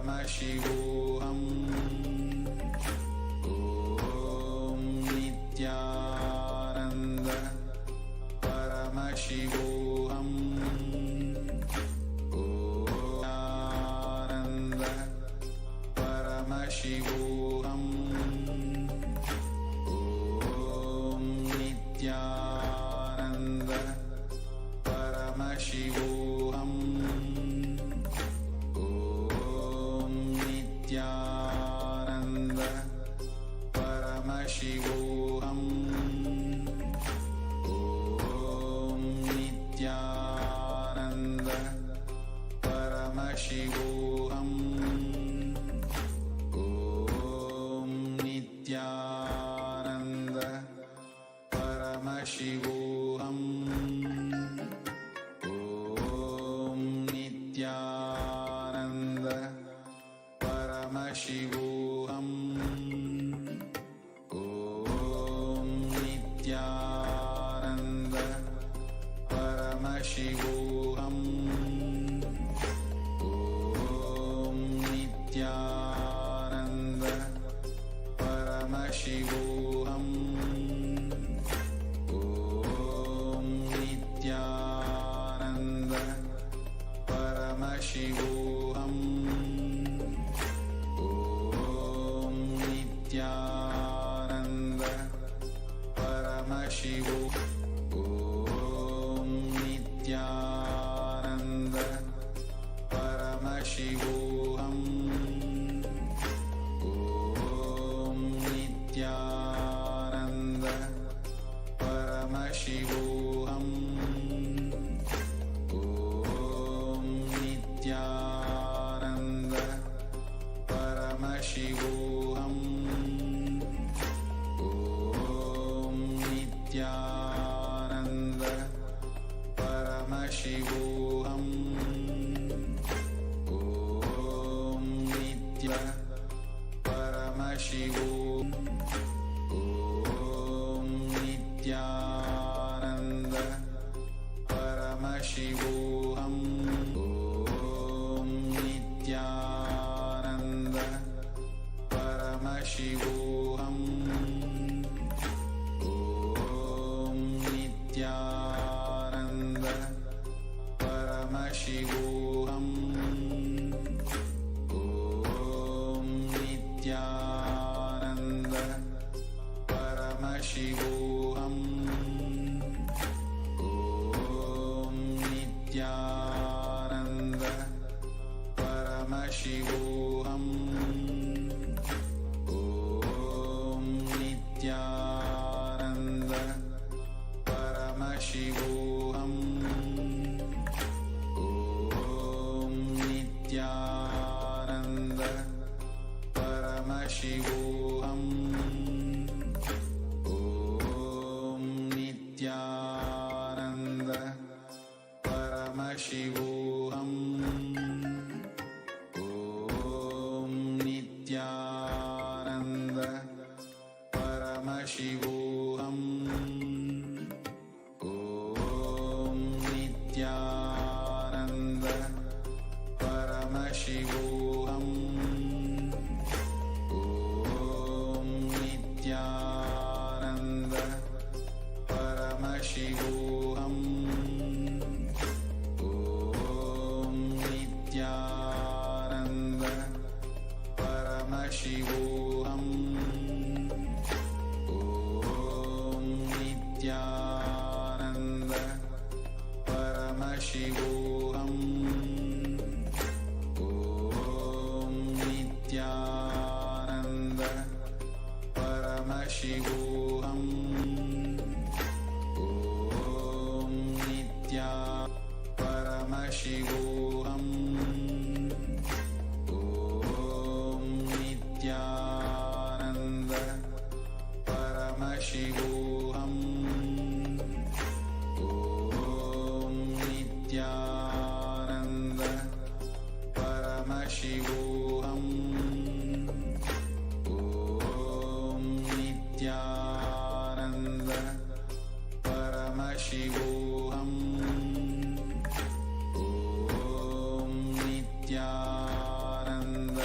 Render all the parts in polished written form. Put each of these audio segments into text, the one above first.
Paramashivoham. Om Nithyananda Paramashivoham. Paramashivoham. Om Nithyananda Paramashivoham. Om Nithyananda Paramashivoham. Om Nithyananda Paramashivoham. Nithyananda Paramashivoham. Om Nithyananda Paramashivoham. Om Nithyananda Paramashivoham. Om Nithyananda Paramashivoham. Om Nithyananda Paramashivoham. Om Nithyananda Paramashivoham. Om Nithyananda Paramashivoham. Om Nithyananda Paramashivoham. Om Nithyananda Paramashivoham. Om Nithyananda Paramashivoham. Om Paramashivoham. Om Nithyananda Paramashivoham. Om Nithyananda Paramashivoham. Om Nithyananda Paramashivoham. Om Nithyananda Paramashivoham. Om Nithyananda Paramashivoham. Om Nithyananda Paramashivoham. Om Nithyananda Paramashivoham. Om Nithyananda Paramashivoham. Om Nithyananda Paramashivoham. Om Nithyananda Paramashivoham. Om Nithyananda Paramashivoham. Om Nithyananda Paramashivoham. Om Nithyananda Paramashivoham. Om Nithyananda Paramashivoham. Om Nithya Paramashivoham. Om Nithyananda Paramashivoham. Om Nithyananda Paramashivoham. Om Nithyananda Paramashivoham. Om Nithyananda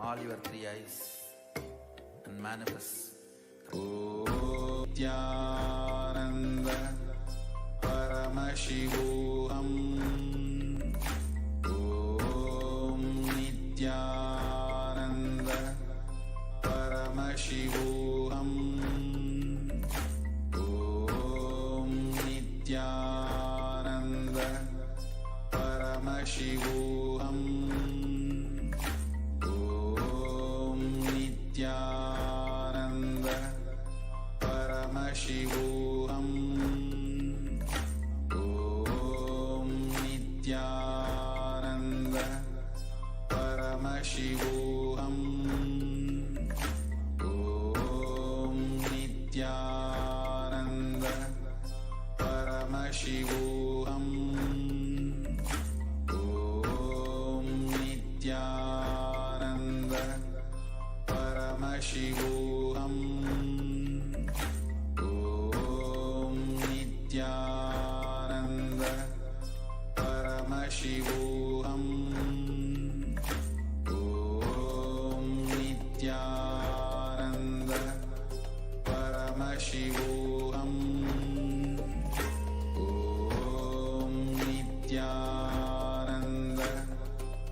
all your three eyes and manifest. Nithyananda Paramashivoham. Om Nithyananda Paramashivoham. Om Nithyananda Paramashivoham. Om Nithyananda Paramashivoham. Om Nithyananda Paramashivoham. Om Nithyananda Paramashivoham. Om Nithyananda Paramashivoham. Om Nithyananda Paramashivoham. Om Nithyananda Paramashivoham. Om Nithyananda Paramashivoham. Om Nithyananda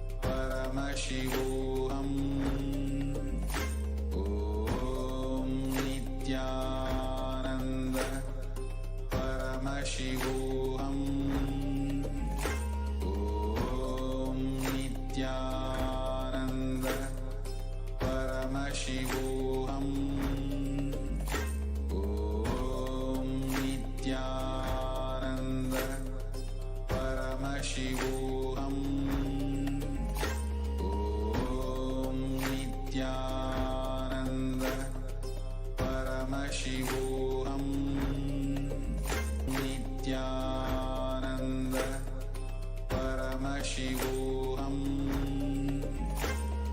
Paramashivoham. Om Nithyananda Paramashivoham. Om Nithyananda Paramashivoham. Om Nithyananda Paramashivoham. Nithyananda Paramashivoham.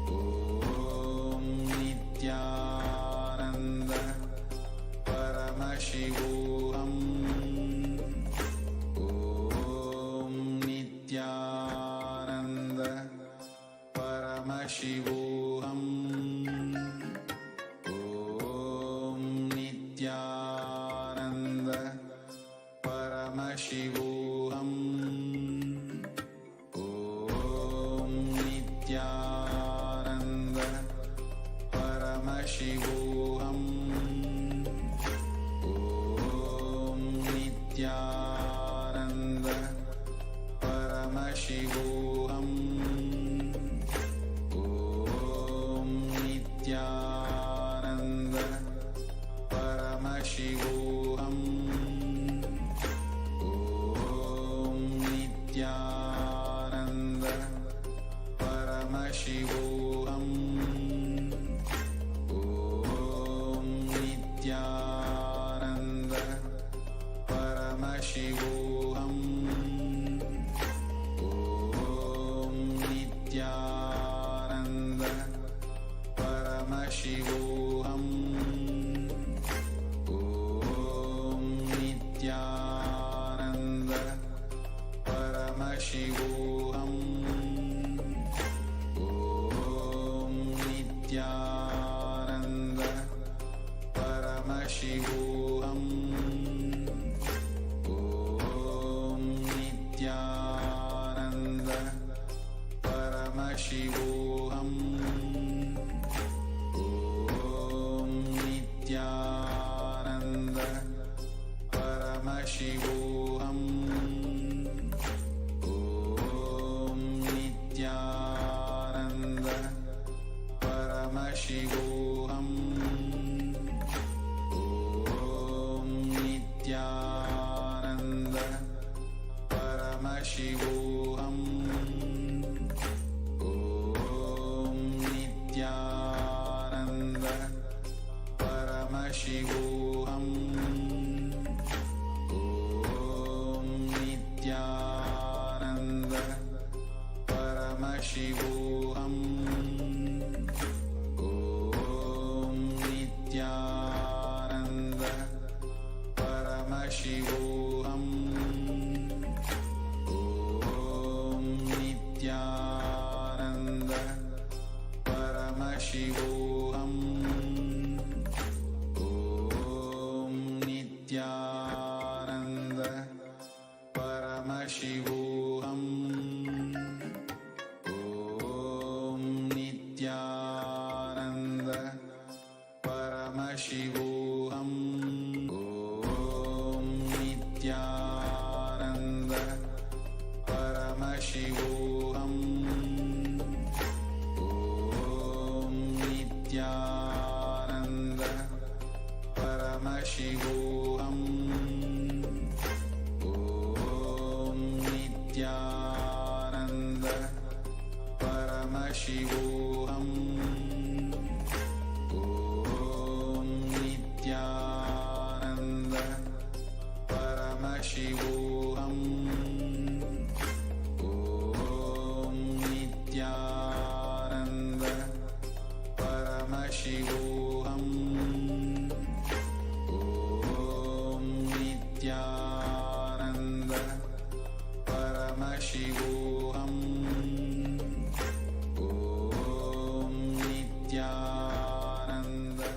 Om Nithyananda Paramashivoham. Om Nithyananda Paramashivoham. Om Nithyananda Paramashivoham. Om Nithyananda Paramashivoham. Om Nithyananda Paramashivoham. Om Nithyananda Paramashivoham. Om Nithyananda Paramashivoham. Om Nithyananda Paramashivoham. Om Nithyananda Paramashivoham. Om Nithyananda Paramashivoham. Om Nithyananda Paramashivoham. Om Nithyananda Paramashivoham. Om Nithyananda Paramashivoham. Om Nithyananda Paramashivoham. Om Nithyananda Paramashivoham. Om Nithyananda Paramashivoham. Om Nithyananda Paramashivoham. Om Nithyananda Paramashivoham. Om Nithyananda Paramashivoham. Paramashivoham. Om Nithyananda Paramashivoham. Om Nithyananda Paramashivoham. Om Nithyananda Paramashivoham. Om Nithyananda Paramashivoham. Om Nithyananda Paramashivoham. Om Nithyananda Paramashivoham. Om Nithyananda.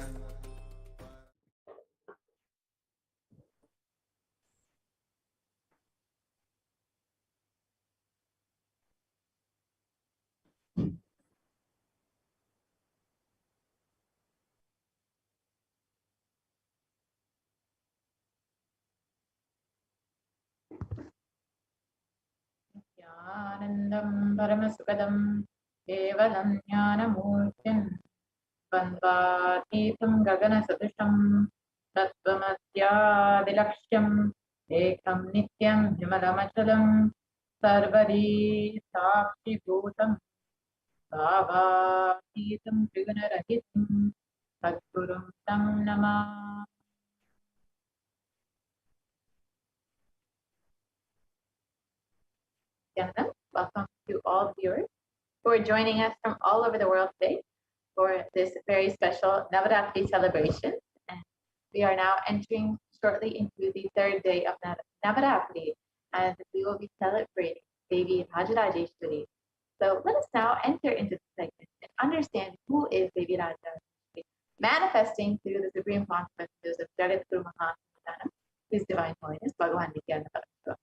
Nithyanandam Paramashivoham Kevalam Jnanamurtim Bandvatītam Gaganasadusham Tattvamadhyadilakshyam Ekam Nityam Vimalamachalam Sarvari Sakshibhutam Bhavatītam Trigunarahitam Sadgurum Tam Namah. Welcome to all viewers who are joining us from all over the world today for this very special Navaratri celebration. And we are now entering shortly into the third day of Navaratri, and we will be celebrating Devi Rajarajeshwari. So let us now enter into the segment and understand who is Devi Rajarajeshwari, manifesting through the supreme consequences of Jagat Guru Mahasanam, His Divine Holiness, Bhagavan Nithyananda Paramashivam.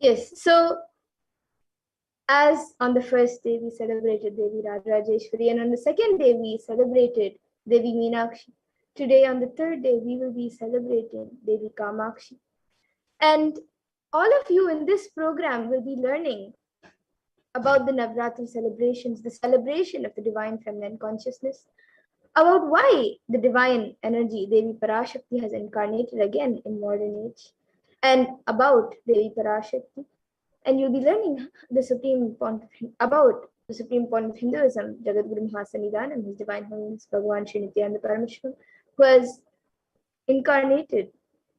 Yes, so as on the first day we celebrated Devi Rajarajeshwari, and on the second day we celebrated Devi Meenakshi. Today on the third day we will be celebrating Devi Kamakshi. And all of you in this program will be learning about the Navratri celebrations, the celebration of the divine feminine consciousness, about why the divine energy Devi Parashakti has incarnated again in modern age, and about Devi Parashakti. And you'll be learning the supreme point about the supreme point of Hinduism, Jagat Guru Mahasannidhanam, His Divine Holiness Bhagavan Sri Nithyananda Paramashivam, who has incarnated,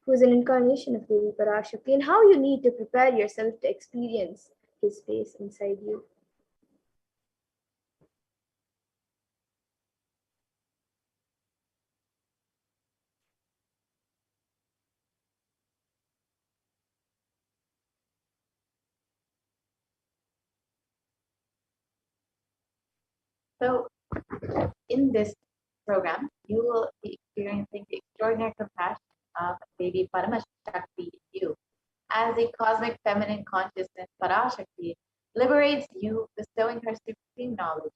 who is an incarnation of Devi Parashakti, and how you need to prepare yourself to experience His space inside you. So in this program, you will be experiencing the extraordinary compassion of Devi Paramashivoham in you. As a cosmic feminine consciousness, Parashakti liberates you, bestowing her supreme knowledge.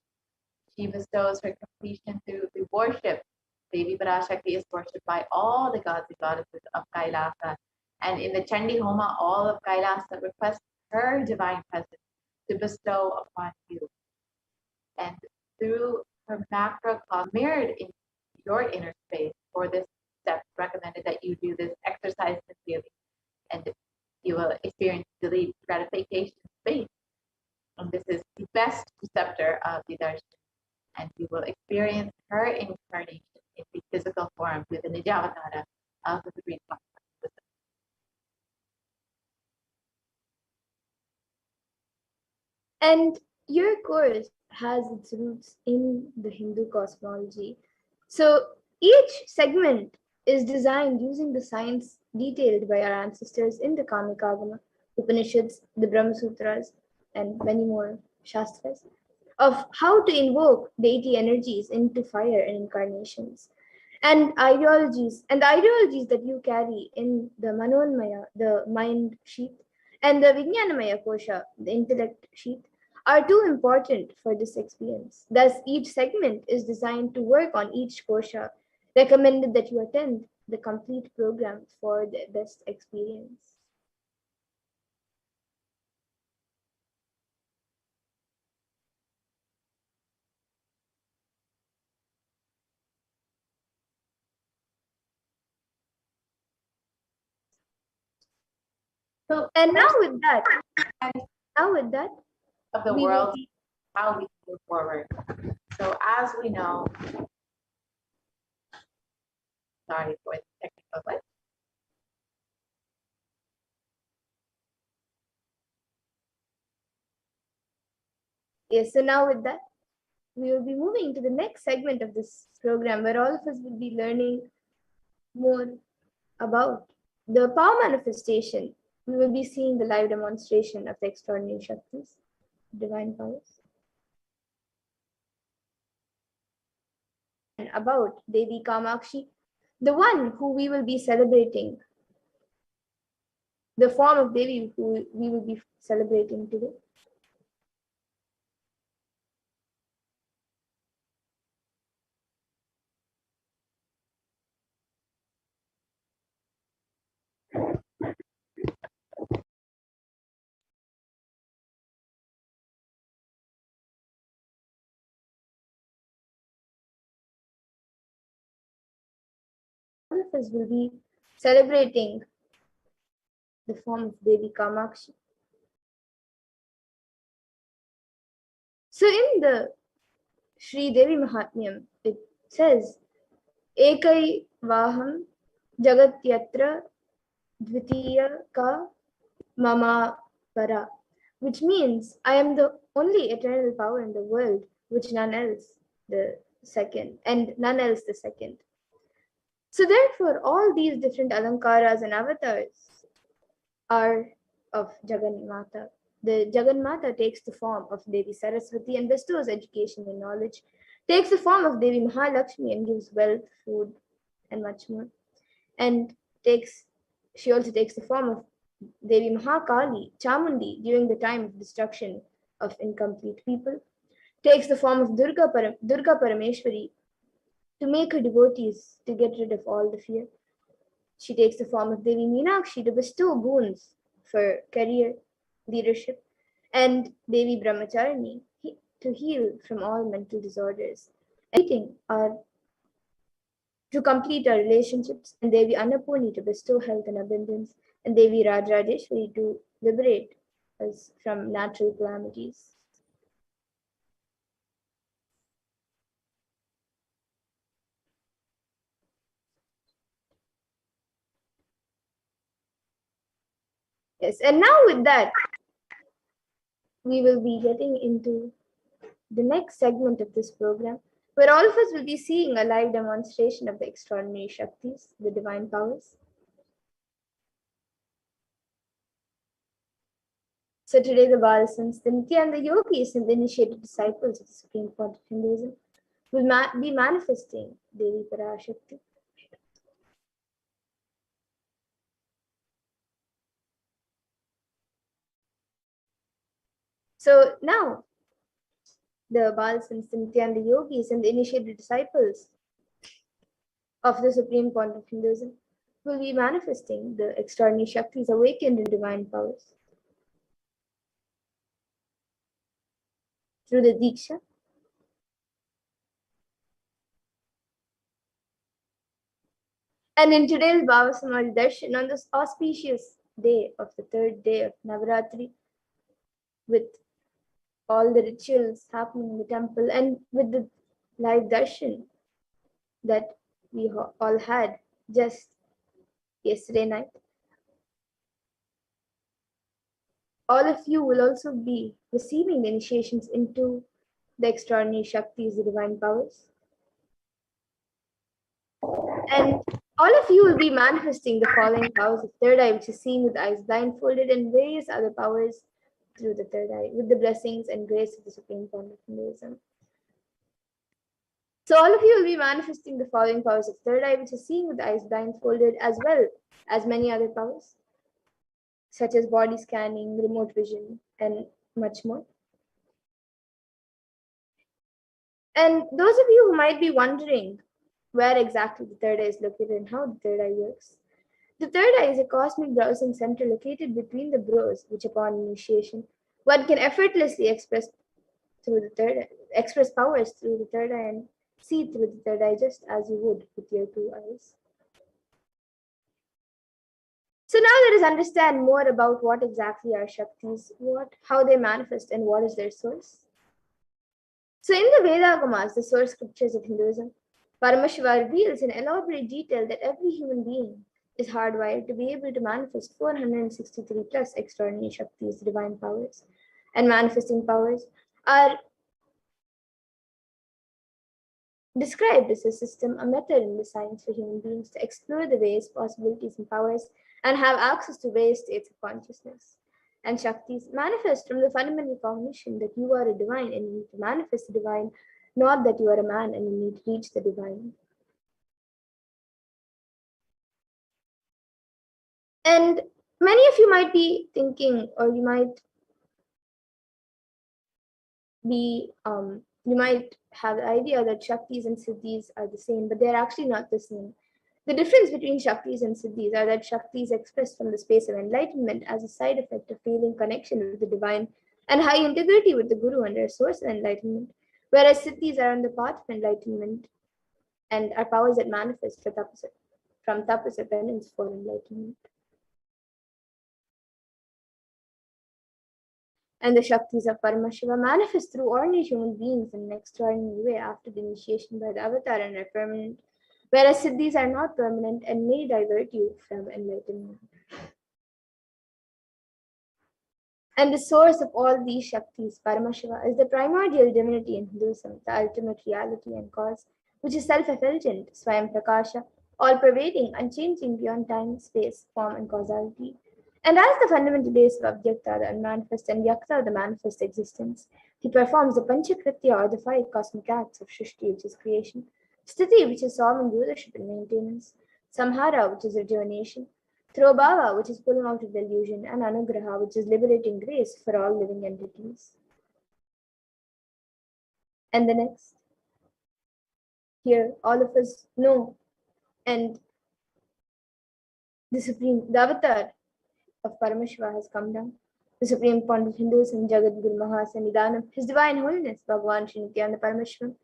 She bestows her completion through the worship. Devi Parashakti is worshipped by all the gods and goddesses of Kailasa. And in the Chandi Homa, all of Kailasa request her divine presence to bestow upon you. And through her macrocosm mirrored in your inner space, for this step recommended that you do this exercise sincerely, and you will experience delayed gratification space. And this is the best receptor of the darshan, and you will experience her incarnation in the physical form with the Nijavatara of the Supreme Consciousness. And your course has its roots in the Hindu cosmology. So each segment is designed using the science detailed by our ancestors in the Kamikagama, Upanishads, the Brahma Sutras, and many more Shastras, of how to invoke deity energies into fire and incarnations, and ideologies that you carry in the Manonmaya, the mind sheath, and the Vijnanamaya Kosha, the intellect sheath, are too important for this experience. Thus, each segment is designed to work on each kosha, recommended that you attend the complete program for the best experience. So, And now with that, of the we will world, be, how we move forward. So, as we know, sorry for the technical glitch. yes, so now with that, we will be moving to the next segment of this program where all of us will be learning more about the power manifestation. We will be seeing the live demonstration of the extraordinary Shaktis, divine powers. And about Devi Kamakshi, the one who we will be celebrating, the form of Devi who we will be celebrating today. All of us will be celebrating the form of Devi Kamakshi. So in the Sri Devi Mahatmyam, it says, Ekai Vaham Jagat Yatra Dvitiya Ka Mama Para, which means I am the only eternal power in the world, which none else the second, and none else the second. So therefore, all these different alankaras and avatars are of Jagannatha. The Jagannatha takes the form of Devi Saraswati and bestows education and knowledge, takes the form of Devi Mahalakshmi and gives wealth, food, and much more. And she also takes the form of Devi Mahakali, Chamundi, during the time of destruction of incomplete people, takes the form of Durga Parameshwari to make her devotees to get rid of all the fear. She takes the form of Devi Meenakshi to bestow boons for career, leadership, and Devi Brahmacharani to heal from all mental disorders. Everything are to complete our relationships, and Devi Annapurni to bestow health and abundance, and Devi Rajrajeshwari to liberate us from natural calamities. Yes, and now with that, we will be getting into the next segment of this program, where all of us will be seeing a live demonstration of the extraordinary Shaktis, the divine powers. So today the Balasans, the Nithyananda yogis, and the initiated disciples of the Supreme Point of Hinduism will be manifesting Devi Parashakti. So now, the Balasans, the Nithyananda yogis, and the initiated disciples of the Supreme Point of Hinduism will be manifesting the extraordinary Shaktis, awakened in divine powers, through the Diksha. And in today's Bhava Samadhi Darshan, on this auspicious day of the third day of Navaratri, with all the rituals happening in the temple and with the live darshan that we all had just yesterday night, all of you will also be receiving the initiations into the extraordinary Shaktis, the divine powers. And all of you will be manifesting the following powers of third eye, which is seen with eyes blindfolded, and various other powers through the third eye, with the blessings and grace of the Supreme Point of Hinduism. So all of you will be manifesting the following powers of third eye, which is seen with eyes blindfolded, as well as many other powers, such as body scanning, remote vision, and much more. And those of you who might be wondering where exactly the third eye is located and how the third eye works. The third eye is a cosmic browsing center located between the brows, which upon initiation, one can effortlessly express powers through the third eye and see through the third eye just as you would with your two eyes. So now let us understand more about what exactly are Shaktis, how they manifest, and what is their source. So in the Vedagamas, the source scriptures of Hinduism, Paramashiva reveals in elaborate detail that every human being is hardwired to be able to manifest 463 plus extraordinary Shaktis, divine powers, and manifesting powers are described as a system, a method in the science for human beings to explore the ways, possibilities, and powers and have access to various states of consciousness. And Shaktis manifest from the fundamental cognition that you are a divine and you need to manifest the divine, not that you are a man and you need to reach the divine. And many of you might be thinking, or you might have the idea that Shaktis and Siddhis are the same, but they're actually not the same. The difference between Shaktis and Siddhis are that Shaktis expressed from the space of enlightenment as a side effect of feeling connection with the divine and high integrity with the Guru and their source of enlightenment, whereas Siddhis are on the path of enlightenment and are powers that manifest from tapas or penance for enlightenment. And the Shaktis of Paramashiva manifest through ordinary human beings in an extraordinary way after the initiation by the avatar and are permanent, whereas Siddhis are not permanent and may divert you from enlightenment. And the source of all these Shaktis, Paramashiva, is the primordial divinity in Hinduism, the ultimate reality and cause, which is self-effulgent, Swayam Prakasha, all-pervading, unchanging beyond time, space, form, and causality. And as the fundamental base of Abhyakta, the unmanifest, and Vyakta, the manifest existence, he performs the Panchakritya or the 5 cosmic acts of Shrishti, which is creation, Sthiti, which is sovereign rulership and maintenance, Samhara, which is rejuvenation, Throbhava, which is pulling out of delusion, and Anugraha, which is liberating grace for all living entities. And the next, here, all of us know, and the avatar of Paramashiva has come down. The Supreme Pontiff of Hinduism, Jagat Guru Mahasanidanam, His Divine Holiness, Bhagavan Sri Nithyananda Paramashivam,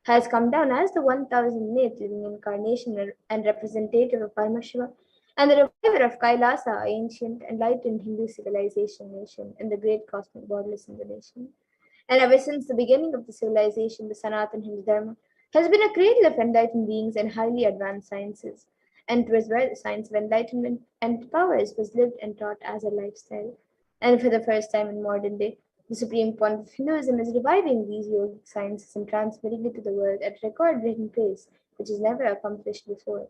has come down as the 1000th living incarnation and representative of Paramashiva, and the reviver of Kailasa, ancient enlightened Hindu civilization nation, and the great cosmic borderless incarnation. And ever since the beginning of the civilization, the Sanatana Hindu Dharma has been a cradle of enlightened beings and highly advanced sciences. And it was where the science of enlightenment and powers was lived and taught as a lifestyle. And for the first time in modern day, the Supreme Pontiff of Hinduism is reviving these yogic sciences and transmitting it to the world at record-breaking pace, which is never accomplished before.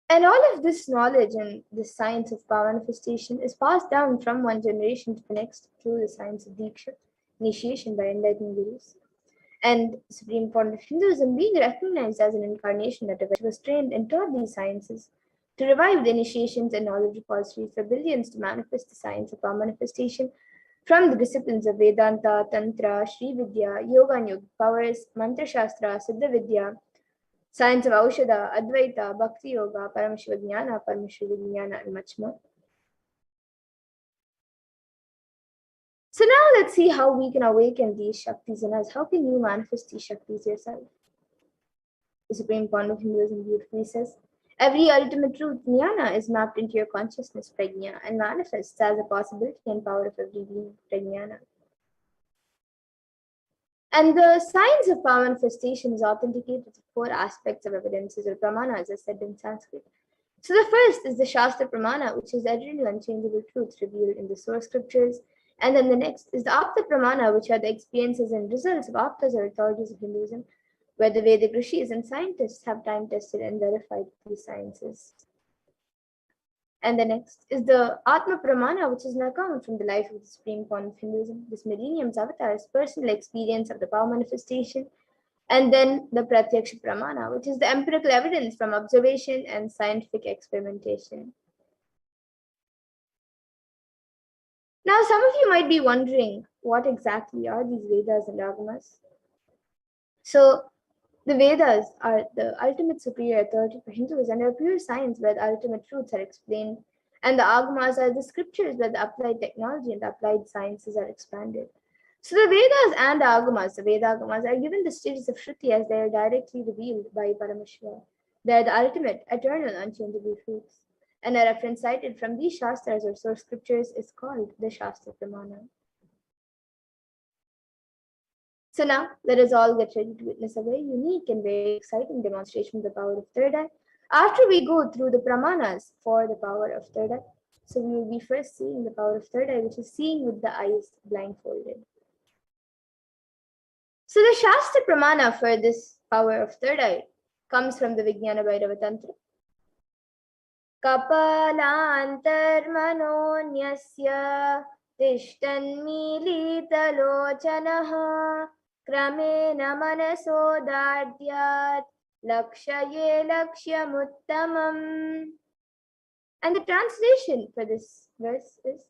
And all of this knowledge and the science of power manifestation is passed down from one generation to the next through the science of Diksha, initiation by enlightened gurus. And Supreme Pontiff of Hinduism being recognized as an incarnation that was trained and taught these sciences to revive the initiations and knowledge repositories for billions to manifest the science of power manifestation from the disciplines of Vedanta, Tantra, Sri Vidya, Yoga and Yogic powers, Mantra Shastra, Siddha Vidya, science of Aushadha, Advaita, Bhakti Yoga, Paramashiva Jnana, and much more. So now let's see how we can awaken these Shaktis in us. How can you manifest these Shaktis yourself? The Supreme Pontiff of Hinduism beautifully says, every ultimate truth, jnana, is mapped into your consciousness, prajna, and manifests as a possibility and power of every being, prajnana. And the science of power manifestation is authenticated with 4 aspects of evidences or pramanas, as said in Sanskrit. So the first is the Shastra Pramana, which is eternal unchangeable truths revealed in the source scriptures. And then the next is the Apta Pramana, which are the experiences and results of Aptas or authorities of Hinduism, where the Vedic rishis and scientists have time tested and verified these sciences. And the next is the Atma Pramana, which is an account from the life of the Supreme Pontiff of Hinduism, this millennium's avatar's personal experience of the power manifestation. And then the Pratyaksha Pramana, which is the empirical evidence from observation and scientific experimentation. Now, some of you might be wondering, what exactly are these Vedas and Agamas? So, the Vedas are the ultimate superior authority for Hindus and are pure science where the ultimate truths are explained. And the Agamas are the scriptures where the applied technology and the applied sciences are expanded. So the Vedas and the Agamas, the Veda Agamas, are given the status of Shruti as they are directly revealed by Paramashiva. They are the ultimate, eternal, unchangeable truths. And a reference cited from these Shastras or source scriptures is called the Shastra Pramana. So now, let us all get ready to witness a very unique and very exciting demonstration of the power of third eye. After we go through the pramanas for the power of third eye, so we will be first seeing the power of third eye, which is seeing with the eyes blindfolded. So the Shastra Pramana for this power of third eye comes from the Vijnana Bhairava Tantra. Kapalantarmanonyasya tishtanmilitalochanaha Kramena manasodadyat lakshaye lakshyamuttamam. And the translation for this verse is,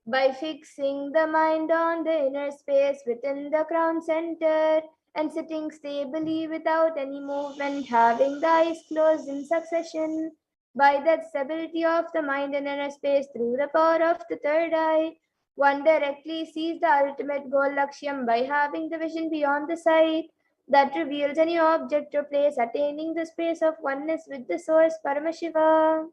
by fixing the mind on the inner space within the crown center and sitting stably without any movement, having the eyes closed in succession, by that stability of the mind in inner space through the power of the third eye, one directly sees the ultimate goal Lakshyam by having the vision beyond the sight that reveals any object or place, attaining the space of oneness with the source Paramashiva.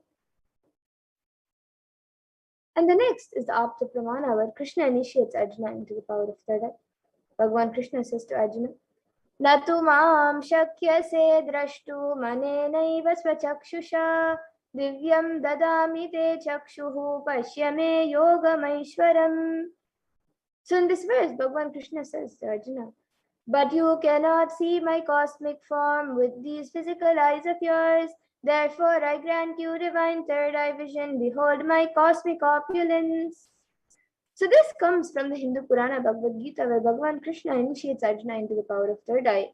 And the next is the Apta Pramana, where Krishna initiates Arjuna into the power of third eye. Bhagavan Krishna says to Arjuna, Natu maam shakyase drashtu manenaiva swachakshusha divyam dadami te chakshuhu pashyame yogamaishwaram. So in this verse, Bhagavan Krishna says to Arjuna, but you cannot see my cosmic form with these physical eyes of yours. Therefore, I grant you divine third eye vision. Behold my cosmic opulence. So this comes from the Hindu Purana Bhagavad Gita, where Bhagavan Krishna initiates Arjuna into the power of third eye.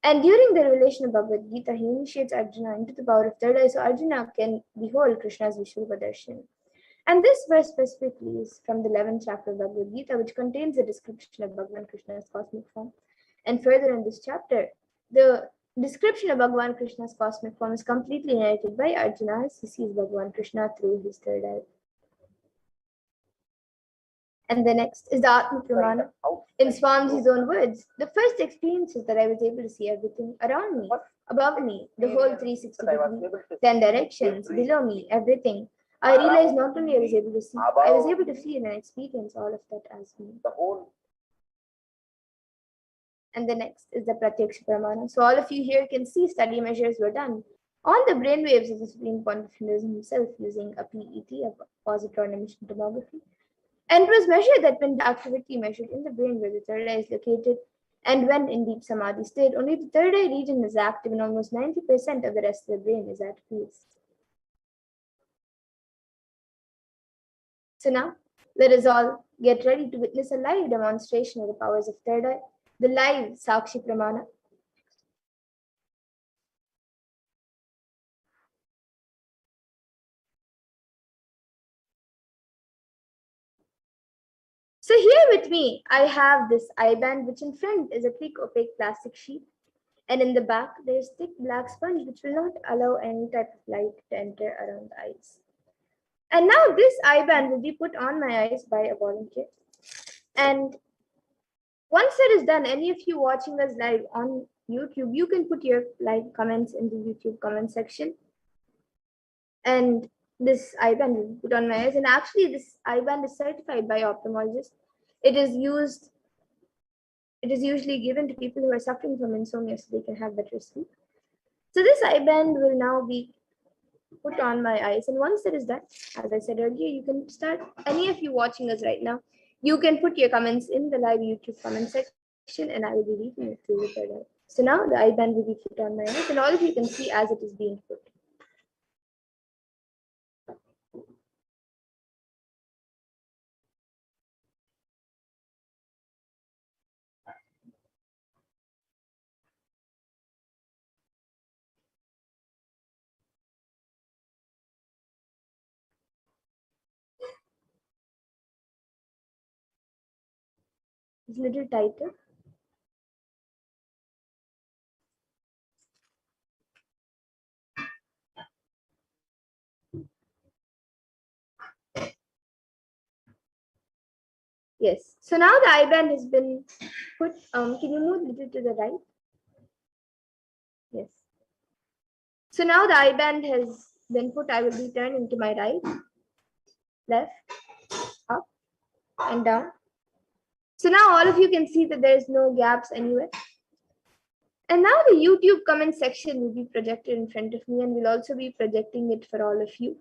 And during the revelation of Bhagavad Gita, he initiates Arjuna into the power of third eye, so Arjuna can behold Krishna's Vishnupa darshan. And this verse specifically is from the 11th chapter of Bhagavad Gita, which contains a description of Bhagavan Krishna's cosmic form. And further in this chapter, the description of Bhagavan Krishna's cosmic form is completely narrated by Arjuna as he sees Bhagavan Krishna through his third eye. And the next is the Atma Pramana. In Swamiji's own words, the first experience is that I was able to see everything around me, above me, the whole 360 degrees, 10 directions, below me, everything. I realized not only I was able to see, I was able to feel and experience all of that as me. And the next is the Pratyaksha Pramana. So all of you here can see study measures were done on the brainwaves of the Supreme Point of Hinduism himself using a PET, a positron emission tomography. And it was measured that when the activity measured in the brain where the third eye is located, and when in deep samadhi state, only the third eye region is active and almost 90% of the rest of the brain is at peace. So now, let us all get ready to witness a live demonstration of the powers of third eye, the live Sakshi Pramana. So here with me, I have this eye band, which in front is a thick opaque plastic sheet. And in the back, there is thick black sponge, which will not allow any type of light to enter around the eyes. And now this eye band will be put on my eyes by a volunteer. And once that is done, any of you watching us live on YouTube, you can put your comments in the YouTube comment section. And this eye band will be put on my eyes. And actually, this eye band is certified by ophthalmologists. It is usually given to people who are suffering from insomnia so they can have better sleep. So this eye band will now be put on my eyes. And once that is done, as I said earlier, you can start, any of you watching us right now, you can put your comments in the live YouTube comment section and I will be reading it through the third eye. So now the eye band will be put on my eyes and all of you can see as it is being put. It's a little tighter. Yes. So now the I-band has been put. Can you move a little to the right? Yes. So now the I-band has been put. I will be turning to my right, left, up, and down. So now all of you can see that there is no gaps anywhere. And now the YouTube comment section will be projected in front of me, and we'll also be projecting it for all of you.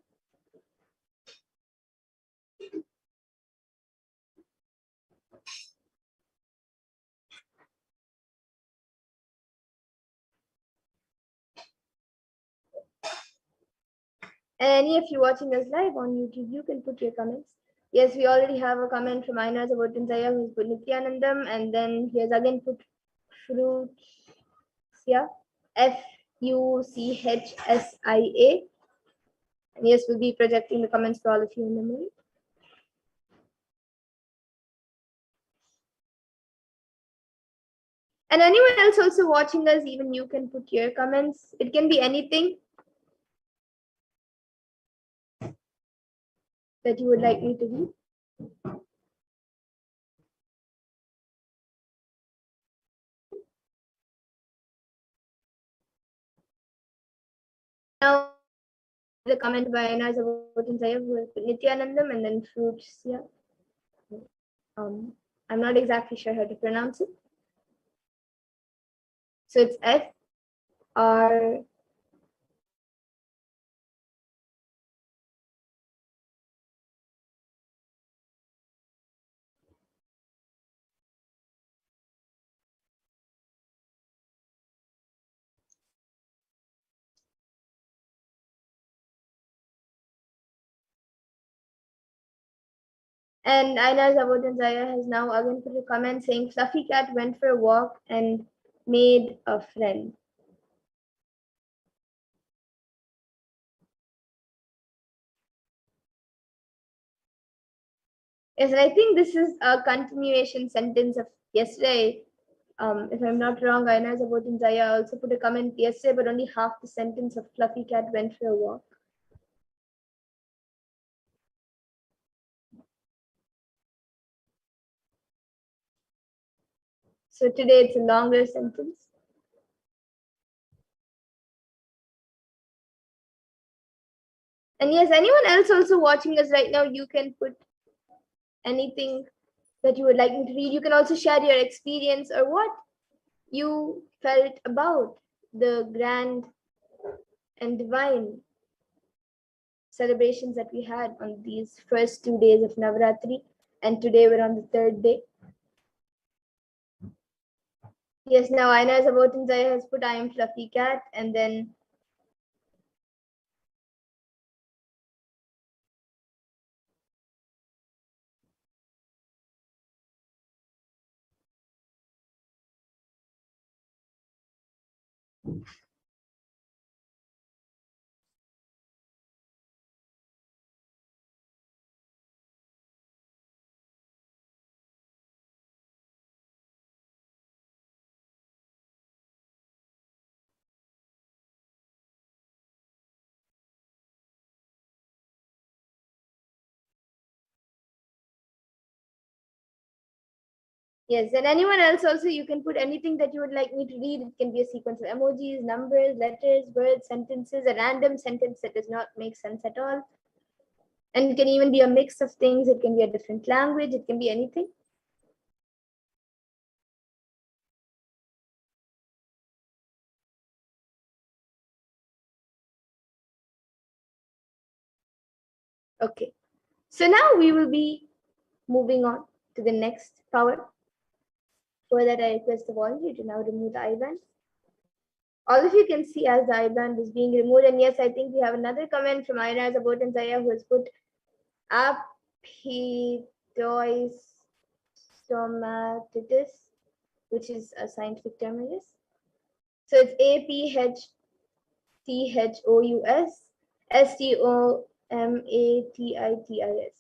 And any of you watching us live on YouTube, you can put your comments. Yes, we already have a comment from Aina Zabotinzaya who's put Nithyanandam, and then he has again put Fuchsia, Fuchsia. And yes, we'll be projecting the comments for all of you in a moment. And anyone else also watching us, even you can put your comments. It can be anything that you would like me to read. Now, the comment by Aina Zabotinzaya who has put Nithyanandam and then Fuchsia. I'm not exactly sure how to pronounce it. So it's F-R. And Aina Zabotinzaya has now again put a comment saying Fluffy Cat went for a walk and made a friend. Yes, and I think this is a continuation sentence of yesterday. If I'm not wrong, Aina Zabotinzaya also put a comment yesterday, but only half the sentence of Fluffy Cat went for a walk. So today it's a longer sentence. And yes, anyone else also watching us right now, you can put anything that you would like me to read. You can also share your experience or what you felt about the grand and divine celebrations that we had on these first 2 days of Navratri, and today we're on the third day. Yes, now Aina Zabotinzaya has put I am Fluffy Cat, and then yes, and anyone else also, you can put anything that you would like me to read. It can be a sequence of emojis, numbers, letters, words, sentences, a random sentence that does not make sense at all. And it can even be a mix of things. It can be a different language. It can be anything. Okay, so now we will be moving on to the next power. For that, I request the volunteer to now remove the I-band. All of you can see as the I-band is being removed. And yes, I think we have another comment from Aina Zabotinzaya who has put aphidoistomatitis, which is a scientific term, I guess. So it's APHTHOUSSTOMATITIS.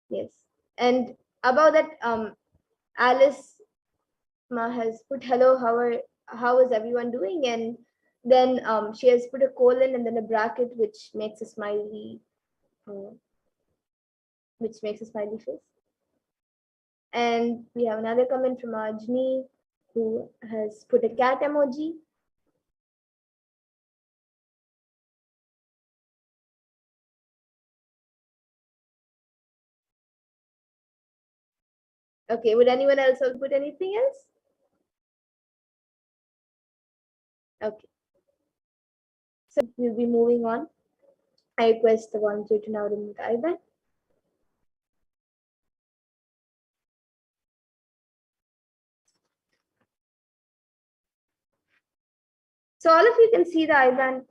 Yes, and Above that, Alice Ma has put hello, how is everyone doing? And then she has put a colon and then a bracket which makes a smiley uh, face. And we have another comment from Ajni who has put a cat emoji. Okay, would anyone else put anything else? Okay. So we'll be moving on. I request the volunteer to now remove the IBAN. So all of you can see the IBAN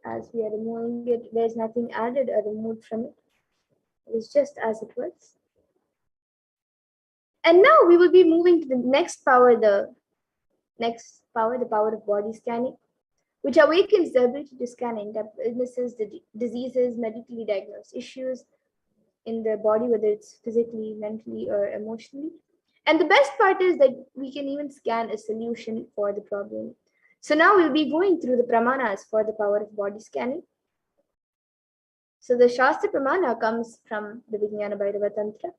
as we are removing it. There's nothing added or removed from it. It is just as it was. And now we will be moving to the next power, the power of body scanning, which awakens the ability to scan in-depth illnesses, diseases, medically diagnosed issues in the body, whether it's physically, mentally, or emotionally. And the best part is that we can even scan a solution for the problem. So now we'll be going through the pramanas for the power of body scanning. So the Shastra Pramana comes from the Vijnana Bhairava Tantra.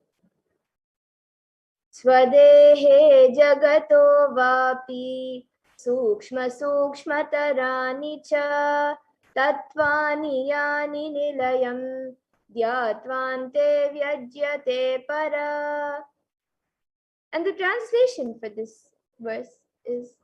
Swadehe jagato vapi sukshma sukshmatarani cha tatvani yani nilayam dhyatvante vyajyate para. And the translation for this verse is,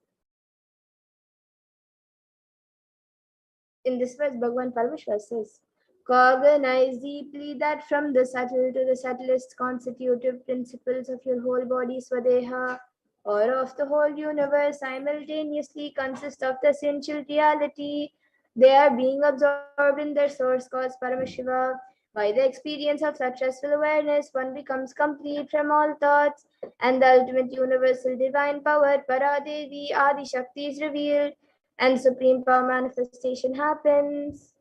in this verse, Bhagavan Paramashiva says, cognize deeply that from the subtle to the subtlest constitutive principles of your whole body, Swadeha, or of the whole universe, simultaneously consist of the essential reality. They are being absorbed in their source cause, Paramashiva. By the experience of such restful awareness, one becomes complete from all thoughts, and the ultimate universal divine power, Paradevi Adi Shakti, is revealed, and supreme power manifestation happens.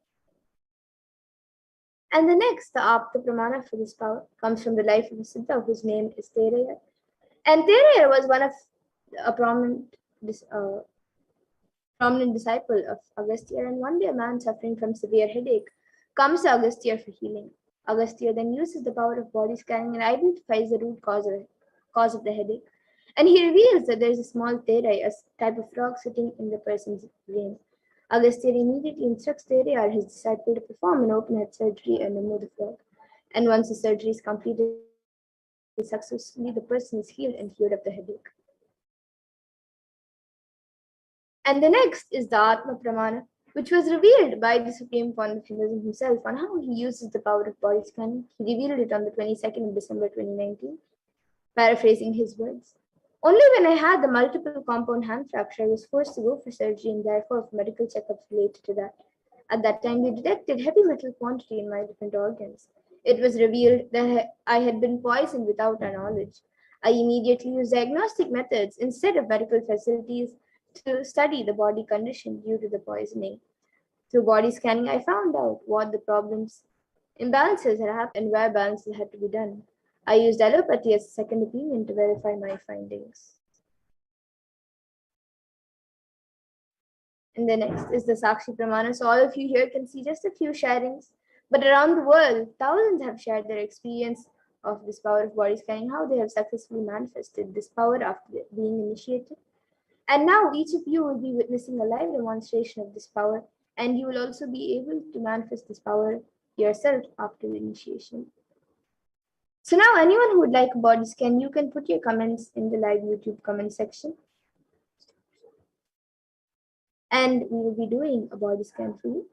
And the next, the Apta Pramana for this power, comes from the life of a Siddha whose name is Teraya. And Teraya was one of a prominent disciple of Agastya. And one day, a man suffering from severe headache comes to Agastya for healing. Agastya then uses the power of body scanning and identifies the root cause of the headache. And he reveals that there is a small Terai, a type of frog, sitting in the person's brain. Agastya immediately instructs Teraya, his disciple, to perform an open head surgery and remove the frog. And once the surgery is completed successfully, the person is healed and cured of the headache. And the next is the Atma Pramana, which was revealed by the Supreme Founder of Hinduism himself on how he uses the power of body scanning. He revealed it on the 22nd of December 2019, paraphrasing his words. Only when I had the multiple compound hand fracture, I was forced to go for surgery and therefore for medical checkups related to that. At that time, we detected heavy metal quantity in my different organs. It was revealed that I had been poisoned without our knowledge. I immediately used diagnostic methods instead of medical facilities to study the body condition due to the poisoning. Through body scanning, I found out what the problems, imbalances had happened and where balances had to be done. I used allopathy as a second opinion to verify my findings. And the next is the Sakshi Pramana. So all of you here can see just a few sharings, but around the world, thousands have shared their experience of this power of body scanning, how they have successfully manifested this power after being initiated. And now each of you will be witnessing a live demonstration of this power, and you will also be able to manifest this power yourself after the initiation. So now anyone who would like a body scan, you can put your comments in the live YouTube comment section. And we will be doing a body scan for you.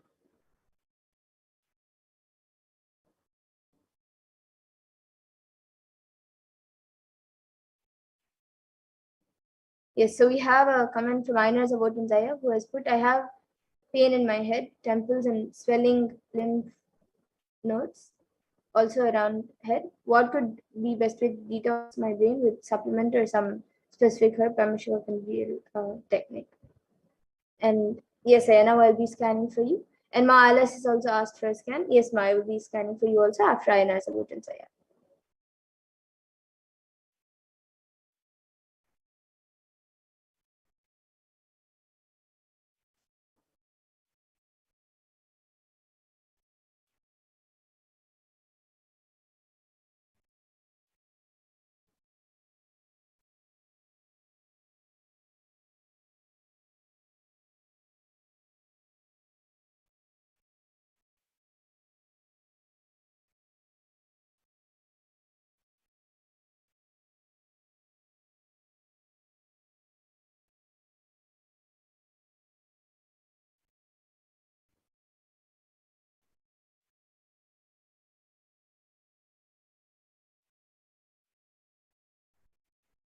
Yes, so we have a comment from Ainar Zaya who has put, I have pain in my head, temples and swelling lymph nodes, also around head. What could be best way to detox my brain with supplement or some specific herb? Paramashivoham can be a technique. And yes, Ayana will be scanning for you. And Ma Alice has also asked for a scan. Yes, Ma, I will be scanning for you also after Ayana Saya.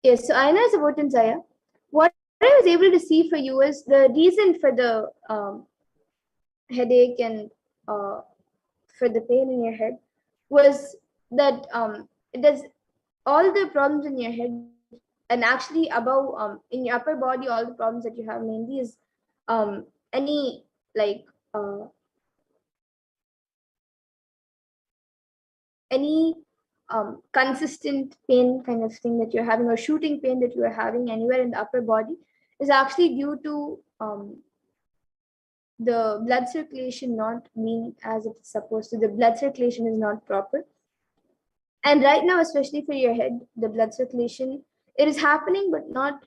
Yes, so Aina is about Zaya. What I was able to see for you is the reason for the headache and for the pain in your head was that it does all the problems in your head and actually above in your upper body, all the problems that you have mainly is any like any consistent pain kind of thing that you're having or shooting pain that you are having anywhere in the upper body is actually due to the blood circulation not being as it's supposed to. The blood circulation is not proper. And right now, especially for your head, the blood circulation, it is happening, but not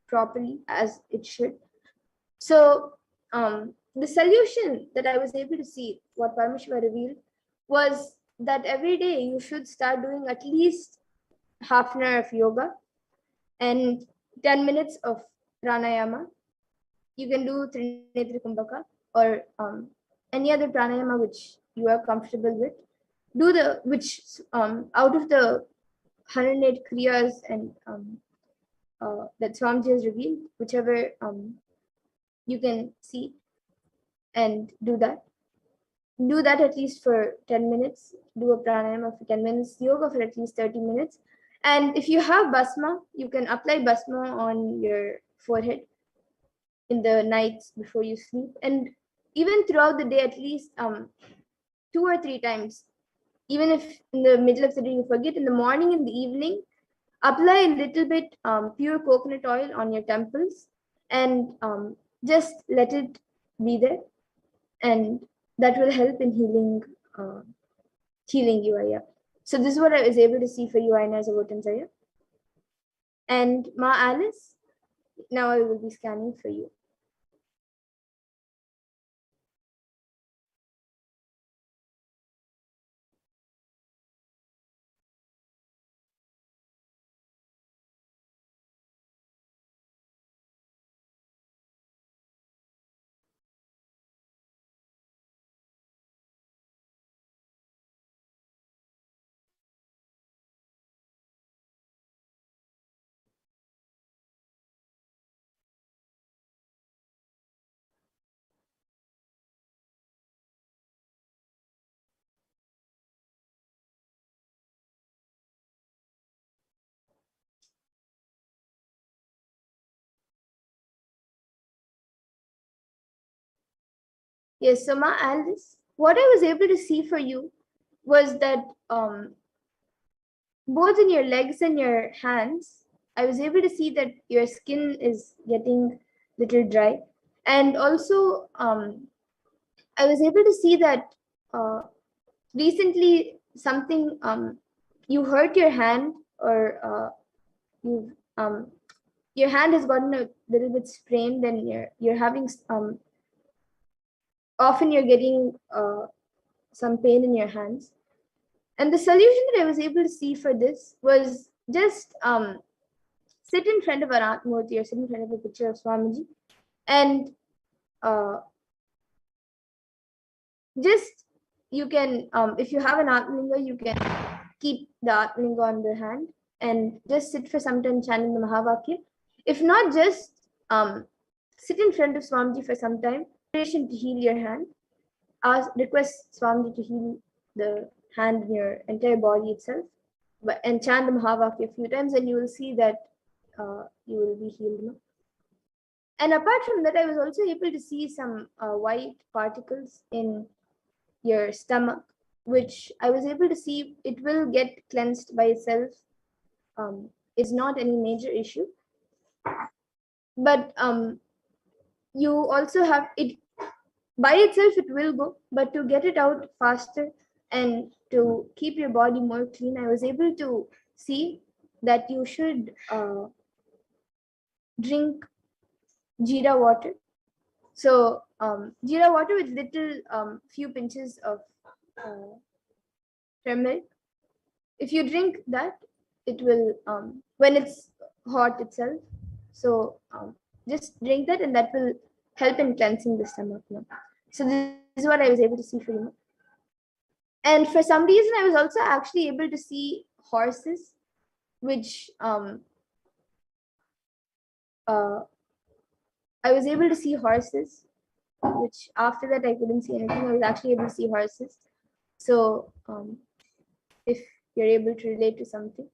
properly as it should. So the solution that I was able to see, what Paramashiva revealed, was that every day you should start doing at least half an hour of yoga and 10 minutes of pranayama. You can do Trinetri Kumbhaka or any other pranayama which you are comfortable with. Do the which out of the 108 kriyas and that Swamiji has revealed, whichever you can see and do that. Do that at least for 10 minutes. Do a pranayama for 10 minutes, yoga for at least 30 minutes. And if you have basma, you can apply basma on your forehead in the nights before you sleep. And even throughout the day, at least 2 or 3 times. Even if in the middle of the day you forget, in the morning and the evening, apply a little bit pure coconut oil on your temples and just let it be there. And that will help in healing you, Aya. So this is what I was able to see for you, Aina, as a Zaya. And Ma Alice, now I will be scanning for you. Yes, so Ma Alice, what I was able to see for you was that both in your legs and your hands, I was able to see that your skin is getting little dry. And also, I was able to see that recently something, you hurt your hand or you your hand has gotten a little bit sprained and you're having, often you're getting some pain in your hands. And the solution that I was able to see for this was just sit in front of an art murti or sit in front of a picture of Swamiji and just you can, if you have an Atmalinga, you can keep the Atmalinga on the hand and just sit for some time chanting the Mahavakya. If not, just sit in front of Swamiji for some time, to heal your hand. Request Swamiji to heal the hand in your entire body itself, and chant the Mahavakya a few times, and you will see that you will be healed. And apart from that, I was also able to see some white particles in your stomach, which I was able to see it will get cleansed by itself. It's not any major issue, but you also have it by itself, it will go, but to get it out faster and to keep your body more clean, I was able to see that you should drink jeera water. So jeera water with little few pinches of turmeric. If you drink that, it will when it's hot itself. So just drink that, and that will help in cleansing the stomach. So this is what I was able to see for you. And for some reason, I was also actually able to see horses, which I was able to see horses, which after that I couldn't see anything. I was actually able to see horses. So if you're able to relate to something,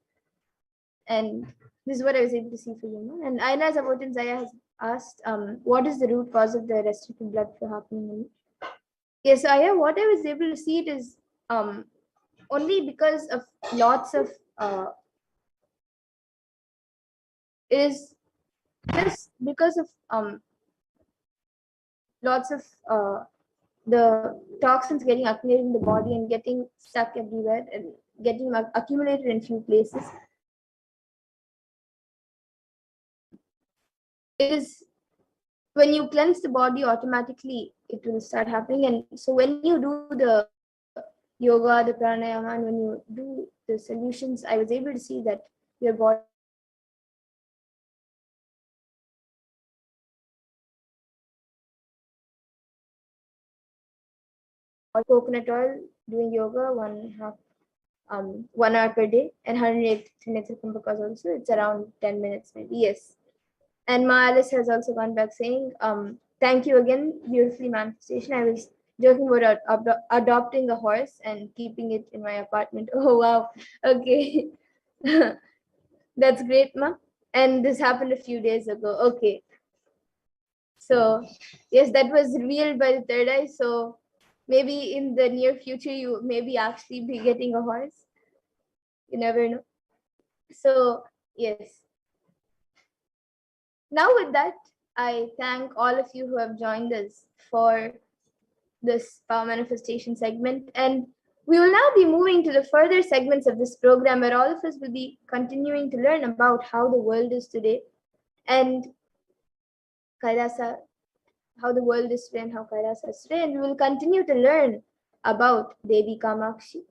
and this is what I was able to see for you. No? And Aina Zapotin Zaya has asked, what is the root cause of the restricted blood flow happening in me? Yes, Aya, what I was able to see it is only because of lots of is just because of lots of the toxins getting accumulated in the body and getting stuck everywhere and getting accumulated in few places. It is when you cleanse the body, automatically it will start happening. And so when you do the yoga, the pranayama, and when you do the solutions, I was able to see that your body coconut oil, doing yoga 1 hour per day, and 108 Kumbhakas also. It's around 10 minutes maybe. Yes. And Ma Alice has also gone back saying, thank you again, beautifully manifestation. I was joking about adopting a horse and keeping it in my apartment. Oh wow. Okay. That's great, Ma. And this happened a few days ago. Okay. So yes, that was revealed by the third eye. So maybe in the near future you maybe actually be getting a horse. You never know. So yes. Now with that, I thank all of you who have joined us for this power manifestation segment. And we will now be moving to the further segments of this program where all of us will be continuing to learn about how the world is today and Kailasa, how the world is today and how Kailasa is today. And we will continue to learn about Devi Kamakshi.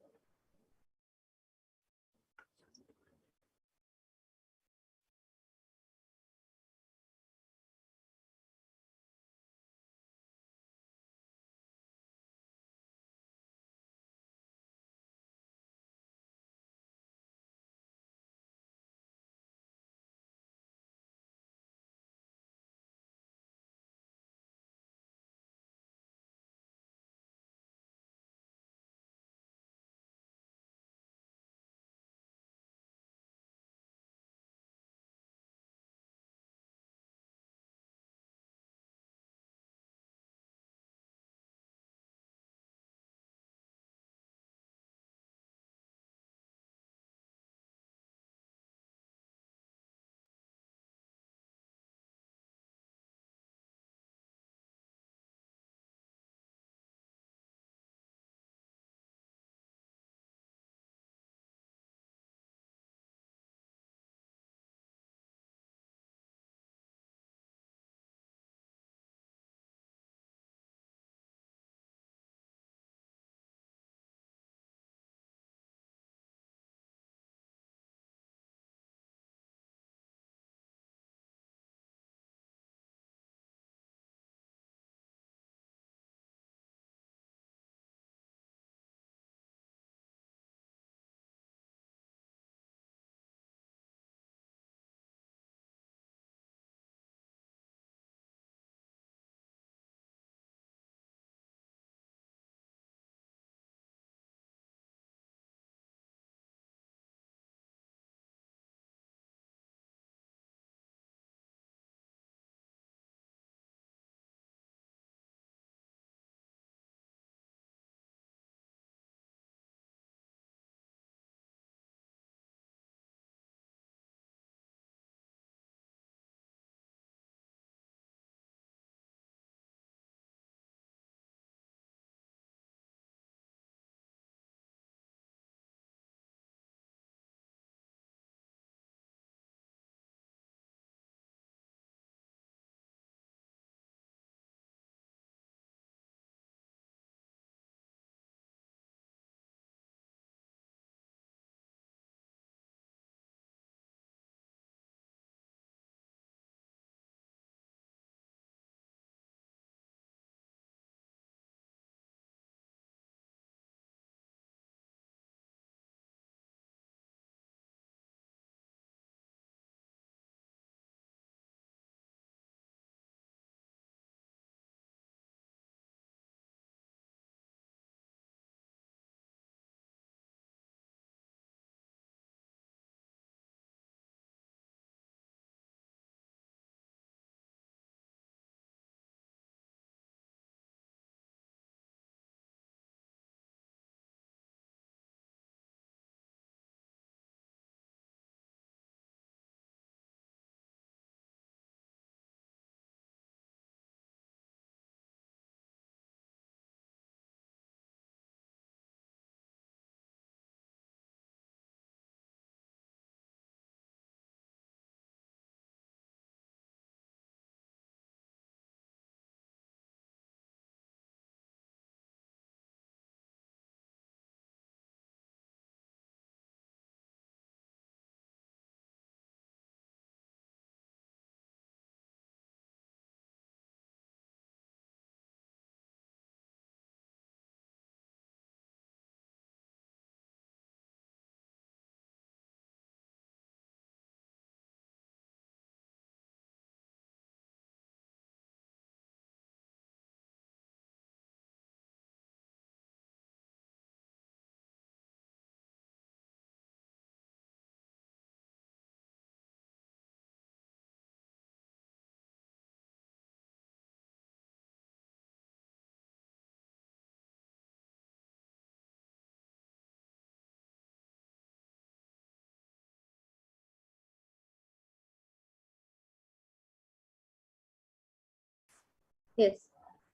Yes.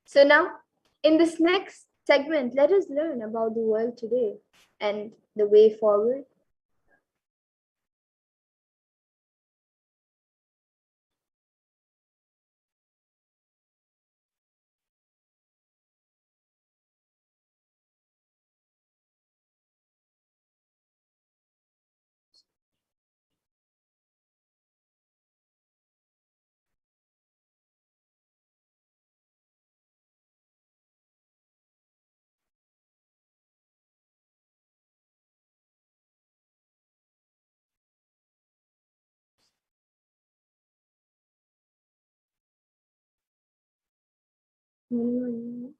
So now, in this next segment, let us learn about the world today and the way forward. Hmm.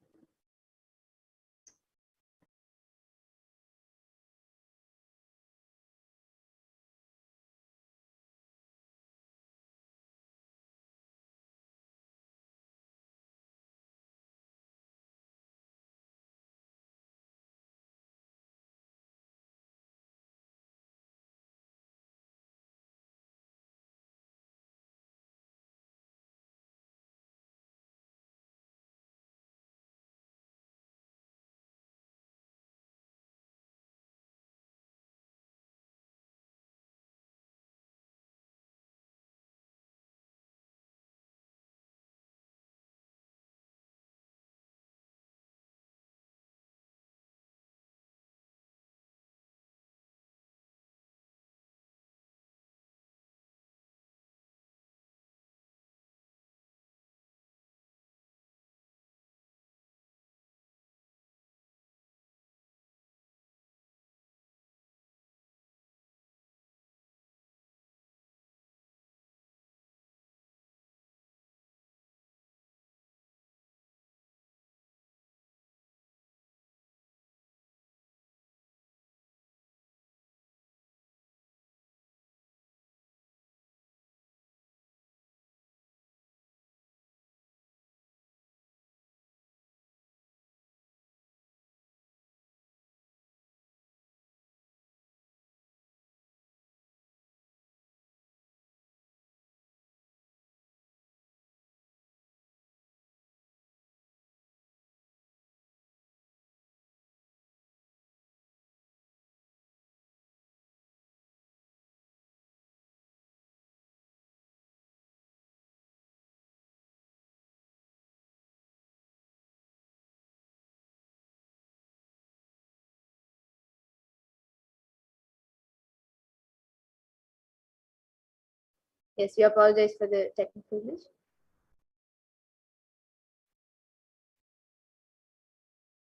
Yes, we apologize for the technical glitch.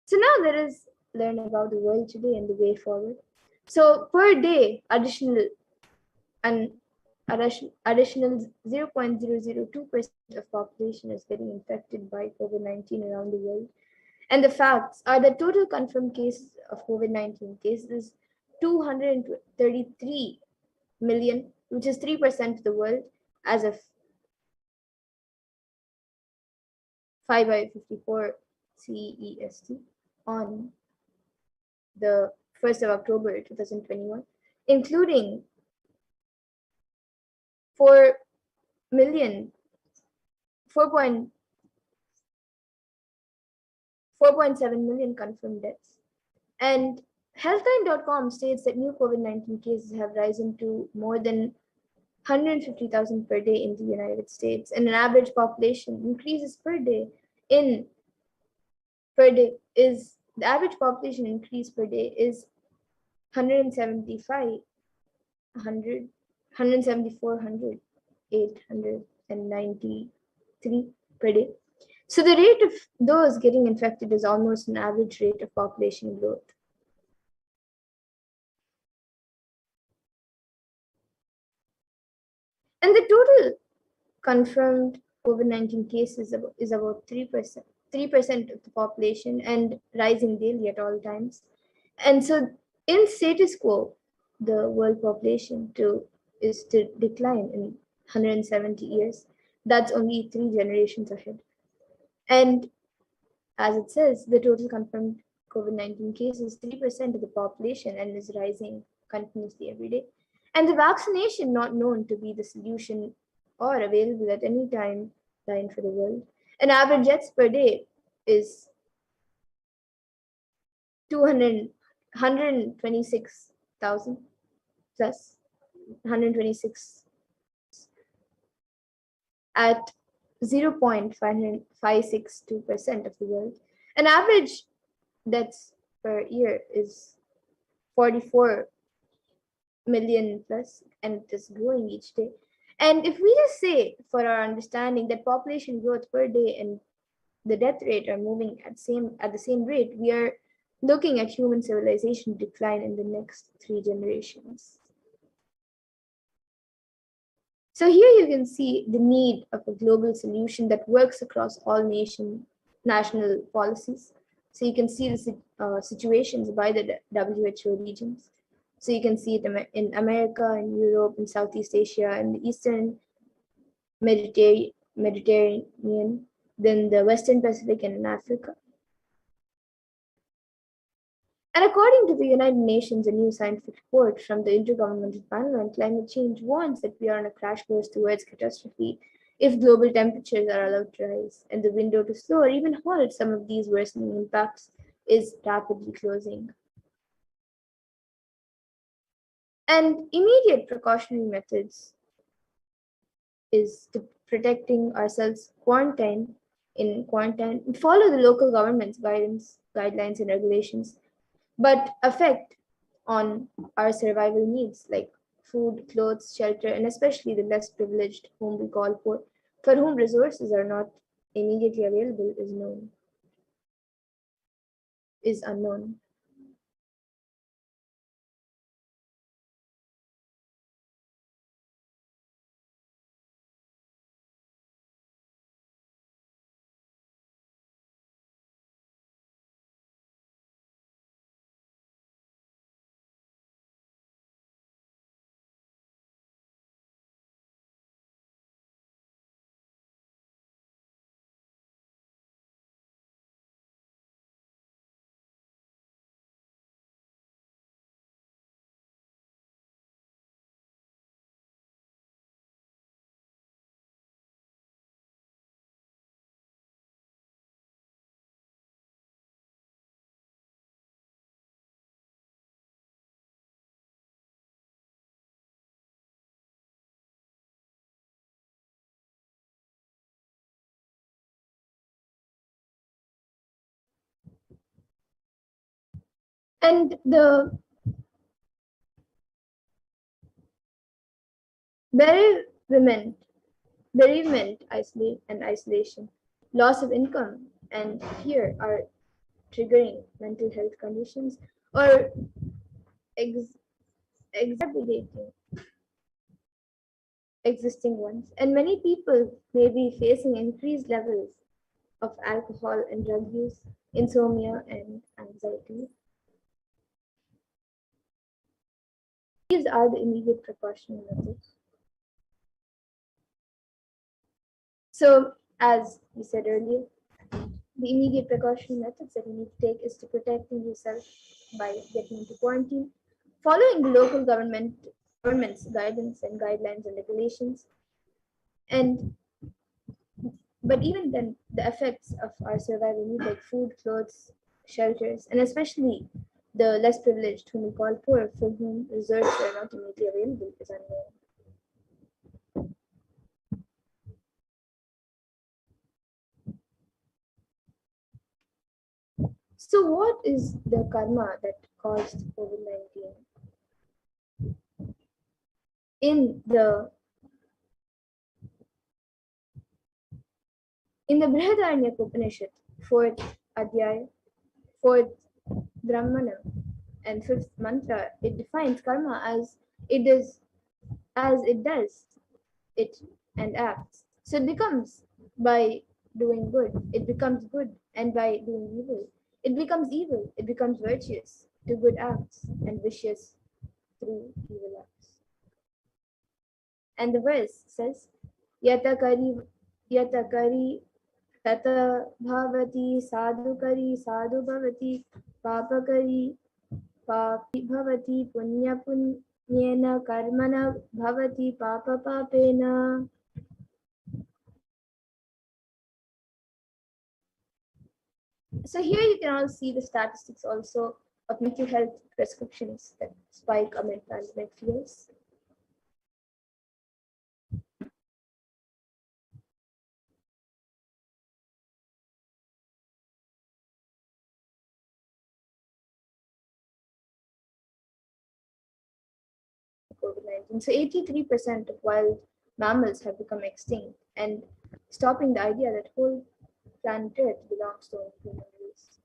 So now let us learn about the world today and the way forward. So per day, and additional 0.002% of population is getting infected by COVID-19 around the world. And the facts are that total confirmed cases of COVID-19 cases 233 million, which is 3% of the world as of 5 by 54 CEST on the 1st of October 2021, including 4 million, 4.7 million confirmed deaths. And healthline.com states that new COVID-19 cases have risen to more than 150,000 per day in the United States, and an average population increases in per day is the average population increase per day is 175, 100, 174, 893 per day. So the rate of those getting infected is almost an average rate of population growth. And the total confirmed COVID-19 cases is about 3%, 3% of the population and rising daily at all times. And so in status quo, the world population is to decline in 170 years. That's only 3 generations ahead. And as it says, the total confirmed COVID-19 cases 3% of the population and is rising continuously every day. And the vaccination not known to be the solution or available at any time line for the world. An average deaths per day is 126,000 plus 126 at 0.5562% of the world. An average deaths per year is 44 million plus, and it is growing each day. And if we just say, for our understanding, that population growth per day and the death rate are moving at the same rate, we are looking at human civilization decline in the next 3 generations. So here you can see the need of a global solution that works across all national policies. So you can see the situations by the WHO regions. So you can see it in America, in Europe, in Southeast Asia, in the Eastern Mediterranean, then the Western Pacific, and in Africa. And according to the United Nations, a new scientific report from the Intergovernmental Panel on Climate Change warns that we are on a crash course towards catastrophe if global temperatures are allowed to rise, and the window to slow or even halt some of these worsening impacts is rapidly closing. And immediate precautionary methods is to protecting ourselves, follow the local government's guidelines and regulations, but affect on our survival needs like food, clothes, shelter, and especially the less privileged, whom we call poor, for whom resources are not immediately available, is unknown. And the bereavement, isolation, loss of income, and fear are triggering mental health conditions or exacerbating existing ones. And many people may be facing increased levels of alcohol and drug use, insomnia, and anxiety. These are the immediate precautionary methods. So, as we said earlier, the immediate precautionary methods that you need to take is to protecting yourself by getting into quarantine, following the local government's guidance and guidelines and regulations, and but even then, the effects of our survival need like food, clothes, shelters, and especially the less privileged, whom we call poor, for whom resources are not immediately available, is unknown. So, what is the karma that caused COVID-19? In the Brihadaranyaka Upanishad, 4th Adhyaya, 4th Brahmana, and 5th mantra, it defines karma as it does it and acts. So it becomes by doing good, it becomes good, and by doing evil, it becomes evil, it becomes virtuous to good acts and vicious through evil acts. And the verse says, Yatakari Tata Bhavati Sadhukari Sadhu Bhavati Papakari Papi Bhavati Punya Punyena Karmana Bhavati Papa Papena. So here you can all see the statistics also of mental health prescriptions that spike amid pandemic fears. COVID-19. So 83% of wild mammals have become extinct, and stopping the idea that whole planet Earth belongs to only human race.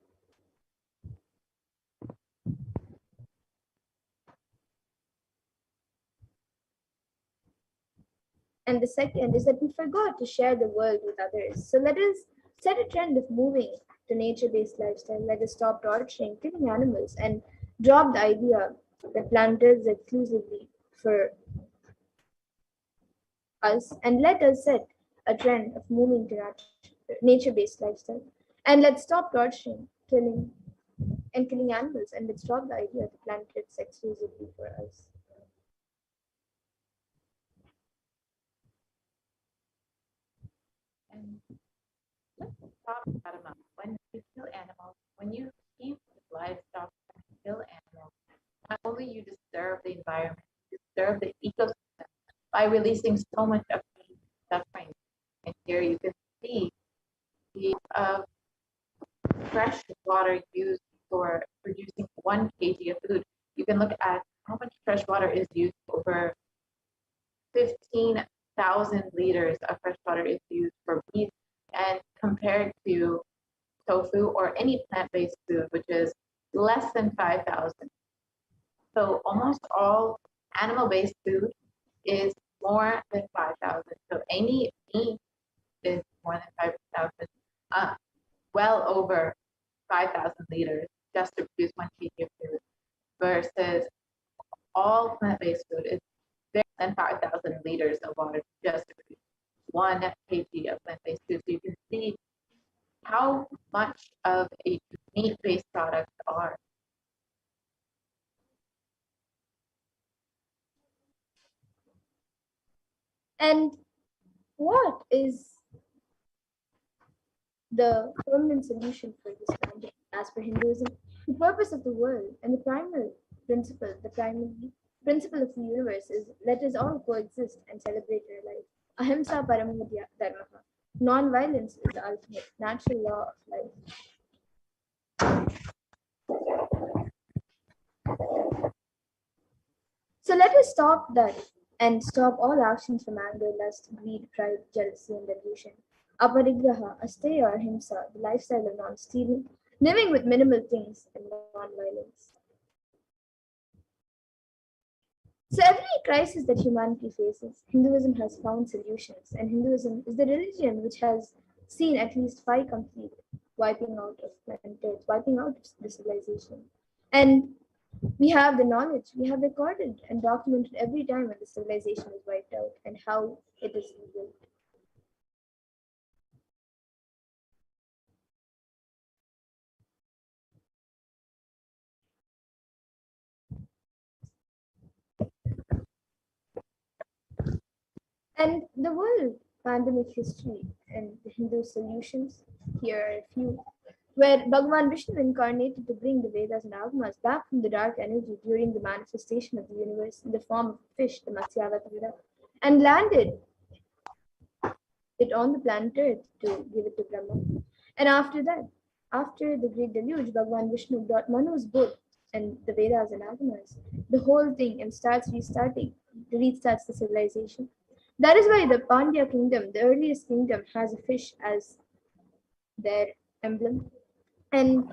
And the second is that we forgot to share the world with others. So let us set a trend of moving to nature-based lifestyle. Let us stop torturing, killing animals, and drop the idea that planet Earth is exclusively for us. And let us set a trend of moving to nature-based lifestyle. And let's stop torturing, killing animals, and let's drop the idea that planet Earth is exclusively for us. And let's talk about when you kill animals, when you keep livestock and kill animals, not only you disturb the environment, you disturb the ecosystem by releasing so much of the suffering. And here you can see the fresh water used for producing 1 kg of food. You can look at how much fresh water is used. Over 15,000 liters of fresh water is used for beef, and compared to tofu or any plant-based food, which is less than 5,000. So almost all animal-based food is more than 5,000. So any meat is more than 5,000, well over 5,000 liters just to produce 1 kg of food, versus all plant-based food is less than 5,000 liters of water just to produce 1 kg of plant-based food. So you can see how much of a meat-based product are. And what is the permanent solution for this pandemic? As per Hinduism, the purpose of the world and the primary primary principle of the universe is let us all coexist and celebrate our life. Ahimsa Paramo Dharma. Non-violence is the ultimate natural law of life. So let us stop that and stop all actions from anger, lust, greed, pride, jealousy, and delusion. Aparigraha, asteya or himsa, the lifestyle of non-stealing, living with minimal things and non-violence. So every crisis that humanity faces, Hinduism has found solutions, and Hinduism is the religion which has seen at least 5 complete wiping out of planet Earth, wiping out the civilization. And we have the knowledge, we have recorded and documented every time when the civilization is wiped out and how it is rebuilt. And the world pandemic history and the Hindu solutions, here are a few, where Bhagavan Vishnu incarnated to bring the Vedas and Agamas back from the dark energy during the manifestation of the universe in the form of fish, the Matsyavatara, and landed it on the planet Earth to give it to Brahma. And after that, after the great deluge, Bhagavan Vishnu brought Manu's book and the Vedas and Agamas, the whole thing, and restarts the civilization. That is why the Pandya kingdom, the earliest kingdom, has a fish as their emblem. And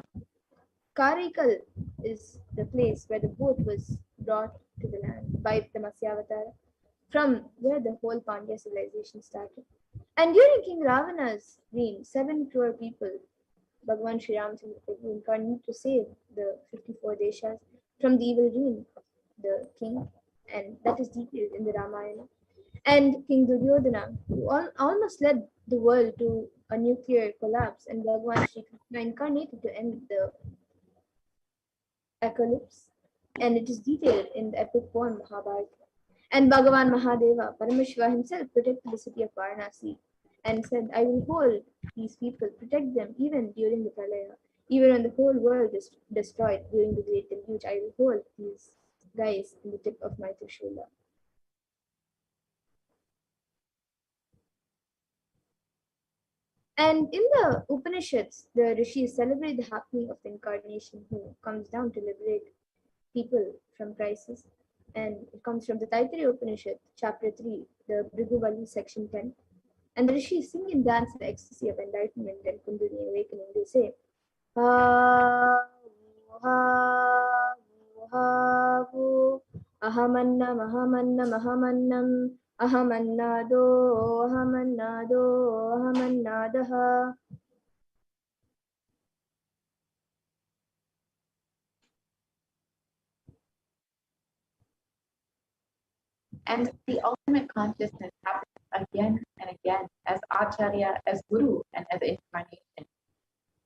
Karikal is the place where the boat was brought to the land by the Matsyavatara, from where the whole Pandya civilization started. And during King Ravana's reign, 7 crore people, Bhagavan Sri Ramchandra incarnated to save the 54 deshas from the evil reign of the king, and that is detailed in the Ramayana. And King Duryodhana, who almost led the world to a nuclear collapse, and Bhagavan Sri Krishna incarnated to end the apocalypse, and it is detailed in the epic poem Mahabharata. And Bhagavan Mahadeva, Paramashiva himself, protected the city of Varanasi and said, I will hold these people, protect them even during the Pralaya. Even when the whole world is destroyed during the great deluge, I will hold these guys in the tip of my Trishula. And in the Upanishads, the rishis celebrate the happening of the incarnation who comes down to liberate people from crisis. And it comes from the Taittiriya Upanishad, chapter 3, the Bhriguvali, section 10. And the rishis sing and dance in the ecstasy of enlightenment and Kundalini awakening. They say, Ha ha ha vu ahamannam ahamannam ahamannam ahamannado ahamannado ahamannadaha. And the ultimate consciousness happens again and again as Acharya, as Guru, and as incarnation.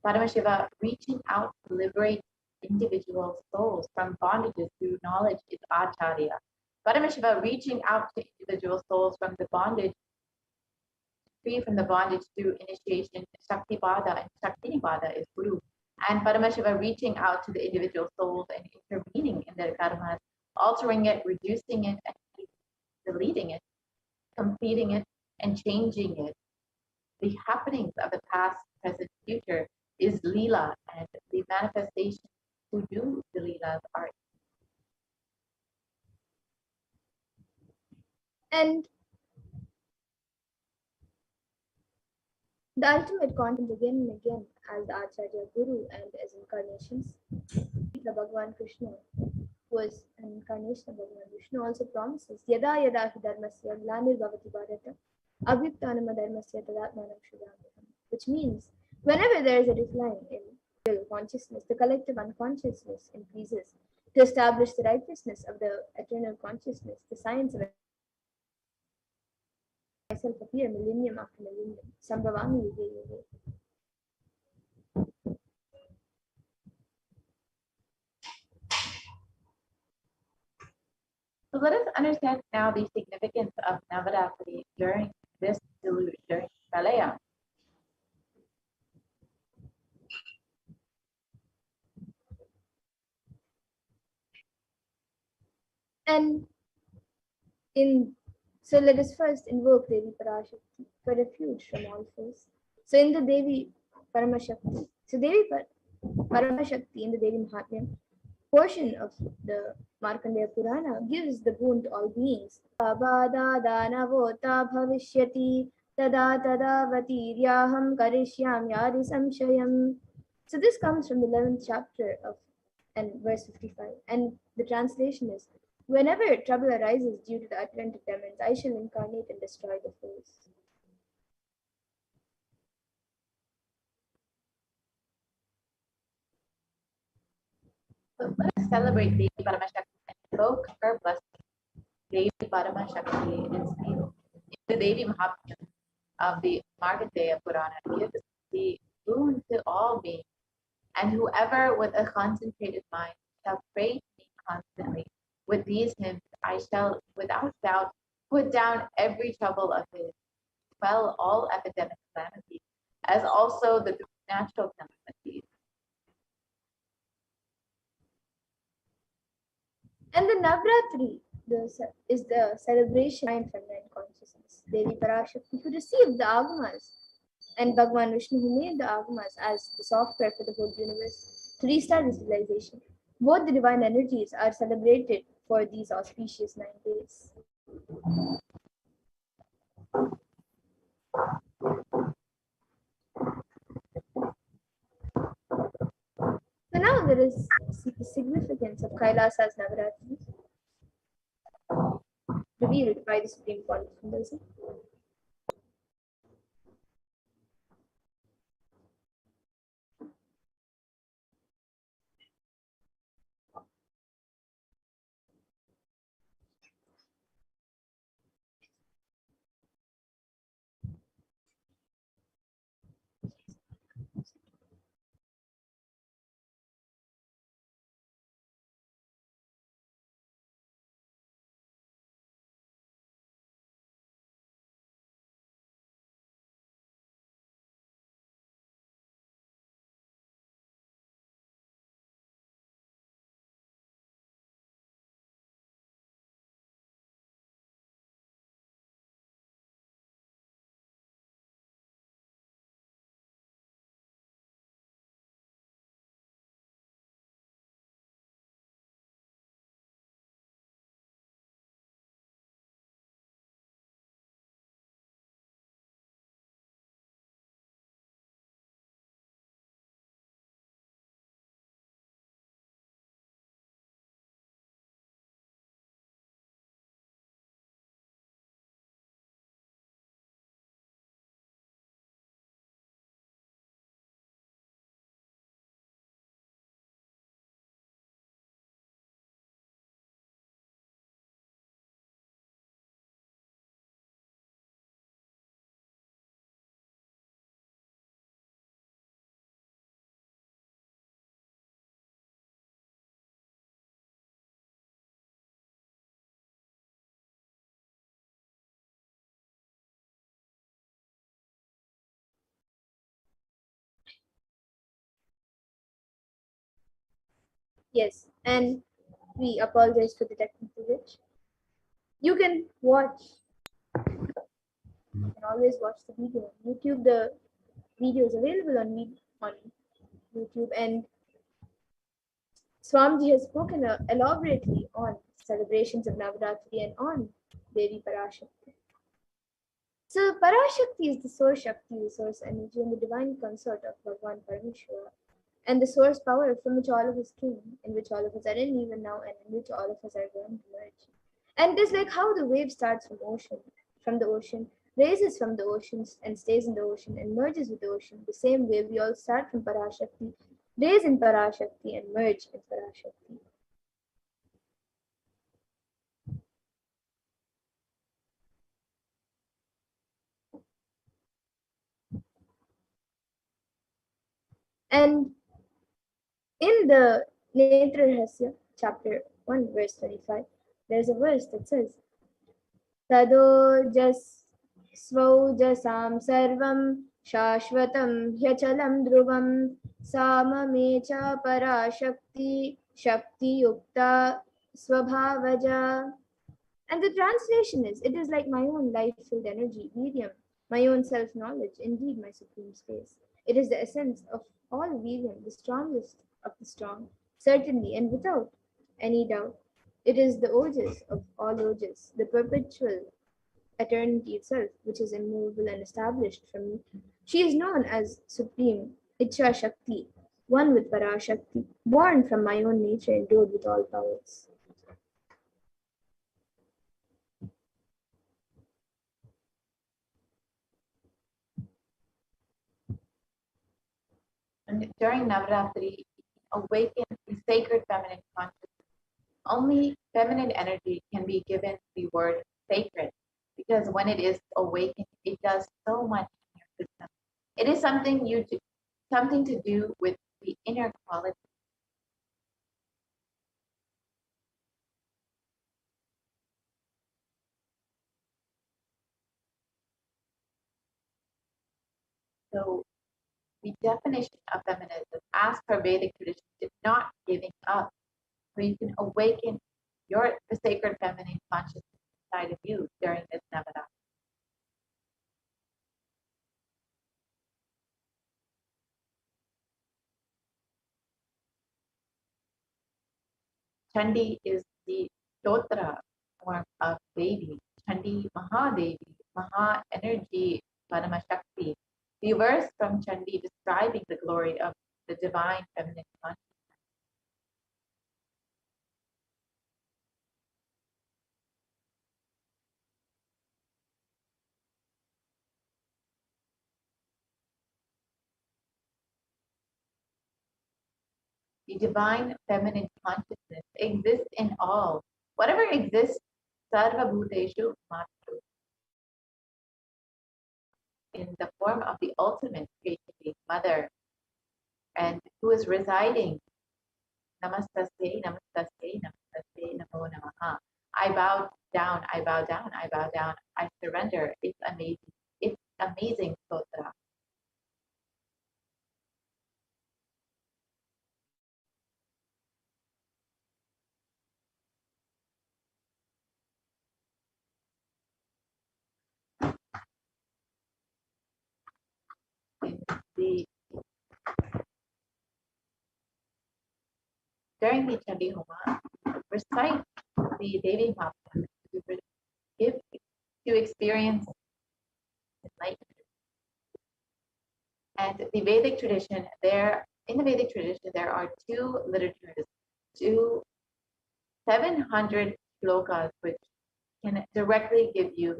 Paramashiva reaching out to liberate individual souls from bondages through knowledge is Acharya. Paramashiva reaching out to individual souls from the bondage, free from the bondage through initiation, Shaktipada and Shaktinipada is Guru. And Paramashiva reaching out to the individual souls and intervening in their karmas, altering it, reducing it, and deleting it, completing it, and changing it. The happenings of the past, present, future is Leela, and the manifestations who do the Leelas are. And the ultimate content again and again as the Acharya Guru and as incarnations. The Bhagavan Krishna, who is an incarnation of Bhagavan Vishnu, also promises Yada Yada Hi Dharmasya Glanir Bhavati Bharata Abhyuktanama Dharmasya Tadatmanam Shudhamaham, which means whenever there is a decline in will consciousness, the collective unconsciousness increases. To establish the righteousness of the eternal consciousness, the science of myself appear millennium after millennium. Sambhavami Yuge Yuge. So let us understand now the significance of Navaratri during this deluge, during Pralaya. And so let us first invoke Devi Parashakti for refuge from all foes. So in the Devi Paramashakti, so Devi Paramashakti in the Devi Mahatmya portion of the Markandeya Purana gives the boon to all beings. Abada danavota bhavishyati tada tadavati ryaham karishyam yadi samshayam. So this comes from the 11th chapter of and verse 55. And the translation is, whenever trouble arises due to the utterant of demons, I shall incarnate and destroy the foes. So let us celebrate Devi Paramashakti and invoke her blessing. Devi Paramashakti is the Devi Mahatmya of the Markandeya Purana gives the boon to all beings, and whoever with a concentrated mind shall pray to me constantly with these hymns, I shall without doubt put down every trouble of his, quell all epidemic calamities, as also the natural calamities. And the Navratri is the celebration of feminine consciousness. Devi Parashakti, who received the Agamas, and Bhagavan Vishnu, who made the Agamas as the software for the whole universe to restart the civilization. Both the divine energies are celebrated for these auspicious 9 days. So now there is the significance of Kailash as Navaratri, revealed by the Supreme Court of Hinduism. Yes, and we apologize for the technical glitch. You can watch, you can always watch the video on YouTube. The video is available on YouTube, and Swamiji has spoken elaborately on celebrations of Navaratri and on Devi Parashakti. So Parashakti is the source Shakti, the source energy, and the divine consort of Bhagavan Parameshwara, and the source power from which all of us came, in which all of us are in even now, and in which all of us are going to merge. And it is like how the wave starts from the ocean, raises from the oceans and stays in the ocean and merges with the ocean. The same way we all start from Parashakti, raise in Parashakti and merge in Parashakti. And in the Netra Rahasya, chapter 1, verse 25, there's a verse that says, Tadojas स्वौजसां सर्वं शाश्वतं ह्यचलं ध्रुवं साममे च पराशक्ति शक्तियुक्ता स्वभावजा. And the translation is, it is like my own life-filled energy, Vedyam, my own self-knowledge, indeed my supreme space. It is the essence of all Vedyam, the strongest of the strong, certainly and without any doubt. It is the ojas of all ojas, the perpetual eternity itself, which is immovable and established from me. She is known as Supreme Ichha Shakti, one with Parashakti, born from my own nature, endowed with all powers. And during Navaratri, awaken the sacred feminine consciousness. Only feminine energy can be given the word sacred, because when it is awakened, it does so much in your system. It is something to do with the inner quality. So the definition of feminism, as per Vedic tradition, is not giving up. So you can awaken the sacred feminine consciousness inside of you during this Navaratri. Chandi is the Stotra form of Devi. Chandi Mahadevi, Maha energy, Paramashakti. The verse from Chandi describing the glory of the divine feminine consciousness. The divine feminine consciousness exists in all. Whatever exists, Sarva Bhuteshu Matru, in the form of the ultimate creativity, mother, and who is residing. Namaste, namaste, namaste, namo namaha. I bow down, I bow down, I bow down, I surrender. It's amazing. It's amazing, Stotra. The During the Chandi Homa, recite the Devi Mahatmya to give to experience enlightenment. And the Vedic tradition, in the Vedic tradition, there are two literatures, 700 shlokas, which can directly give you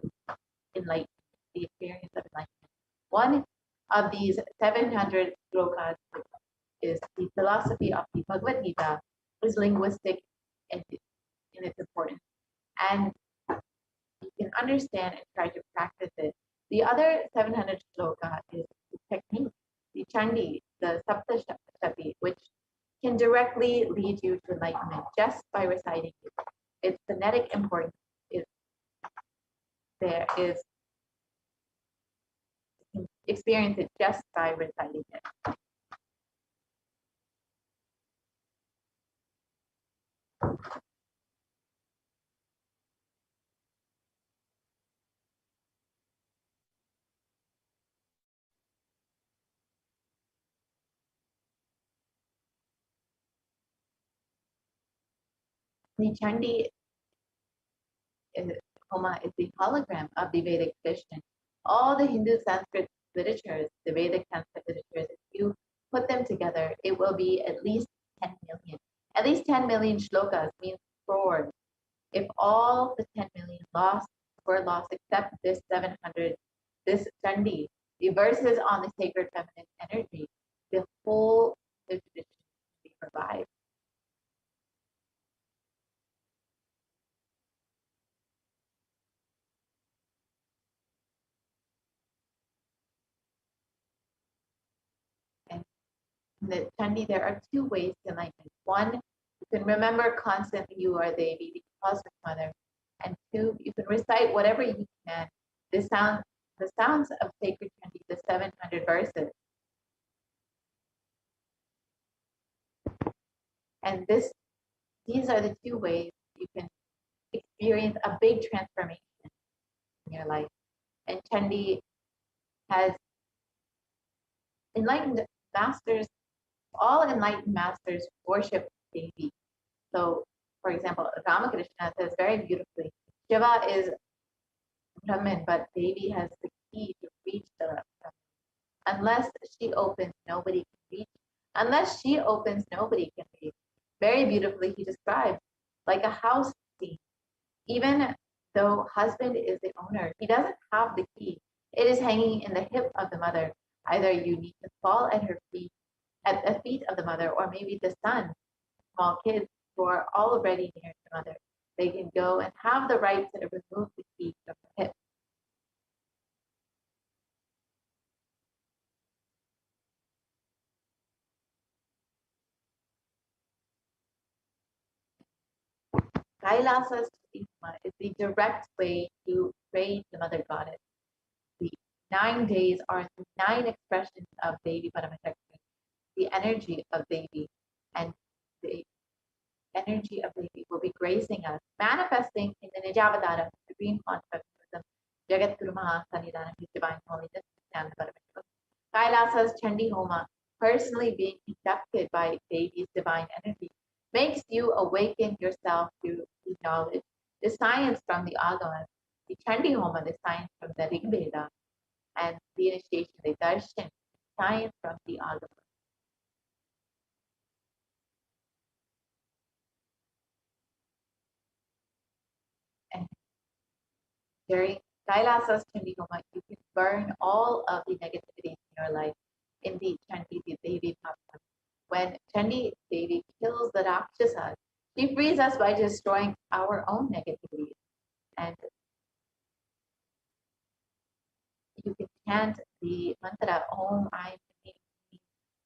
enlightenment, the experience of enlightenment. One of these 700 shlokas is the philosophy of the Bhagavad Gita, is linguistic in its importance. And you can understand and try to practice it. The other 700 shloka is the technique, the chandi, the saptashati, which can directly lead you to enlightenment just by reciting it. Its phonetic importance is you can experience it just by reciting it. The Chandi Homa is the hologram of the Vedic tradition. All the Hindu Sanskrit literatures, the Vedic Sanskrit literatures, if you put them together, it will be at least 10 million. At least 10 million shlokas means crores. If all the 10 million were lost except this 700, this Chandi, the verses on the sacred feminine energy, the whole tradition will be revived. And in the Chandi, there are two ways to enlightenment. One, you can remember constantly you are Devi, the cosmic mother. And two, you can recite whatever you can, the sounds of sacred Chandi, the 700 verses. And these are the two ways you can experience a big transformation in your life. And Chandi has enlightened masters, all enlightened masters worship Devi. So, for example, Ramakrishna says very beautifully, Shiva is Brahman, but Devi has the key to reach the Brahman. Unless she opens, nobody can reach. Unless she opens, nobody can reach. Very beautifully, he describes like a house key. Even though husband is the owner, he doesn't have the key. It is hanging in the hip of the mother. Either you need to fall at her feet, at the feet of the mother, or maybe the son, small kids who are already near the mother. They can go and have the right to remove the key from the hip. Kailasa's Stigma is the direct way to praise the mother goddess. The 9 days are the 9 expressions of Devi Paramashivoham, the energy of Devi, and the energy of Devi will be gracing us, manifesting in the Nijavadara, the green font of baptism, Jagat Guru Maha Sanidana, His Divine Holiness, Nithyananda Paramashivam. Kailasa's Chandi Homa, personally being conducted by Devi's divine energy, makes you awaken yourself to the knowledge, the science from the Agamas, the Chandi Homa, the science from the Rig Veda, and the initiation, the Darshan, science from the Agamas. And during Kailasa's Chandi Homa, you can burn all of the negativities in your life in the Chandi Devi Bhava. When Chandi Devi kills the Rakshasas, she frees us by destroying our own negativities. And you can chant the mantra Om Aim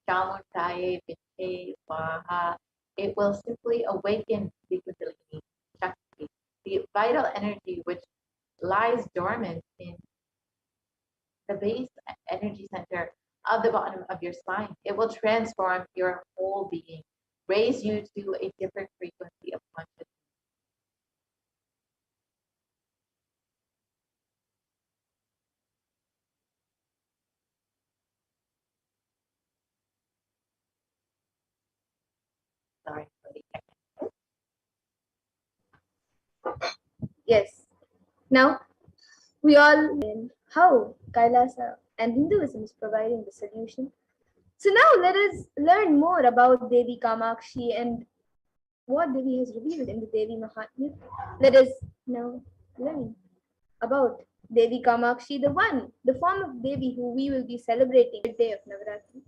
Chamurtaye Vinche Swaha. It will simply awaken the Kundalini Shakti, the vital energy which lies dormant in the base energy center of the bottom of your spine. It will transform your whole being, raise you to a different frequency of consciousness. Sorry for the echo. Yes. Now we all learn how Kailasa and Hinduism is providing the solution. So now let us learn more about Devi Kamakshi and what Devi has revealed in the Devi Mahatmya. Let us now learn about Devi Kamakshi, the form of Devi who we will be celebrating the day of Navaratri.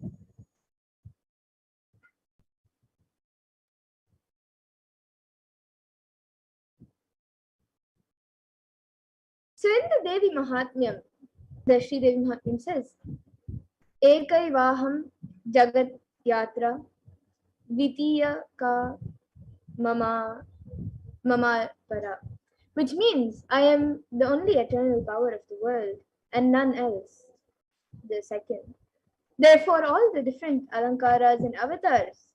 So in the Devi Mahatmyam, the Sri Devi Mahatmyam says, Ekaivaham Jagat Yatra Vitiya Ka Mama Para, which means I am the only eternal power of the world and none else. The second. Therefore, all the different alankaras and avatars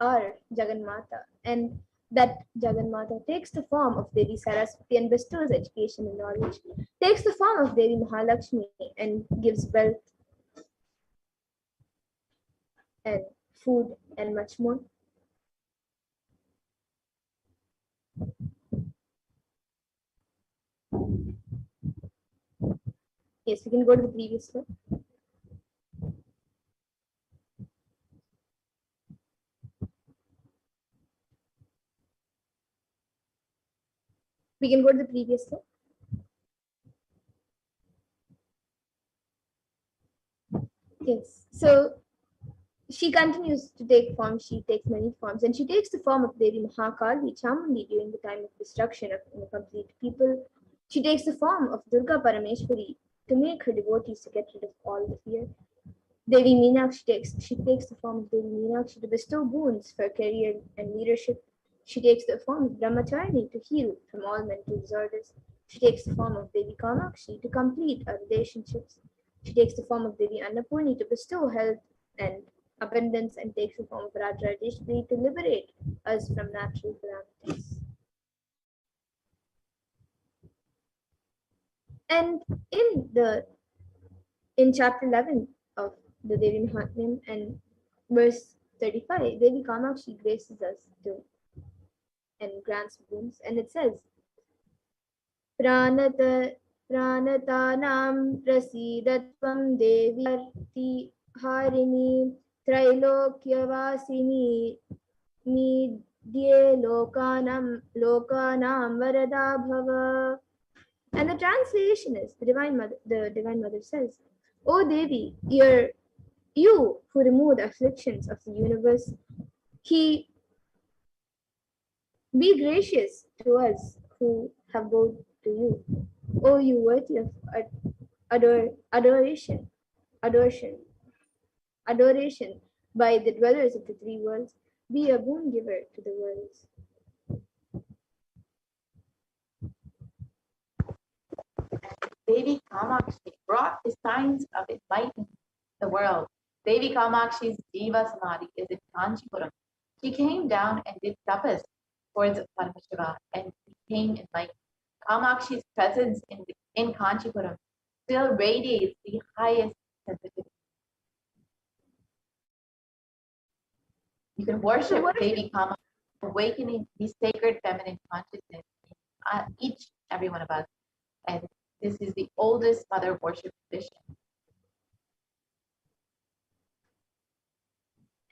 are Jagannatha, and that Jagannatha takes the form of Devi Saraswati and bestows education and knowledge, takes the form of Devi Mahalakshmi and gives wealth and food and much more. Yes, we can go to the previous slide. We can go to the previous slide. Yes. So she continues to take form. She takes many forms, and she takes the form of Devi Mahakali, Chamundi, during the time of destruction of incomplete people. She takes the form of Durga Parameshwari to make her devotees to get rid of all the fear. Devi Meenakshi takes the form of Devi Meenakshi to bestow boons for career and leadership. She takes the form of Brahmacharni to heal from all mental disorders. She takes the form of Devi Kamakshi to complete our relationships. She takes the form of Devi Annapurni to bestow health and abundance, and takes the form of Rajrajeshwari to liberate us from natural calamities. And in chapter 11 of the Devi Mahatmyam and verse 35, Devi Kamakshi graces us to and grants boons, and it says, Pranata Pranatanam Prasidatvam Devi Arti Harini Trailokyavasini Nidye Lokanam Varada Bhava. And the translation is the Divine Mother says, O Devi, you who remove the afflictions of the universe, be gracious to us who have bowed to you. O you worthy of adoration by the dwellers of the three worlds, be a boon giver to the worlds. Devi Kamakshi brought the signs of enlightening the world. Devi Kamakshi's Jiva Samadhi is in Kanchipuram. She came down and did tapas towards Paramashiva and became enlightened. Kamakshi's presence in Kanchipuram still radiates the highest sensitivity. You can worship Devi Kamakshi, awakening the sacred feminine consciousness in each every one of us. And this is the oldest mother worship tradition.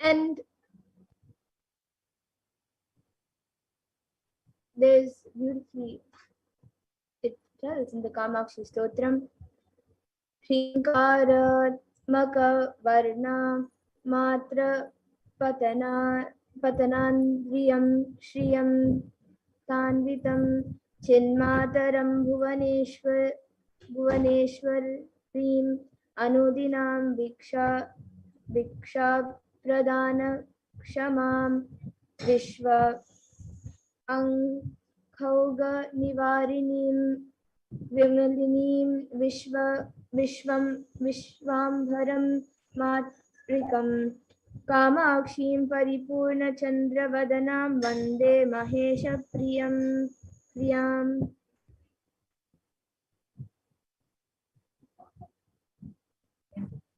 And there's beautifully, it tells in the Kamakshi Stotram, Shrinkaratmaka Varna Matra Patanandriyam Shriyam Tanvitam Chinmataram Bhuvaneshwarim Anudinam Viksha Pradana Kshamam Vishwa Ankhauga Nivarinim Vimalinim Vishwambharam Matrikam Kamakshim Paripurna Chandravadanam Vande Mahesha Priyam.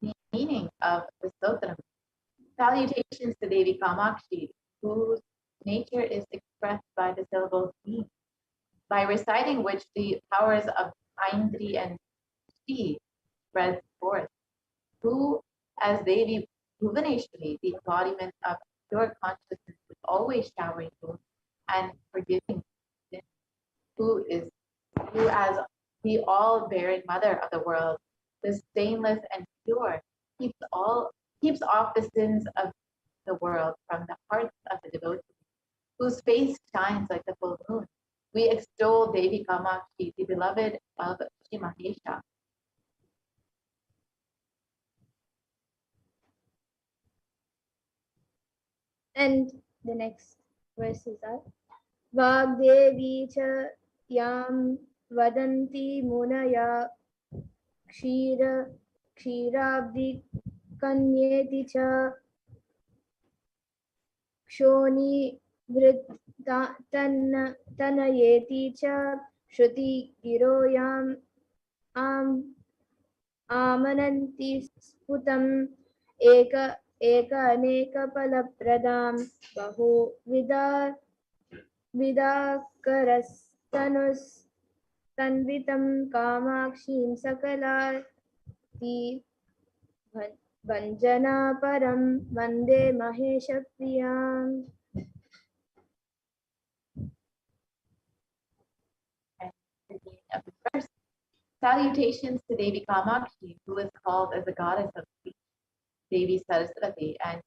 The meaning of the Stotram. Salutations to Devi Kamakshi, whose nature is expressed by the syllable Ni, by reciting which the powers of Aindri and Shri spread forth, who, as Devi Bhuvaneshwari, the embodiment of pure consciousness, is always showering boons and forgiving sin, who as the all-bearing mother of the world, the stainless and pure, keeps off the sins of the world from the hearts of the devotees, whose face shines like the full moon. We extol Devi Kamakshi, the beloved of Shri Mahesha. And the next verses are Vagdevi cha yam vadanti munaya Kshirabdi Kanyeti cha Kshoni Tanayeti cha Shruti Giroyam Amananti Sputam Eka Aneka Palapradam Bahu Vidakaras Tanus Tanvitam Kamakshim Sakalati Vanjana Param Vande Mahesha Priyam. And the meaning of the verse. Salutations to Devi Kamakshi, who is called as the goddess of speech, Devi Saraswati, and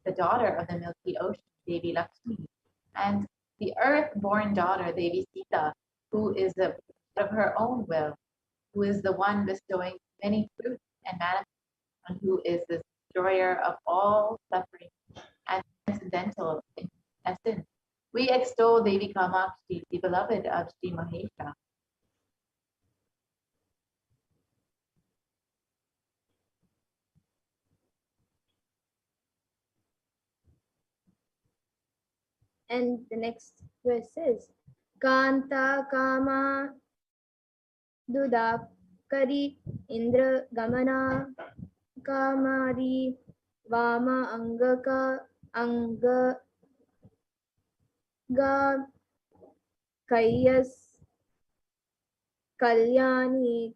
the daughter of the milky ocean, Devi Lakshmi, and the earth-born daughter, Devi Sita, who is of her own will, who is the one bestowing many fruits and manifestations, and who is the destroyer of all suffering and transcendental in essence. We extol Devi Kamakshi, the beloved of Sri Mahesha. And the next verse is Kanta Kama Dudakari Indra Gamana Kamari Vama Angaka Anga Ga Kayas Kalyani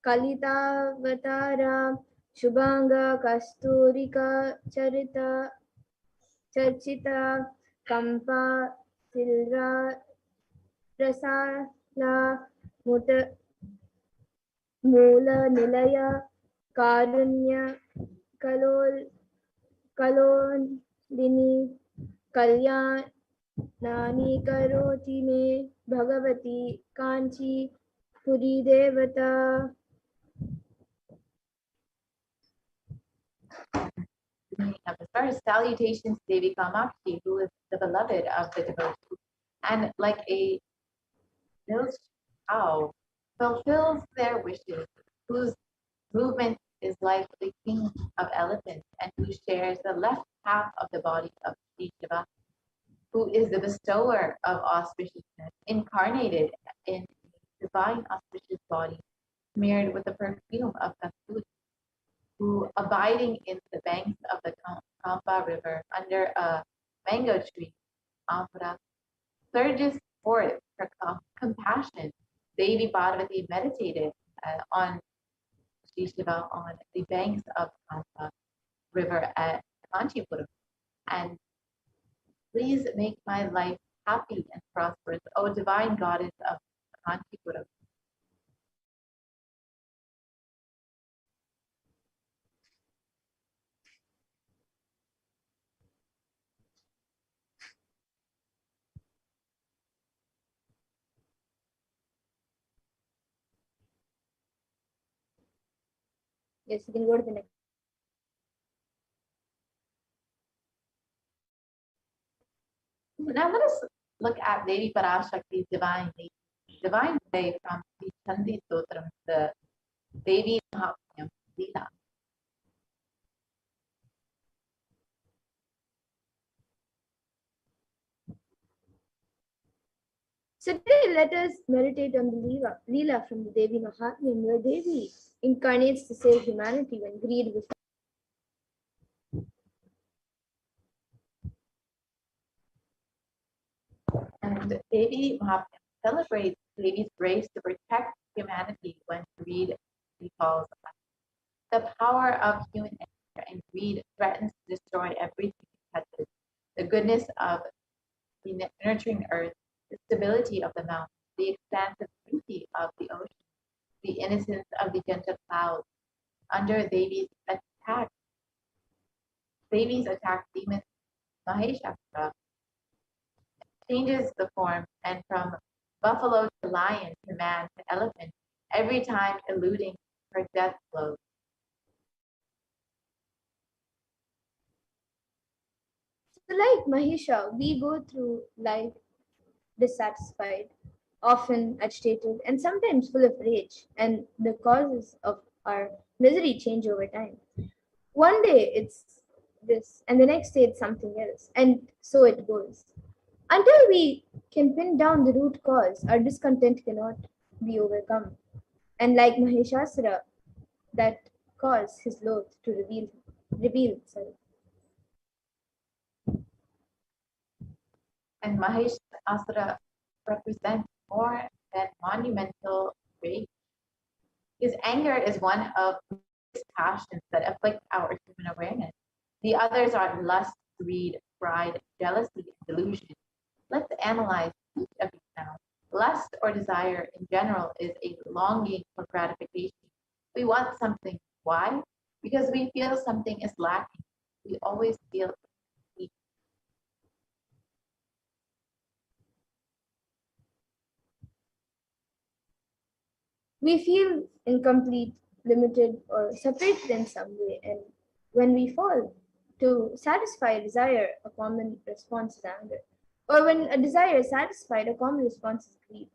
Kalitavatara Shubhanga Kasturika Charchita Kampa Silra Prasala Muta Mula Nilaya Karunya Kalolini Kalyanani Karoti Me Bhagavati Kanchi Puri Devata. Meaning of the verse, salutations to Devi Kamakshi, who is the beloved of the devotee, and like a milch cow, fulfills their wishes, whose movement is like the king of elephants, and who shares the left half of the body of Sri Shiva, who is the bestower of auspiciousness, incarnated in divine auspicious body, smeared with the perfume of kasturi, who, abiding in the banks of the Kampa River under a mango tree, Ampara, surges forth her compassion. Devi Parvati meditated on Sri Shiva on the banks of Kampa River at Kanchipuram. And please make my life happy and prosperous, O divine goddess of Kanchipuram. Yes, you can go to the next. Now let us look at Devi Parashakti's divine way from the Chandi Stotram, the Devi Mahatyam Leela. So today let us meditate on the Leela from the Devi Mahatmyam, where Devi incarnates to save humanity when greed was. And Devi Mahatyam celebrates Devi's grace to protect humanity when greed befalls us. The power of human anger and greed threatens to destroy everything it touches. The goodness of the nurturing earth, the stability of the mountains, the expansive beauty of the ocean, the innocence of the gentle clouds. Under Devi's attack demon Maheshasura changes the form, and from buffalo to lion to man to elephant, every time eluding her death blows. So like Mahisha, we go through life dissatisfied, often agitated, and sometimes full of rage, and the causes of our misery change over time. One day it's this, and the next day it's something else, and so it goes. Until we can pin down the root cause, our discontent cannot be overcome. And like Maheshasura, that cause his loath to reveal itself. And Maheshasura represents more than monumental rage. His anger is one of his passions that afflict our human awareness. The others are lust, greed, pride, jealousy, and delusion. Let's analyze each of these now. Lust or desire in general is a longing for gratification. We want something. Why? Because we feel something is lacking. We always feel weak. We feel incomplete, limited, or separated in some way, and when we fall to satisfy a desire, a common response is anger. Or when a desire is satisfied, a common response is greed,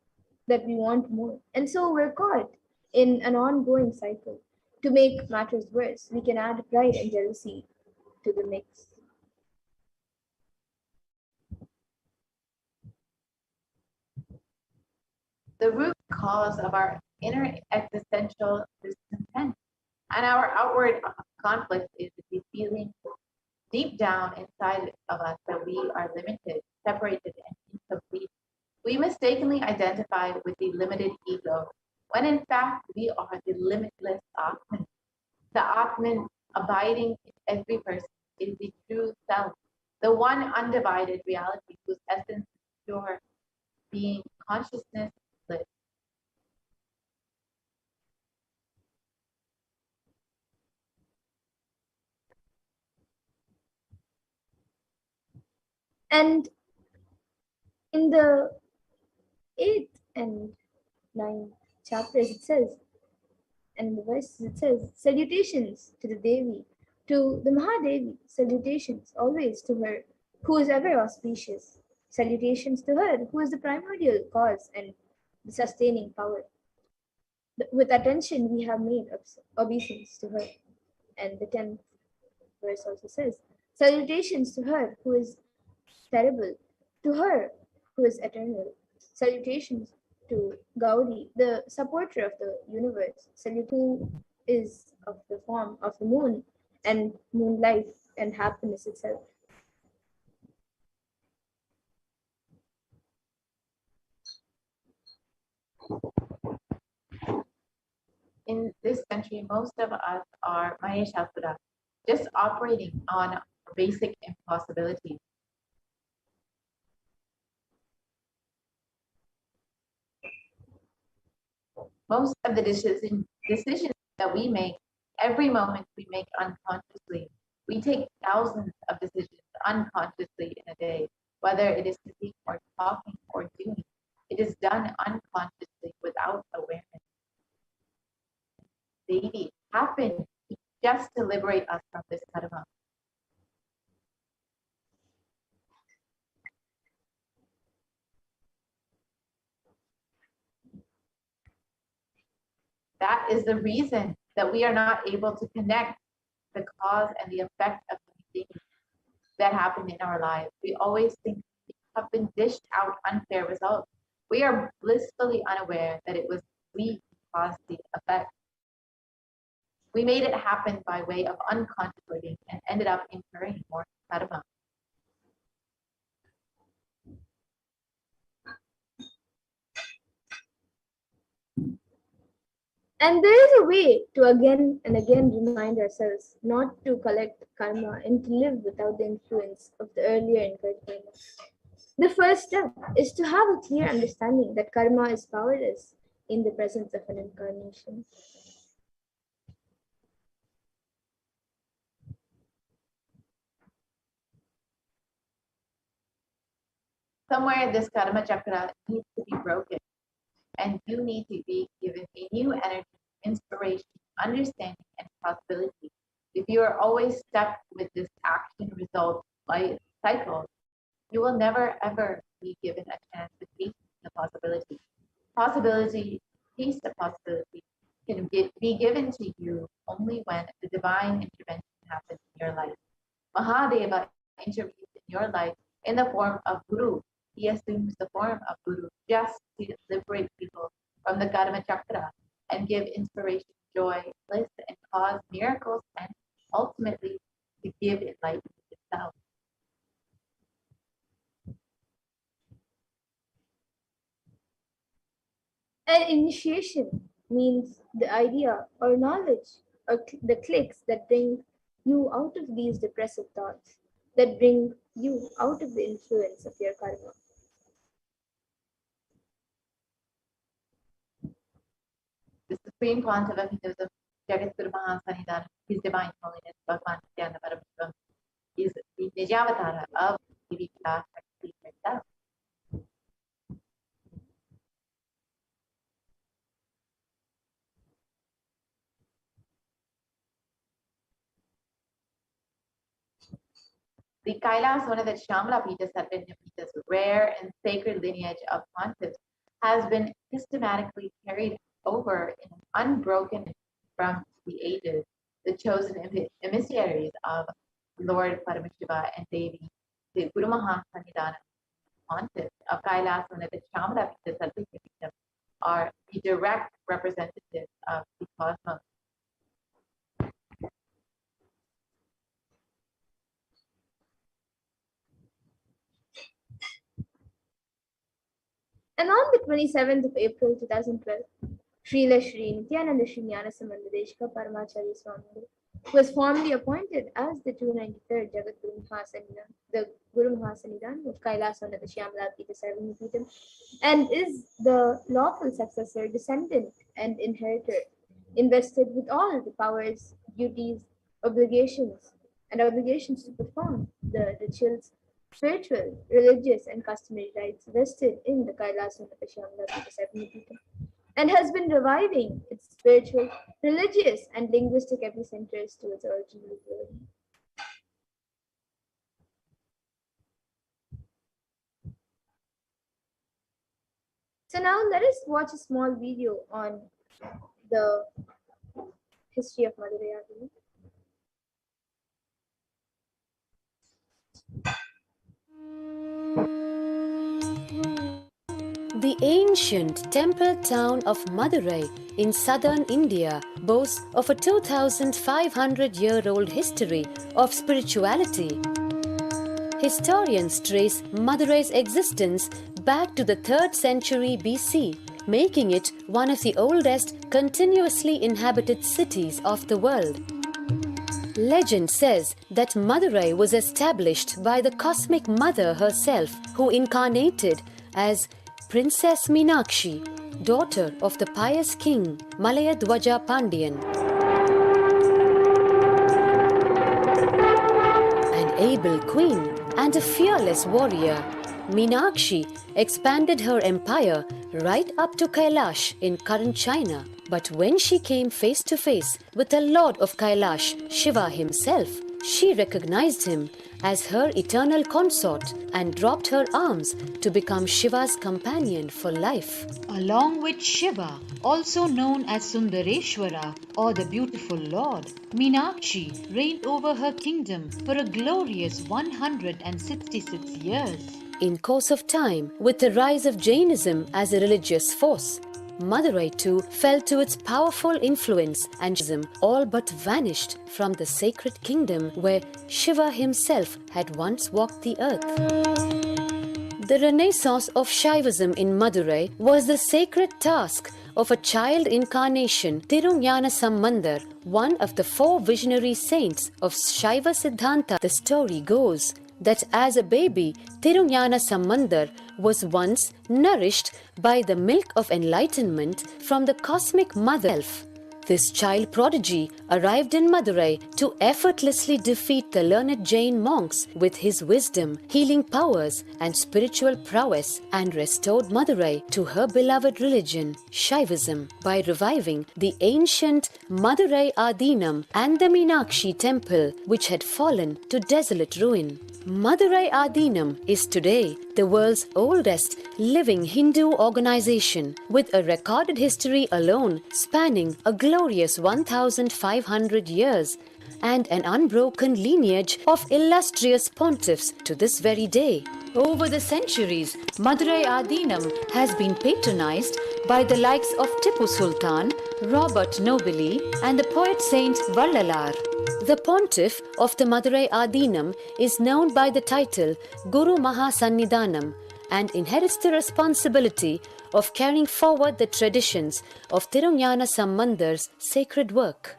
that we want more. And so we're caught in an ongoing cycle. To make matters worse, we can add pride and jealousy to the mix. The root cause of our inner existential discontent and our outward conflict is the feeling deep down inside of us that we are limited, separated, and incomplete. We mistakenly identify with the limited ego, when in fact we are the limitless Atman. The Atman abiding in every person is the true self, the one undivided reality whose essence is pure, being consciousness bliss. And in the 8th and 9th chapters, it says, and in the verses it says, salutations to the Devi, to the Mahadevi, salutations always to her who is ever auspicious, salutations to her who is the primordial cause and the sustaining power. With attention we have made obeisance to her. And the 10th verse also says, salutations to her who is terrible, to her who is eternal. Salutations to Gauri, the supporter of the universe. Salute who is of the form of the moon and moon life and happiness itself. In this country, most of us are Maheshasura, just operating on basic impossibilities. Most of the decisions that we make, every moment we make unconsciously. We take thousands of decisions unconsciously in a day, whether it is thinking or talking or doing. It is done unconsciously without awareness. Devi happened just to liberate us from this karma. That is the reason that we are not able to connect the cause and the effect of things that happen in our lives. We always think we have been dished out unfair results. We are blissfully unaware that it was we who caused the effect. We made it happen by way of unconscious living and ended up incurring more karma. And there is a way to again and again remind ourselves not to collect karma and to live without the influence of the earlier incurred karma. The first step is to have a clear understanding that karma is powerless in the presence of an incarnation. Somewhere this karma chakra needs to be broken, and you need to be given a new energy, inspiration, understanding, and possibility. If you are always stuck with this action result life cycle, you will never ever be given a chance to taste the possibility. Possibility, taste the possibility can be given to you only when the divine intervention happens in your life. Mahadeva intervenes in your life in the form of Guru. He assumes the form of Guru just to liberate people from the Karma Chakra and give inspiration, joy, bliss, and cause miracles, and ultimately to give enlightenment itself. An initiation means the idea or knowledge or the clicks that bring you out of these depressive thoughts, that bring you out of the influence of your karma. The Supreme Quantum of Hinduism, Jagadguru Mahasanidhan, His Divine Holiness Bhagavan Nithyananda Paramashivam, is the Nijavatara of Devi Shakti herself. The Kailash, one of the Shamla Pitas, Satvinya Pitas, rare and sacred lineage of pontiffs, has been systematically carried over in an unbroken from the ages. The chosen emissaries of Lord Paramashiva and Devi, the Guru Mahasanidhan pontiffs of Kailash, one of the Shamla Pitas, Satvinya Pitas, are the direct representatives of the cosmos. And on the 27th of April 2012, Srila Shri Nithyananda Paramashivoham Paramacharya was formally appointed as the 293rd Jagadguru Mahasanidhan, the Guru Mahasanidhan of Kailash under the Shyamala Pita Sarvanya Pitam, and is the lawful successor, descendant, and inheritor, invested with all the powers, duties, obligations to perform the rituals, spiritual, religious, and customary rites vested in the Kailash under the Shyamala Pita Sarvanya Pitam, and has been reviving its spiritual, religious, and linguistic epicenters to its original glory. So now let us watch a small video on the history of Madurai. The ancient temple town of Madurai in southern India boasts of a 2,500-year-old history of spirituality. Historians trace Madurai's existence back to the 3rd century BC, making it one of the oldest continuously inhabited cities of the world. Legend says that Madurai was established by the cosmic mother herself, who incarnated as Princess Meenakshi, daughter of the pious king Malayadwaja Pandian. An able queen and a fearless warrior, Meenakshi expanded her empire right up to Kailash in current China. But when she came face to face with the Lord of Kailash, Shiva himself, she recognized him as her eternal consort and dropped her arms to become Shiva's companion for life. Along with Shiva, also known as Sundareshwara or the beautiful Lord, Meenakshi reigned over her kingdom for a glorious 166 years. In course of time, with the rise of Jainism as a religious force, Madurai too fell to its powerful influence and Jainism all but vanished from the sacred kingdom where Shiva himself had once walked the earth. The renaissance of Shaivism in Madurai was the sacred task of a child incarnation, Tirunjana Sambandar, one of the 4 visionary saints of Shaiva Siddhanta. The story goes that as a baby, Tirunjana Sambandar was once nourished by the milk of enlightenment from the cosmic mother self. This child prodigy arrived in Madurai to effortlessly defeat the learned Jain monks with his wisdom, healing powers, and spiritual prowess, and restored Madurai to her beloved religion, Shaivism, by reviving the ancient Madurai Adinam and the Meenakshi temple, which had fallen to desolate ruin. Madurai Adinam is today the world's oldest living Hindu organization, with a recorded history alone spanning a glorious 1,500 years and an unbroken lineage of illustrious pontiffs to this very day. Over the centuries, Madurai Adinam has been patronized by the likes of Tipu Sultan, Robert Nobili, and the poet saint Vallalar. The pontiff of the Madurai Adinam is known by the title Guru Mahasannidhanam and inherits the responsibility of carrying forward the traditions of Tirunjana Sambandar's sacred work.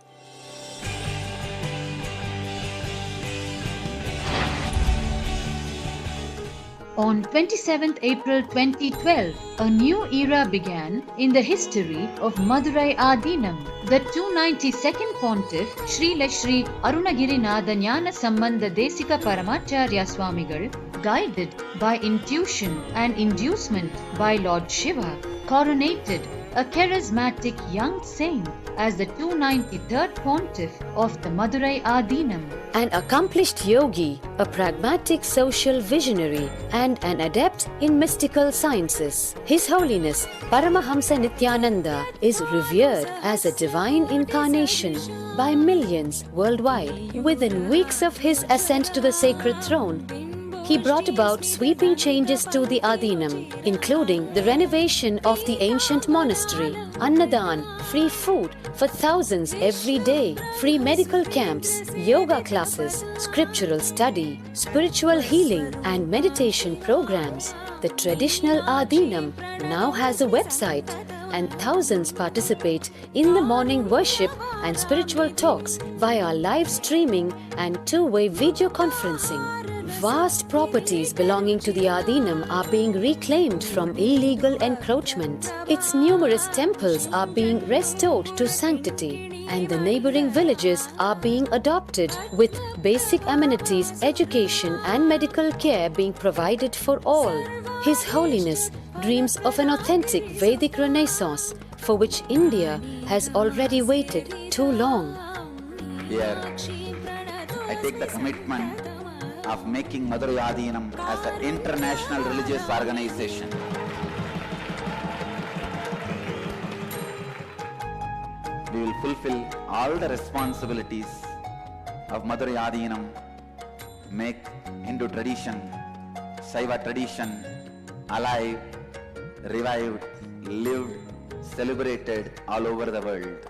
On 27th April 2012, a new era began in the history of Madurai Adinam. The 292nd Pontiff, Srila Sri Arunagirinatha Jnana Sambandha Desika Paramacharya Swamigal, guided by intuition and inducement by Lord Shiva, coronated a charismatic young saint as the 293rd Pontiff of the Madurai Adinam. An accomplished yogi, a pragmatic social visionary, and an adept in mystical sciences. His Holiness Paramahamsa Nithyananda is revered as a divine incarnation by millions worldwide. Within weeks of his ascent to the sacred throne, he brought about sweeping changes to the Adinam, including the renovation of the ancient monastery, Annadan, free food for thousands every day, free medical camps, yoga classes, scriptural study, spiritual healing, and meditation programs. The traditional Adinam now has a website, and thousands participate in the morning worship and spiritual talks via live streaming and two-way video conferencing. Vast properties belonging to the Adinam are being reclaimed from illegal encroachment. Its numerous temples are being restored to sanctity, and the neighboring villages are being adopted with basic amenities, education and medical care being provided for all. His Holiness dreams of an authentic Vedic Renaissance for which India has already waited too long. Here, I take the commitment of making Madurai Adinam as an international religious organization. We will fulfill all the responsibilities of Madurai Adinam, make Hindu tradition, Saiva tradition alive, revived, lived, celebrated all over the world.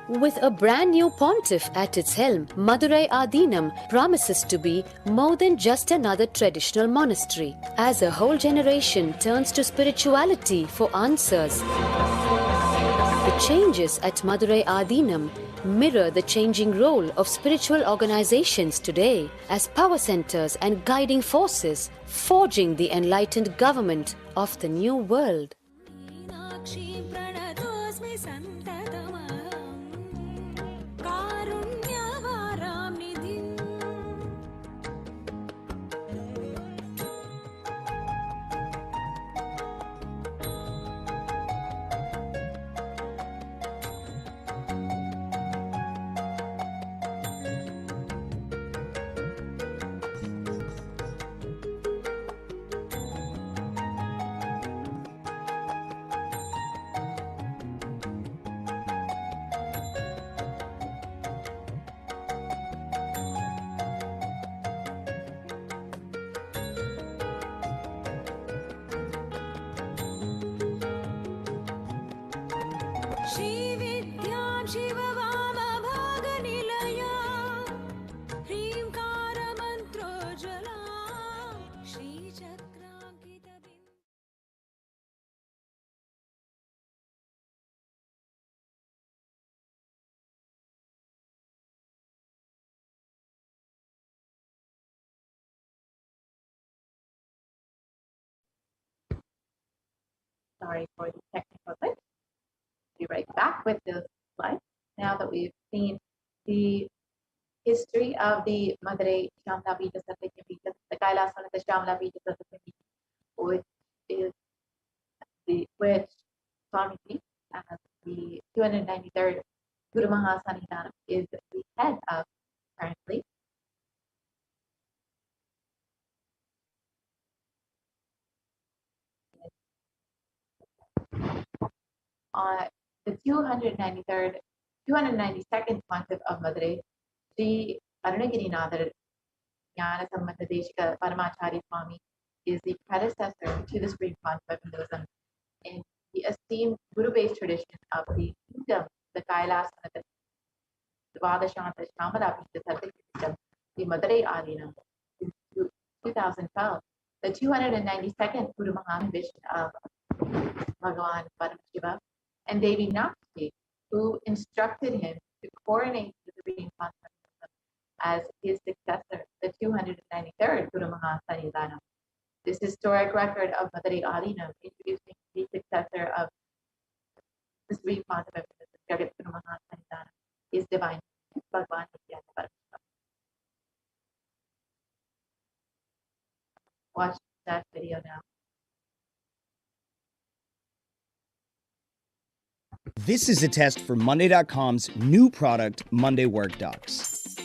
With a brand new pontiff at its helm, Madurai Adinam promises to be more than just another traditional monastery. As a whole generation turns to spirituality for answers, the changes at Madurai Adinam mirror the changing role of spiritual organizations today as power centers and guiding forces, forging the enlightened government of the new world. Sorry for the technical glitch. Be right back with the slides. Now that we've seen the history of the Madurai Shamla Pita Satyakam Pita, the Kailash Shamla Pita Satyakam Pita, which Swamiji, as the 293rd Guru Mahasanidhanam, is the head of currently. The 292nd Pontiff of Madurai, Sri Arunagirinatha Jnana Sambandha Desika Paramacharya Swami, is the predecessor to the Supreme Pontiff of Hinduism in the esteemed Guru-based tradition of the kingdom, the Kailash and the Vadashanta Shamala Pita Satyakam, the Madurai Adinam. In 2012, the 292nd Guru Mahamvish of Bhagavan Paramashiva, and Devi Meenakshi, who instructed him to coronate the Supreme Concept as his successor, the 293rd Guru Mahasannidhanam. This historic record of Madurai Adinam introducing the successor of the Supreme Concept, the Jagat Guru Mahasannidhanam, is divine Bhagavan Nithyananda Paramashivam. Watch that video now. This is a test for Monday.com's new product, Monday Work Docs.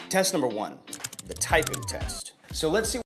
Test number 1, the typing test. So let's see.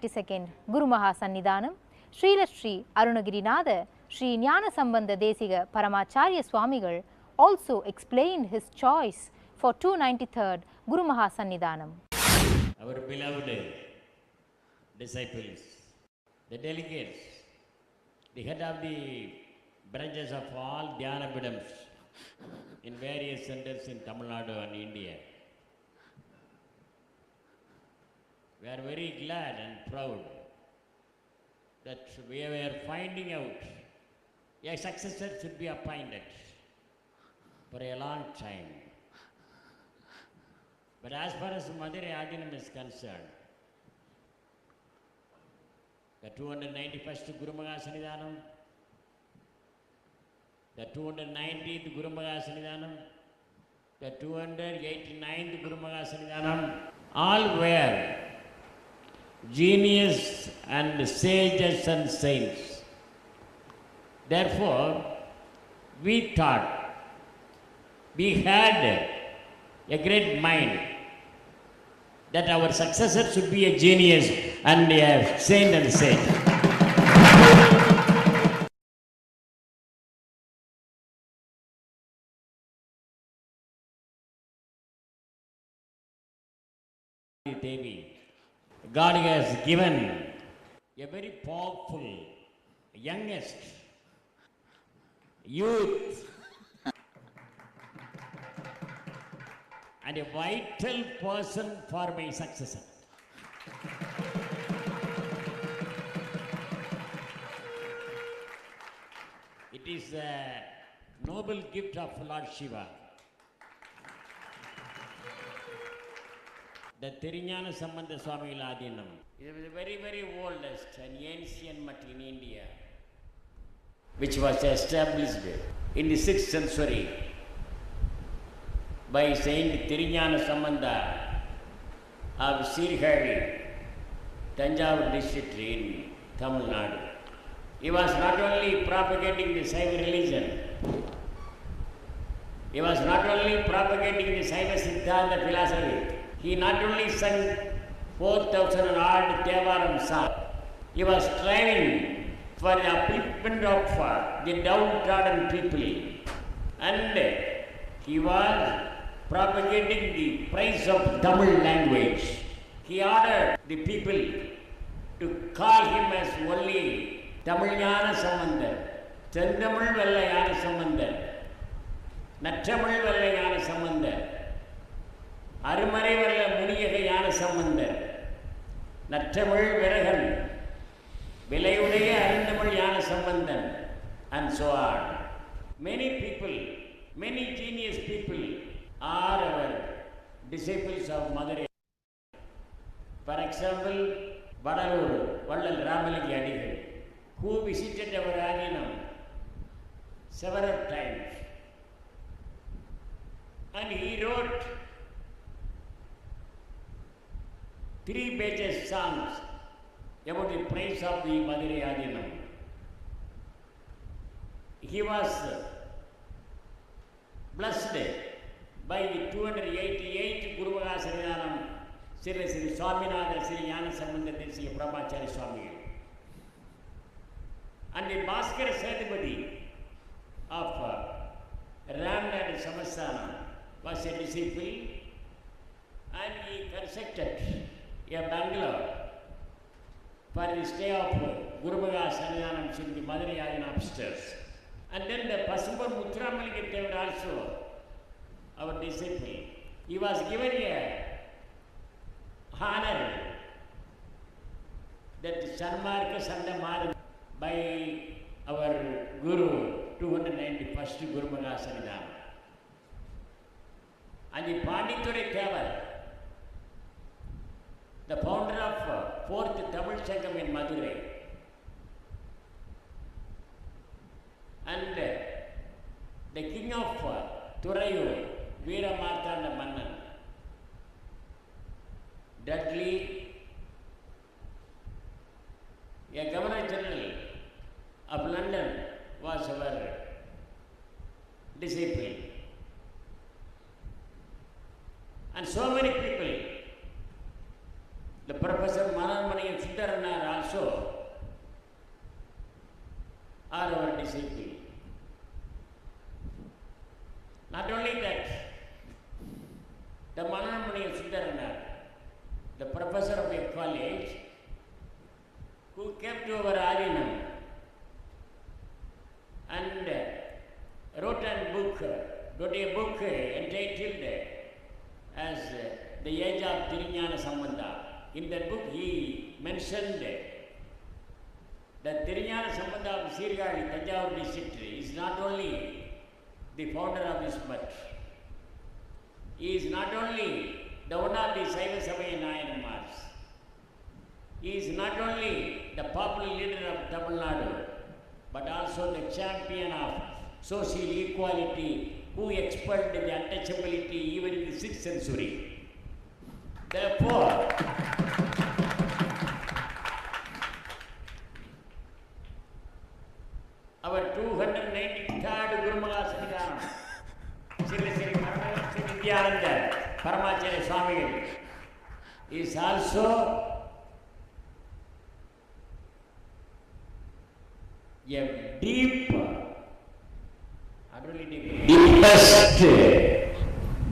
Second Guru Mahasannidhanam, Srila Sri Arunagirinatha Sri Jnana Sambandha Desiga Paramacharya Swamigal also explained his choice for 293rd Guru Mahasannidhanam. Our beloved disciples, the delegates, the head of the branches of all Dhyana Pidams in various centers in Tamil Nadu and India. We are very glad and proud that we were finding out a successor should be appointed for a long time. But as far as Madurai Adinam is concerned, the 291st Guru Mahasannidhanam, the 290th Guru Mahasannidhanam, the 289th Guru Mahasannidhanam, all were genius and sages and saints. Therefore, we thought we had a great mind that our successor should be a genius and a saint and sage. Devi, God has given a very powerful, youngest youth and a vital person for my successor. It is a noble gift of Lord Shiva. The Thirunjana Sambandha Swamigal Adinam is the very, very oldest and ancient mutt in India, which was established in the 6th century by Saint Thirunjana Sambandha of Sirihari, Tanjavur district in Tamil Nadu. He was not only propagating the Saiva religion, he was not only propagating the Saiva Siddhanta philosophy, he not only sang 4,000 odd Devaram songs, he was striving for the upliftment of the downtrodden people, and he was propagating the praise of Tamil language. He ordered the people to call him as only Tamil Jnana Sambandha, Chandamil Vella Jnana Sambandha, Nattamil Vella Jnana Sambandha, Arumare Vella Muniyaga Jnana Sambandha, Nattamil Veragan, Vilayudaya Arindamil Jnana Sambandhan, and so on. Many people, many genius people are our disciples of Madurai. For example, Vadalur, Vallal Ramaliki Adigal, who visited our Adinam several times. And he wrote 3 pages songs about the praise of the Madurai Adinam. He was blessed by the 288 Guru Mahasannidhanam Sri Sri Swaminatha Sri Nyanasambandha Desika Paramacharya Swamigal. And the Bhaskara Sethupathi of Ramnad Samasthanam was a disciple, and he constructed a bungalow for the stay of Gurumaga Sannidhanam in the Madurai Adina upstairs. And then the Pasumbar Muthuramalika Thevar also, our disciple, he was given a honor that Sanmarka Sandamar by our Guru, 291st Gurumaga Sannidhanam. And the Panditore Thevar, the founder of 4th Tamil Sangam in Madurai, and the king of Thurayur, Veera Martanda Mannan, Dudley, a Governor General of London, was our disciple. And so many people. The Professor Mananmani Sundaranar also are our disciple. Not only that, the Mananmani Sundaranar, the professor of a college, who came to our Adinam and wrote a book entitled as The Age of Tirunjana Sambandha. In that book, he mentioned that Tirunjana Sambandha of Sirgali, Tanjavur district, is not only the founder of this mutt. He is not only the one of the Saiva Sabhaya Nayanamars. He is not only the popular leader of Tamil Nadu, but also the champion of social equality, who expelled the untouchability even in the 6th century. Therefore, our 293rd Gurumaga Sannidhanam, Sri Sri Nithyananda Paramashivam Swamigal, is also a deepest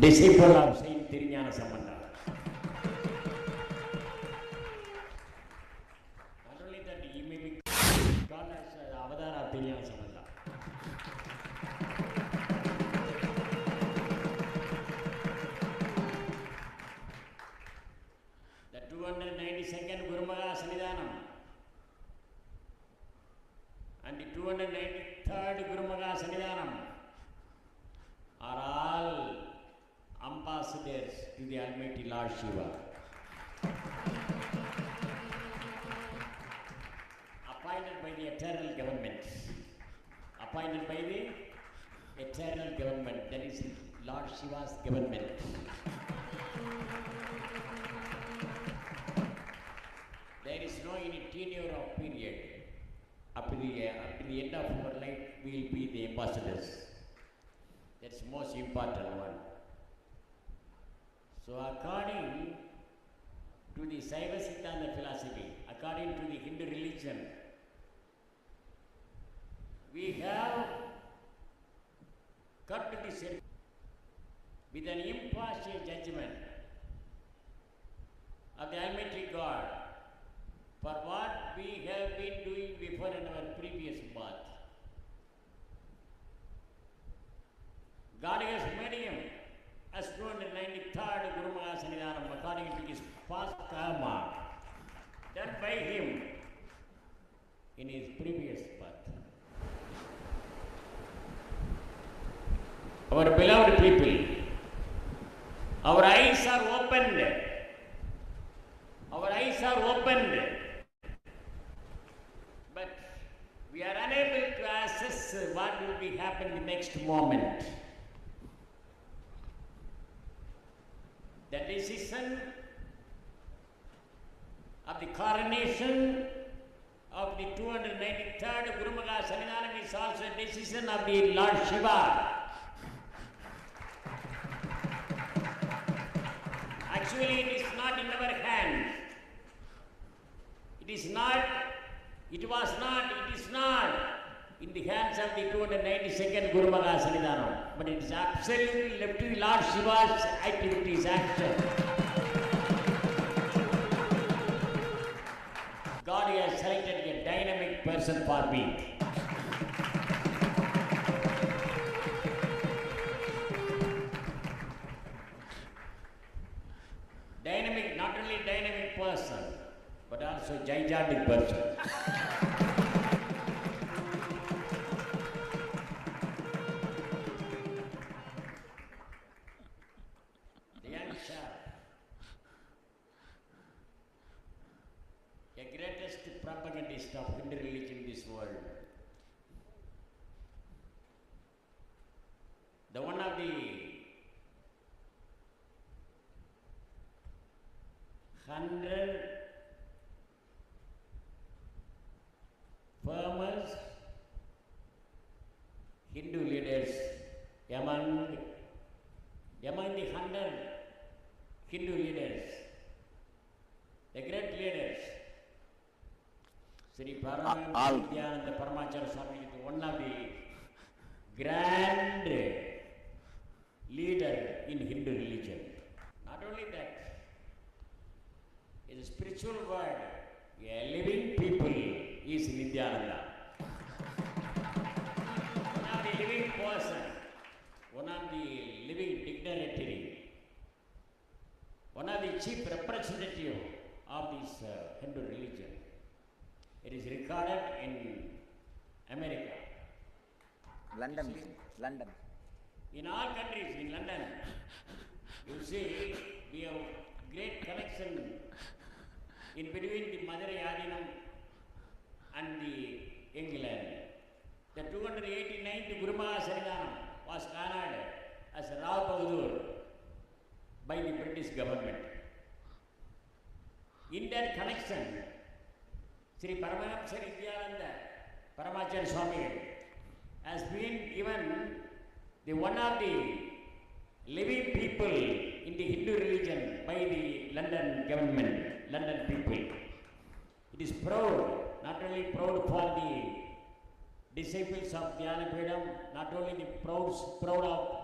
disciple of Saint Tirunjana Sambandha. Not only that, he may be called as the Avadara of Tirunjana Sambandha. The 292nd Gurumaga Sannidhanam and the 293rd Gurumaga Sannidhanam are all ambassadors to the Almighty Lord Shiva. Appointed by the eternal government. Appointed by the eternal government. That is Lord Shiva's government. There is no any tenure of period. Up to the end of our life, we will be the ambassadors. That's the most important one. So according to the Saiva Siddhanta philosophy, according to the Hindu religion, we have come to this with an impartial judgment of the Almighty God for what we have been doing before in our previous birth. God has made him as 293rd Gurumaga Sannidhanam according to his past karma done by him in his previous birth. Our beloved people, our eyes are opened. Our eyes are opened. But we are unable to assess what will be happening the next moment. The decision of the coronation of the 293rd Gurumaga Sannidhanam is also a decision of the Lord Shiva. Actually, it is not in our hands. It is not, it was not, it is not in the hands of the 292nd Guru Maha Sannidhanam, but it is absolutely left to the Lord Shiva's activities, action. God has selected a dynamic person for me. Dynamic, not only dynamic person, but also gigantic person. The young chap, a greatest propagandist of Hindu religion in this world. The one of the 100 famous Hindu leaders among the 100 Hindu leaders, the great leaders, Sri Paramashivoham Nithyananda Paramashivam is one of the grand leader in Hindu religion. Not only that, in the spiritual world, a living people is Nithyananda. One of the living person, one of the living dignitary, one of the chief representative of this Hindu religion. It is recorded in America. London. In all countries, in London, you see, we have great connection in between the Madurai Adinam and the England. The 289th Guru Maha Sannidhanam was honored as Rao Bahadur by the British government. In that connection, Sri Paramashivoham Nithyananda Paramashivoham has been given the one of the living people in the Hindu religion by the London government, London people. It is proud, not only proud for the disciples of Dhyanapedam, not only the proud of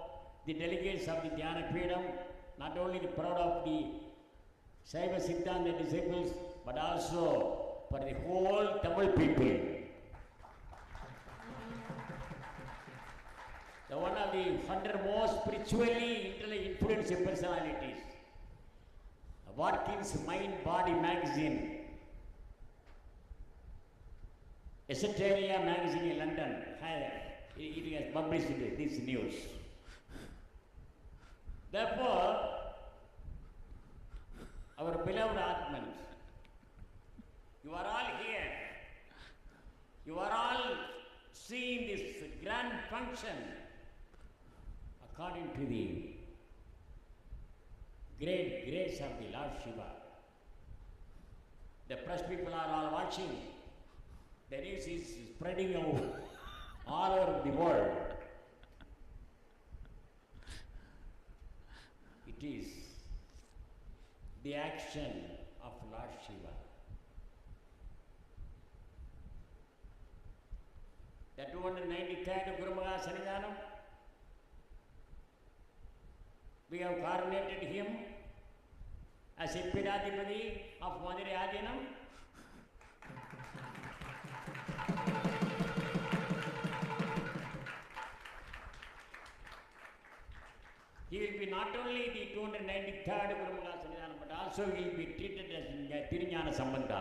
the delegates of the Dhyanapedam, not only the proud of the Saiva Siddhanta disciples, but also for the whole Tamil people. The one of the 100 most spiritually influential personalities. Watkins Mind Body magazine, Esoteria magazine in London, it has published this news. Therefore, our beloved Atmans, you are all here. You are all seeing this grand function according to the great grace of the Lord Shiva. The press people are all watching. The news is spreading out all over the world. It is the action of Lord Shiva. The 293rd Guru Maha Sannidhanam, we have coronated him as a Pidadipati of Madurai Adinam. He will be not only the 293rd Guru Maha Sannidhanam, but also he will be treated as Tirunjana Sambandha.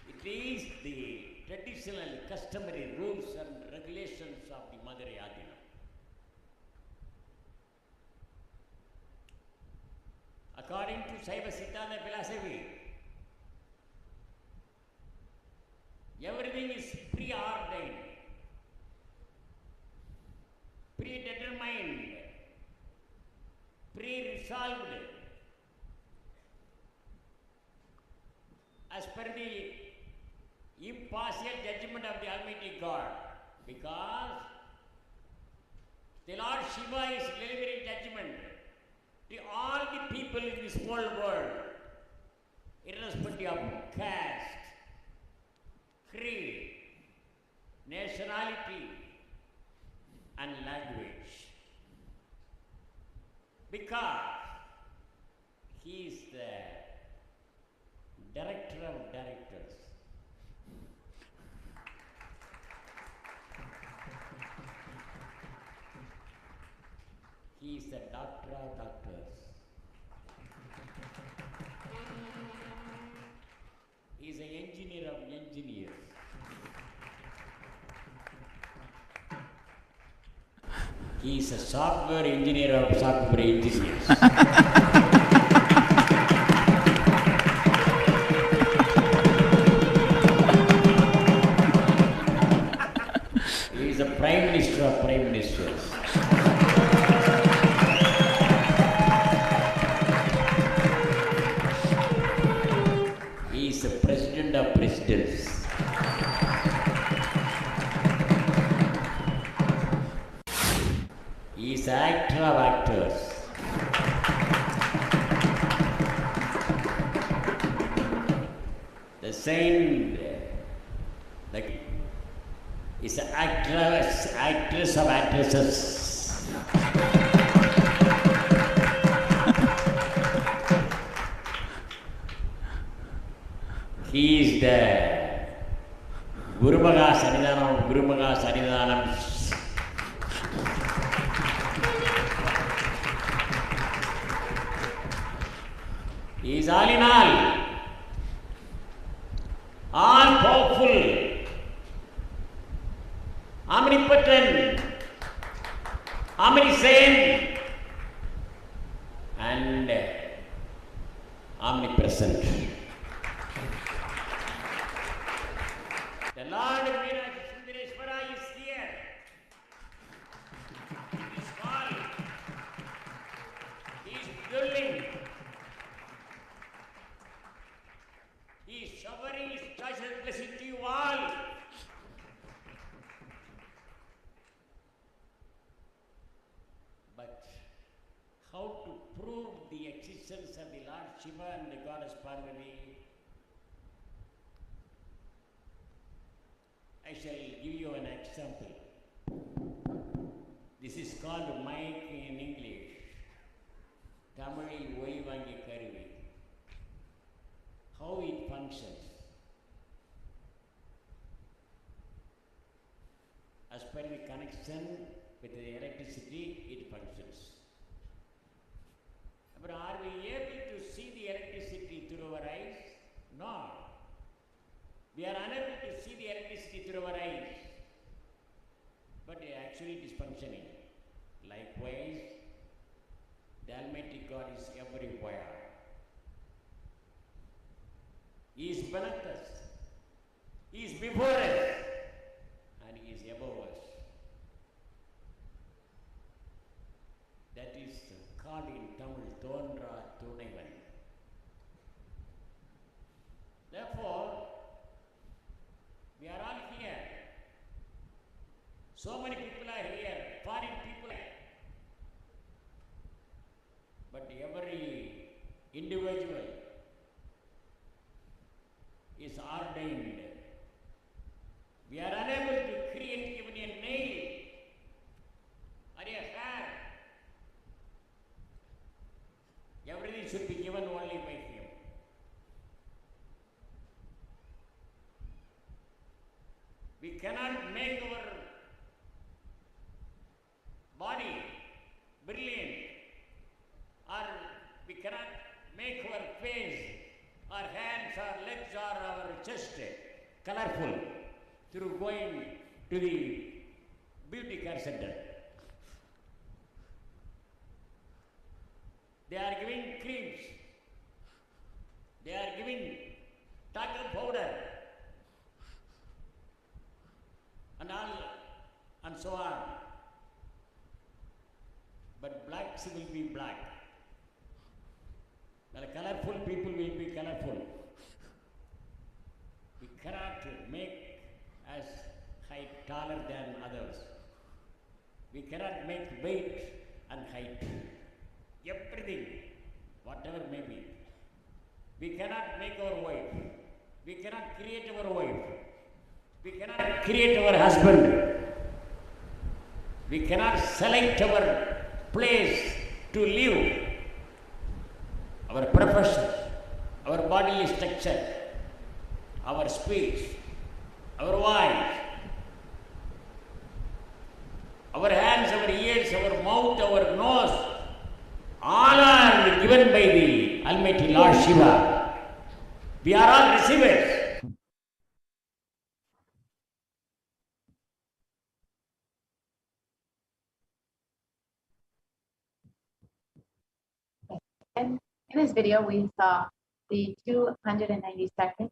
It is the traditional customary rules and regulations of the Madurai Adinam. According to Saiva Siddhanta philosophy, everything is preordained, predetermined, pre-resolved as per the impartial judgment of the Almighty God. Because the Lord Shiva is delivering judgment to all the people in this whole world, irrespective of caste, creed, nationality, and language. Because he is the director of directors. He is the doctor of doctors. He is an engineer of engineers. He is a software engineer of software engineers. He is the prime minister of prime ministers. He is the president of presidents. He is the actor of actors. The saint is the actress of actresses. He is the Gurumaga Sanidhanam. He is all in all powerful, omnipotent, omniscient, and omnipresent. The Lord Meenakshi Sundareshwara is here. He is all. He is dwelling. He is showering his choice and blessing to you all. But how to prove the existence of the Lord Shiva and the Goddess Parvati? I shall give you an example. This is called mic in English. Tamil Oivangi Karuvi. How it functions. As per the connection with the electricity, it functions. But are we able to see the electricity through our eyes? No. We are unable to see the electricity through our eyes. But actually it is functioning. Likewise, the Almighty God is everywhere. He is beneath us. He is before us. And He is above us. That is called in Tamil Thondra Thunaivan. Therefore, we are all here. So many people are here. Foreign people are. But every individual is ordained. We are unable to create even a nail or a hair. Everything should be given only by Him. We cannot make our body brilliant, or we cannot make our face, our hands, our legs, or our chest colorful through going to the beauty care center. They are giving creams, they are giving talcum powder, and all, and so on. But blacks will be black. The colorful people will be colorful. We cannot make us height taller than make weight and height. Everything, whatever may be. We cannot make our wife. We cannot create our wife. We cannot create our husband. We cannot select our place to live, our profession, our bodily structure, our speech, our voice, our hands, our ears, our mouth, our nose, all are given by the Almighty Lord Shiva. We are all receivers. And in this video, we saw the 292nd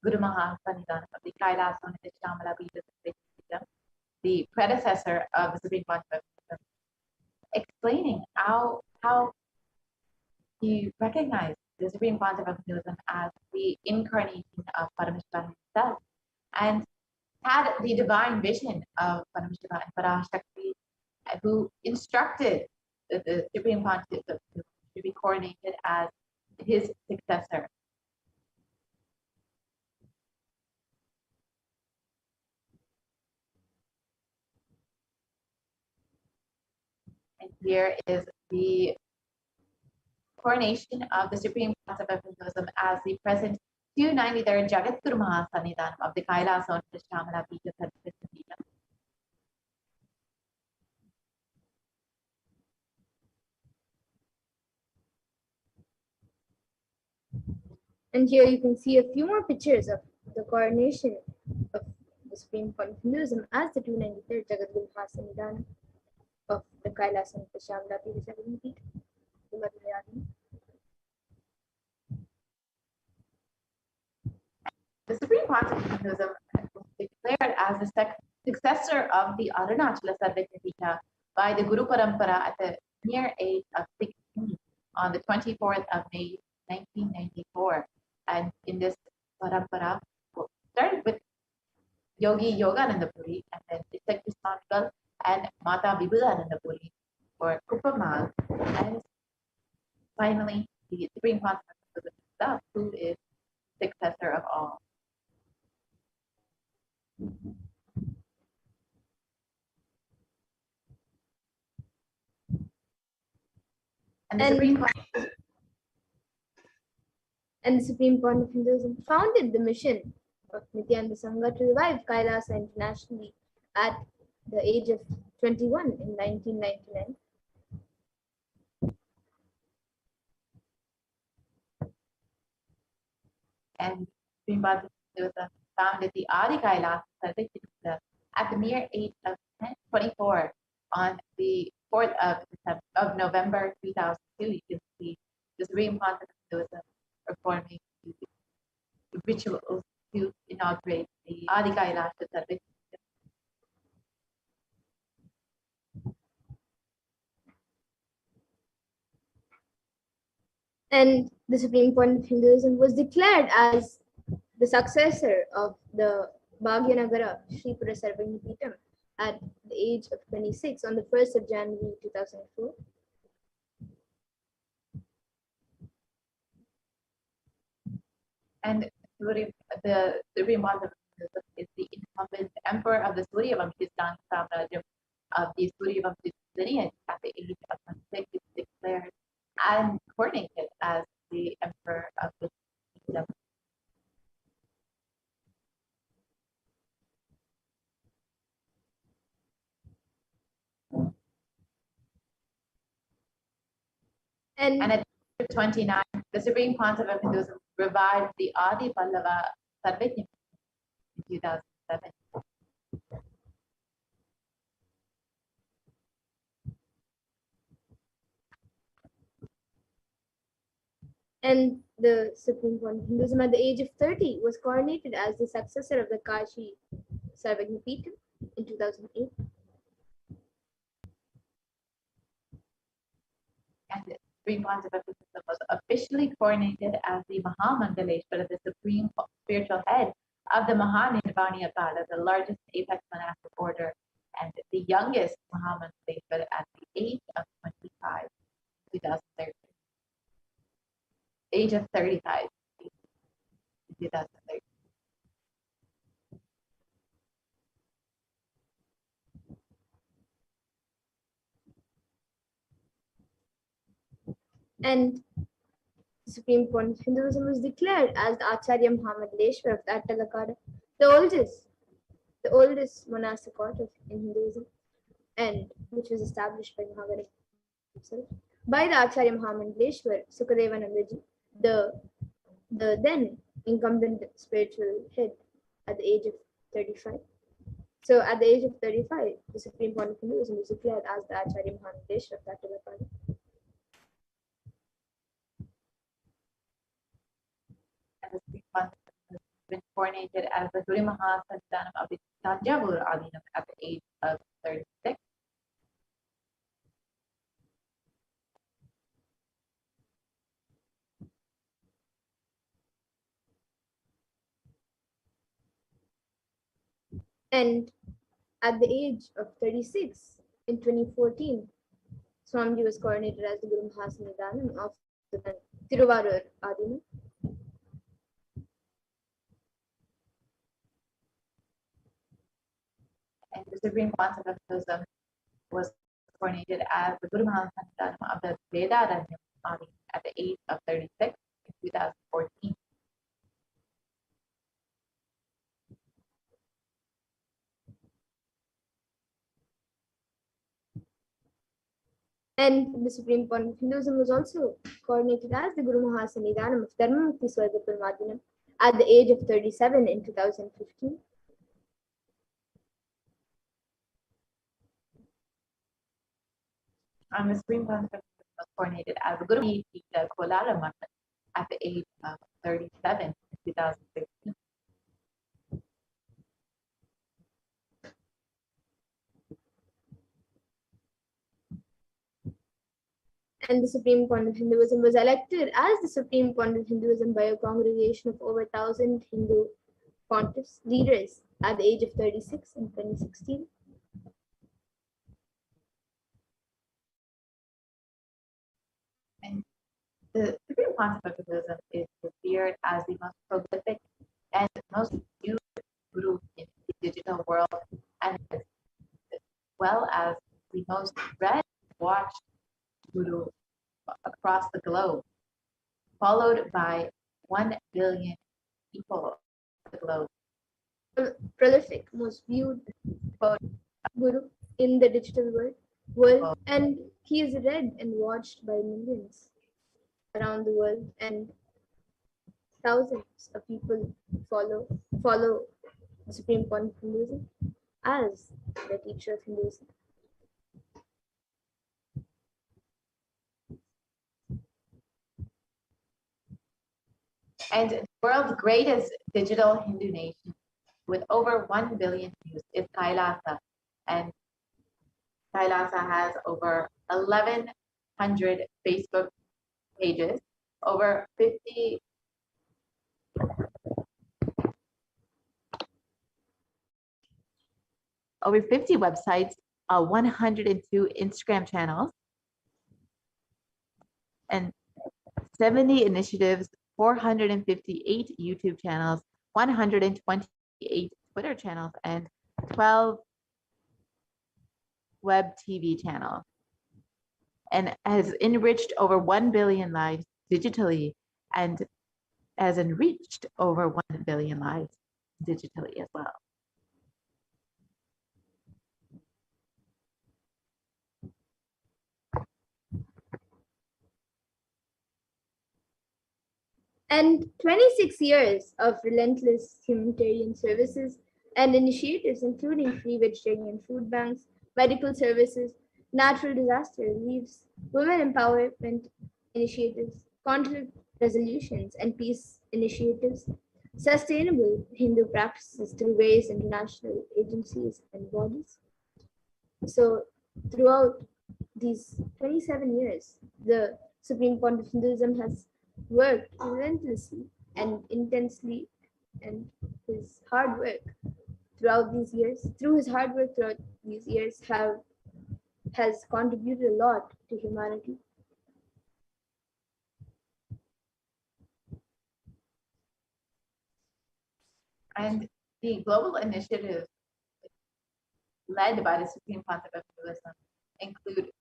Guru Mahasanidhanam of the Kailash on the Shamala Pita, the predecessor of the Supreme Panchavakkya, explaining how he recognized the Supreme Panchavakkya as the incarnation of Paramashiva himself, and had the divine vision of Paramashiva and Parashakti, who instructed the Supreme Panchavakkya to be coronated as his successor. And here is the coronation of the Supreme Council of Hinduism as the present 293rd Jagat Guru Mahasanidhanam of the Kailash on the Shamala Pita. And here you can see a few more pictures of the coronation of the Supreme Point of Hinduism as the 293rd Jagat Guru Mahasanidhanam of the Kailash and the Shamala Pita. The Supreme Council of Hinduism was declared as the successor of the Arunachala Sarvajna by the Guru Parampara at the mere age of 16 on the 24th of May 1994. And in this parampara, started with Yogi Yogananda Puri, and then Ishak Swamigal and Mata Vibhudananda Puri for Kupamal, and finally the Supreme Council of Hinduism itself, who is successor of all. And the Supreme Point of Hinduism founded the mission of Nithyananda Sangha to revive Kailash internationally at the age of 21 in 1999. And Supreme Point of Hinduism founded the Adi Kailash Sarvajna at the mere age of 24 on the 4th of November 2002. You can see the Supreme Point of Hinduism performing the rituals to inaugurate the Adi Kailash Sarvajna. And the Supreme Point of Hinduism was declared as the successor of the Bhagyanagara Sripura Sarvajna Pitam at the age of 26 on the 1st of January 2004. And the Supreme Point of Hinduism is the incumbent emperor of the Surya Vamshan Samrajya of the Surya Vamshan lineage at the age of 26 is declared and coronated as the emperor of the kingdom. And at 29, the Supreme Council of Hinduism revived the Adi Pallava Sarvajna in 2007. And the Supreme Point of Hinduism at the age of 30 was coronated as the successor of the Kashi Sarvajna Pitam in 2008. And the Supreme Council of Hinduism was officially coronated as the Mahamangaleshwara, the supreme spiritual head of the Mahanirvaniya Kala, the largest apex monastic order, and the youngest Muhammad Labour at the age of 25, 2013. Age of 35, 2013. And the Supreme Court of Hinduism was declared as the Acharya Muhammad Leshwar of that Talakada, the oldest monastic order in Hinduism, and which was established by Mahavira himself, by the Acharya Muhammad Leshwar Sukadevanandaji, the then incumbent spiritual head at the age of 35. So at the age of 35, the Supreme Court of Hinduism was declared as the Acharya Muhammad Leshwar of that Talakada. And the Supreme Court has been coronated as the Guru Mahasantanam of the Tanjavur Adinam at the age of 36. And at the age of 36, in 2014, Swamiji was coronated as the Guru Mahasantanam of the Tiruvarur Adinam. And the Supreme Council of Hinduism was coronated as the Guru Mahasantanam of the Vedaranyam Adinam at the age of 36 in 2014. And the Supreme Court of Hinduism was also coronated as the Guru Mahasanidhanam of Dharmamukti Swargapuram at the age of 37 in 2015. And the Supreme Council of Hinduism was coronated as the Guru Mahasanidhanam Kolara Math at the age of 37 in 2016. And the Supreme Court of Hinduism was elected as the Supreme Court of Hinduism by a congregation of over 1,000 Hindu pontiffs, leaders at the age of 36 in 2016. And the Supreme Council of Hinduism is revered as the most prolific and most used guru in the digital world, and as well as the most read, watched guru across the globe, followed by 1 billion people across the globe. Prolific, most viewed guru in the digital world, and he is read and watched by millions around the world, and thousands of people follow the Supreme Court of Hinduism as the teacher of Hinduism. And the world's greatest digital Hindu nation with over 1 billion views is Kailasa. And Kailasa has over 1,100 Facebook pages, over 50 websites, 102 Instagram channels, and 70 initiatives, 458 YouTube channels, 128 Twitter channels, and 12 web TV channels, and has enriched over 1 billion lives digitally and has enriched over 1 billion lives digitally as well. And 26 years of relentless humanitarian services and initiatives, including free vegetarian food banks, medical services, natural disaster reliefs, women empowerment initiatives, conflict resolutions and peace initiatives, sustainable Hindu practices through various international agencies and bodies. So throughout these 27 years, the Supreme Court of Hinduism has worked relentlessly and intensely, and his hard work throughout these years, through his hard work throughout these years, has contributed a lot to humanity. And the global initiatives led by the Supreme Concept of Hinduism include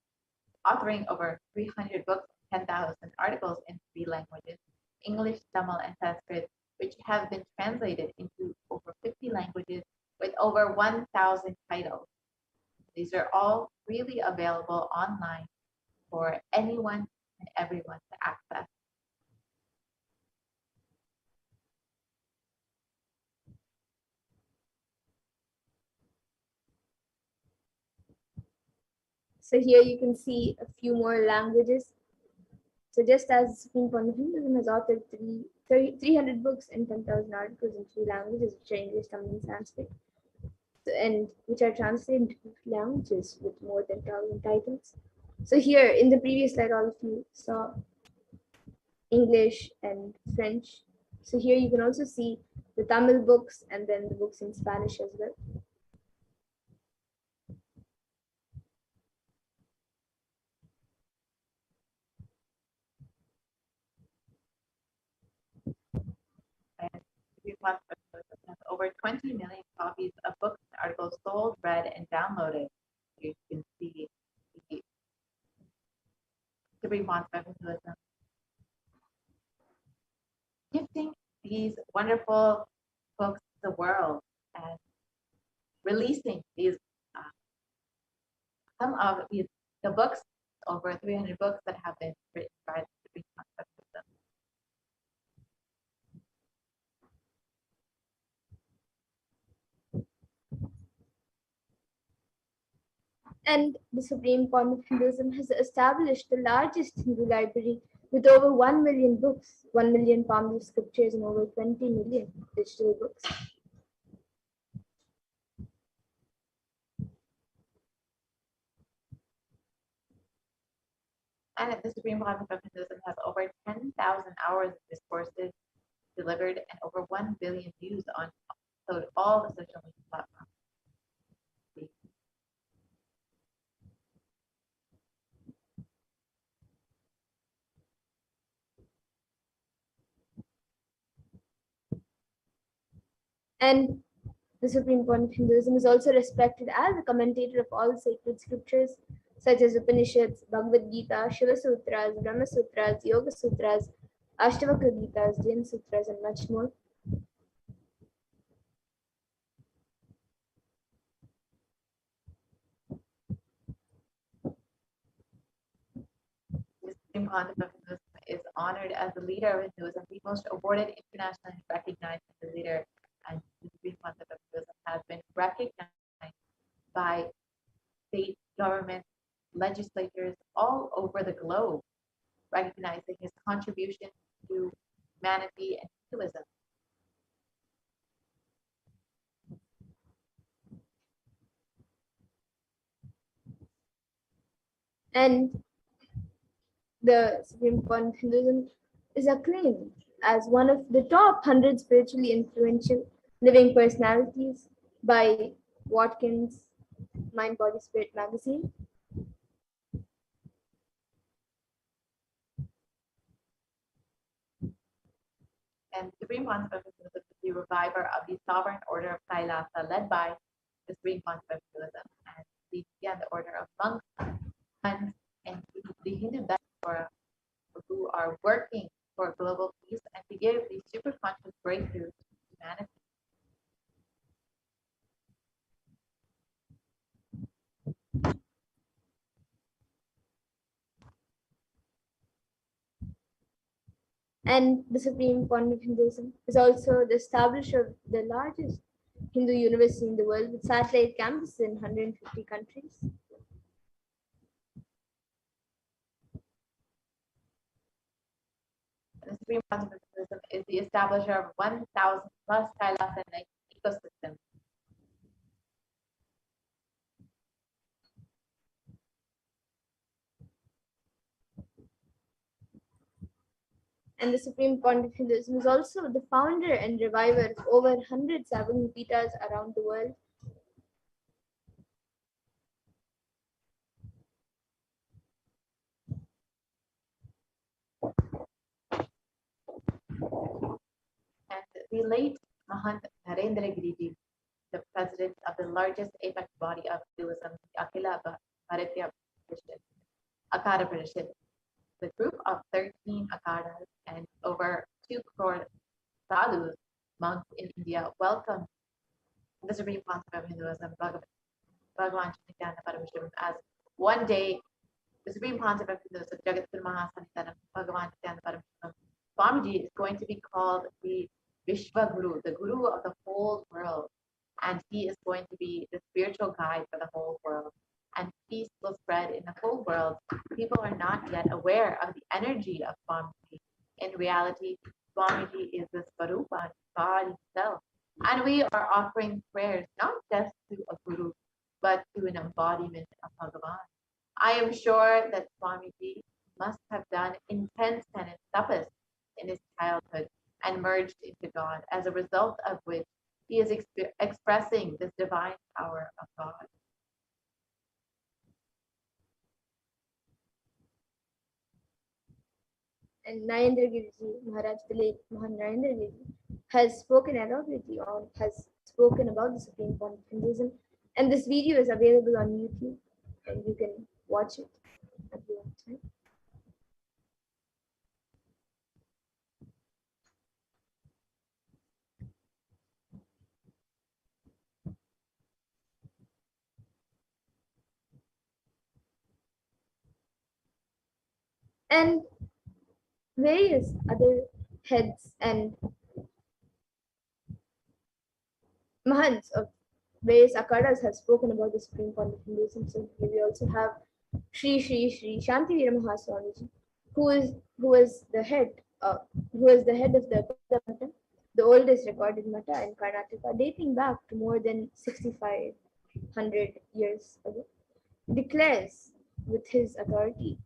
authoring over 300 books, 10,000 articles in 3 languages, English, Tamil, and Sanskrit, which have been translated into over 50 languages with over 1,000 titles. These are all freely available online for anyone and everyone to access. So here you can see a few more languages. So just as Supreme Court of Hinduism has authored 300 books and 10,000 articles in 3 languages, which are English, Tamil, and Sanskrit, and which are translated into languages with more than 1,000 titles. So here in the previous slide, all of you saw English and French. So here you can also see the Tamil books and then the books in Spanish as well. And over 20 million copies of books and articles sold, read, and downloaded. You can see the Supreme Concept of Hinduism gifting these wonderful books to the world and releasing these some of the books, over 300 books that have been written by the Supreme Concept of Hinduism. And the Supreme Court of Hinduism has established the largest Hindu library with over 1 million books, 1 million palms of scriptures, and over 20 million digital books. And the Supreme Concept of Hinduism has over 10,000 hours of discourses delivered and over 1 billion views on all the social media platforms. And the Supreme Court of Hinduism is also respected as a commentator of all sacred scriptures, such as Upanishads, Bhagavad Gita, Shiva Sutras, Brahma Sutras, Yoga Sutras, Ashtavakra Gitas, Jain Sutras, and much more. The Supreme Concept of Hinduism is honored as the leader of Hinduism, the most awarded, internationally recognized leader, and the Supreme Concept of Hinduism has been recognized by state governments, legislators all over the globe, recognizing his contribution to humanity and Hinduism. And the Supreme Court of Hinduism is acclaimed as one of the top 100 spiritually influential living personalities by Watkins Mind, Body, Spirit magazine. And Supreme Concept of Hinduism is the reviver of the sovereign order of Kailash, led by the Supreme Concept of Hinduism, and the order of monks, nuns, and the Hindu diaspora who are working for global peace and to give the superconscious breakthrough to humanity. And the Supreme Court of Hinduism is also the establisher of the largest Hindu university in the world with satellite campuses in 150 countries. The Supreme Concept of Hinduism is the establisher of 1,000 plus Kailash and ecosystems. and the Supreme Pontiff of Hinduism, is also the founder and reviver of over 100 Savagam Peethas around the world. And the late Mahant Narendra Giriji, the president of the largest apex body of Hinduism, the Bharatiya Akara Parishad, the group of 13 Akaras and over 2 crore sadhus, monks in India, welcomed the Supreme Pontiff of Hinduism, Bhagavan Nithyananda Paramashivam, as one day the Supreme Pontiff of Hinduism, Jagatguru Mahasanitanam, Bhagavan Nithyananda Paramashivam, Swamiji is going to be called the Vishwa Guru, the Guru of the whole world. And he is going to be the spiritual guide for the whole world. And peace will spread in the whole world. People are not yet aware of the energy of Swamiji. In reality, Swamiji is the Svarupa, God himself. And we are offering prayers not just to a Guru, but to an embodiment of Bhagavan. I am sure that Swamiji must have done intense penance tapas in his childhood and merged into God, as a result of which he is expressing this divine power of God. And Narendra Giriji, Maharaj, the late Mahan Narendra Giriji, has spoken elaborately on, has spoken about the Supreme Pontiff of Hinduism. And this video is available on YouTube, and you can watch it at your own time. And various other heads and Mahants of various Akadas have spoken about the Supreme Pontiff of Hinduism. So we also have Sri Shantivira Mahaswamiji, who is the head of the Akada, the oldest recorded Mata in Karnataka, dating back to more than 6,500 years ago, declares with his authority,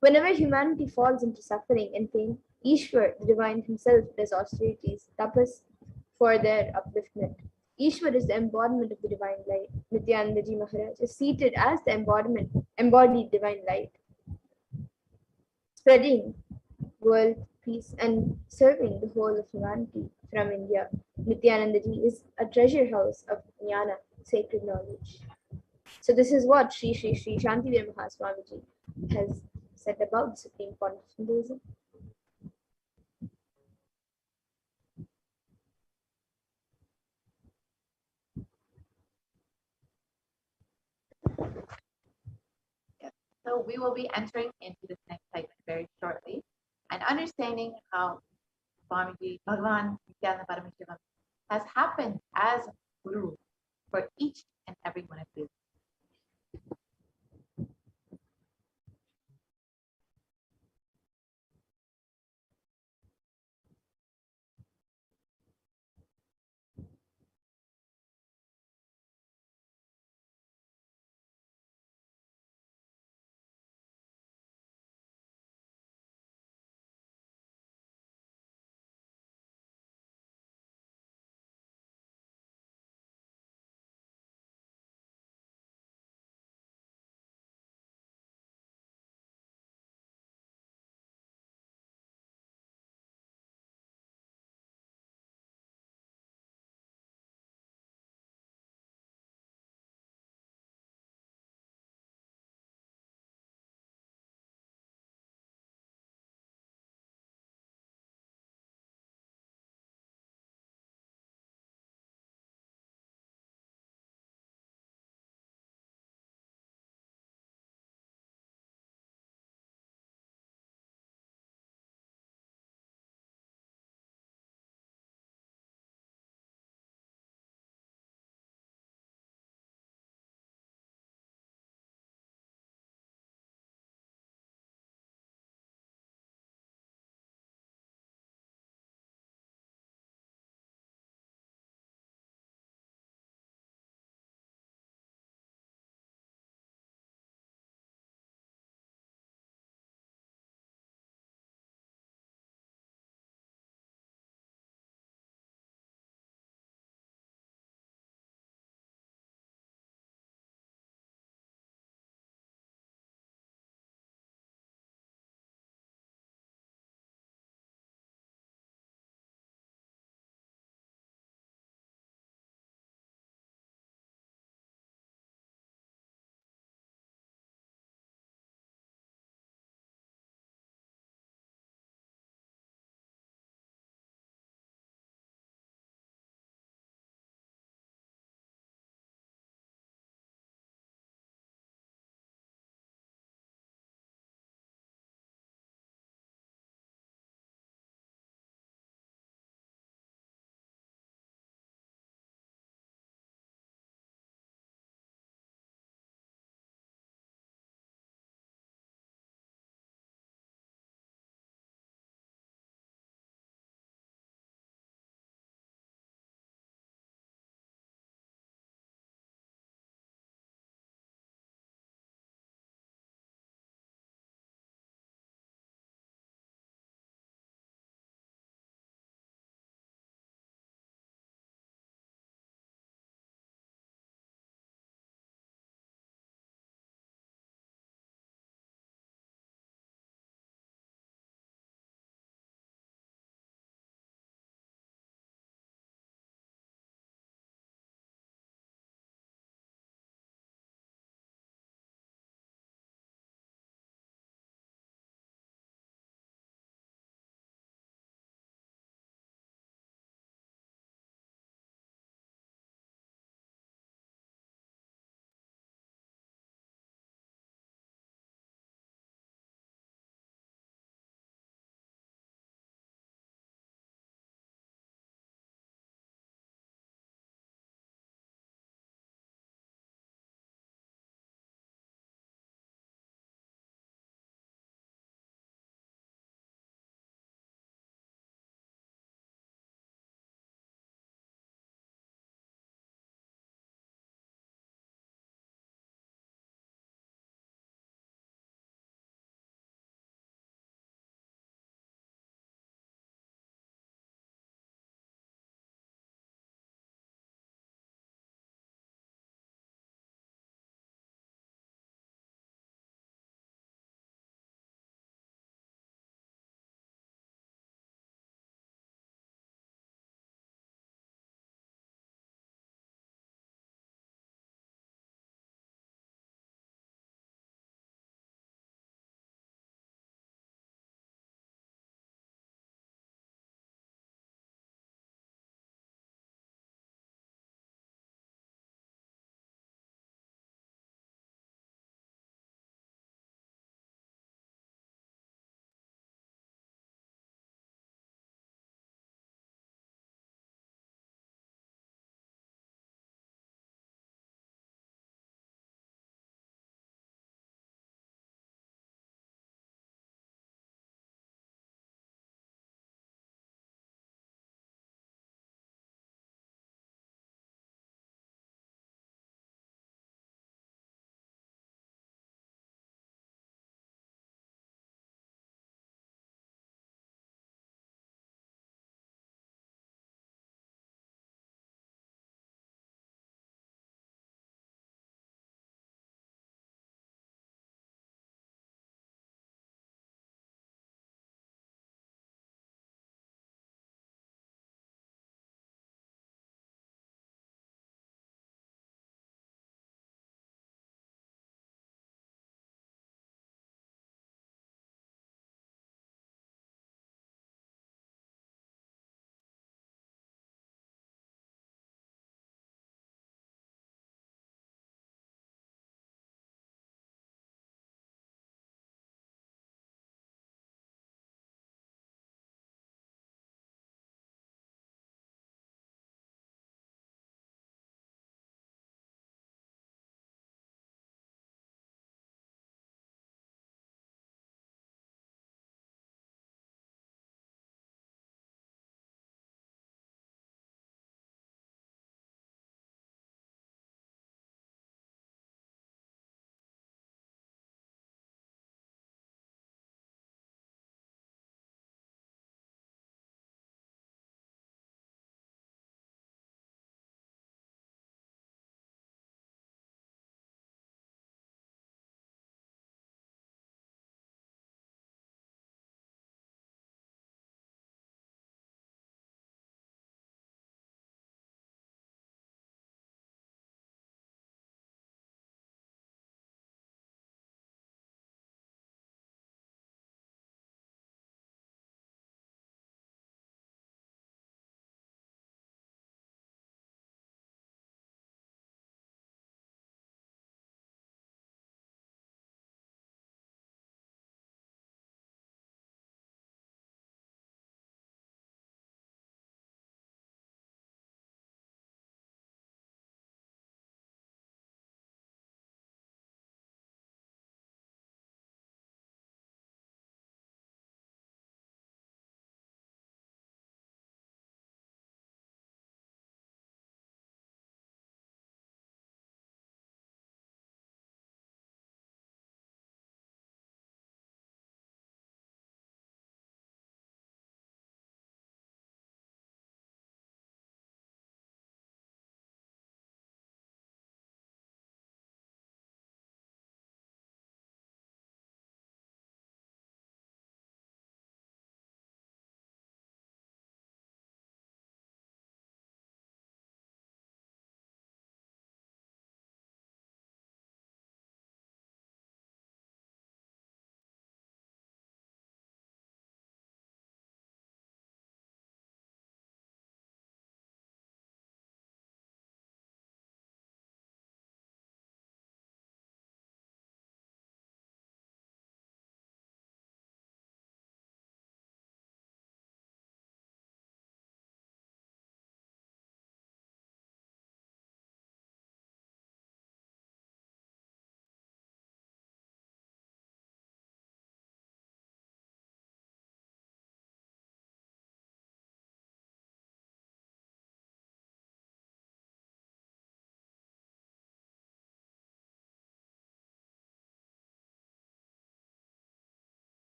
whenever humanity falls into suffering and pain, Ishwar, the divine himself, does austerities, tapas, for their upliftment. Ishwar is the embodiment of the divine light. Nithyanandaji Maharaj is seated as the embodied divine light, spreading world peace and serving the whole of humanity from India. Nithyanandaji is a treasure house of jnana, sacred knowledge. So this is what Sri Shantivira Mahaswamiji has said about the Supreme Pontiff of Hinduism. So we will be entering into this next segment very shortly and understanding how Swamiji Bhagavan Nithyananda Paramashivam has happened as Guru for each and every one of you.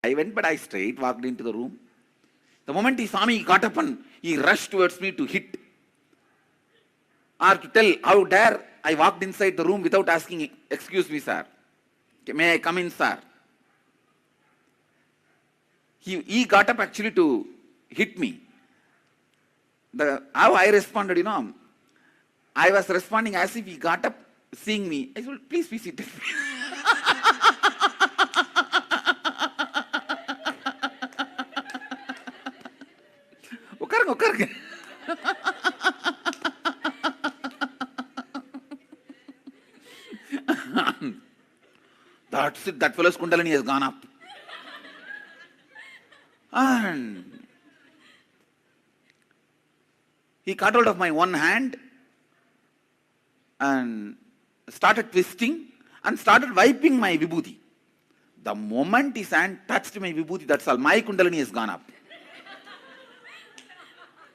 I went, but I straight walked into the room. The moment he saw me, he got up and he rushed towards me to hit or to tell, how dare I walked inside the room without asking, excuse me, sir. May I come in, sir? He got up actually to hit me. How I responded, I was responding as if he got up seeing me. I said, please be seated. உட்காருங்க. That's it, that fellow's Kundalini has gone up. And he caught hold of my one hand and started twisting and started wiping my vibhuti. The moment his hand touched my vibhuti, that's all, my Kundalini has gone up.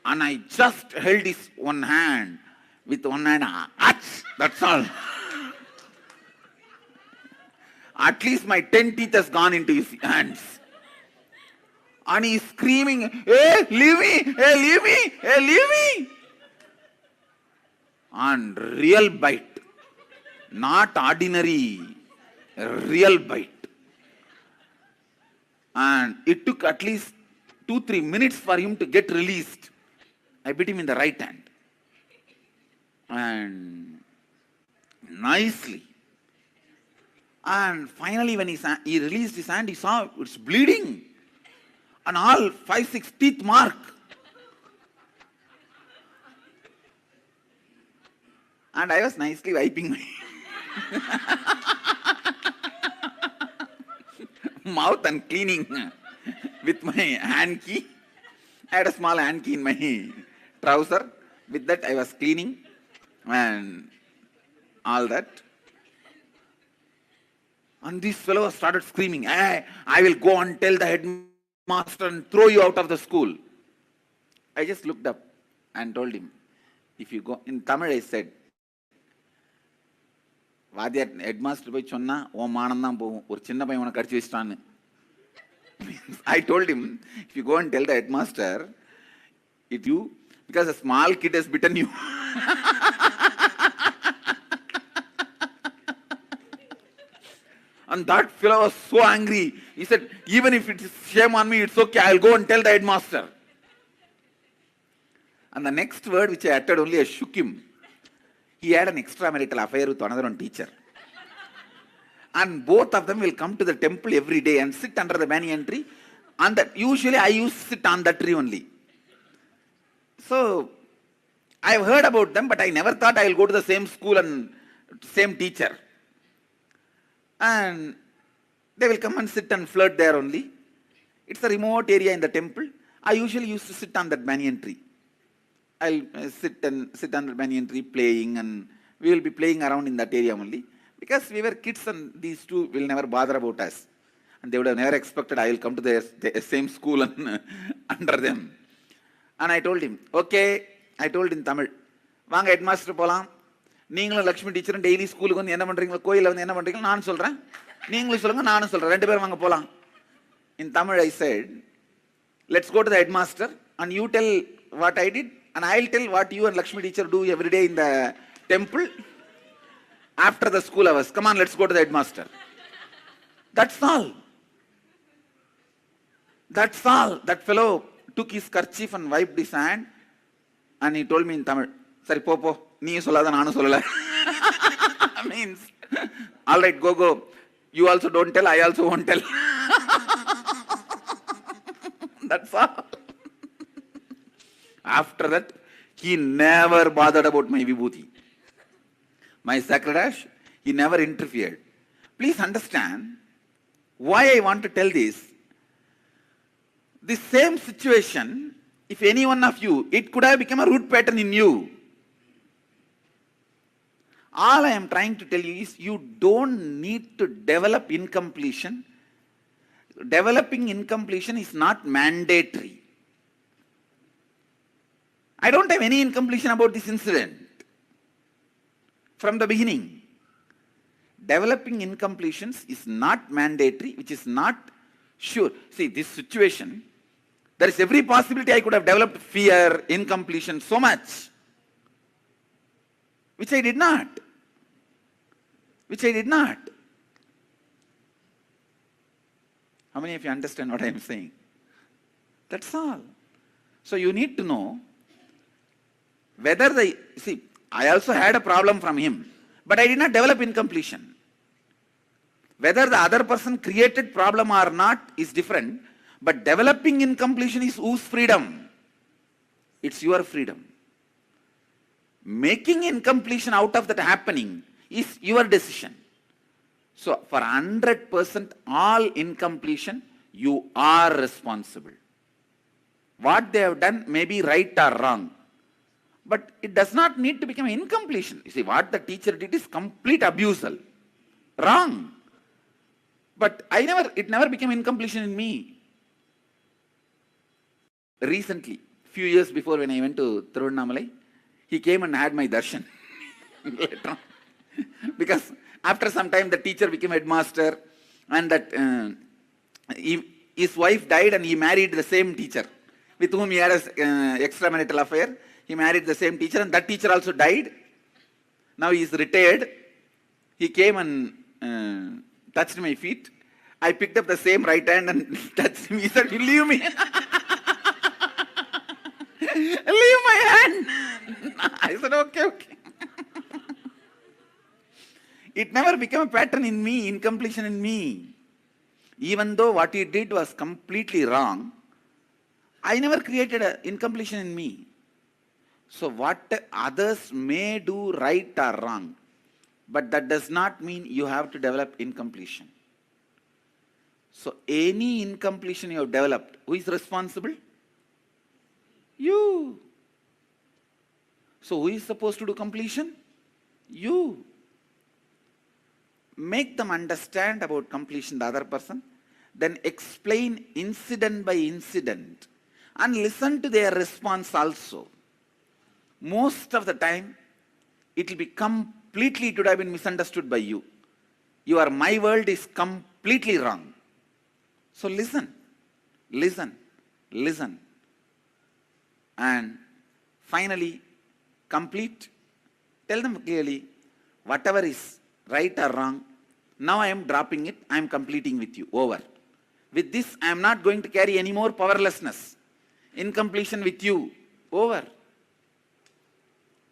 And I just held his one hand with one hand, that's all. At least my 10 teeth has gone into his hands. And he's screaming, hey, leave me, hey, leave me, hey, leave me. And real bite, not ordinary, real bite. And it took at least 2-3 minutes for him to get released. I bit him in the right hand. And nicely. And finally when he released his hand, he saw it's bleeding. And all 5-6 teeth mark. And I was nicely wiping my mouth and cleaning with my hand key. I had a small hand key in my trouser. With that I was cleaning and all that. And this fellow started screaming, hey, I will go and tell the headmaster and throw you out of the school. I just looked up and told him, if you go, in Tamil I said, வாத்தியார் headmaster போய் சொன்னா உன் மானம் தான் போகும், ஒரு சின்ன பையன் உனக்கு கடிச்சு வச்சிட்டான்னு. I told him, if you go and tell the headmaster, because a small kid has bitten you. And that fellow was so angry. He said, even if it is shame on me, it's okay, I'll go and tell the headmaster. And the next word which I uttered only, I shook him. He had an extramarital affair with another one teacher. And both of them will come to the temple every day and sit under the banyan tree. And that usually I used to sit on that tree only. So I've heard about them, but I never thought I will go to the same school and same teacher. And they will come and sit and flirt there only. It's a remote area in the temple. I usually used to sit on that banyan tree. I'll sit on the banyan tree playing, and we will be playing around in that area only. Because we were kids and these two will never bother about us. And they would have never expected I will come to the same school and under them. And I told him, okay, I told in Tamil, வாங்க headmaster போலாம். நீங்களும் Lakshmi டீச்சரும் daily ஸ்கூலுக்கு வந்து என்ன பண்றீங்களோ, கோயிலில் வந்து என்ன பண்றீங்களோ நான் சொல்றேன், நீங்களும் சொல்லுங்க நானும் சொல்றேன், ரெண்டு பேரும் வாங்க போலாம். In Tamil I said, let's go to the headmaster and you tell what I did and I'll tell what you and Lakshmi teacher do every day in the temple after the school hours. Come on, let's go to the headmaster. That's all. That's all. That fellow took his kerchief and wiped his hand and he told me in Tamil, Sari po, nee sollada nanu sollala. Means, all right, go. You also don't tell, I also won't tell. That's all. After that, he never bothered about my vibhuti. My sakradash, he never interfered. Please understand why I want to tell this. The same situation, if any one of you, it could have become a root pattern in you. All I am trying to tell you is you don't need to develop incompletion. Developing incompletion is not mandatory. I don't have any incompletion about this incident. From the beginning, developing incompletions is not mandatory, which is not Sure. See, this situation, there is every possibility I could have developed fear, incompletion, so much. Which I did not. Which I did not. How many of you understand what I am saying? That's all. So you need to know whether I also had a problem from him, but I did not develop incompletion. Whether the other person created problem or not is different, but developing incompletion is whose freedom? It's your freedom. Making incompletion out of that happening is your decision. So for 100% all incompletion, you are responsible. What they have done may be right or wrong, but it does not need to become incompletion. You see, what the teacher did is complete abusal. Wrong. But it never became incompletion in me. Recently, few years before when I went to Tiruvannamalai, he came and had my darshan later on. Because after some time the teacher became headmaster, and that his wife died and he married the same teacher with whom he had an extramarital affair. He married the same teacher, and that teacher also died. Now he is retired. He came and touched my feet. I picked up the same right hand and touched him. He said, "You leave me." Leave my hand. I said, okay. It never became a pattern in me, incompletion in me. Even though what he did was completely wrong, I never created an incompletion in me. So what others may do right or wrong, but that does not mean you have to develop incompletion. So any incompletion you have developed, who is responsible? You. So who is supposed to do completion? You. Make them understand about completion, the other person, then explain incident by incident and listen to their response also. Most of the time, it will be completely, it would have been misunderstood by you. My world is completely wrong. So listen, listen, listen. And finally, complete. Tell them clearly, whatever is right or wrong, now I am dropping it, I am completing with you, over. With this, I am not going to carry any more powerlessness. Incompletion with you, over.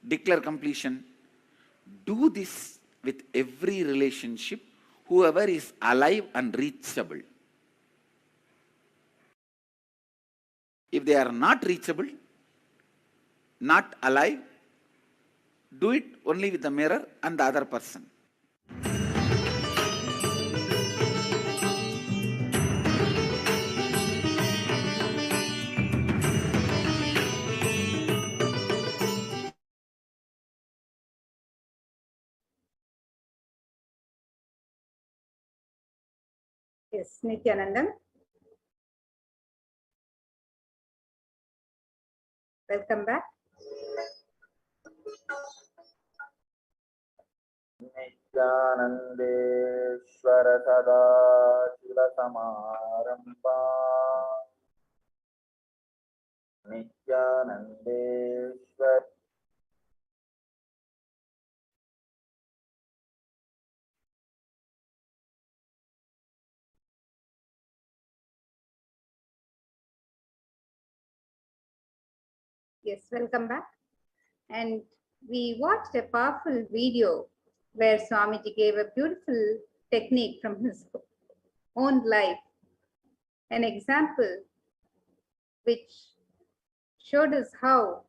Declare completion. Do this with every relationship, whoever is alive and reachable. If they are not reachable, not alive, do it only with the mirror and the other person. Yes, Nithyanandam. Welcome back. Nithyanandeshwara sada shila samaramba. Nithyanandeshwara. Yes, welcome back. And we watched a powerful video where Swamiji gave a beautiful technique from his own life, an example which showed us how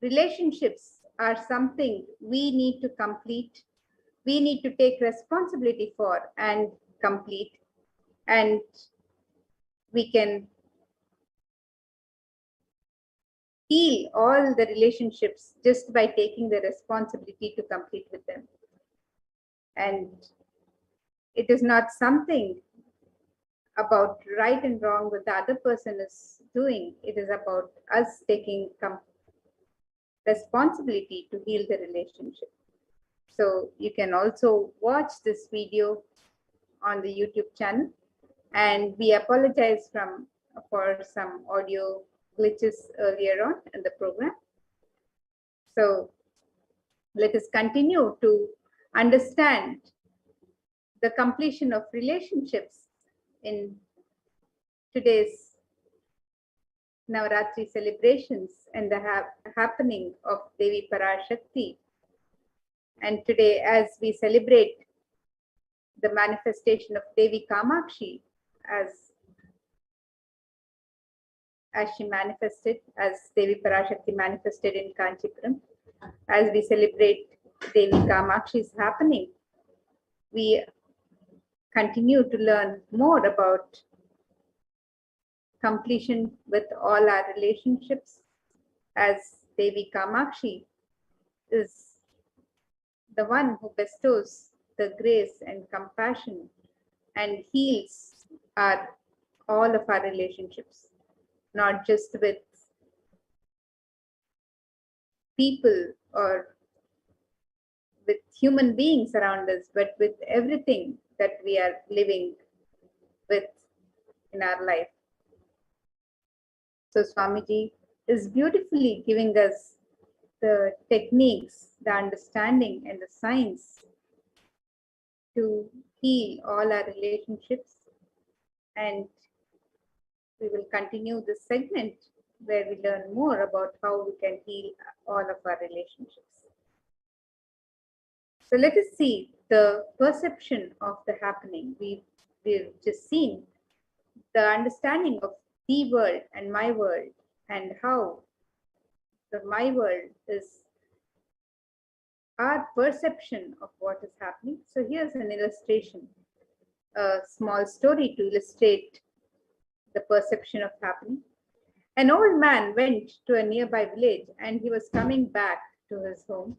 relationships are something we need to complete, we need to take responsibility for and complete, and we can heal all the relationships just by taking the responsibility to complete with them. And it is not something about right and wrong what the other person is doing. It is about us taking responsibility to heal the relationship. So you can also watch this video on the YouTube channel, and we apologize for some audio glitches earlier on in the program. So let us continue to understand the completion of relationships in today's Navaratri celebrations and the happening of Devi Parashakti. And today, as we celebrate the manifestation of Devi Kamakshi as she manifested, as Devi Parashakti manifested in Kanchipuram, as we celebrate Devi Kamakshi's happening, we continue to learn more about completion with all our relationships, as Devi Kamakshi is the one who bestows the grace and compassion and heals all of our relationships, not just with people or with human beings around us, but with everything that we are living with in our life. So Swamiji is beautifully giving us the techniques, the understanding and the science to heal all our relationships. And we will continue this segment where we learn more about how we can heal all of our relationships. So let us see the perception of the happening. We've just seen the understanding of the world and my world, and how the my world is our perception of what is happening. So here's an illustration, a small story to illustrate the perception of happening. An old man went to a nearby village and he was coming back to his home.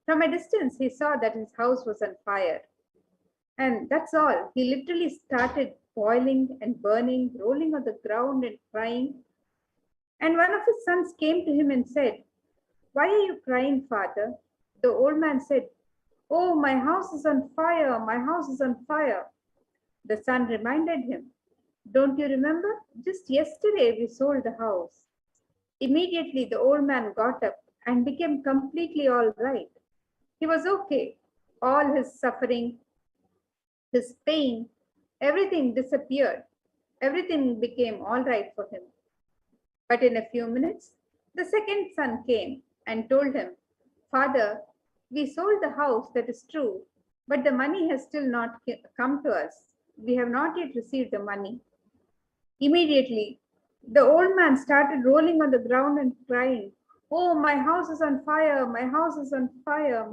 From a distance, he saw that his house was on fire. And that's all. He literally started boiling and burning, rolling on the ground and crying. And one of his sons came to him and said, "Why are you crying, father?" The old man said, "Oh, my house is on fire, my house is on fire." The son reminded him, "Don't you remember? Just yesterday we sold the house." Immediately the old man got up and became completely all right. He was okay. All his suffering, his pain, everything disappeared. Everything became all right for him. But in a few minutes, the second son came and told him, "Father, we sold the house, that is true, but the money has still not come to us. We have not yet received the money." Immediately, the old man started rolling on the ground and crying, "Oh, my house is on fire, my house is on fire,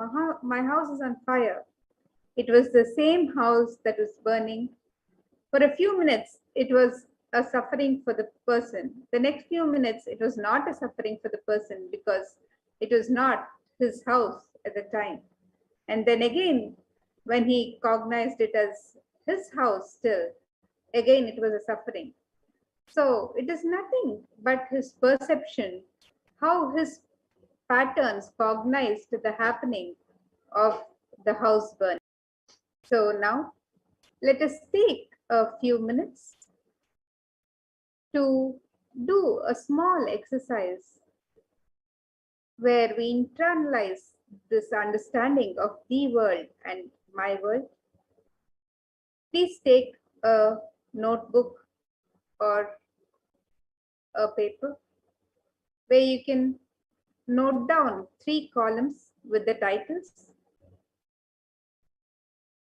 my house is on fire." It was the same house that was burning. For a few minutes, it was a suffering for the person. The next few minutes, it was not a suffering for the person because it was not his house at the time. And then again, when he cognized it as his house still, again, it was a suffering. So it is nothing but his perception, how his patterns cognized the happening of the house burning. So now let us take a few minutes to do a small exercise where we internalize this understanding of the world and my world. Please take a notebook or a paper where you can note down 3 columns with the titles.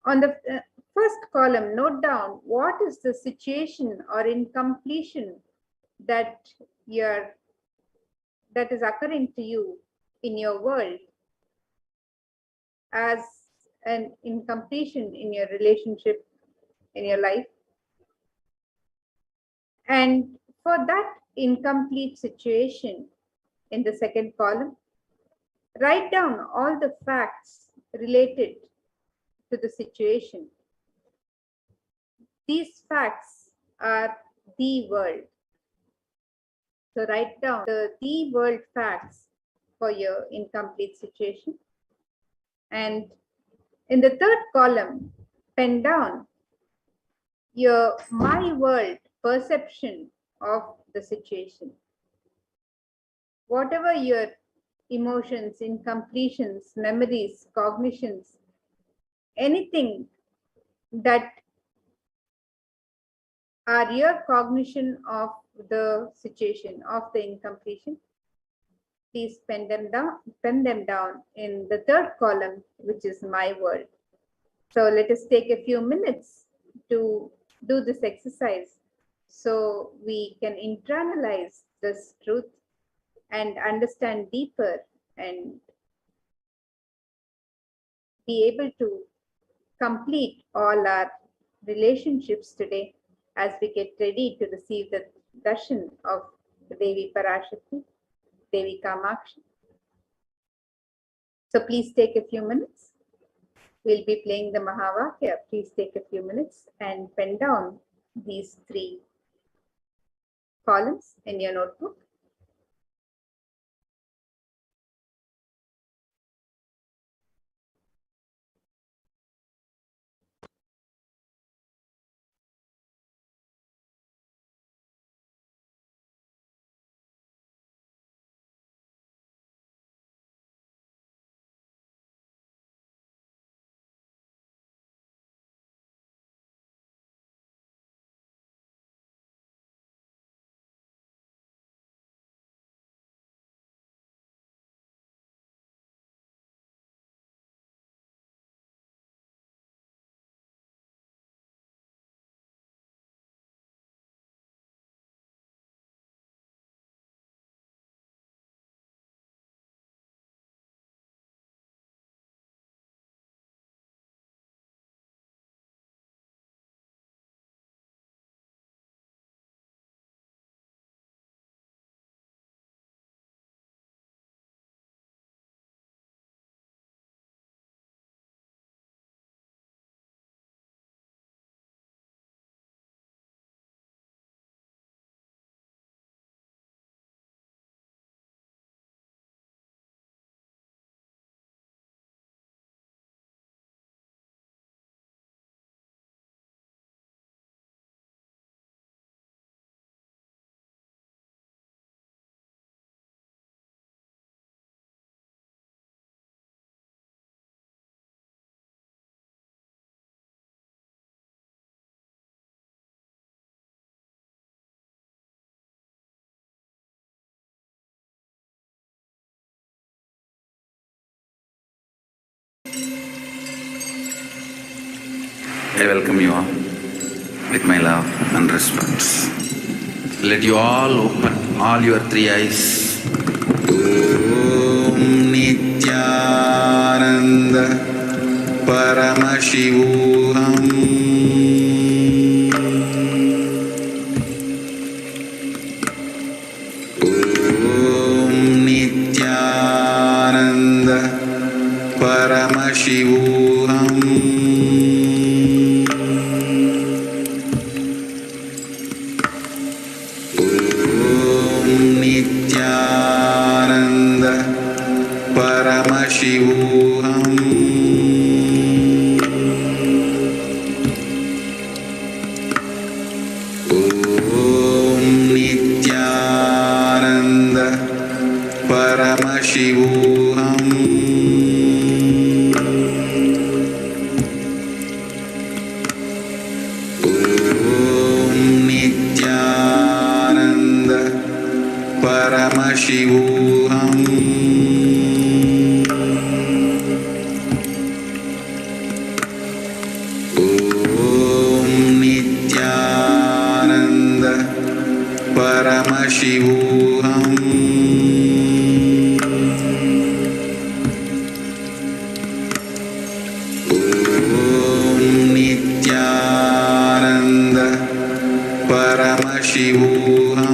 On the first column, note down what is the situation or incompletion that is occurring to you in your world as an incompletion in your relationship, in your life. And for that incomplete situation, in the second column, write down all the facts related to the situation. These facts are the world. So write down the world facts for your incomplete situation. And in the third column, pen down your my world perception of the situation. Whatever your emotions, incompletions, memories, cognitions, anything that are your cognition of the situation, of the incompletion, please pen them down in the third column, which is my world. So let us take a few minutes to do this exercise so we can internalize this truth and understand deeper and be able to complete all our relationships today as we get ready to receive the darshan of Devi Parashakti, Devi Kamakshi. So please take a few minutes. We'll be playing the Mahavakya. Please take a few minutes and pen down these 3 columns in your notebook. I welcome you all with my love and respect. Let you all open all your 3 eyes. Om Nithyananda Paramashivoham. Om Nithyananda Paramashivoham. Nithyananda Paramashivoham. Om Nithyananda Paramashivoham. Om Nithyananda Paramashivoham. Om Nithyananda Paramashivoham. Om Nithyananda Paramashivoham.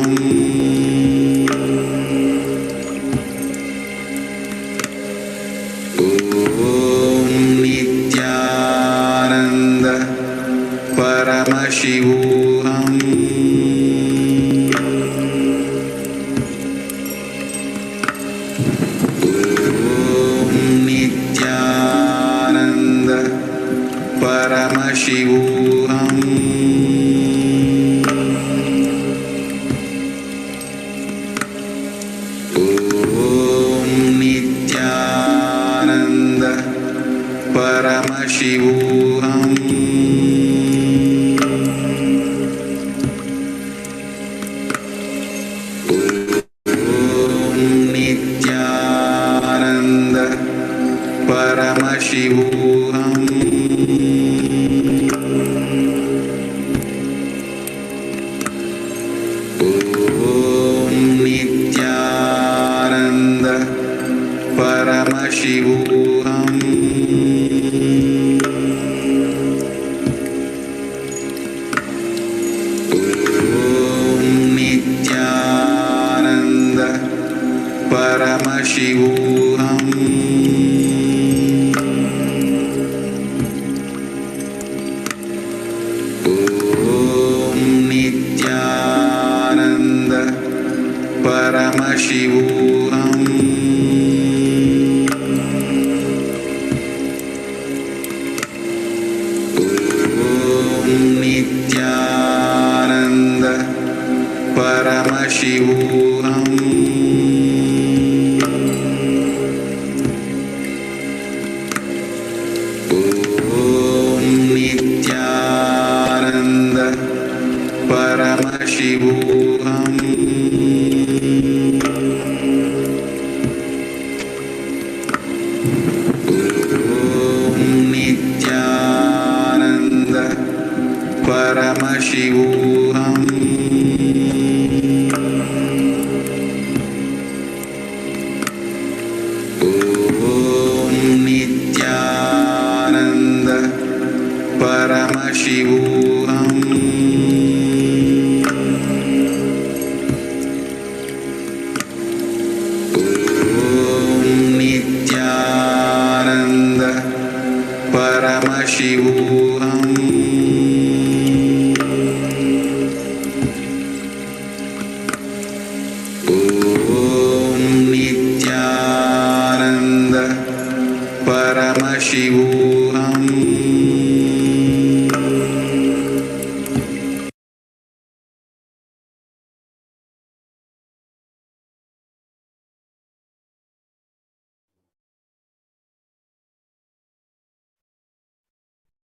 Om Nithyananda Paramashivoham. Om Nithyananda Paramashivoham. Paramashivoham. Om Nithyananda Paramashivoham. Om Nithyananda Paramashivoham. Om Nithyananda Paramashivoham. Om Nithyananda Paramashivoham. Om Nithyananda Paramashivoham. Om Nithyananda Paramashivoham. Om Nithyananda Paramashivoham. Om Nithyananda Paramashivoham. Om Nithyananda Paramashivoham. Om Nithyananda Paramashivoham.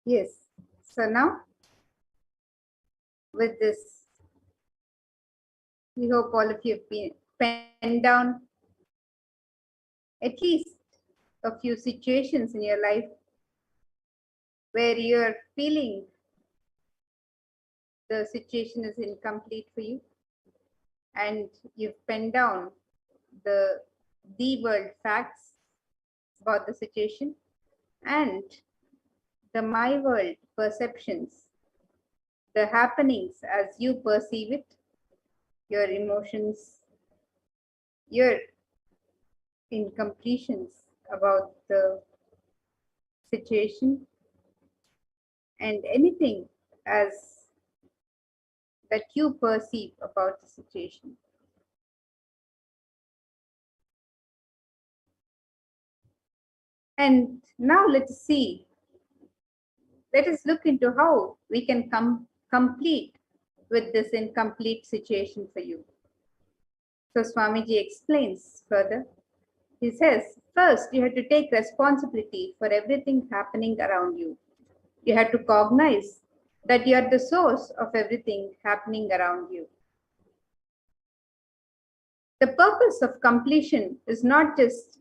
Yes. So now, with this, we hope all of you have penned down at least a few situations in your life where you're feeling the situation is incomplete for you, and you've penned down the world facts about the situation and the my world perceptions, the happenings as you perceive it, your emotions, your incompletions about the situation, and anything as that you perceive about the situation. And now let us look into how we can complete with this incomplete situation for you. So Swamiji explains further. He says, first, you have to take responsibility for everything happening around you. You have to cognize that you are the source of everything happening around you. The purpose of completion is not just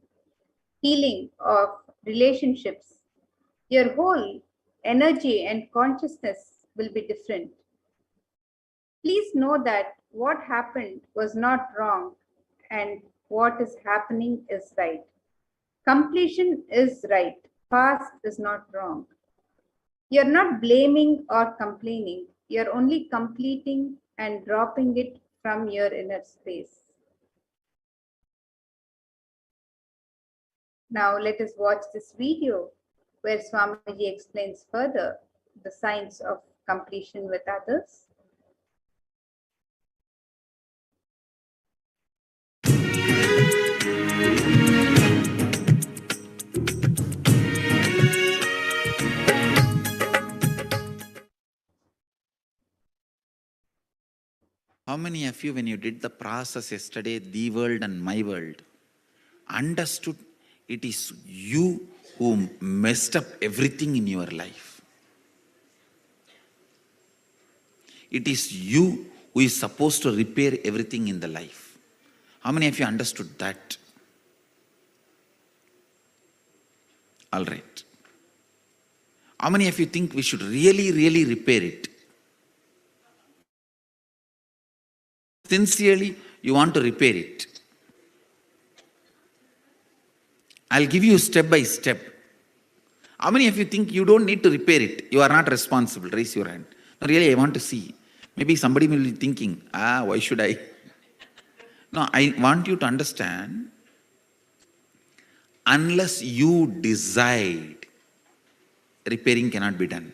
healing of relationships. Your whole energy and consciousness will be different. Please know that what happened was not wrong and what is happening is right. Completion is right. Past is not wrong. You're not blaming or complaining. You're only completing and dropping it from your inner space. Now let us watch this video where Swamiji explains further the signs of completion with others. How many of you, when you did the process yesterday, the world and my world, understood it is you who messed up everything in your life. It is you who is supposed to repair everything in the life. How many of you understood that? All right. How many of you think we should really, really repair it? Sincerely, you want to repair it. I'll give you step by step. How many of you think you don't need to repair it? You are not responsible. Raise your hand. No, really, I want to see. Maybe somebody will be thinking, why should I? No, I want you to understand, unless you decide, repairing cannot be done.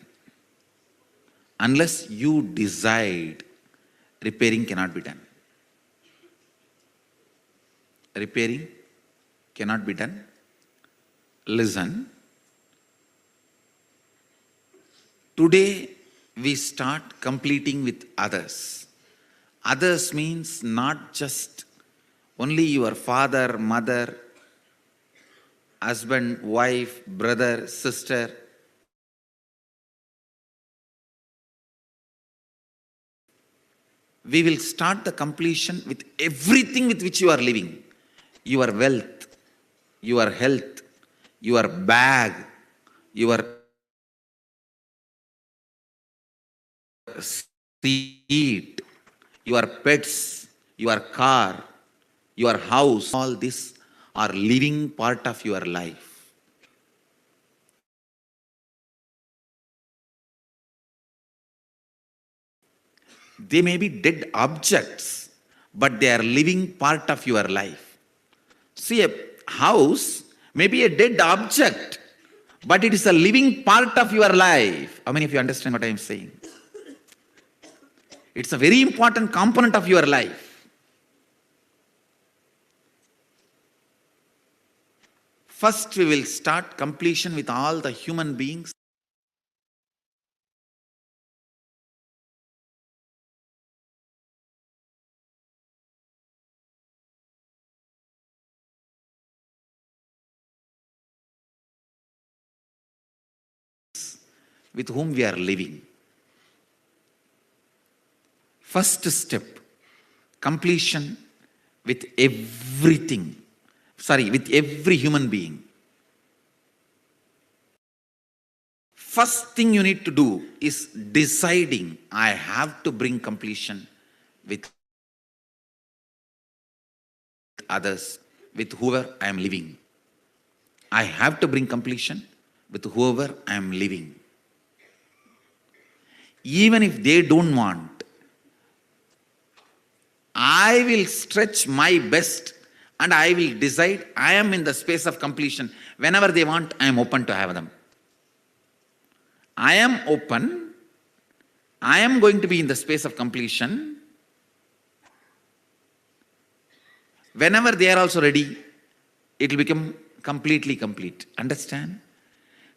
Unless you decide, repairing cannot be done. Repairing cannot be done. Listen. Today we start completing with others. Others means not just only your father, mother, husband, wife, brother, sister. We will start the completion with everything with which you are living. Your wealth, your health, your bag, your seat, your pets, your car, your house, all this are living part of your life. They may be dead objects, but they are living part of your life. See, a house may be a dead object, but it is a living part of your life. How many of you understand what I am saying? It's a very important component of your life. First, we will start completion with all the human beings. With whom we are living. First step, completion with everything. With every human being. First thing you need to do is deciding, I have to bring completion with others, with whoever I am living. I have to bring completion with whoever I am living. Even if they don't want, I will stretch my best and I will decide I am in the space of completion. Whenever they want, I am open to have them. I am open. I am going to be in the space of completion. Whenever they are also ready, it will become completely complete. Understand?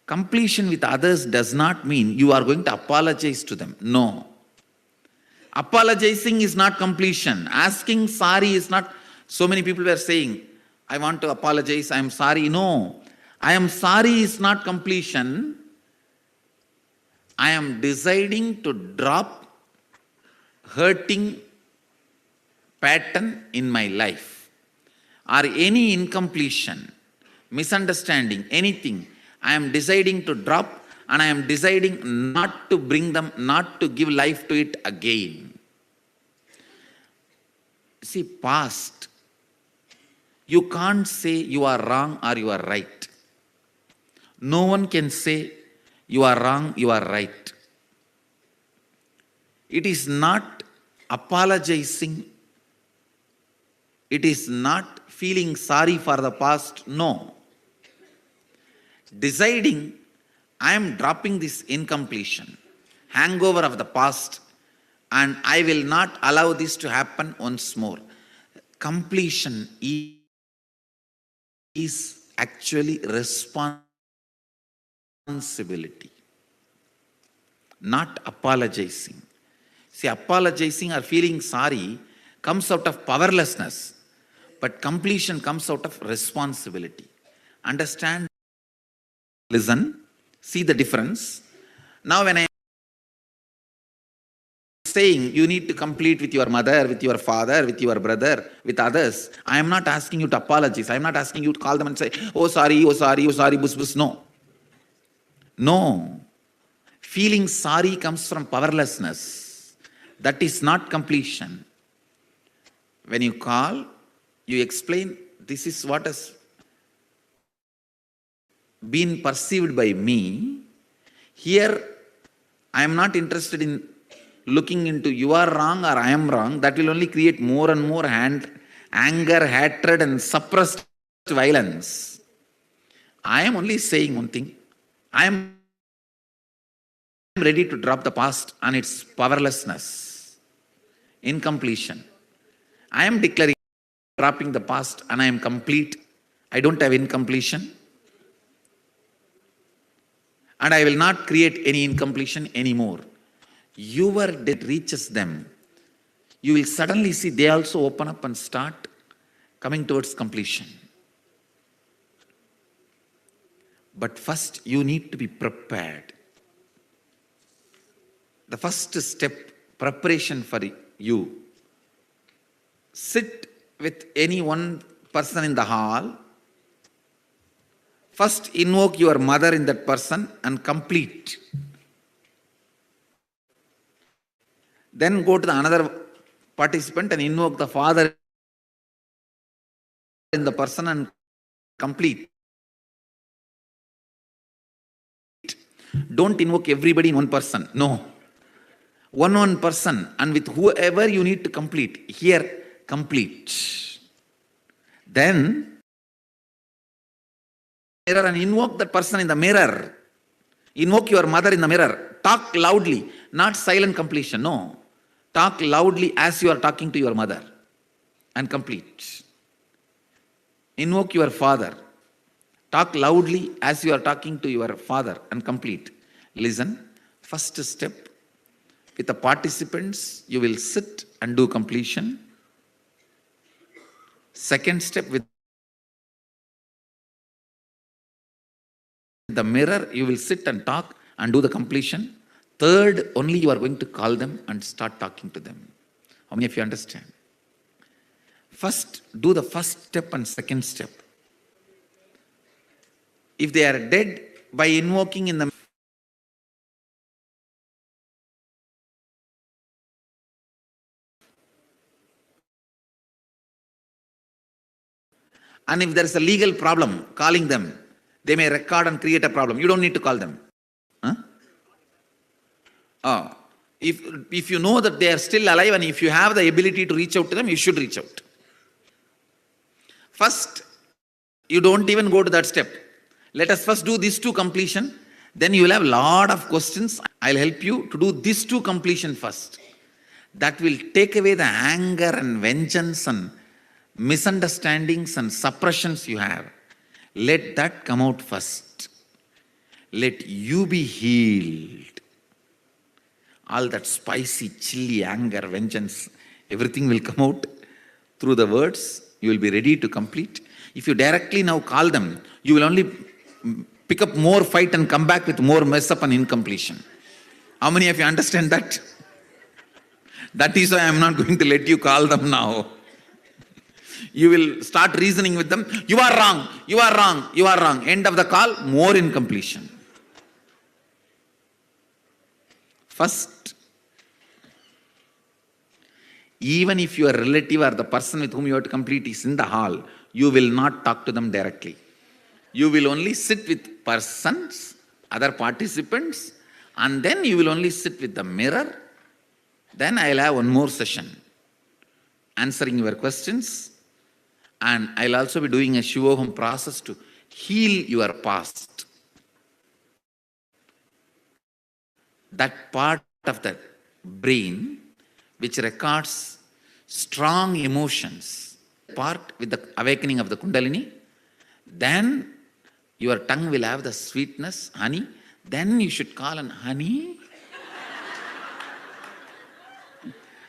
Completion with others does not mean you are going to apologize to them. No. Apologizing is not completion. Asking sorry is not. So many people were saying, I want to apologize, I am sorry. No. I am sorry is not completion. I am deciding to drop hurting pattern in my life. Or any incompletion, misunderstanding, anything, I am deciding to drop and I am deciding not to bring them, not to give life to it again. See, past, you can't say you are wrong or you are right. No one can say you are wrong, you are right. It is not apologizing. It is not feeling sorry for the past. No. Deciding, I am dropping this incompletion, hangover of the past, and I will not allow this to happen once more. Completion is actually responsibility, not apologizing. See, apologizing or feeling sorry comes out of powerlessness, but completion comes out of responsibility. Understand? listen, see the difference. Now when I am saying you need to complete with your mother, with your father, with your brother, with others, I am not asking you to apologize. I am not asking you to call them and say, oh sorry, bus bus. No. No. Feeling sorry comes from powerlessness. That is not completion. When you call, you explain, this is what has been perceived by me. Here, I am not interested in looking into you are wrong or I am wrong. That will only create more and more anger, hatred and suppressed violence. I am only saying one thing. I am ready to drop the past and its powerlessness, incompletion. I am declaring dropping the past and I am complete. I don't have incompletion. And I will not create any incompletion anymore. Your death reaches them. You will suddenly see they also open up and start coming towards completion. But first you need to be prepared. The first step, preparation for you. Sit with any one person in the hall. First invoke your mother in that person and complete. Then go to the another participant and invoke the father in the person and complete. Don't invoke everybody in one person. No. One person, and with whoever you need to complete. Here, complete. Then mirror and invoke that person in the mirror. Invoke your mother in the mirror. Talk loudly, not silent completion. No. Talk loudly as you are talking to your mother and complete. Invoke your father. Talk loudly as you are talking to your father and complete. Listen. First step, with the participants, you will sit and do completion. Second step, with the mirror, you will sit and talk and do the completion. Third, only you are going to call them and start talking to them. How many of you understand? First, do the first step and second step. If they are dead, by invoking in the and if there is a legal problem, calling them, they may record and create a problem. You don't need to call them. Huh? If you know that they are still alive and if you have the ability to reach out to them, you should reach out. First, you don't even go to that step. Let us first do these two completion. Then you will have a lot of questions. I'll help you to do these two completion first. That will take away the anger and vengeance and misunderstandings and suppressions you have. Let that come out first. Let you be healed. All that spicy, chilly anger, vengeance, everything will come out through the words. You will be ready to complete. If you directly now call them, you will only pick up more fight and come back with more mess up and incompletion. How many of you understand that? That is why I am not going to let you call them now. You will start reasoning with them. You are wrong, you are wrong, you are wrong. End of the call, more incompletion. First, even if your relative or the person with whom you have to complete is in the hall, you will not talk to them directly. You will only sit with persons, other participants, and then you will only sit with the mirror. Then I will have one more session answering your questions, and I will also be doing a Shivoham process to heal your past. That part of the brain which records strong emotions, part with the awakening of the Kundalini, then your tongue will have the sweetness, honey. Then you should call on honey.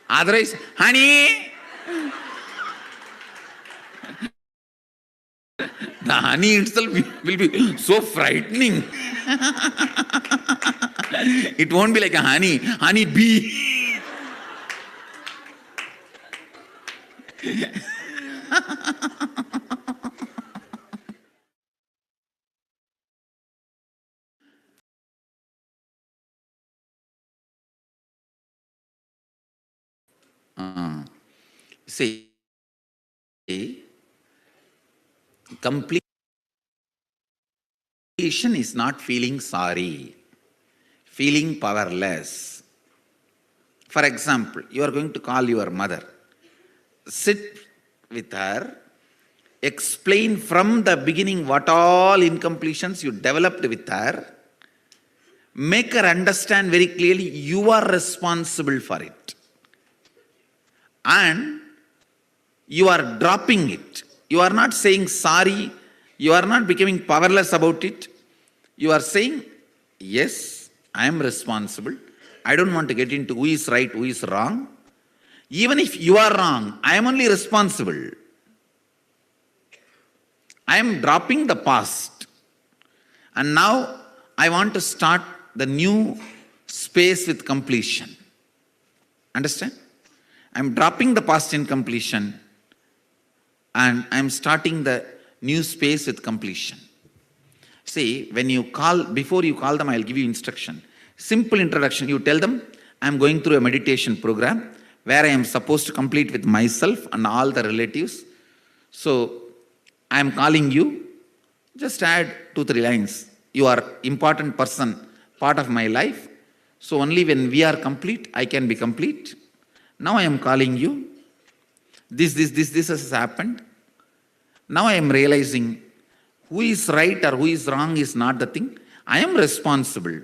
Otherwise, honey. The honey itself will be so frightening. It won't be like a honey bee. See, completion is not feeling sorry, feeling powerless. For example, you are going to call your mother. Sit with her, explain from the beginning what all incompletions you developed with her, make her understand very clearly you are responsible for it. And you are dropping it. You are not saying sorry. You are not becoming powerless about it. You are saying, yes, I am responsible. I don't want to get into who is right, who is wrong. Even if you are wrong, I am only responsible. I am dropping the past. And now I want to start the new space with completion. Understand? I am dropping the past in completion and I am starting the new space with completion. See, when you call, before you call them, I will give you instruction. Simple introduction. You tell them, I am going through a meditation program where I am supposed to complete with myself and all the relatives. So, I am calling you. Just add 2-3 lines. You are important person, part of my life. So, only when we are complete, I can be complete. Now I am calling you. This has happened. Now I am realizing who is right or who is wrong is not the thing. I am responsible.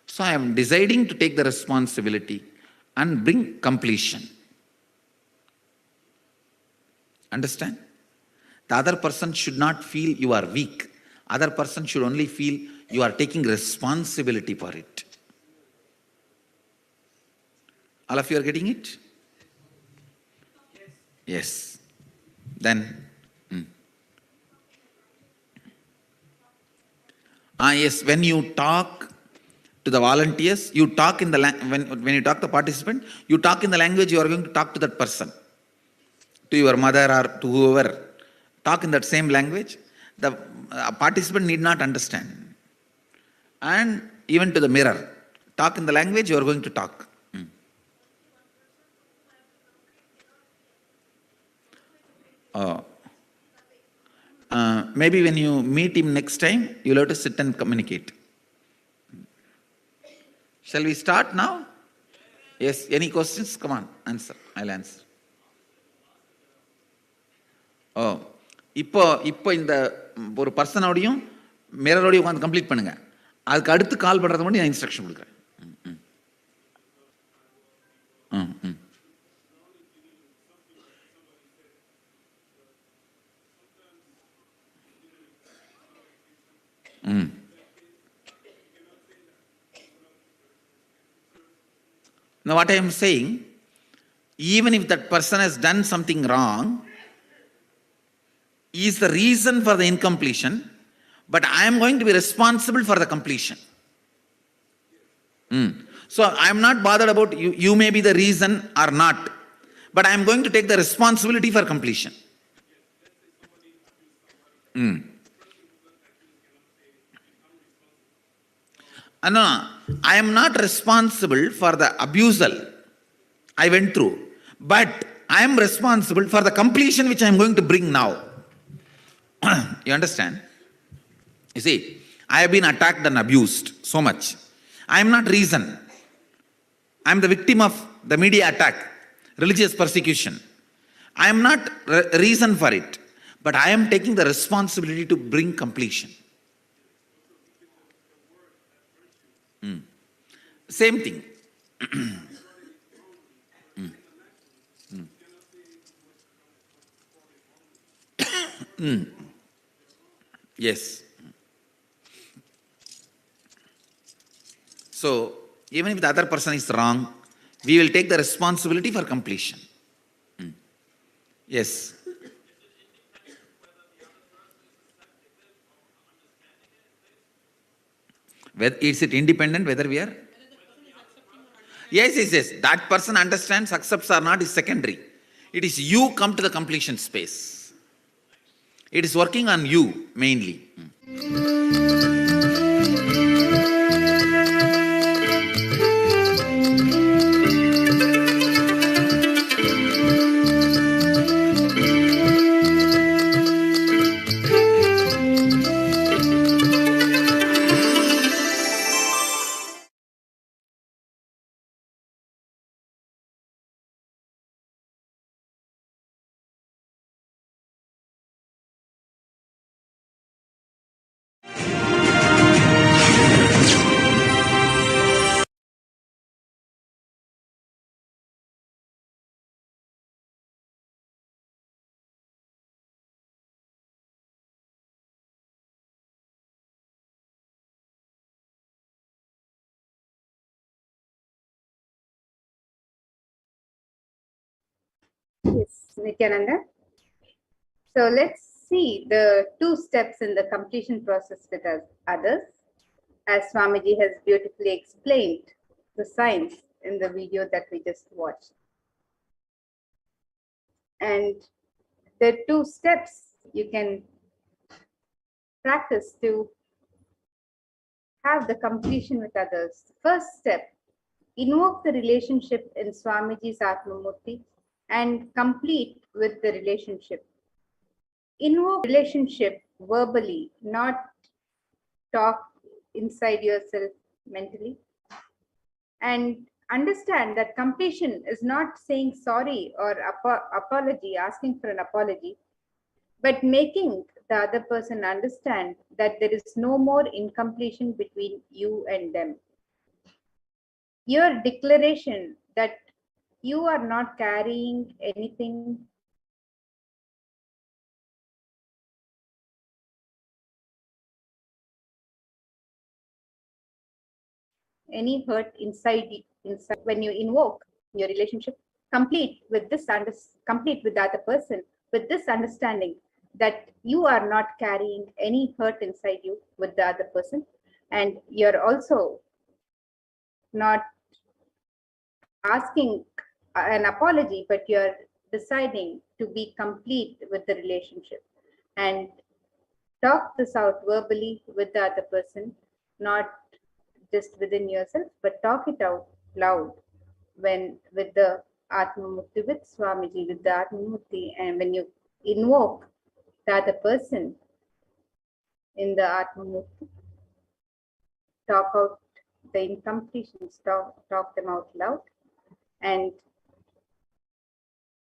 So I am deciding to take the responsibility and bring completion. Understand? The other person should not feel you are weak. Other person should only feel you are taking responsibility for it. All of you are getting it? Yes. Then, yes, when you talk to the volunteers, you talk in the when you talk to the participant, you talk in the language you are going to talk to that person, to your mother or to whoever. Talk in that same language. The participant need not understand. And even to the mirror, talk in the language you are going to talk. Maybe when you meet him next time, you'll have to sit and communicate. Shall we start now? Yes, any questions? Come on, answer. I'll answer. இப்போ இந்த ஒரு பர்சனோடையும் மிரரோடையும் உட்காந்து complete பண்ணுங்க. அதுக்கு அடுத்து கால் பண்ணுறது மட்டும் நான் இன்ஸ்ட்ரக்ஷன் கொடுக்குறேன். Now what I am saying, even if that person has done something wrong, is the reason for the incompletion, but I am going to be responsible for the completion. So I am not bothered about you. You may be the reason or not, but I am going to take the responsibility for completion. No, I am not responsible for the abusal I went through, but I am responsible for the completion which I am going to bring now. You understand? You see, I have been attacked and abused so much. I am not reason. I am the victim of the media attack, religious persecution. I am not reason for it, but I am taking the responsibility to bring completion. Same thing. Yes. So, even if the other person is wrong, we will take the responsibility for completion. Yes. Whether, is it independent whether we are? Yes, yes, yes. That person understands, accepts or not is secondary. It is you come to the completion space. It is working on you mainly. Yes, Nityananda. So let's see the two steps in the completion process with others, as Swamiji has beautifully explained the science in the video that we just watched. And the two steps you can practice to have the completion with others. First step, invoke the relationship in Swamiji's Atmamurti and complete with the relationship. Invoke relationship verbally, not talk inside yourself mentally. And understand that completion is not saying sorry or apology, asking for an apology, but making the other person understand that there is no more incompletion between you and them. Your declaration that you are not carrying anything any hurt inside when you invoke your relationship, complete with the other person with this understanding that you are not carrying any hurt inside you with the other person, and you're also not asking an apology, but you're deciding to be complete with the relationship and talk this out verbally with the other person, not just within yourself, but talk it out loud when with the Atmamurti, with Swamiji, with the Atmamurti, and when you invoke the other person in the Atmamurti, talk out the incompletions, talk them out loud, and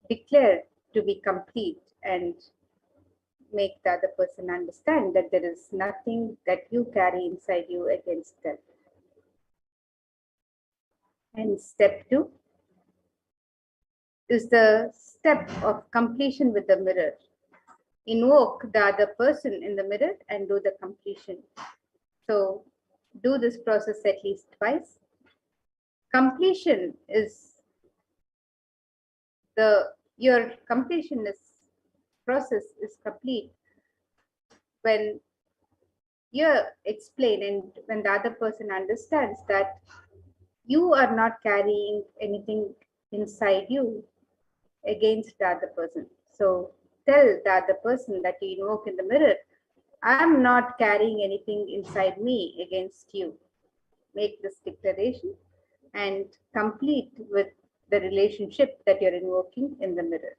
declare to be complete and make the other person understand that there is nothing that you carry inside you against them. And step 2 is the step of completion with the mirror. Invoke the other person in the mirror and do the completion. So do this process at least twice. Completion is your completion is process is complete when you explain and when the other person understands that you are not carrying anything inside you against the other person. So tell the other person that you invoke in the mirror, I'm not carrying anything inside me against you. Make this declaration and complete with the relationship that you're invoking in the mirror.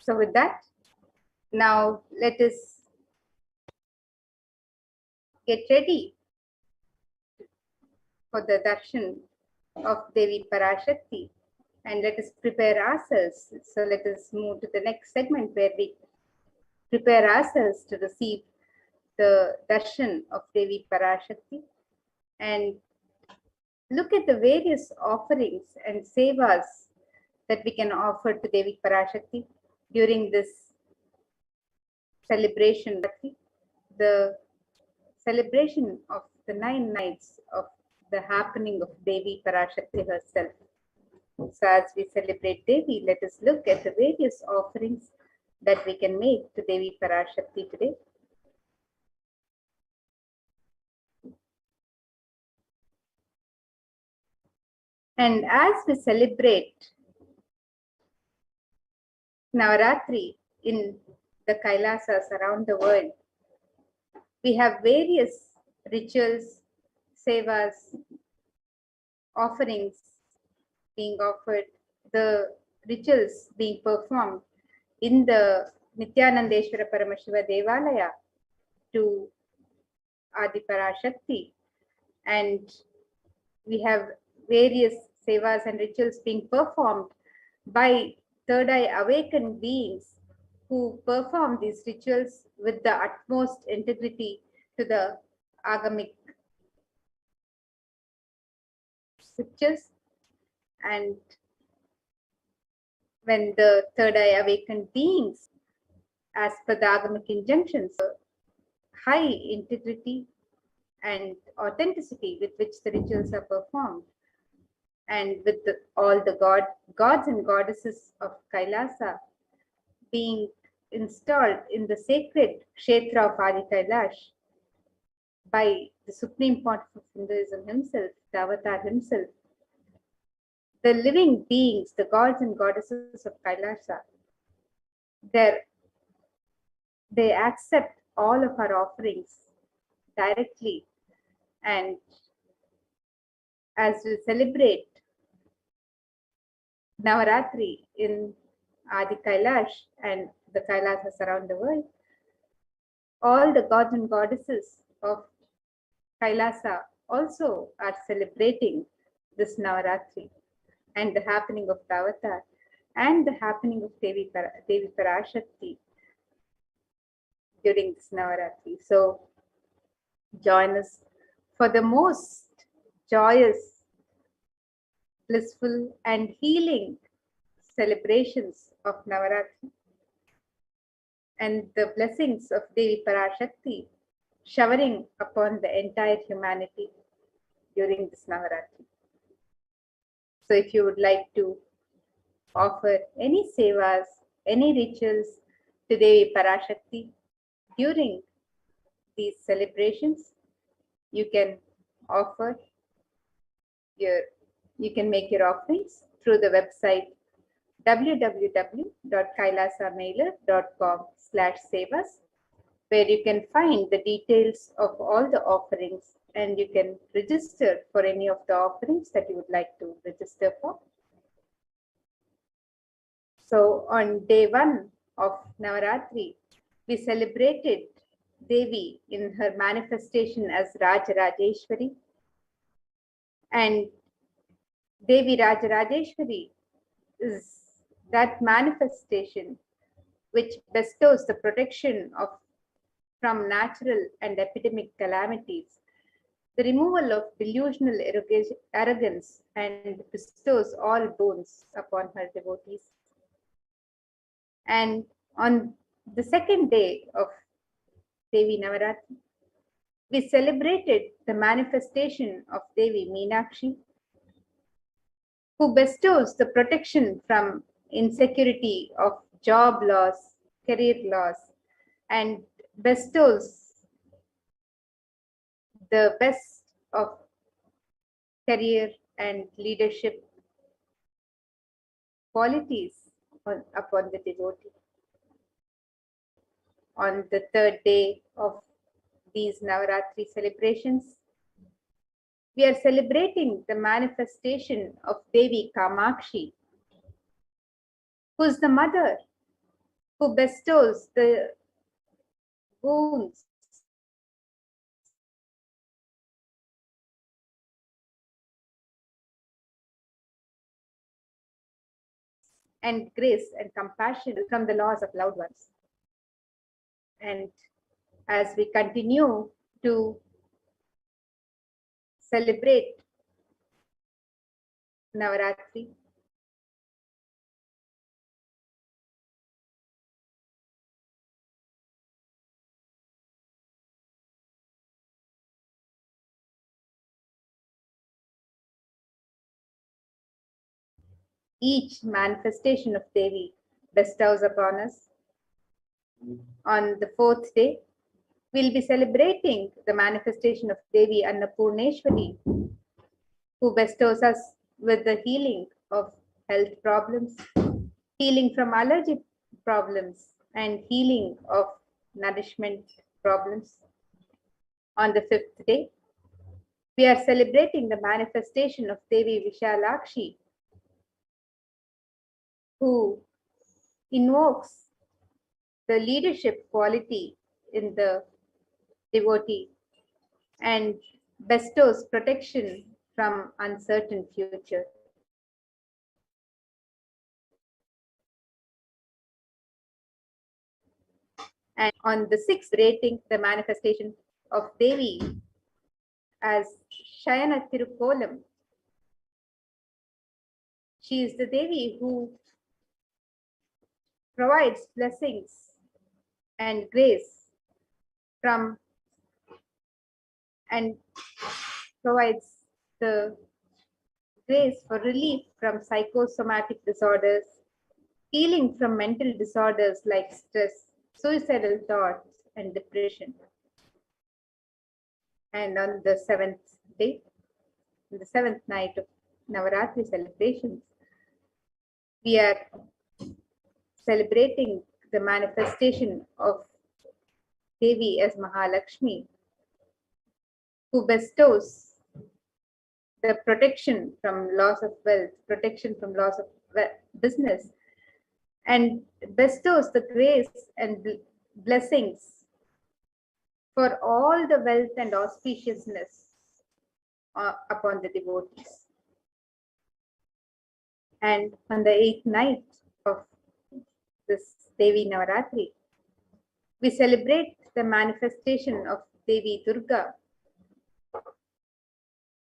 So with that, now let us get ready for the darshan of Devi Parashakti, and let us prepare ourselves. So let us move to the next segment where we prepare ourselves to receive the darshan of Devi Parashakti and look at the various offerings and sevas that we can offer to Devi Parashakti during this celebration. The celebration of the 9 nights of the happening of Devi Parashakti herself. So as we celebrate Devi, let us look at the various offerings that we can make to Devi Parashakti today. And as we celebrate Navaratri in the Kailasas around the world, we have various rituals, sevas, offerings being offered, the rituals being performed in the Nithyanandeshwara Paramashiva Devalaya to Adi Parashakti, and we have various sevas and rituals being performed by third eye awakened beings who perform these rituals with the utmost integrity to the agamic scriptures. And when the third eye awakened beings, as per the agamic injunctions, high integrity and authenticity with which the rituals are performed, and with all the gods and goddesses of Kailasa being installed in the sacred Kshetra of Adi Kailash by the Supreme Pontiff of Hinduism himself, the Avatar himself, the living beings, the gods and goddesses of Kailasa, they accept all of our offerings directly. And as we celebrate Navaratri in Adi Kailash and the Kailasas around the world, all the gods and goddesses of Kailasa also are celebrating this Navaratri and the happening of the Avatar and the happening of Devi Parashakti during this Navaratri. So join us for the most joyous, blissful and healing celebrations of Navaratri, and the blessings of Devi Parashakti showering upon the entire humanity during this Navaratri. So if you would like to offer any sevas, any rituals to Devi Parashakti during these celebrations, you can make your offerings through the website www.kailasamailer.com/sevas, where you can find the details of all the offerings and you can register for any of the offerings that you would like to register for. So on day 1 of Navaratri, we celebrated Devi in her manifestation as Rajarajeshwari, and Devi Rajarajeshwari is that manifestation which bestows the protection from natural and epidemic calamities, the removal of delusional arrogance, and bestows all boons upon her devotees. And on the second day of Devi Navaratri, we celebrated the manifestation of Devi Meenakshi, who bestows the protection from insecurity of job loss, career loss, and bestows the best of career and leadership qualities upon the devotee. On the third day of these Navaratri celebrations, we are celebrating the manifestation of Devi Kamakshi, who is the mother who bestows the boons and grace and compassion from the loss of loved ones. And as we continue to celebrate Navaratri, each manifestation of Devi bestows upon us. On the fourth day, we'll be celebrating the manifestation of Devi Annapurneshwari, who bestows us with the healing of health problems, healing from allergy problems, and healing of nourishment problems. On the fifth day, we are celebrating the manifestation of Devi Vishalakshi, who invokes the leadership quality in the devotee and bestows protection from uncertain future. And on the sixth, rating the manifestation of Devi as Shayana Tirukolam. She is the Devi who provides blessings and grace from and provides the grace for relief from psychosomatic disorders, healing from mental disorders like stress, suicidal thoughts, and depression. And on the seventh day, on the seventh night of Navaratri celebrations, we are celebrating the manifestation of Devi as Mahalakshmi, who bestows the protection from loss of wealth, protection from loss of business, and bestows the grace and blessings for all the wealth and auspiciousness upon the devotees. And on the eighth night of this Devi Navaratri, we celebrate the manifestation of Devi Durga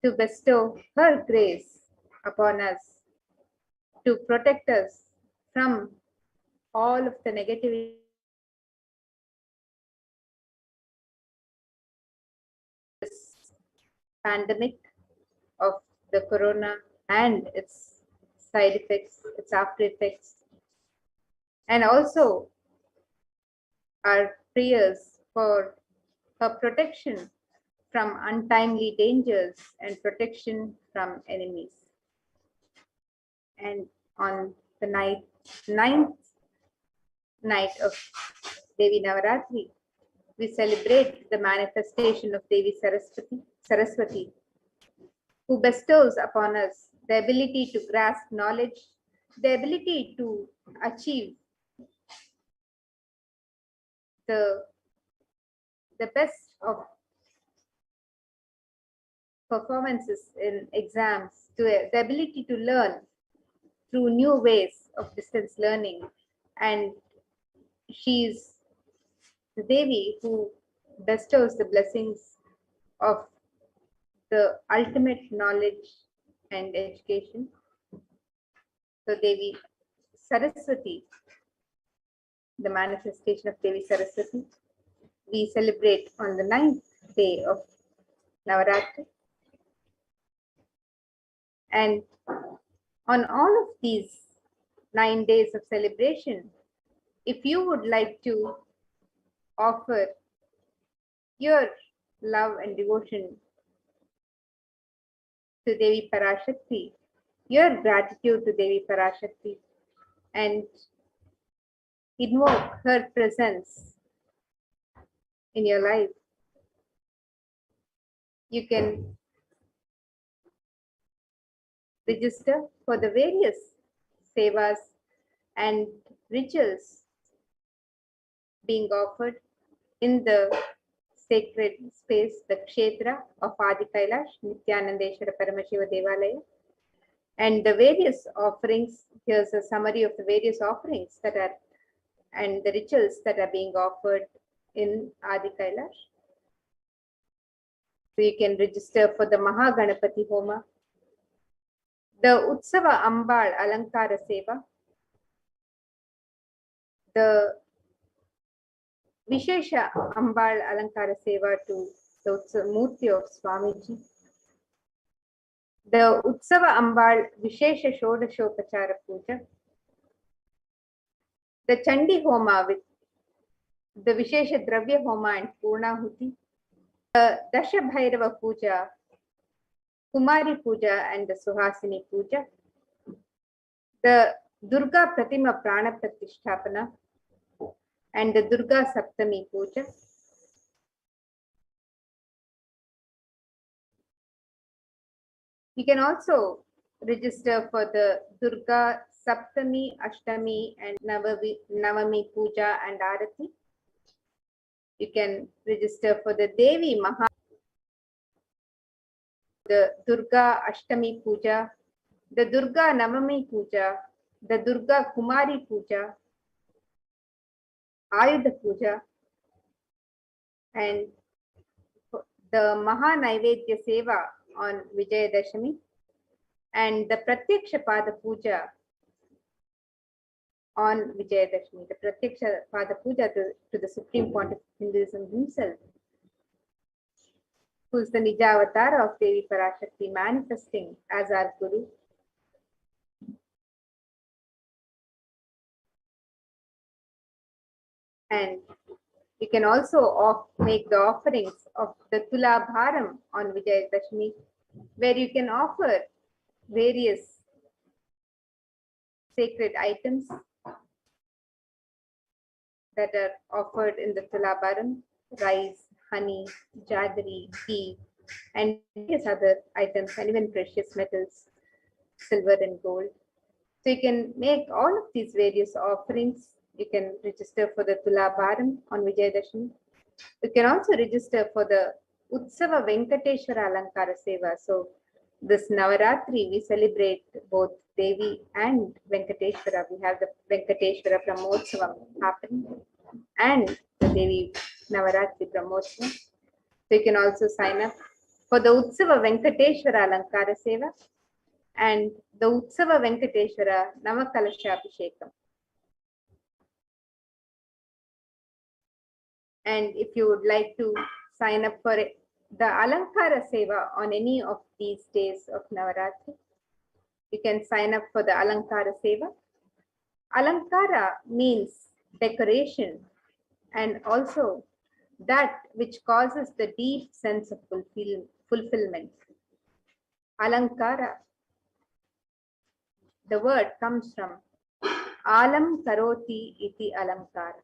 to bestow her grace upon us, to protect us from all of the negativity pandemic of the corona and its side effects, its after effects, and also our prayers for her protection from untimely dangers and protection from enemies. And on the ninth night of Devi Navaratri, we celebrate the manifestation of Devi Saraswati, who bestows upon us the ability to grasp knowledge, the ability to achieve the best of performances in exams, to the ability to learn through new ways of distance learning. And she is the Devi who bestows the blessings of the ultimate knowledge and education. So Devi Saraswati, the manifestation of Devi Saraswati, we celebrate on the ninth day of Navaratri. And on all of these 9 days of celebration, if you would like to offer your love and devotion to Devi Parashakti, your gratitude to Devi Parashakti, and invoke her presence in your life, you can register for the various sevas and rituals being offered in the sacred space, the Kshetra of Adi Kailash, Nithyananda Paramashiva Devalaya. And the various offerings, here's a summary of the various offerings that are and the rituals that are being offered in Adi Kailash. So you can register for the Mahaganapati Homa, the Utsava Ambal Alankara Seva, the Vishesha Ambal Alankara Seva to the Utsava Murti of Swamiji, the Utsava Ambal Vishesha Shodashopachara Puja, the Chandi Homa with the Vishesha Dravya Homa and Purnahuti, the Dasha Bhairava Puja, Kumari Puja and the Suhasini Puja, the Durga Pratima Prana Pratishtapana and the Durga Saptami Puja. You can also register for the Durga Saptami, Ashtami and Navami Puja and Arati. You can register for the Devi Maha, the Durga Ashtami Puja, the Durga Navami Puja, the Durga Kumari Puja, Ayudha Puja, and the Maha Naivedya Seva on Vijayadashami, and the Pratyaksha Pada Puja on Vijayadashami, the Pratyaksha Pada Puja to the Supreme Pontiff of Hinduism himself, who is the Nijavatar of Devi Parashakti, manifesting as our Guru. And you can also make the offerings of the Tula Bharam on Vijayadashami, where you can offer various sacred items that are offered in the Tula Bharam: rice, honey, jaggery, ghee, and various other items, and even precious metals, silver and gold. So you can make all of these various offerings. You can register for the Tula Bharam on Vijayadashami. You can also register for the Utsava Venkateshwara Alankara Seva. So this Navaratri, we celebrate both Devi and Venkateshwara. We have the Venkateshwara Brahmotsavam happening and the Devi Navaratri Brahmotsavam. So you can also sign up for the Utsava Venkateshwara Alankara Seva and the Utsava Venkateshwara Navakalasha Abhishekam. And if you would like to sign up for the Alankara Seva on any of these days of Navaratri, you can sign up for the Alankara Seva. Alankara means decoration and also that which causes the deep sense of fulfillment. Alankara, the word comes from Alam Karoti iti Alankara.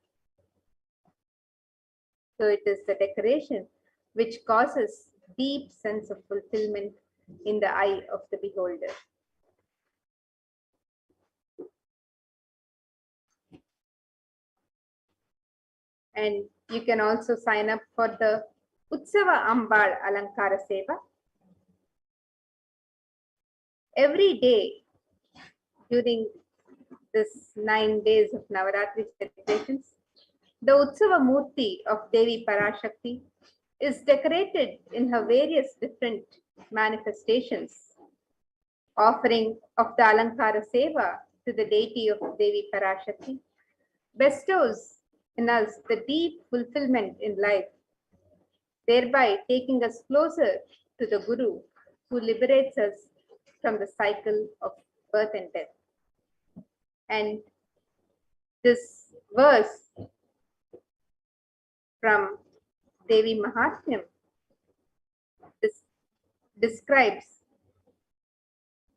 So it is the decoration which causes deep sense of fulfillment in the eye of the beholder. And you can also sign up for the Utsava Ambal Alankara Seva. Every day during this 9 days of Navaratri celebrations, the Utsava Murti of Devi Parashakti is decorated in her various different manifestations. Offering of the Alankara Seva to the deity of Devi Parashakti bestows in us the deep fulfillment in life, thereby taking us closer to the Guru who liberates us from the cycle of birth and death. And this verse from Devi Mahatmyam describes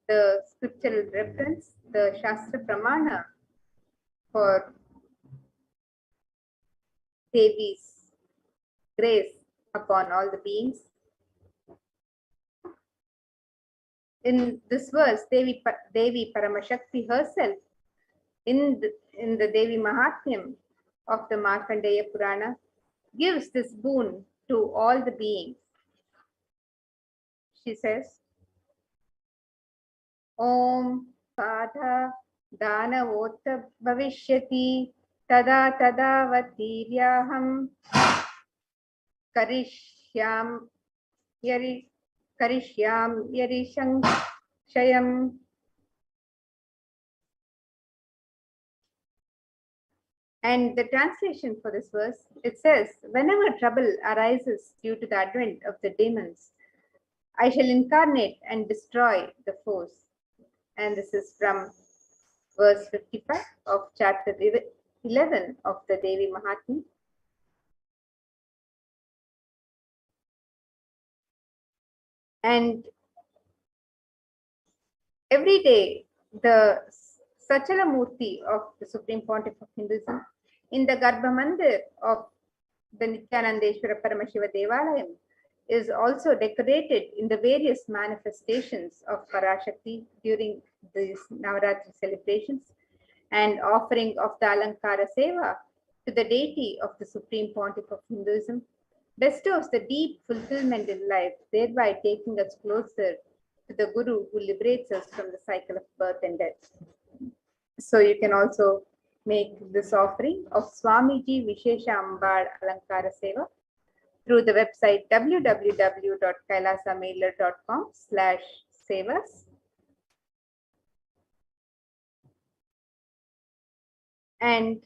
the scriptural reference, the Shastra Pramana for Devi's grace upon all the beings. In this verse, Devi Paramashakti herself, in the Devi Mahatmyam, of the Markandeya Purana gives this boon to all the beings. She says, Om Padha Dana Vota Bhavishyati Tada Tada Vatiryaham Karishyam Yarishang Shayam. And the translation for this verse, it says, whenever trouble arises due to the advent of the demons, I shall incarnate and destroy the foes. And this is from verse 55 of chapter 11 of the Devi Mahatmya. And every day, the Sachala Murti of the Supreme Pontiff of Hinduism in the Garbha Mandir of the Nithyanandeshwara Paramashiva Devalayam is also decorated in the various manifestations of Parashakti during these Navaratri celebrations, and offering of the Alankara Seva to the deity of the Supreme Pontiff of Hinduism bestows the deep fulfillment in life, thereby taking us closer to the Guru who liberates us from the cycle of birth and death. So you can also make this offering of Swamiji Vishesha Ambad Alankara Seva through the website www.kailasamailer.com/sevas. And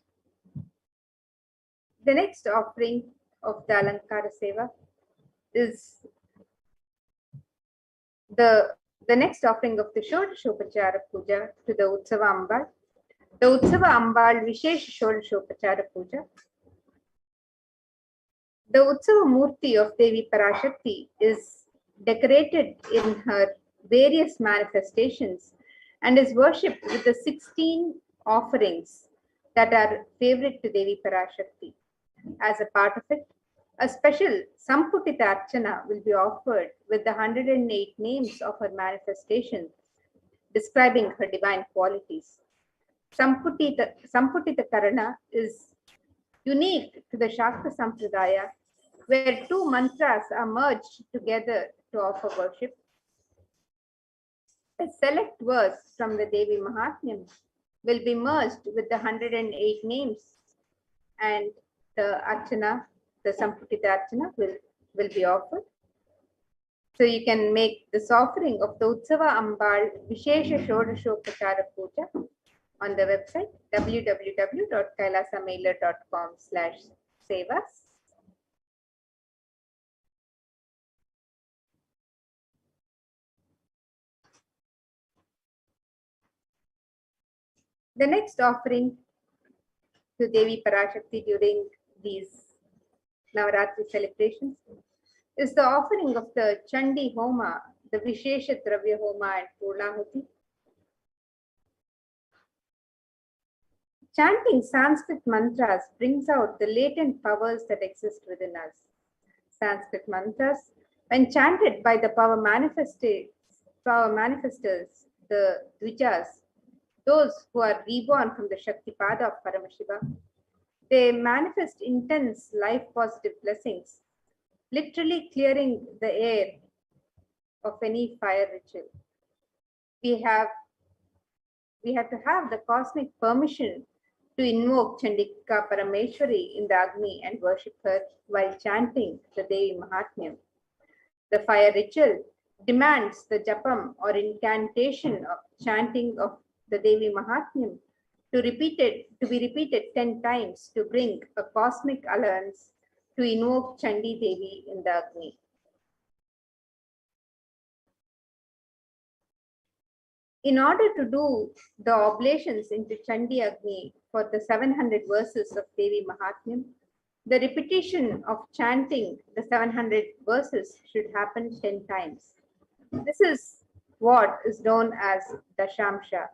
the next offering of the Alankara Seva is the next offering of the Shodashopachara Puja to the Utsava Ambal. The Utsava Ambal Vishesha Shodashopachara Puja. The Utsava Murti of Devi Parashakti is decorated in her various manifestations and is worshipped with the 16 offerings that are favorite to Devi Parashakti. As a part of it, a special Samputita Archana will be offered with the 108 names of her manifestations, describing her divine qualities. Samputita Karana is unique to the Shakta Sampradaya, where two mantras are merged together to offer worship. A select verse from the Devi Mahatmya will be merged with the 108 names, and the Archana, the Samputita Archana will be offered. So you can make this offering of the Utsava Ambal Vishesha Shodashopachara Puja on the website www.kailasamailer.com/sevas. The next offering to Devi Parashakti during these Navaratri celebrations is the offering of the Chandi Homa, the Vishesha Dravya Homa and Purnahuti. Chanting Sanskrit mantras brings out the latent powers that exist within us. Sanskrit mantras, when chanted by the power manifestors, the Dvijas, those who are reborn from the Shaktipada of Paramashiva, they manifest intense life positive blessings, literally clearing the air of any fire ritual. We have to have the cosmic permission to invoke Chandika Parameshwari in the Agni and worship her while chanting the Devi Mahatmya. The fire ritual demands the japam or incantation of chanting of the Devi Mahatmya to be repeated 10 times to bring a cosmic alliance to invoke Chandi Devi in the Agni. In order to do the oblations into Chandi Agni for the 700 verses of Devi Mahatmya, the repetition of chanting the 700 verses should happen 10 times. This is what is known as Dashamsha.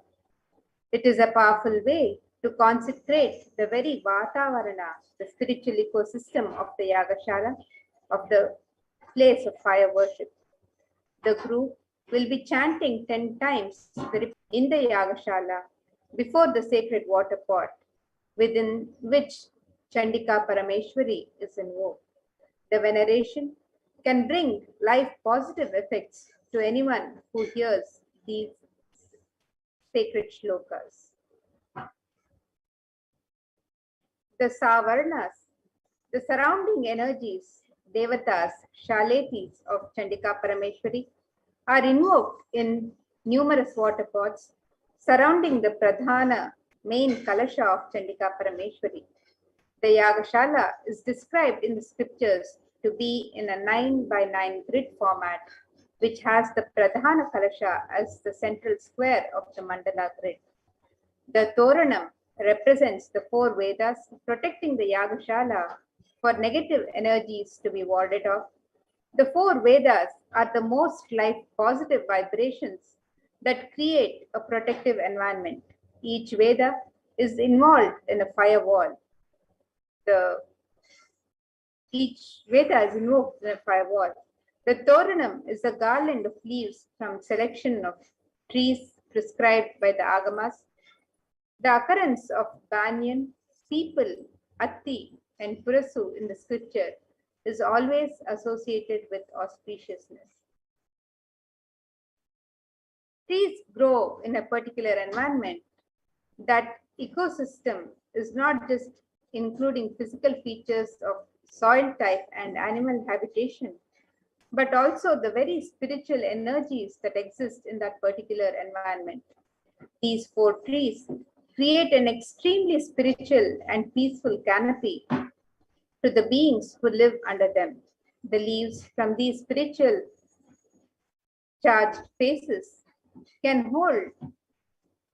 It is a powerful way to consecrate the very Vatavarana, the spiritual ecosystem of the Yagashala, of the place of fire worship. The group will be chanting 10 times in the Yagashala before the sacred water pot, within which Chandika Parameshwari is invoked. The veneration can bring life positive effects to anyone who hears these sacred shlokas. The Savarnas, the surrounding energies, Devatas, Shaletis of Chandika Parameshwari, are invoked in numerous water pots surrounding the Pradhana main Kalasha of Chandika Parameshwari. The Yagashala is described in the scriptures to be in a 9 by 9 grid format, which has the Pradhana Kalasha as the central square of the mandala grid. The Toranam represents the 4 Vedas protecting the Yagashala for negative energies to be warded off. The 4 Vedas are the most life positive vibrations that create a protective environment. Each Veda is involved in a firewall. Each Veda is invoked in a firewall. The Toranam is a garland of leaves from selection of trees prescribed by the Agamas. The occurrence of banyan, people, atti, and purasu in the scripture is always associated with auspiciousness. Trees grow in a particular environment. That ecosystem is not just including physical features of soil type and animal habitation, but also the very spiritual energies that exist in that particular environment. These 4 trees create an extremely spiritual and peaceful canopy to the beings who live under them. The leaves from these spiritual charged spaces can hold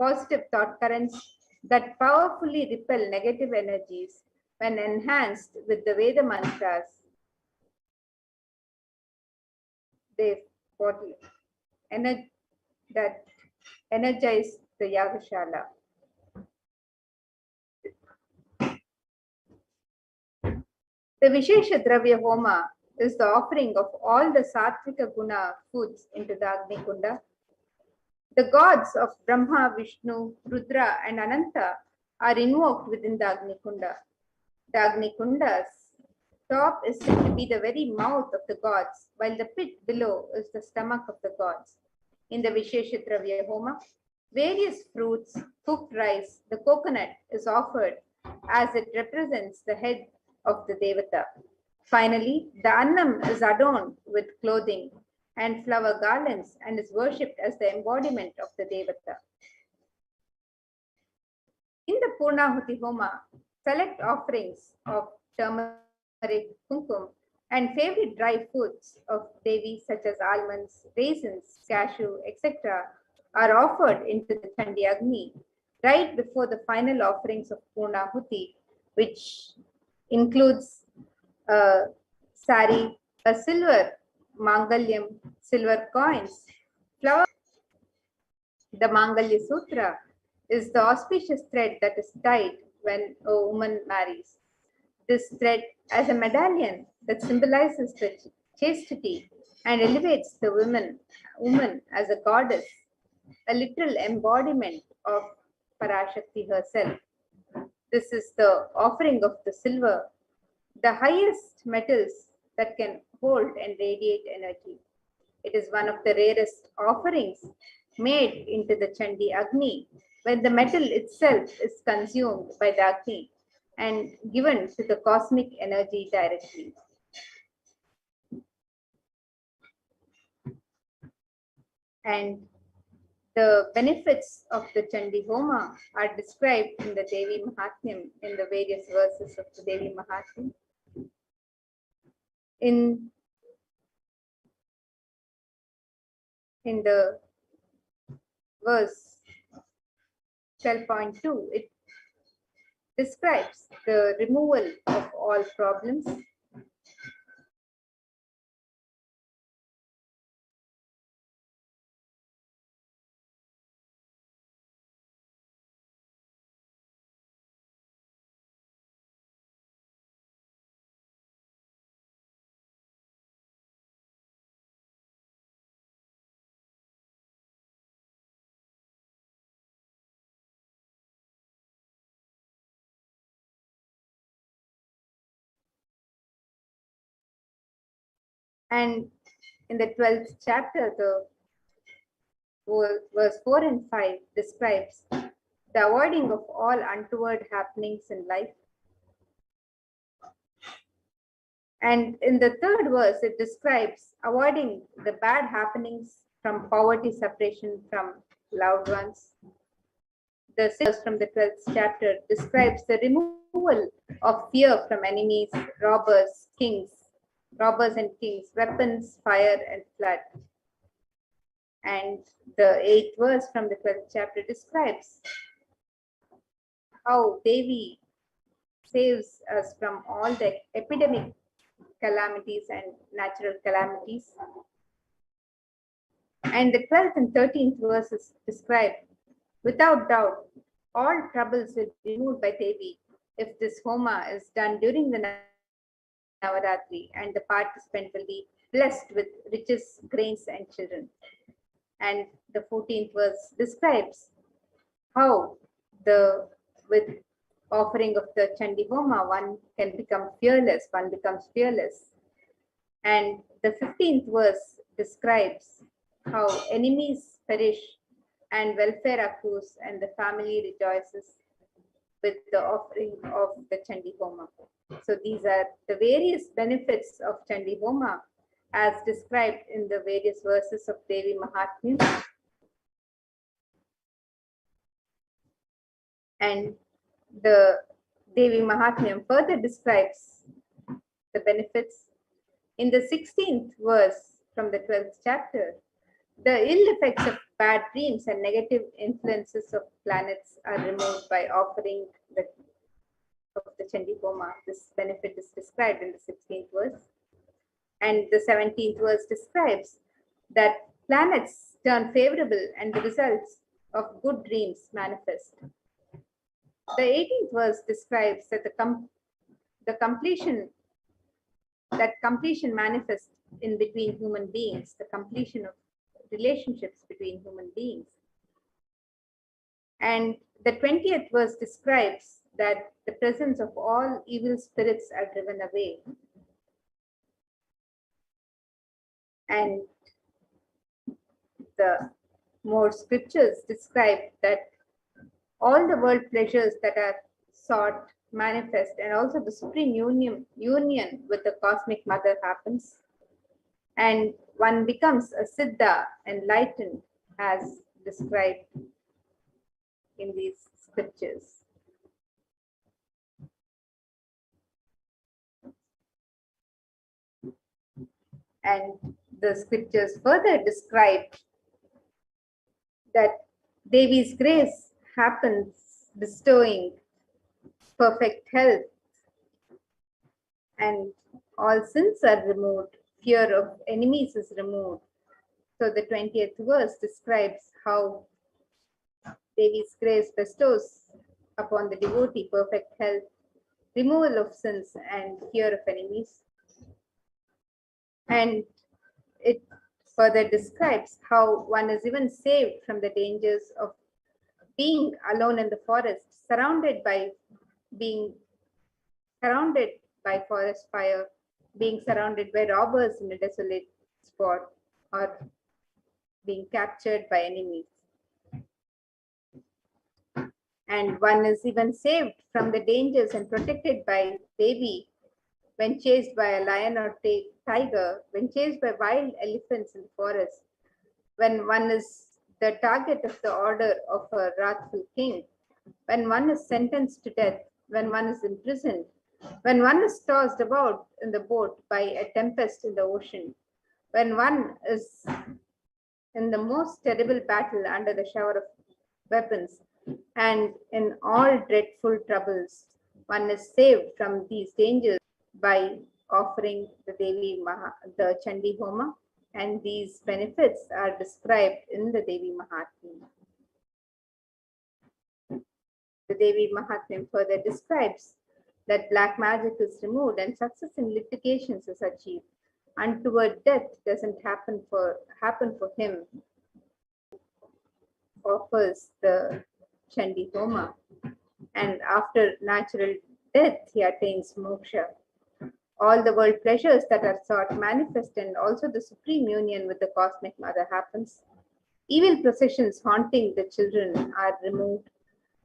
positive thought currents that powerfully repel negative energies when enhanced with the Veda mantras. That energize the Yagashala. The Vishesha Dravya Homa is the offering of all the Sattvika Guna foods into the Agni Kunda. The gods of Brahma, Vishnu, Rudra, and Ananta are invoked within the Agni Kunda. The Agni Kunda's top is said to be the very mouth of the gods, while the pit below is the stomach of the gods. In the Vishesha Dravya Homa, various fruits, cooked rice, the coconut is offered as it represents the head of the Devata. Finally, the Annam is adorned with clothing and flower garlands and is worshipped as the embodiment of the Devata. In the Purnahuti Homa, select offerings of turmeric, kumkum, and favorite dry foods of Devi such as almonds, raisins, cashew, etc. are offered into the Chandi Agni right before the final offerings of Purnahuti, which includes a sari, a silver mangalyam, silver coins, flower. The Mangalya Sutra is the auspicious thread that is tied when a woman marries. This thread as a medallion that symbolizes the chastity and elevates the woman as a goddess, a literal embodiment of Parashakti herself. This is the offering of the silver, the highest metals that can hold and radiate energy. It is one of the rarest offerings made into the Chandi Agni when the metal itself is consumed by the Agni and given to the cosmic energy directly. And the benefits of the Chandi Homa are described in the Devi Mahatmyam, in the various verses of the Devi Mahatmyam. In the verse 12.2, it describes the removal of all problems, And in the 12th chapter, the verse 4 and 5 describes the avoiding of all untoward happenings in life. And in the third verse, it describes avoiding the bad happenings from poverty, separation from loved ones. The sixth verse from the 12th chapter describes the removal of fear from enemies, robbers and kings, weapons, fire, and flood. And the 8th verse from the 12th chapter describes how Devi saves us from all the epidemic calamities and natural calamities. And the 12th and 13th verses describe, without doubt, all troubles will be removed by Devi if this Homa is done during the Navaratri, and the participant will be blessed with riches, grains, and children. And the 14th verse describes how with offering of the Chandi Homa, one can become fearless, one becomes fearless. And the 15th verse describes how enemies perish and welfare accrues and the family rejoices with the offering of the Chandi Homa. So these are the various benefits of Chandi Homa as described in the various verses of Devi Mahatmya. And the Devi Mahatmyam further describes the benefits. In the 16th verse from the 12th chapter, the ill effects of bad dreams and negative influences of planets are removed by offering the Chandi Homa. This benefit is described in the 16th verse. And the 17th verse describes that planets turn favorable and the results of good dreams manifest. The 18th verse describes that completion manifests in between human beings, the completion of relationships between human beings. And the 20th verse describes that the presence of all evil spirits are driven away. And the more scriptures describe that all the world pleasures that are sought manifest, and also the supreme union with the cosmic mother happens, and one becomes a siddha, enlightened, as described in these scriptures. And the scriptures further describe that Devi's grace happens bestowing perfect health, and all sins are removed, fear of enemies is removed. So the 20th verse describes how Devi's grace bestows upon the devotee perfect health, removal of sins, and fear of enemies. And it further describes how one is even saved from the dangers of being alone in the forest, surrounded by forest fire, being surrounded by robbers in a desolate spot, or being captured by enemies. And one is even saved from the dangers and protected by Devi when chased by a lion or tiger, when chased by wild elephants in the forest, when one is the target of the order of a wrathful king, when one is sentenced to death, when one is imprisoned, when one is tossed about in the boat by a tempest in the ocean, when one is in the most terrible battle under the shower of weapons, and in all dreadful troubles, one is saved from these dangers by offering the the Chandi Homa, and these benefits are described in the Devi Mahatmya. The Devi Mahatmya further describes that black magic is removed and success in litigations is achieved. Untoward death doesn't happen for him. Offers the Chandi Homa, and after natural death he attains moksha. all the world pleasures that are sought manifest, and also the supreme union with the cosmic mother happens. Evil processions haunting the children are removed.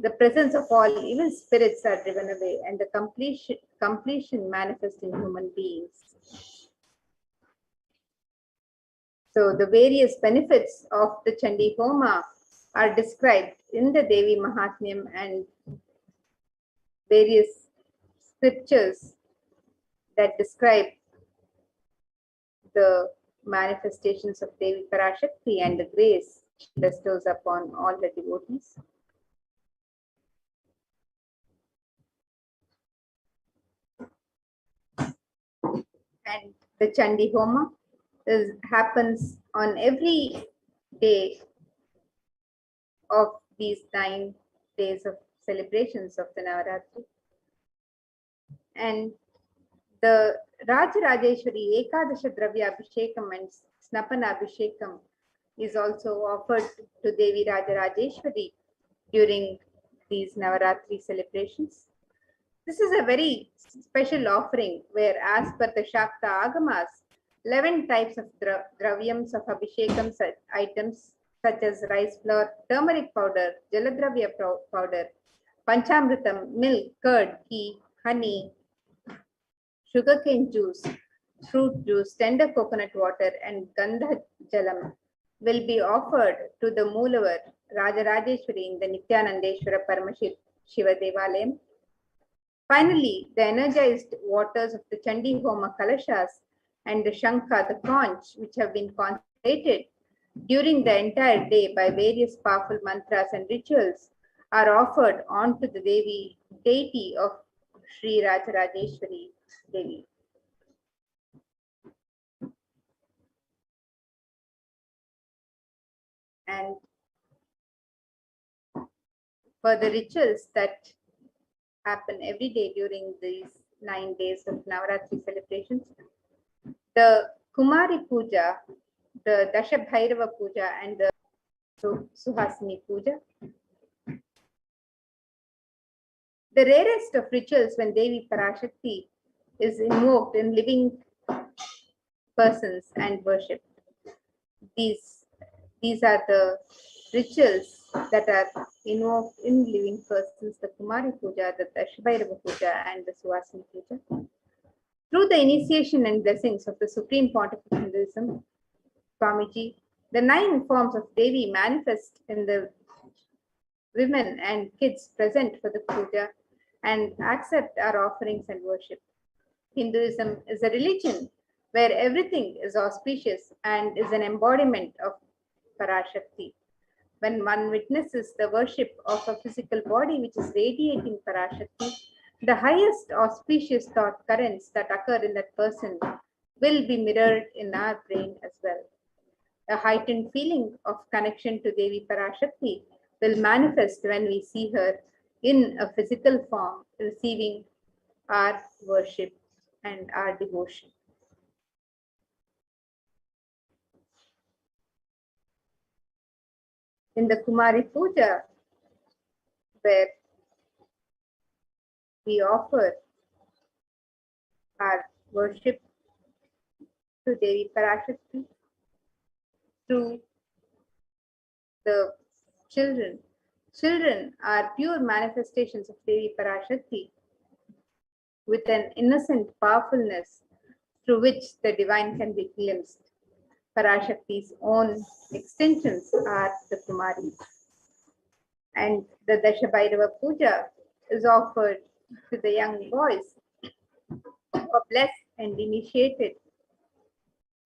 The presence of all evil spirits are driven away, and the completion manifests in human beings. So the various benefits of the Chandi Homa are described in the Devi Mahatmyam and various scriptures that describe the manifestations of Devi Parashakti and the grace she bestows upon all the devotees. And the Chandi Homa happens on every day of these 9 days of celebrations of the Navaratri. And the Rajarajeshwari Ekadasha Dravya Abhishekam and Snapana Abhishekam is also offered to Devi Rajarajeshwari during these Navaratri celebrations. This is a very special offering where, as per the Shakta Agamas, 11 types of dravyams of Abhishekam items such as rice flour, turmeric powder, Jaladravya powder, Panchamritam, milk, curd, ghee, honey, sugarcane juice, fruit juice, tender coconut water, and Gandha Jalam will be offered to the Moolavar Rajarajeshwari in the Nithyanandeshwara Paramashiva Devalayam. Finally, the energized waters of the Chandi Homa Kalashas and the Shankha, the conch, which have been consecrated during the entire day by various powerful mantras and rituals, are offered onto the deity of Sri Rajarajeshwari Devi. And for the rituals that happen every day during these 9 days of Navaratri celebrations, the Kumari Puja, the Dasha Bhairava Puja, and the Suhasini Puja. The rarest of rituals when Devi Parashakti is invoked in living persons and worshipped. These are the rituals that are invoked in living persons: the Kumari Puja, the Dashabhairava Puja, and the Suhasini Puja. Through the initiation and blessings of the Supreme Pontiff of Hinduism, Swamiji, the 9 forms of Devi manifest in the women and kids present for the puja and accept our offerings and worship. Hinduism is a religion where everything is auspicious and is an embodiment of Parashakti. When one witnesses the worship of a physical body which is radiating Parashakti, the highest auspicious thought currents that occur in that person will be mirrored in our brain as well. A heightened feeling of connection to Devi Parashakti will manifest when we see her in a physical form, receiving our worship and our devotion. In the Kumari Puja, where we offer our worship to Devi Parashakti through the children. Children are pure manifestations of Devi Parashakti with an innocent powerfulness through which the divine can be glimpsed. Parashakti's own extensions are the Kumaris. And the Dashabhairava Puja is offered to the young boys who are blessed and initiated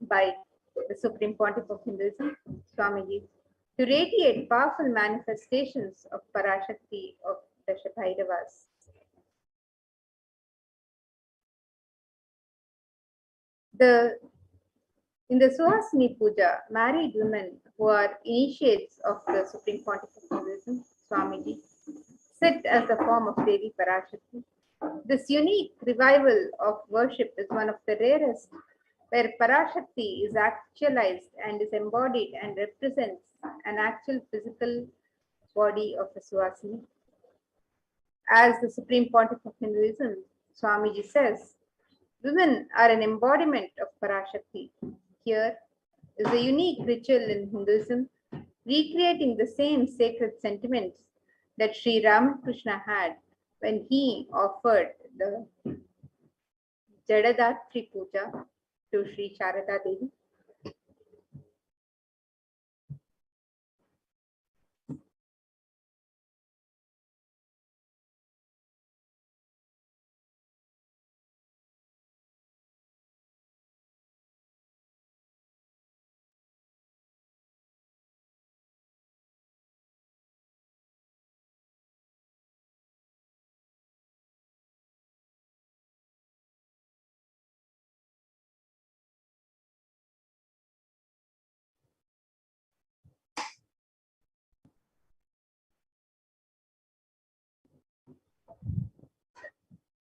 by the Supreme Pontiff of Hinduism, Swamiji, to radiate powerful manifestations of Parashakti of Dashabhairavas. In the Suhasini Puja, married women who are initiates of the Supreme Pontiff of Hinduism, Swamiji, sit as the form of Devi Parashakti. This unique revival of worship is one of the rarest, where Parashakti is actualized and is embodied and represents an actual physical body of a Suhasini. As the Supreme Pontiff of Hinduism, Swamiji says, Women are an embodiment of Parashakti. Here is a unique ritual in Hinduism, recreating the same sacred sentiments that Sri Ramakrishna had when he offered the Jadadatri Puja to Sri Sharada Devi.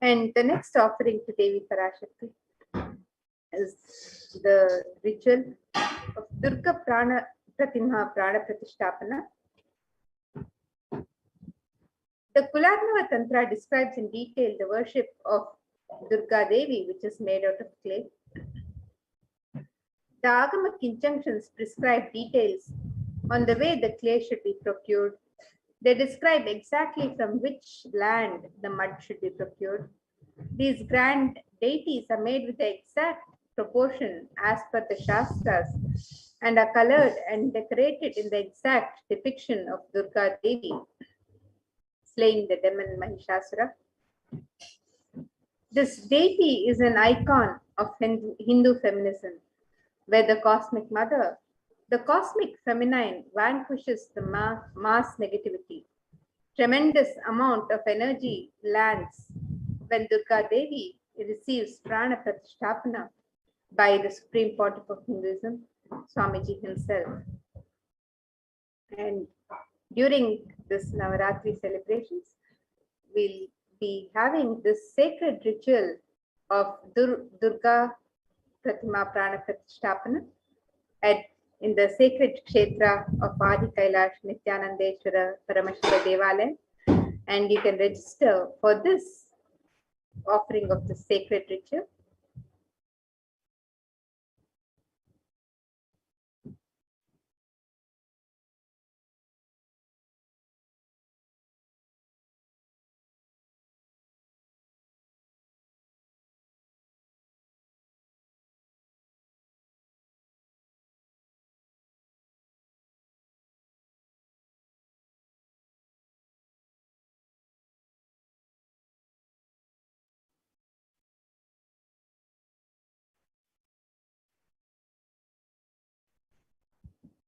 And the next offering to Devi Parashakti is the ritual of Durga Prana Pratimha Prana Pratishtapana. The Kularnava Tantra describes in detail the worship of Durga Devi, which is made out of clay. The Agama Kinjunctions prescribe details on the way the clay should be procured. They describe exactly from which land the mud should be procured. These grand deities are made with the exact proportion as per the Shastras and are colored and decorated in the exact depiction of Durga Devi slaying the demon Mahishasura. This deity is an icon of Hindu feminism, where the cosmic mother, the cosmic feminine, vanquishes the mass negativity. Tremendous amount of energy lands when Durga Devi receives Prana Pratishtapana by the Supreme Pontiff of Hinduism, Swamiji himself. And during this Navaratri celebrations, we'll be having this sacred ritual of Durga Pratima Prana Pratishtapana in the sacred kshetra of Adi Kailash Nithyananda Paramashivam Devalaya, and you can register for this offering of the sacred ritual.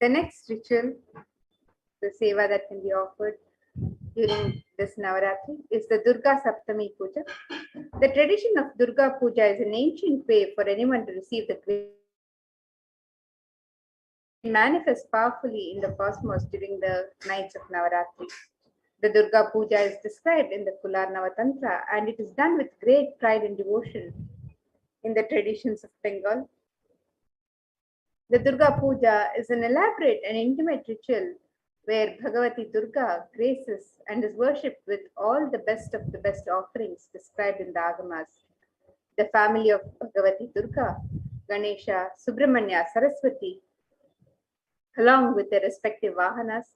The next ritual, the seva that can be offered during this Navaratri, is the Durga Saptami Puja. The tradition of Durga Puja is an ancient way for anyone to receive the grace. It manifests powerfully in the cosmos during the nights of Navaratri. The Durga Puja is described in the Kularnava Tantra, and it is done with great pride and devotion in the traditions of Bengal. The Durga Puja is an elaborate and intimate ritual where Bhagavati Durga graces and is worshipped with all the best of the best offerings described in the Agamas. The family of Bhagavati Durga, Ganesha, Subramanya, Saraswati, along with their respective Vahanas,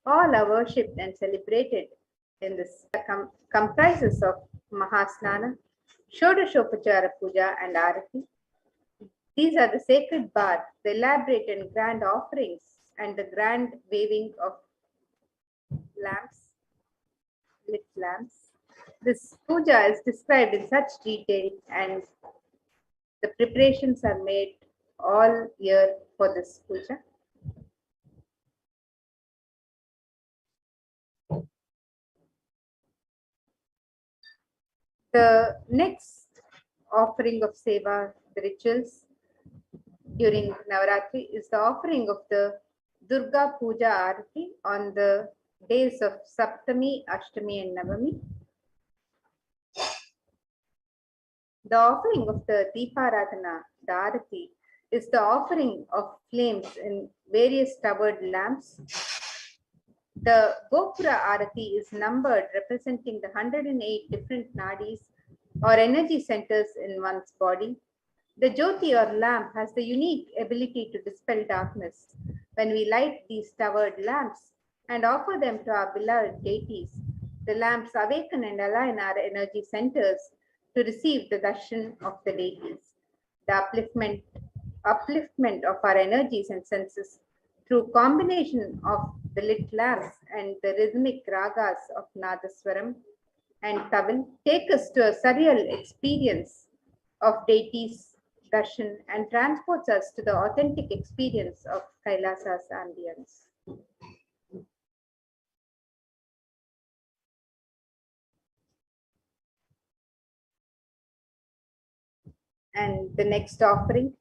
all are worshipped and celebrated in this. Comprises of Mahasnana, Shodashopachara Puja, and Arati. These are the sacred bath, the elaborate and grand offerings, and the grand waving of lamps, lit lamps. This puja is described in such detail, and the preparations are made all year for this puja. The next offering of seva, the rituals during Navaratri, is the offering of the Durga Puja Arati on the days of Saptami, Ashtami, and Navami. The offering of the Deeparadhana, the Arati, is the offering of flames in various covered lamps. The Gopura Arati is numbered, representing the 108 different nadis or energy centers in one's body. The Jyoti or lamp has the unique ability to dispel darkness. When we light these towered lamps and offer them to our beloved deities, the lamps awaken and align our energy centers to receive the darshan of the deities. The upliftment of our energies and senses through combination of the lit lamps and the rhythmic ragas of Nadaswaram and Tawil take us to a surreal experience of deities darshan and transports us to the authentic experience of Kailasa's ambience. And the next offering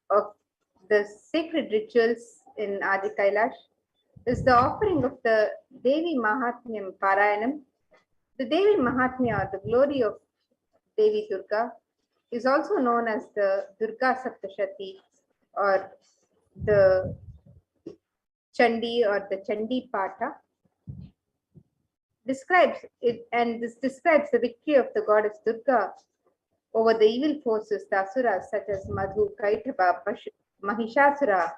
of the sacred rituals in Adi Kailash is the offering of the Devi Mahatmyam Parayanam. The Devi Mahatmya, or the glory of Devi Durga, is also known as the Durga Saptashati or the Chandi or the Chandi Pata. Describes it, and this describes the victory of the goddess Durga over the evil forces, the asuras such as Madhu, Kaitaba, Mahishasura,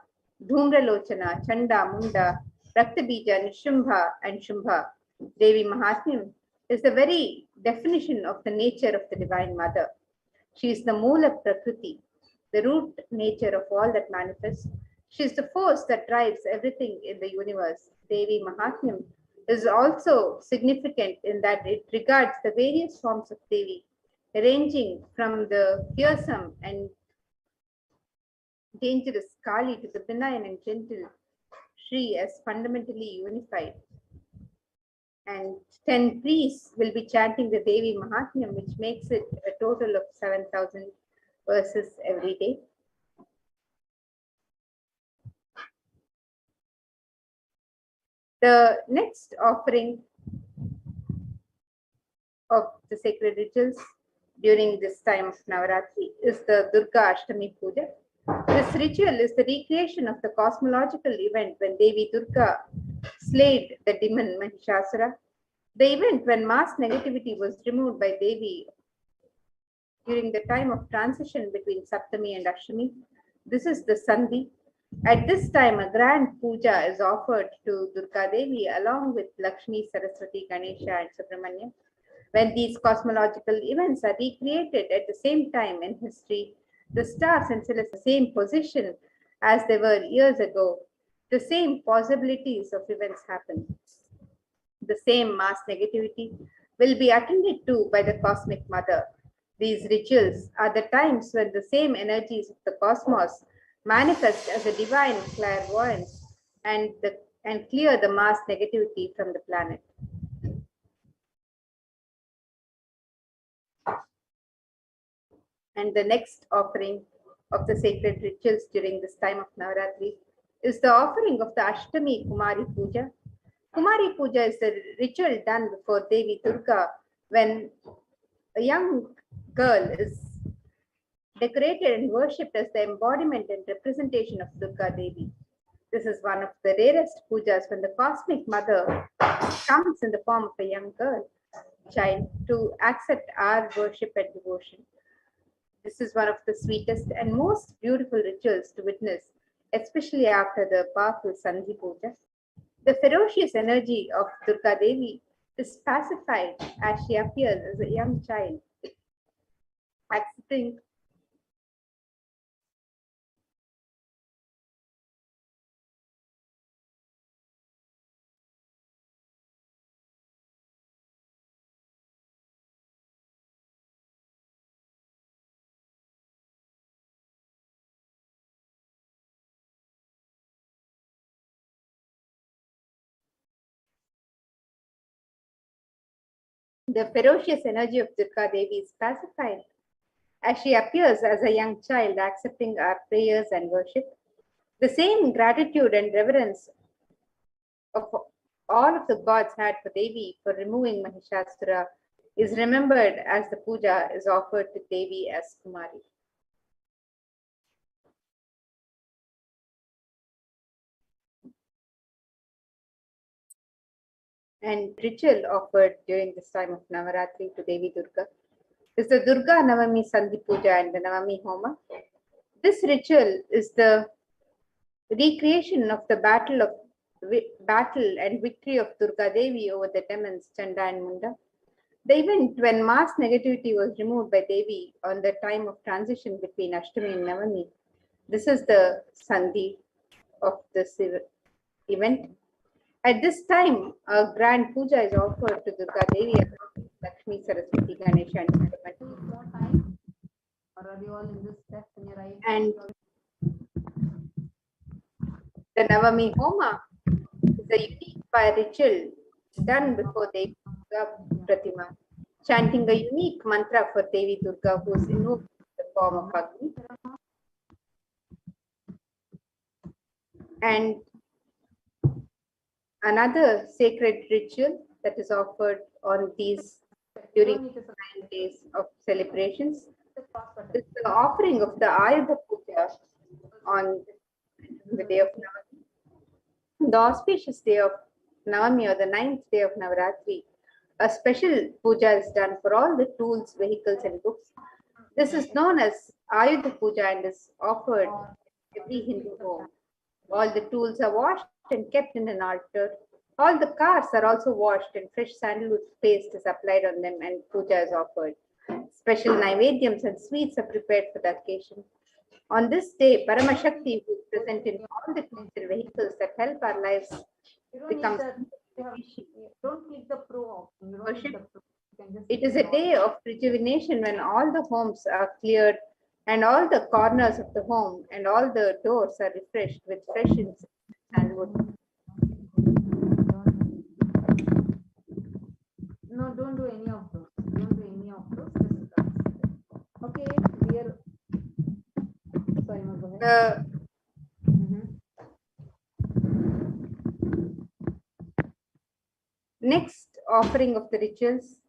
Dhumralochana, Chanda, Munda, Raktabija, Nishambha, and Shumbha. Devi Mahatmyam is the very definition of the nature of the Divine Mother. She is the Moola Prakriti, the root nature of all that manifests. She is the force that drives everything in the universe. Devi Mahatmyam is also significant in that it regards the various forms of Devi, ranging from the fearsome and dangerous Kali to the benign and gentle Shri as fundamentally unified. And 10 priests will be chanting the Devi Mahatmyam, which makes it a total of 7,000 verses every day. The next offering of the sacred rituals during this time of Navaratri is the Durga Ashtami Puja. This ritual is the recreation of the cosmological event when Devi Durga slayed the demon Mahishasura. The event when mass negativity was removed by Devi during the time of transition between Saptami and Ashtami. This is the Sandhi. At this time, a grand puja is offered to Durga Devi along with Lakshmi, Saraswati, Ganesha, and Subramanya. When these cosmological events are recreated at the same time in history, the stars and celestials are the same position as they were years ago. The same possibilities of events happen. The same mass negativity will be attended to by the cosmic mother. These rituals are the times when the same energies of the cosmos manifest as a divine clairvoyance and clear the mass negativity from the planet. And the next offering of the sacred rituals during this time of Navaratri is the offering of the Ashtami Kumari Puja. Kumari Puja is the ritual done before Devi Durga when a young girl is decorated and worshipped as the embodiment and representation of Durga Devi. This is one of the rarest pujas when the cosmic mother comes in the form of a young girl, child, to accept our worship and devotion. This is one of the sweetest and most beautiful rituals to witness, especially after the powerful Sandhi Puja. The ferocious energy of Durga Devi is pacified as she appears as a young child, accepting the ferocious energy of Durga Devi is pacified as she appears as a young child, accepting our prayers and worship. The same gratitude and reverence of all of the gods had for Devi for removing Mahishasura is remembered as the puja is offered to Devi as Kumari. and ritual offered during this time of Navaratri to Devi Durga is the Durga Navami Sandhi Puja and the Navami Homa. This ritual is the recreation of the battle and victory of Durga Devi over the demons Chanda and Munda. The event when mass negativity was removed by Devi on the time of transition between Ashtami and Navami. This is the Sandhi of this event. At this time, a grand puja is offered to Durga Devi, Lakshmi, Saraswati, Ganesha, and Saraswati. Or are you all in this step in your right? And the Navami Homa is a unique fire ritual done before Devi Durga Pratima, chanting a unique mantra for Devi Durga, who is invoked in the form of Agni. And another sacred ritual that is offered on these during 9 days of celebrations is the offering of the Ayudha Puja on the day of Navami. The auspicious day of Navami, or the 9th day of Navaratri, a special puja is done for all the tools, vehicles, and books. This is known as Ayudha Puja and is offered in every Hindu home. All the tools are washed and kept in an altar. All the cars are also washed and fresh sandalwood paste is applied on them and puja is offered. Special naivedyams and sweets are prepared for the occasion. On this day, Paramashakti, who is present in all the tools and vehicles that help our lives become Don't click the pro option. worship. It is a day of rejuvenation when all the homes are cleared and all the corners of the home and all the doors are refreshed with fresh incense and wood. No, don't do any of those. Don't do any of those. Just okay, we are. Sorry, go ahead. Next offering of the rituals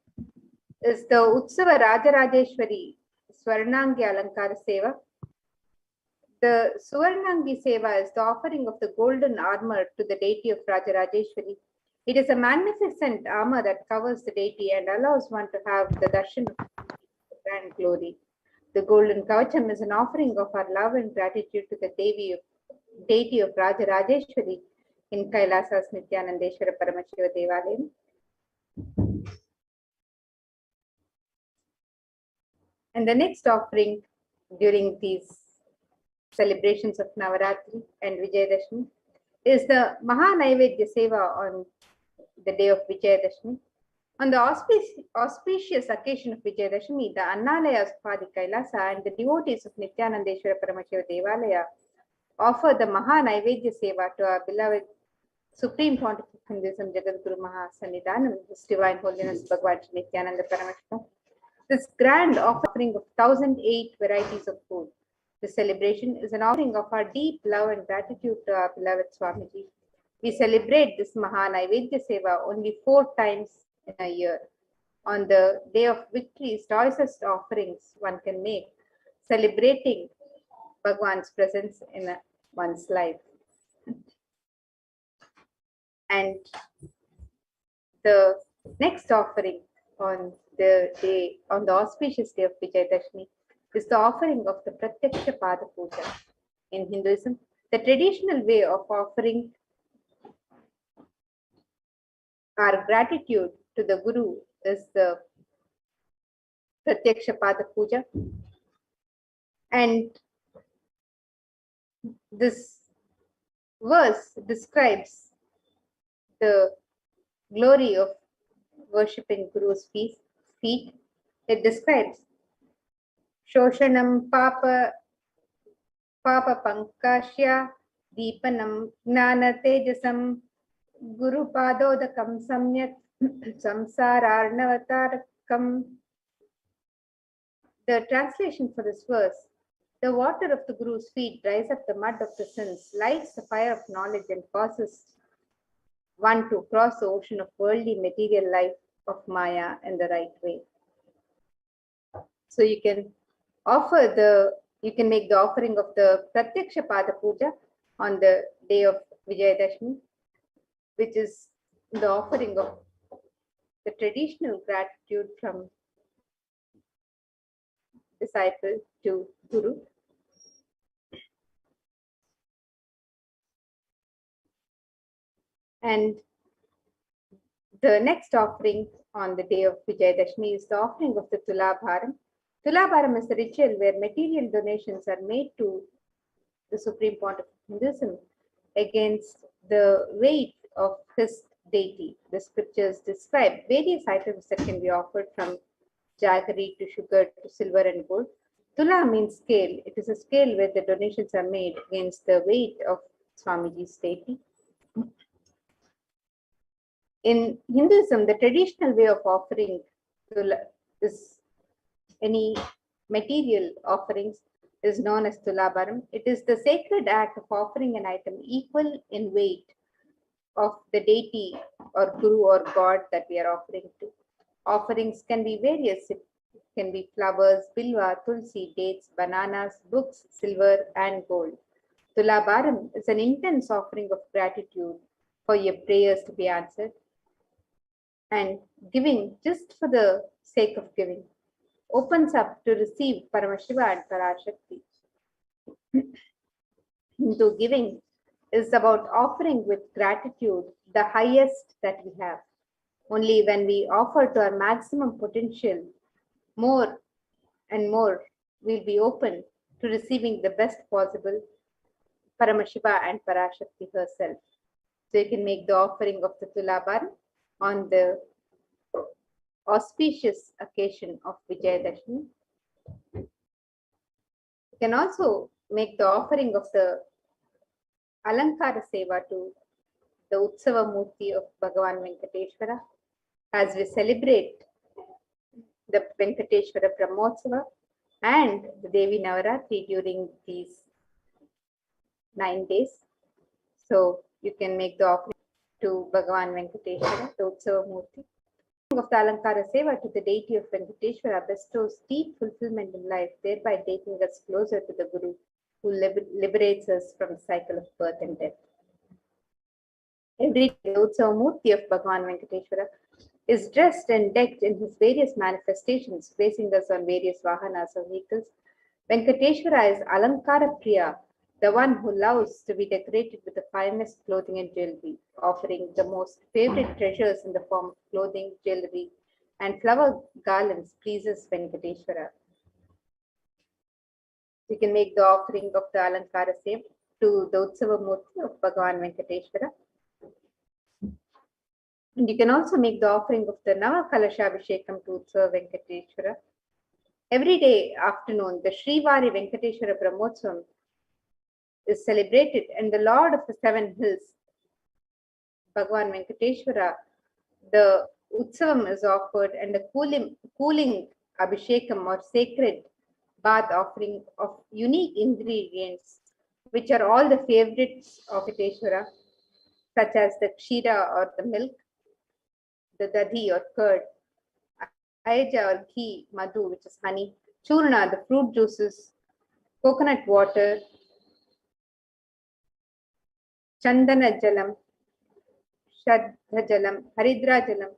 is the Utsava Rajarajeshwari Swarnangi Alankara Seva. The Swarnangi Seva is the offering of the golden armor to the deity of Rajarajeshwari. It is a magnificent armor that covers the deity and allows one to have the darshan of grand glory. The golden kavacham is an offering of our love and gratitude to the deity of Rajarajeshwari in Kailas's Nithyananda Paramashivam Devalayam. And the next offering during these celebrations of Navaratri and Vijayadashmi is the Mahanaivedya Seva on the day of Vijayadashmi. On the auspicious occasion of Vijayadashmi, the Annalayas of Adi Kailasa and the devotees of Nithyanandeshwara Paramashiva Devalaya offer the Mahanaivedya Seva to our beloved Supreme Pontiff of Hinduism, Jagadguru Mahasannidhanam, His Divine Holiness Bhagwan Nithyananda Paramashivam. This grand offering of 1008 varieties of food. The celebration is an offering of our deep love and gratitude to our beloved Swamiji. We celebrate this Mahanaivedya Seva only 4 times in a year. On the day of victory, choicest offerings one can make, celebrating Bhagwan's presence in one's life. And the next offering on the auspicious day of Vijayadashmi is the offering of the Pratyaksha Pada Puja. In Hinduism, the traditional way of offering our gratitude to the Guru is the Pratyaksha Pada Puja. And this verse describes the glory of worshipping Guru's feet. It describes Shoshanam Papa Pankashya Deepanam Gnana Tejasam Guru Padodakam Samyak Samsararnavatarakam. The translation for this verse: the water of the Guru's feet dries up the mud of the sins, lights the fire of knowledge, and causes one to cross the ocean of worldly material life of Maya in the right way. So you can make the offering of the Pratyaksha Pada Puja on the day of Vijayadashmi, which is the offering of the traditional gratitude from disciple to Guru. And the next offering on the day of Vijayadashmi is the offering of the Tulabharam. Tulabharam is a ritual where material donations are made to the Supreme Pontiff of Hinduism against the weight of his deity. The scriptures describe various items that can be offered, from jaggery to sugar to silver and gold. Tula means scale. It is a scale where the donations are made against the weight of Swamiji's deity. In Hinduism, the traditional way of offering is any material offerings is known as Tulabharam. It is the sacred act of offering an item equal in weight of the deity or Guru or God that we are offering to. Offerings can be various. It can be flowers, bilwa, tulsi, dates, bananas, books, silver, and gold. Tulabharam is an intense offering of gratitude for your prayers to be answered and giving just for the sake of giving. Opens up to receive Paramashiva and Parashakti. Hindu giving is about offering with gratitude the highest that we have. Only when we offer to our maximum potential, more and more, we'll be open to receiving the best possible Paramashiva and Parashakti herself. So you can make the offering of the Tulabharam on the auspicious occasion of Vijayadashmi. You can also make the offering of the Alankara Seva to the Utsava Murti of Bhagavan Venkateshwara as we celebrate the Venkateshwara Brahmotsava and the Devi Navaratri during these 9 days. So you can make the offering to Bhagavan Venkateshwara, the Utsava Murti. Of the Alankara Seva to the deity of Venkateshwara bestows deep fulfillment in life, thereby taking us closer to the Guru who liberates us from the cycle of birth and death. Every day, the Utsava Murti of Bhagavan Venkateshwara is dressed and decked in his various manifestations, placing us on various vahanas or vehicles. Venkateshwara is Alankara Priya, the one who loves to be decorated with the finest clothing and jewelry, offering the most favorite treasures in the form of clothing, jewelry, and flower garlands pleases Venkateshwara. You can make the offering of the Alankara Seva to the Utsava Murti of Bhagavan Venkateshwara. And you can also make the offering of the Nava Kalasha Abhishekam to Utsava Venkateshwara. Every day afternoon, the Srivari Venkateshwara Brahmotsavam is celebrated, and the Lord of the Seven Hills, Bhagavan Venkateshwara, the Utsavam is offered, and the cooling Abhishekam or sacred bath offering of unique ingredients, which are all the favorites of Venkateshwara, such as the Kshira or the milk, the Dadhi or curd, Ayaja or ghee, Madhu, which is honey, Churna, the fruit juices, coconut water, Chandana Jalam, Shraddha Jalam, Haridra Jalam.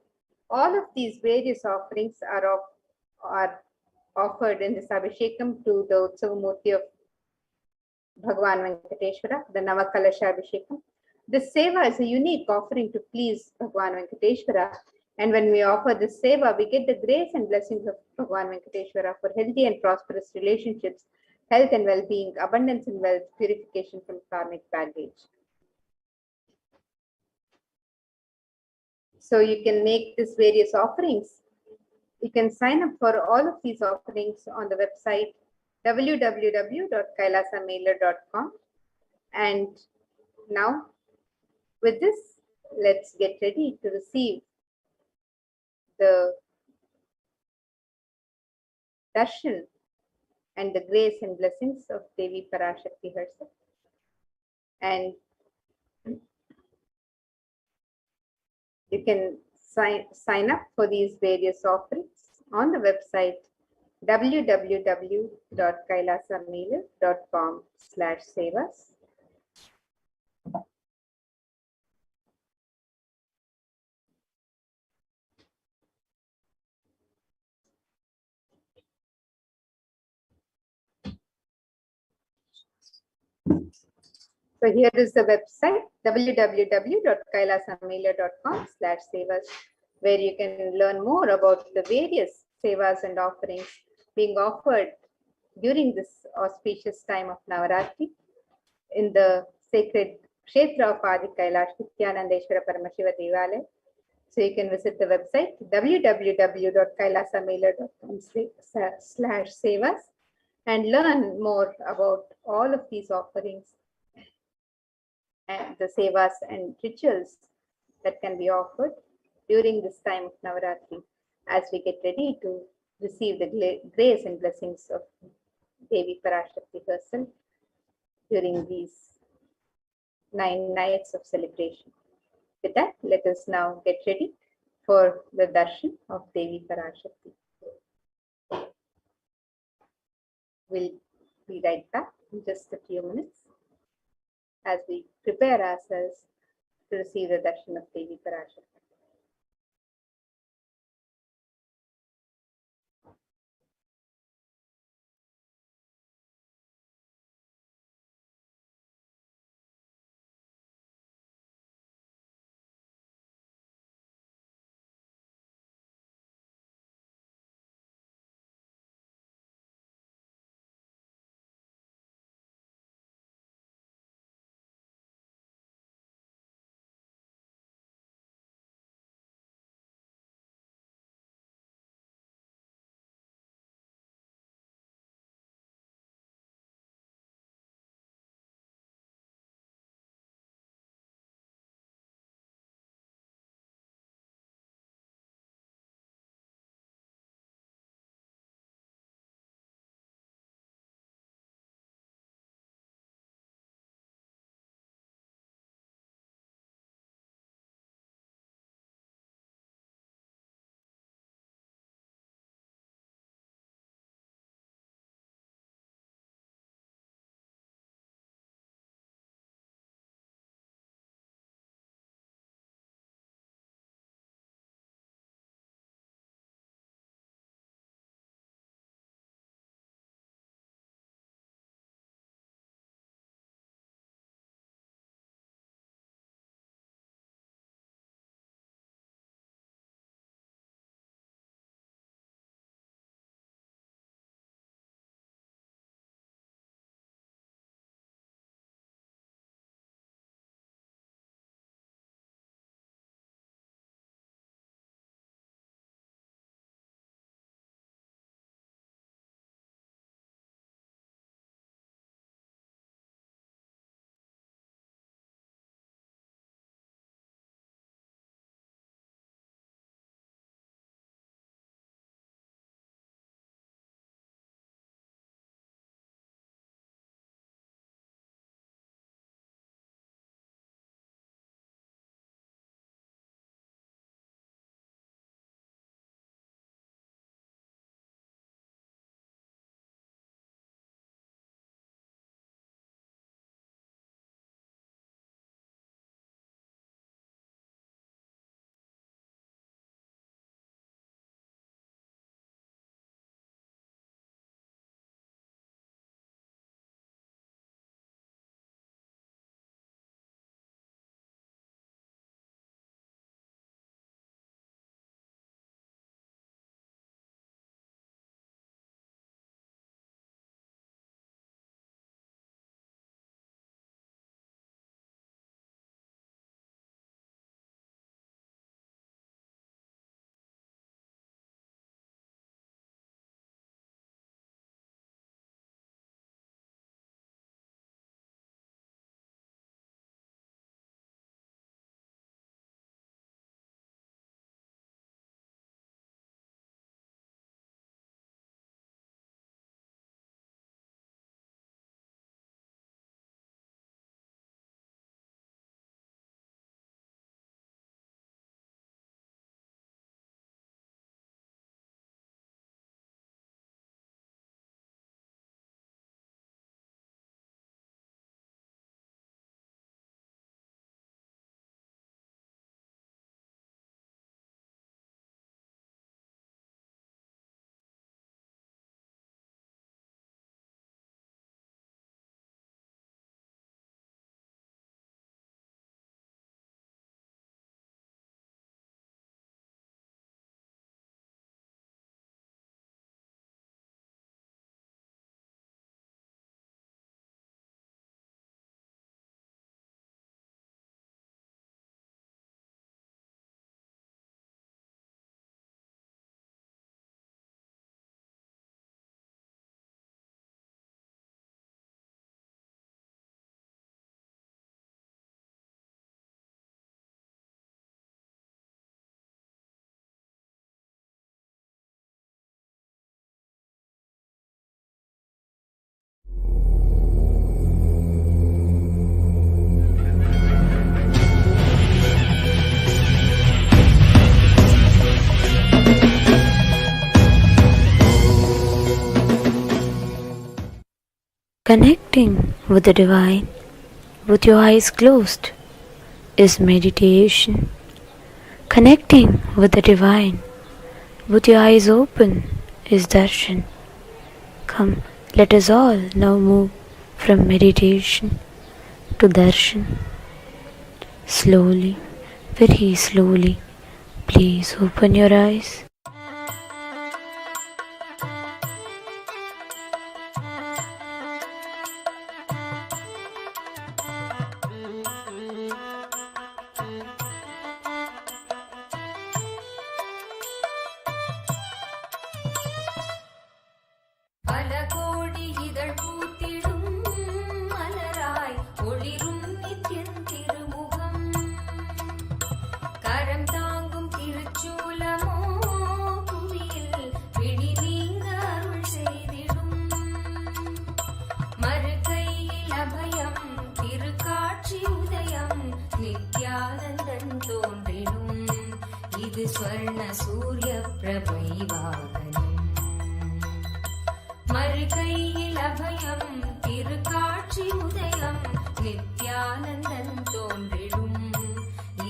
All of these various offerings are offered in this Abhishekam to the Utsava Murti of Bhagavan Venkateshwara, the Navakalasha Abhishekam. This Seva is a unique offering to please Bhagavan Venkateshwara. And when we offer this Seva, we get the grace and blessings of Bhagavan Venkateshwara for healthy and prosperous relationships, health and well-being, abundance and wealth, purification from karmic baggage. So you can make these various offerings. You can sign up for all of these offerings on the website www.kailasamailer.com. And now, with this, let's get ready to receive the darshan and the grace and blessings of Devi Parashakti herself. And you can sign up for these various offerings on the website www.kailasamailer.com/sevas. So here is the website www.kailasamelia.com/sevas, where you can learn more about the various sevas and offerings being offered during this auspicious time of Navaratri in the sacred Kshetra of Adi Kailash Nithyananda Paramashiva Devalaya. So you can visit the website www.kailasamelia.com/sevas and learn more about all of these offerings and the sevas and rituals that can be offered during this time of Navaratri as we get ready to receive the grace and blessings of Devi Parashakti herself during these 9 nights of celebration. With that, let us now get ready for the darshan of Devi Parashakti. We'll be right back in just a few minutes as we prepare ourselves to receive the darshan of Devi Parashakti. Connecting with the divine with your eyes closed is meditation. Connecting with the divine with your eyes open is darshan. Come, let us all now move from meditation to darshan. Slowly, very slowly, please open your eyes. ஸ்வர்ண சூரிய பிரபை வாகனம் மறுகையில் அபயம் திருக்காட்சி உதயம் நித்யானந்தன் தோன்றிடும்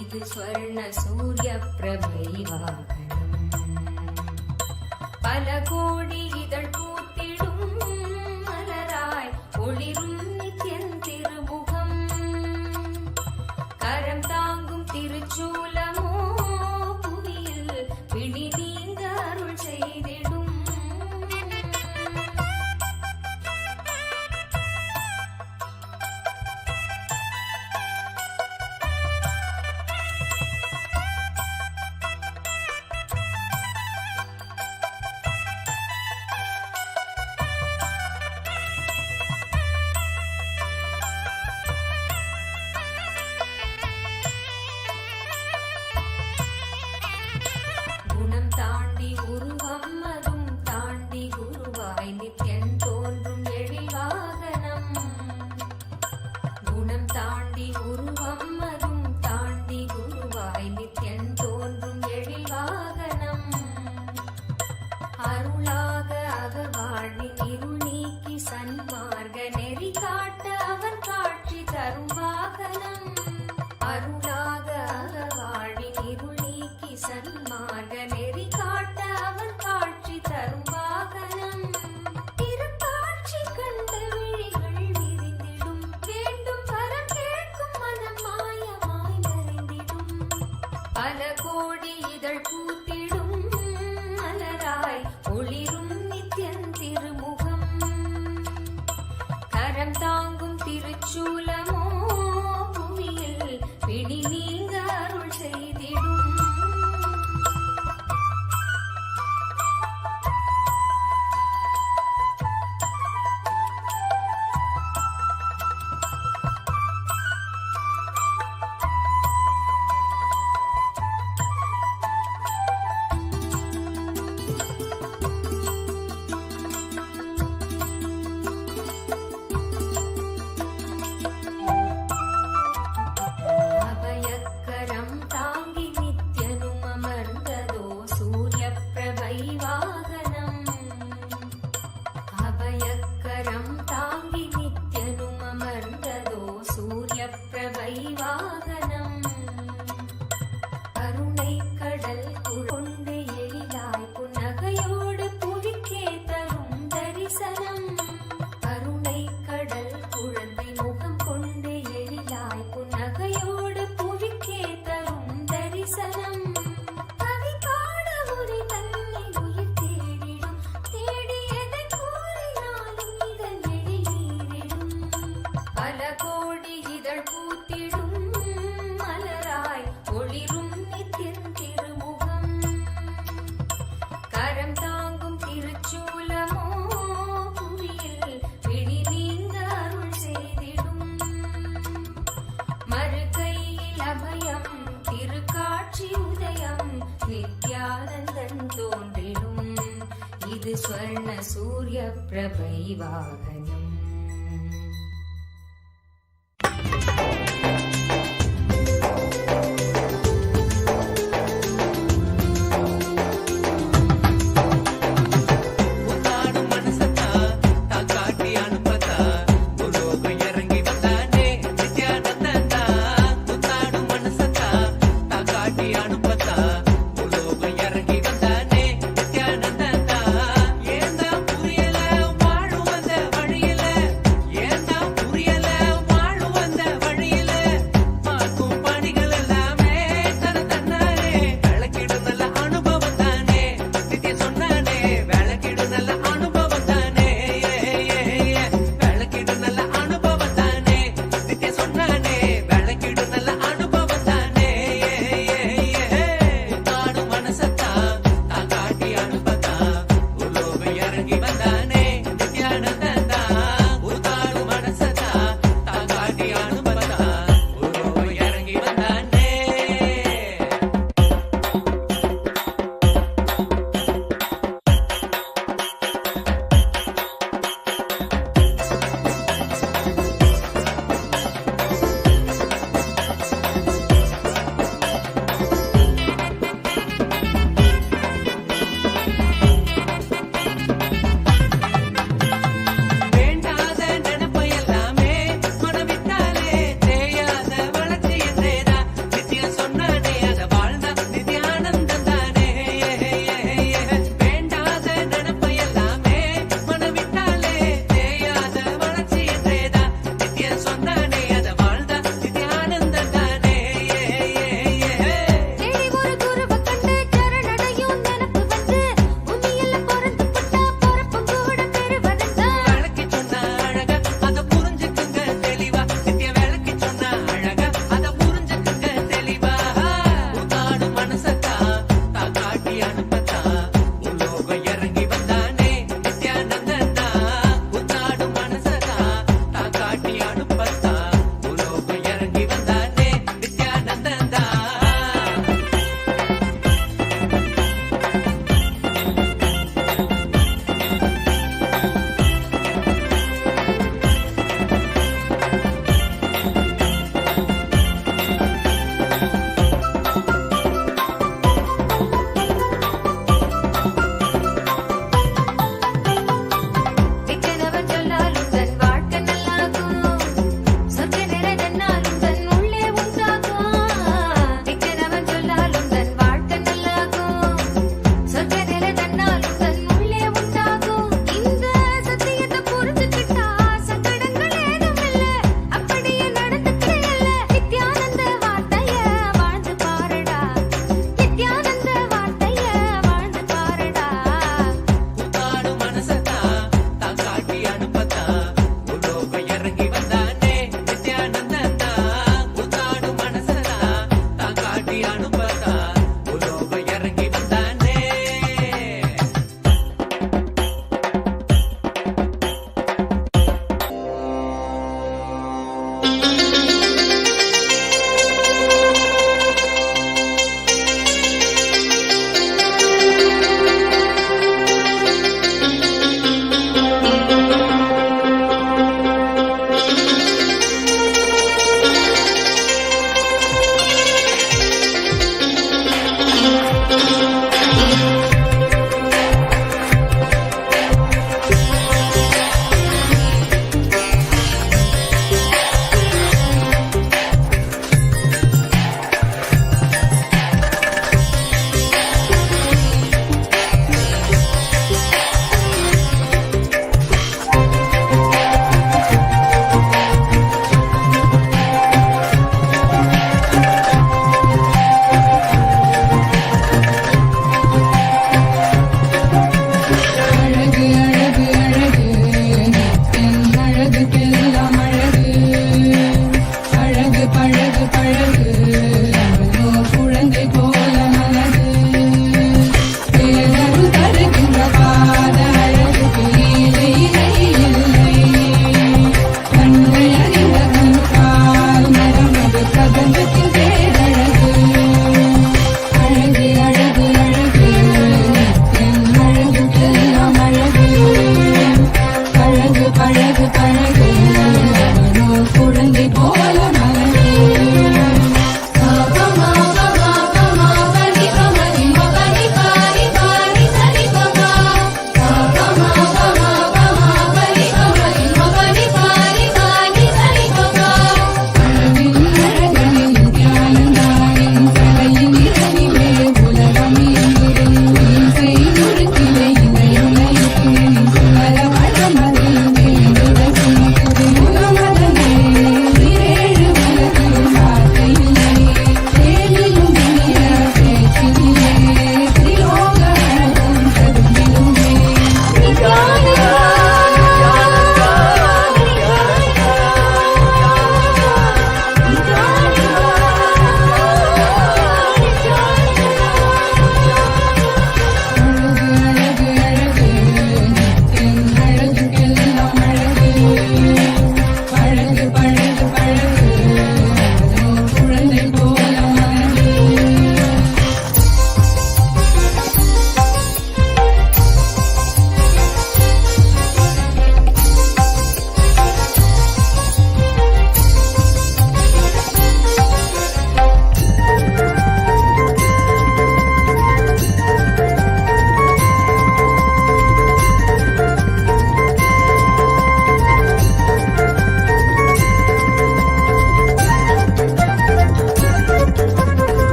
இது ஸ்வர்ண சூரிய பிரபை வாகனம் பல கோடி இதழ் பூத்திடும் மலராய் ஒளிரும் நித்யன் திருமுகம் கரம் தாங்கும் திருச்சூலமோ பிடி நீங்க அருள் செய்திடும் ஸ்வர்ண சூரிய பிரபை வாகனம் உன்னாடும் மனசத்தா காட்டி அனுப்பத்தா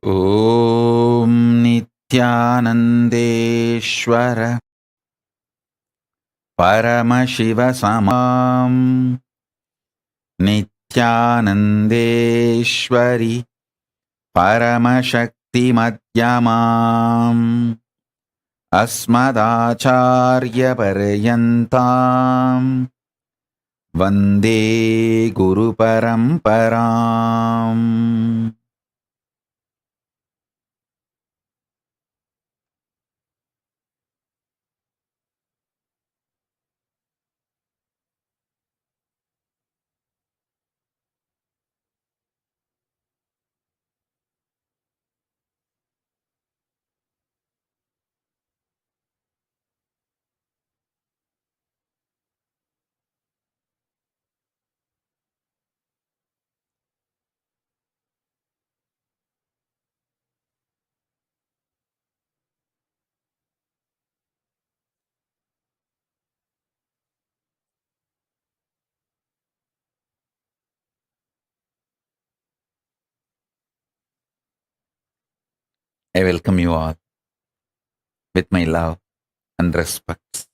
ॐ नित्यानन्देश्वर परमशिवसमां नित्यानन्देश्वरि परमशक्तिमध्यमाम् अस्मदाचार्यपर्यन्तां वन्दे गुरुपरम्पराम्. I welcome you all with my love and respect.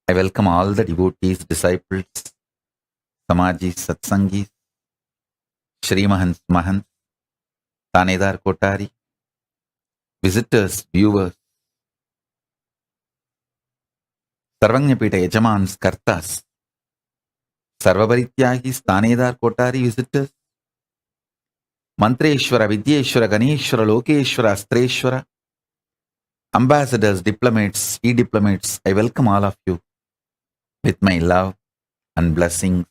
I welcome all the devotees, disciples, Samajis, Satsangis, Shri Mahants, Mahants, Tanedar Kotari, visitors, viewers, Sarvanyapita Yajamans, Kartas, Sarvabarityagis, Tanedar Kotari, visitors, Mantreshwara, Vidyeshwara, Ganeshwara, Lokeshwara, Astreshwara, ambassadors, diplomats, e-diplomats, I welcome all of you with my love and blessings.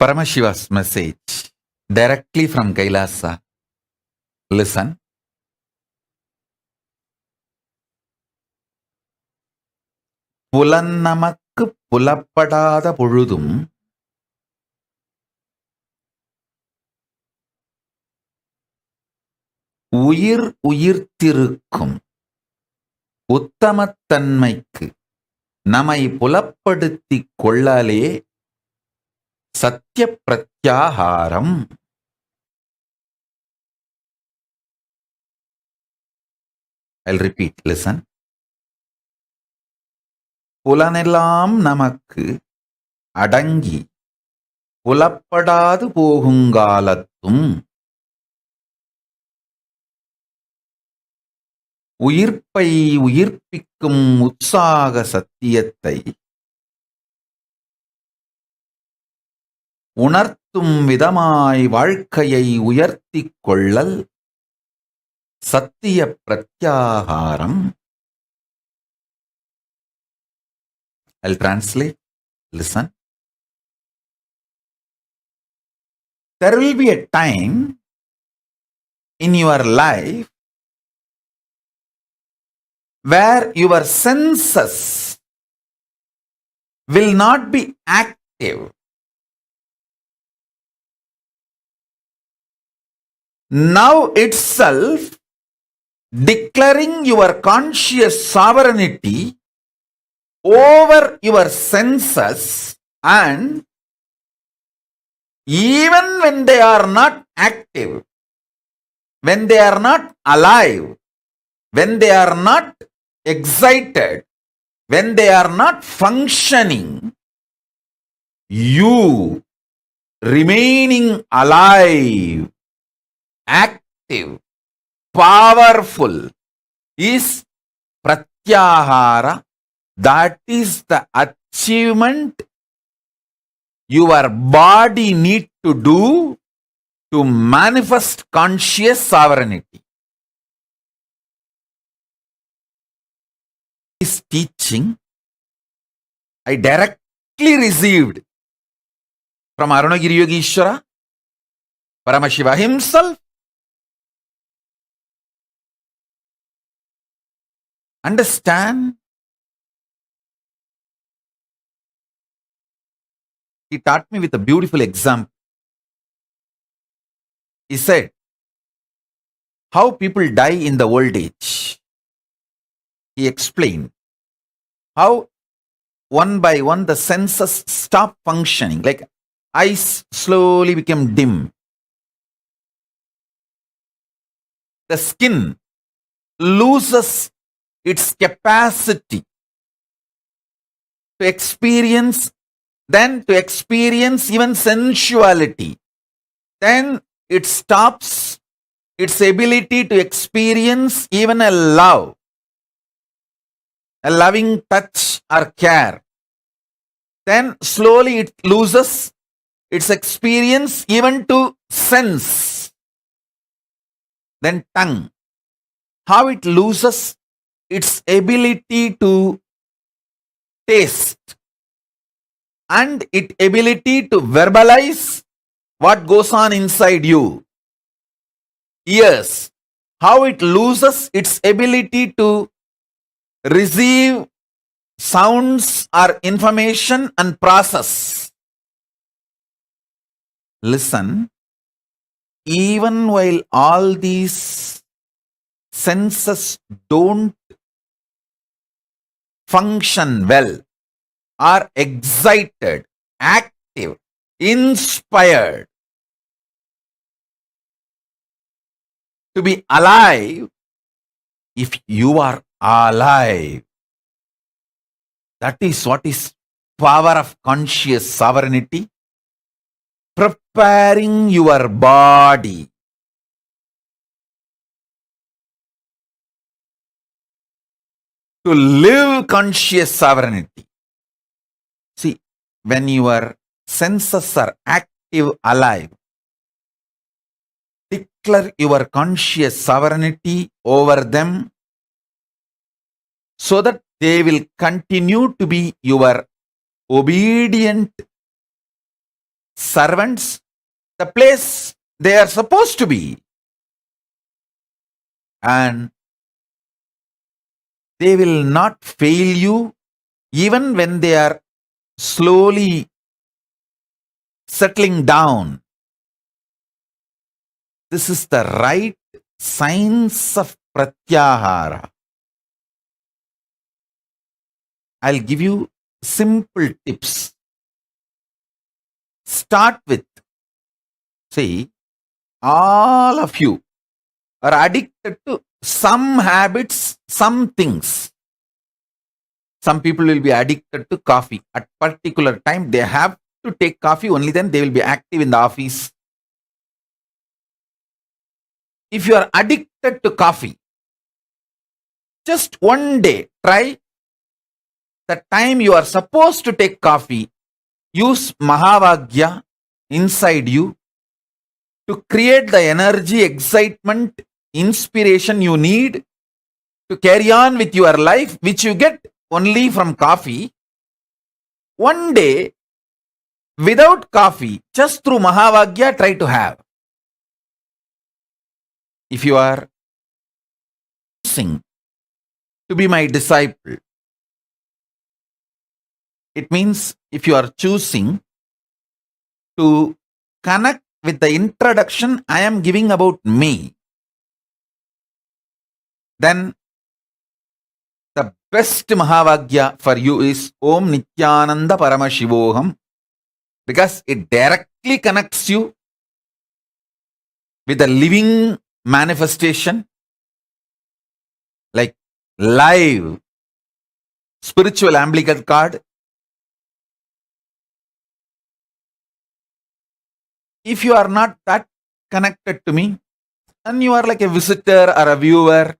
Paramashiva's message directly from Kailash. Listen. புலன்னமக்கு புலப்படாத பொழுதும் உயிர் உயிர்த்திருக்கும் உத்தமத்தன்மைக்கு நம்மை புலப்படுத்திக் கொள்ளலே சத்திய பிரத்யாகாரம். I'll repeat, listen. புலனெல்லாம் நமக்கு அடங்கி புலப்படாது போகுங்காலத்தும் உயிர்ப்பை உயிர்ப்பிக்கும் உற்சாக சத்தியத்தை உணர்த்தும் விதமாய் வாழ்க்கையை உயர்த்திக் கொள்ளல் சத்திய பிரத்யாகாரம். I'll translate. Listen. There will be a time in your life where your senses will not be active. Now itself declaring your conscious sovereignty over your senses, and even when they are not active, when they are not alive, when they are not excited, when they are not functioning, you remaining alive, active, powerful is pratyahara. That is the achievement your body need to do to manifest conscious sovereignty. This teaching I directly received from Arunagiri Yogeshwara, Paramashiva himself. Understand? He taught me with a beautiful example. He said, how people die in the old age. He explained how one by one the senses stop functioning, like eyes slowly become dim. The skin loses its capacity to experience, then to experience even sensuality. Then it stops its ability to experience even a love, a loving touch or care. Then slowly it loses its experience even to sense. Then tongue, how it loses its ability to taste and its ability to verbalize what goes on inside you. Ears, how it loses its ability to receive sounds or information and process. Listen, even while all these senses don't function well, are excited, active, inspired to be alive, if you are alive, that is what is power of conscious sovereignty, preparing your body to live conscious sovereignty. See, when your senses are active, alive, declare your conscious sovereignty over them so that they will continue to be your obedient servants, the place they are supposed to be. And they will not fail you even when they are slowly settling down. This is the right science of pratyahara. I'll give you simple tips. Start with, see, all of you are addicted to some habits, some things. Some people will be addicted to coffee. At particular time, they have to take coffee, only then they will be active in the office. If you are addicted to coffee, just one day try the time you are supposed to take coffee, use Mahavagya inside you to create the energy, excitement, inspiration you need to carry on with your life, which you get only from coffee. One day, without coffee, just through Mahavagya, try to have. If you are choosing to be my disciple, it means if you are choosing to connect with the introduction I am giving about me, then the best Mahavagya for you is Om Nithyananda Paramashivoham, because it directly connects you with the living manifestation, like live spiritual umbilical cord. If you are not that connected to me and you are like a visitor or a viewer,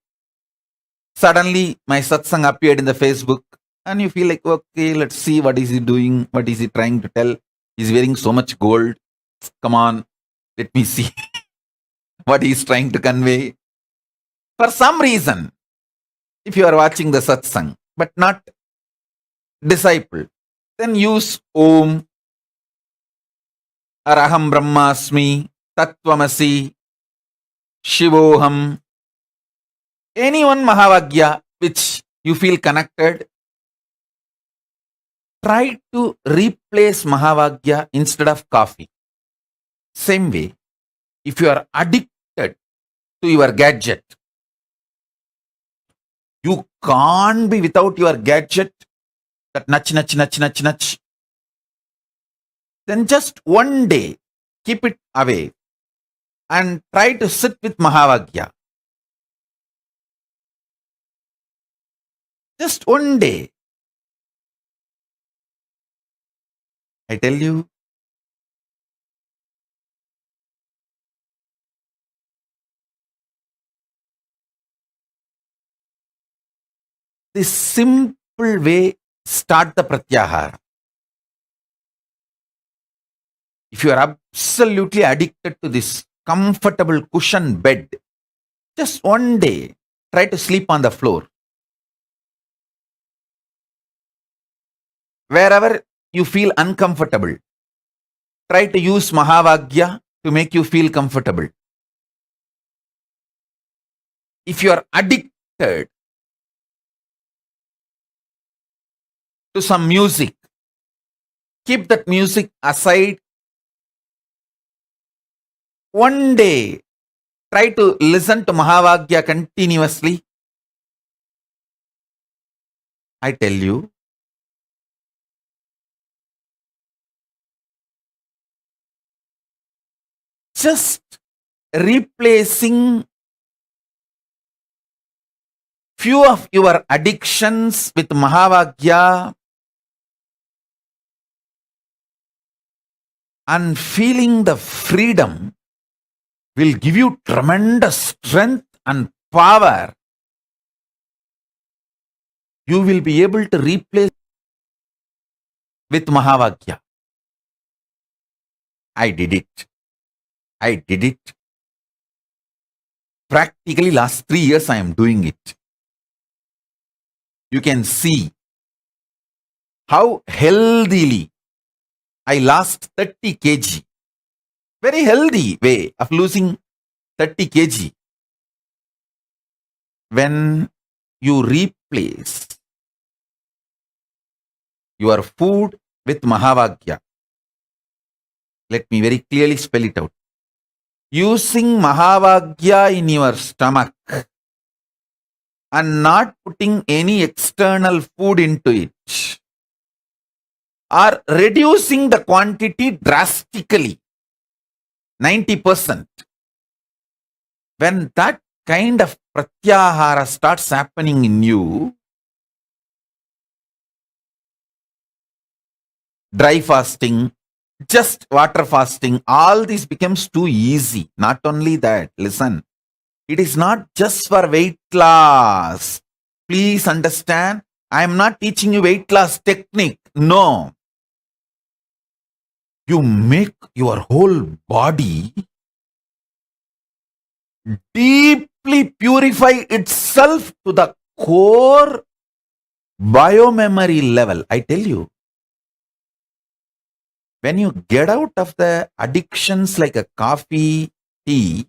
suddenly my satsang appeared in the Facebook and you feel like, okay, let's see what is he doing, what is he trying to tell. He's wearing so much gold. Come on, let me see what he's trying to convey. For some reason, if you are watching the satsang but not disciple, then use Om or Aham Brahmasmi, Tattvamasi, Shivoham, any one Mahavagya which you feel connected. Try to replace Mahavagya instead of coffee. Same way, if you are addicted to your gadget, you can't be without your gadget that nudge, then just one day keep it away and try to sit with Mahavagya. Just one day. I tell you, this simple way, start the pratyahara. If you are absolutely addicted to this comfortable cushion bed, just one day try to sleep on the floor. Wherever you feel uncomfortable, try to use Mahavagya to make you feel comfortable. If you are addicted to some music, keep that music aside. One day, try to listen to Mahavagya continuously. I tell you, just replacing few of your addictions with Mahavagya and feeling the freedom will give you tremendous strength and power. You will be able to replace with Mahavagya. I did it. Practically last 3 years I am doing it. You can see how healthily I lost 30 kg. Very healthy way of losing 30 kg. When you replace your food with Mahavagya. Let me very clearly spell it out. Using Mahavagya in your stomach and not putting any external food into it, or reducing the quantity drastically, 90%. When that kind of pratyahara starts happening in you, dry fasting, just water fasting, all this becomes too easy. Not only that, listen, it is not just for weight loss. Please understand, I am not teaching you weight loss technique. No. You make your whole body deeply purify itself to the core biomemory level. I tell you, when you get out of the addictions like a coffee, tea,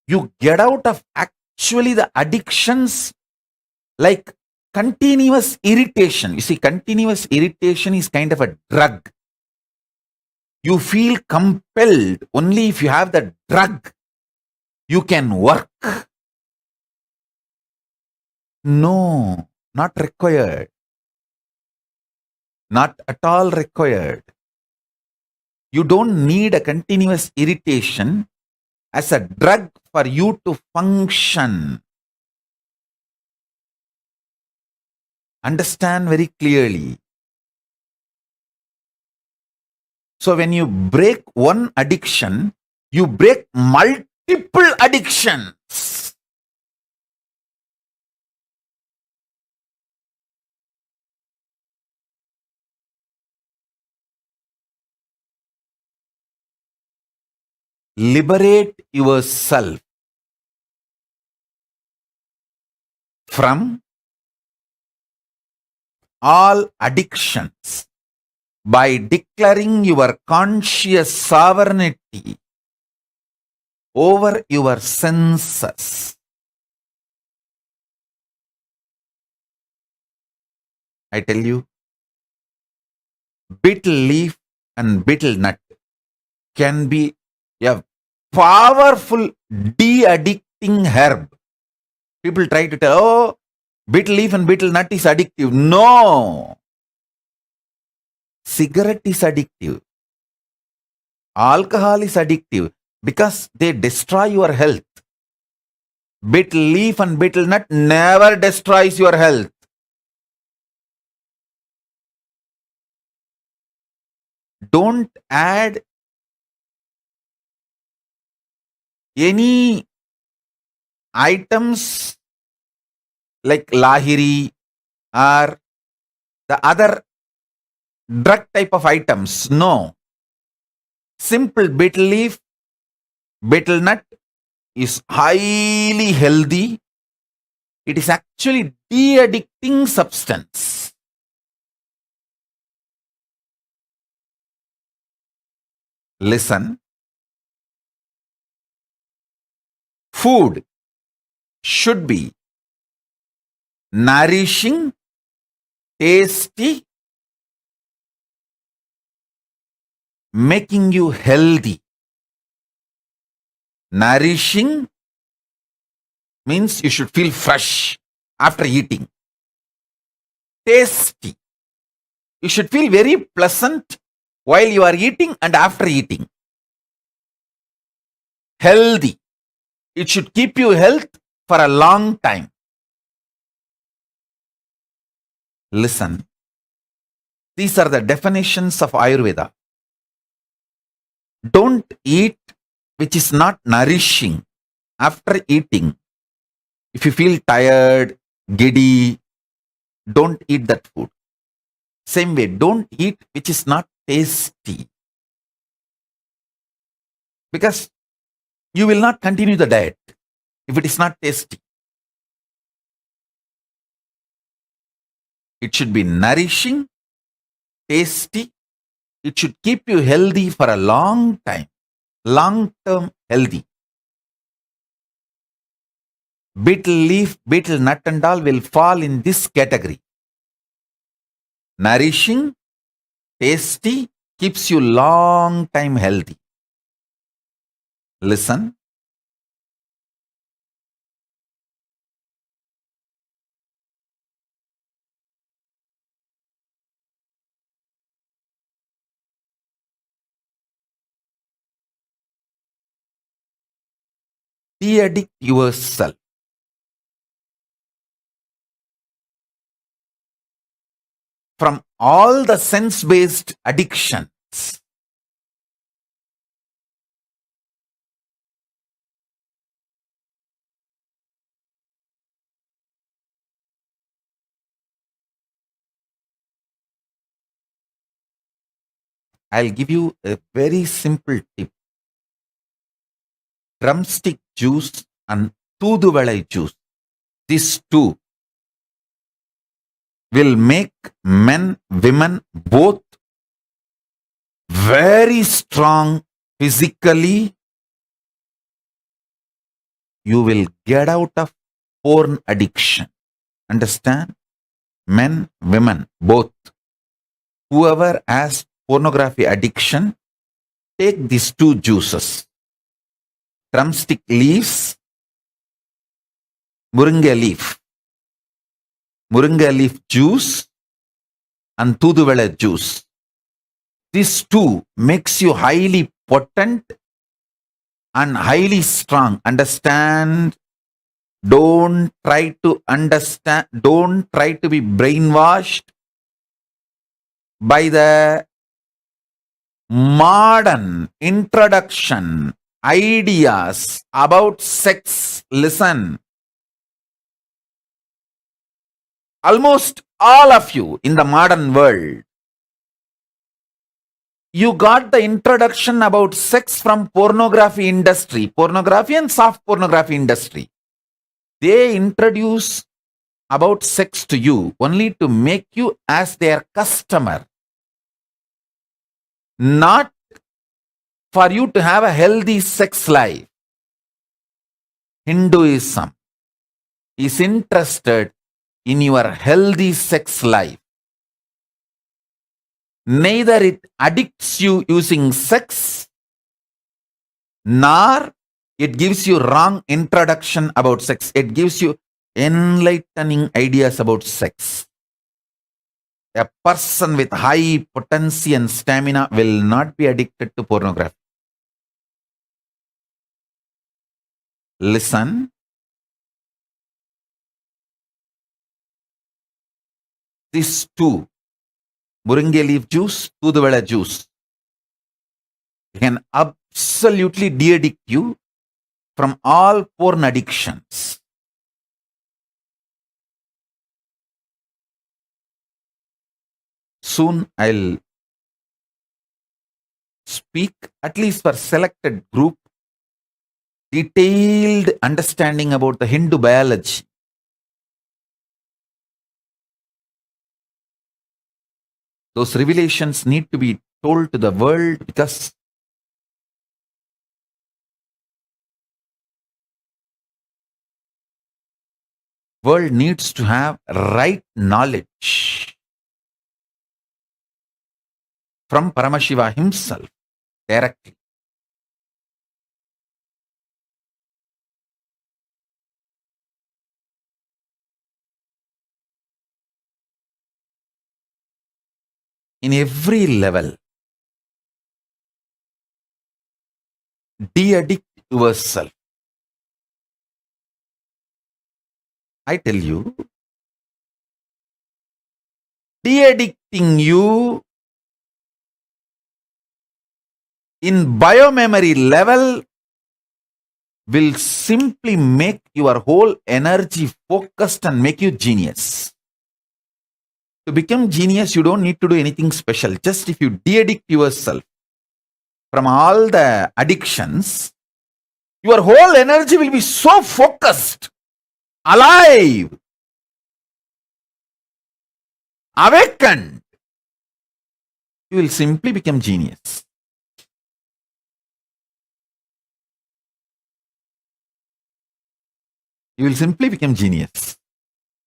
you get out of actually the addictions like continuous irritation. You see, continuous irritation is kind of a drug. You feel compelled only if you have the drug, you can work. No, not required. Not at all required. You don't need a continuous irritation as a drug for you to function. Understand very clearly. So when you break one addiction, you break multiple addictions. Liberate yourself from all addictions by declaring your conscious sovereignty over your senses. I tell you, betel leaf and betel nut can be a powerful de-addicting herb. People try to tell, oh, Betel leaf and betel nut is addictive. No. Cigarette is addictive. Alcohol is addictive because they destroy your health. Betel leaf and betel nut never destroys your health. Don't add any items like lahiri or the other drug type of items. No. Simple betel leaf, betel nut is highly healthy. It is actually de-addicting substance. Listen. Food should be nourishing, tasty, making you healthy. Nourishing means you should feel fresh after eating. Tasty. You should feel very pleasant while you are eating and after eating. Healthy. It should keep you health for a long time. Listen. These are the definitions of Ayurveda. Don't eat which is not nourishing after eating. If you feel tired, giddy, don't eat that food. Same way, don't eat which is not tasty. Because you will not continue the diet if it is not tasty. It should be nourishing, tasty. It should keep you healthy for a long time. Long-term healthy. Betel leaf, betel nut and all will fall in this category. Nourishing, tasty, keeps you long time healthy. Listen. De-addict yourself. From all the sense-based addictions. I'll give you a very simple tip. Drumstick juice and Tooduvalai juice. These two will make men, women both very strong physically. You will get out of porn addiction. Understand? Men, women, both. Whoever has pornography addiction, take these two juices. Drumstick leaves, Moringa leaf. Moringa leaf juice and Tooduvalai juice. These two makes you highly potent and highly strong. Understand? Don't try to understand. Don't try to be brainwashed by the modern introduction ideas about sex. Listen. Almost all of you in the modern world, you got the introduction about sex from pornography industry, pornography and soft pornography industry. They introduce about sex to you only to make you as their customer. Not for you to have a healthy sex life. Hinduism is interested in your healthy sex life. Neither it addicts you using sex, nor it gives you wrong introduction about sex. It gives you enlightening ideas about sex. A person with high potency and stamina will not be addicted to pornography. Listen. These two, Muringe leaf juice, Toothuvela juice, can absolutely de-addict you from all porn addictions. Soon I'll speak, at least for selected group, detailed understanding about the Hindu biology. Those revelations need to be told to the world because world needs to have right knowledge from Paramashiva himself directly. In every level, de-addict yourself. I tell you, de-addicting you in biomemory level will simply make your whole energy focused and make you genius. To become genius, you don't need to do anything special. Just if you de-addict yourself from all the addictions, your whole energy will be so focused, alive, awakened. You will simply become genius. You will simply become genius.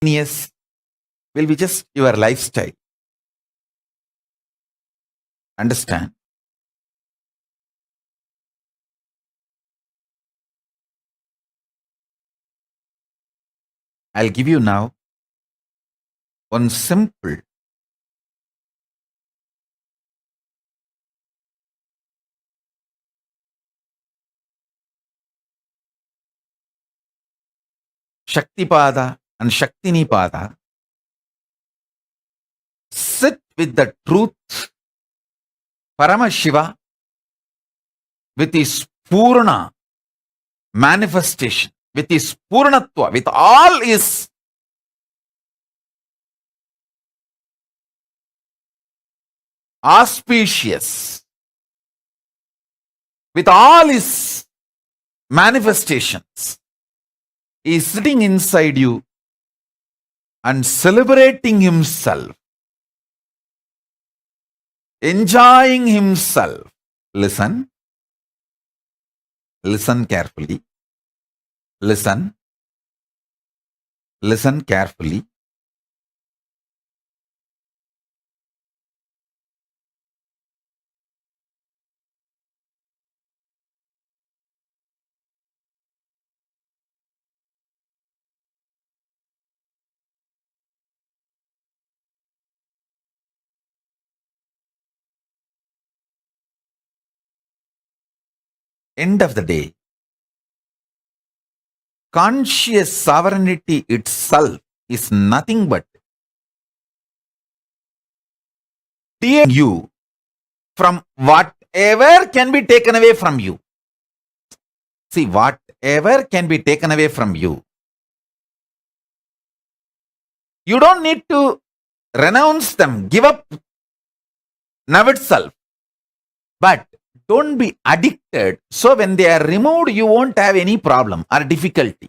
Genius will be just your lifestyle. Understand? I'll give you now one simple Shaktipada and Shaktinipada. Sit with the truth, Paramashiva, with his Purna manifestation, with his Purnatva, with all his auspicious, with all his manifestations. He is sitting inside you and celebrating himself, enjoying himself. Listen. Listen carefully. Listen. Listen carefully. End of the day, conscious sovereignty itself is nothing but freeing you from whatever can be taken away from you. See, whatever can be taken away from you, you don't need to renounce them, give up now itself. But don't be addicted. So when they are removed, you won't have any problem or difficulty.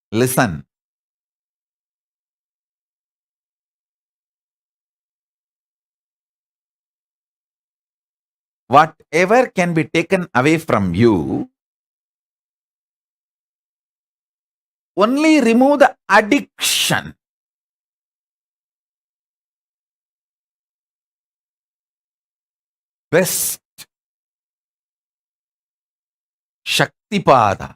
Listen. Whatever can be taken away from you, only remove the addiction. Best Shaktipada.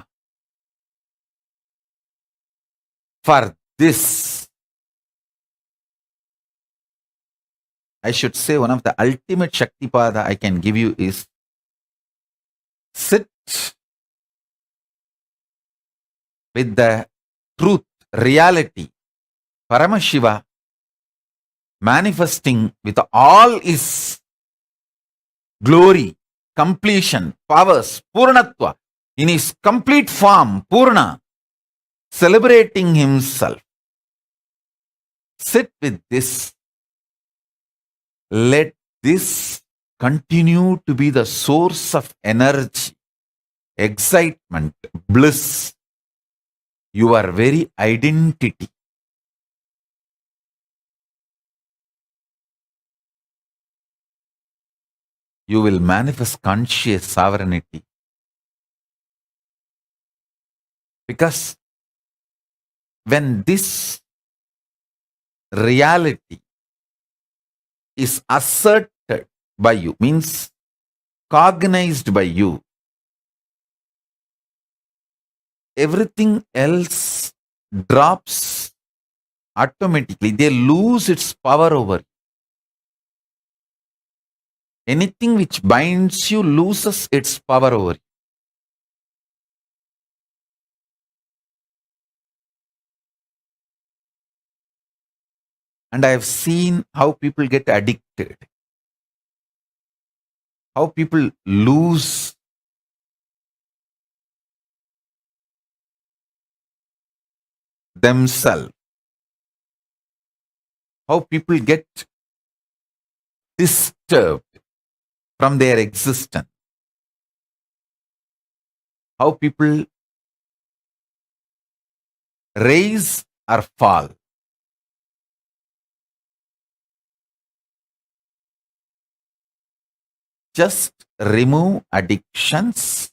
For this, I should say one of the ultimate Shaktipada I can give you is sit with the truth, reality, Paramashiva manifesting with all his glory, completion, powers, Purnatva, in his complete form, Purna, celebrating himself. Sit with this. Let this continue to be the source of energy, excitement, bliss, your very identity. You will manifest conscious sovereignty. Because when this reality is asserted by you, means cognized by you, everything else drops automatically. They lose its power over you. Anything which binds you loses its power over you. And I have seen how people get addicted, how people lose themselves, how people get disturbed from their existence, how people rise or fall. Just remove addictions,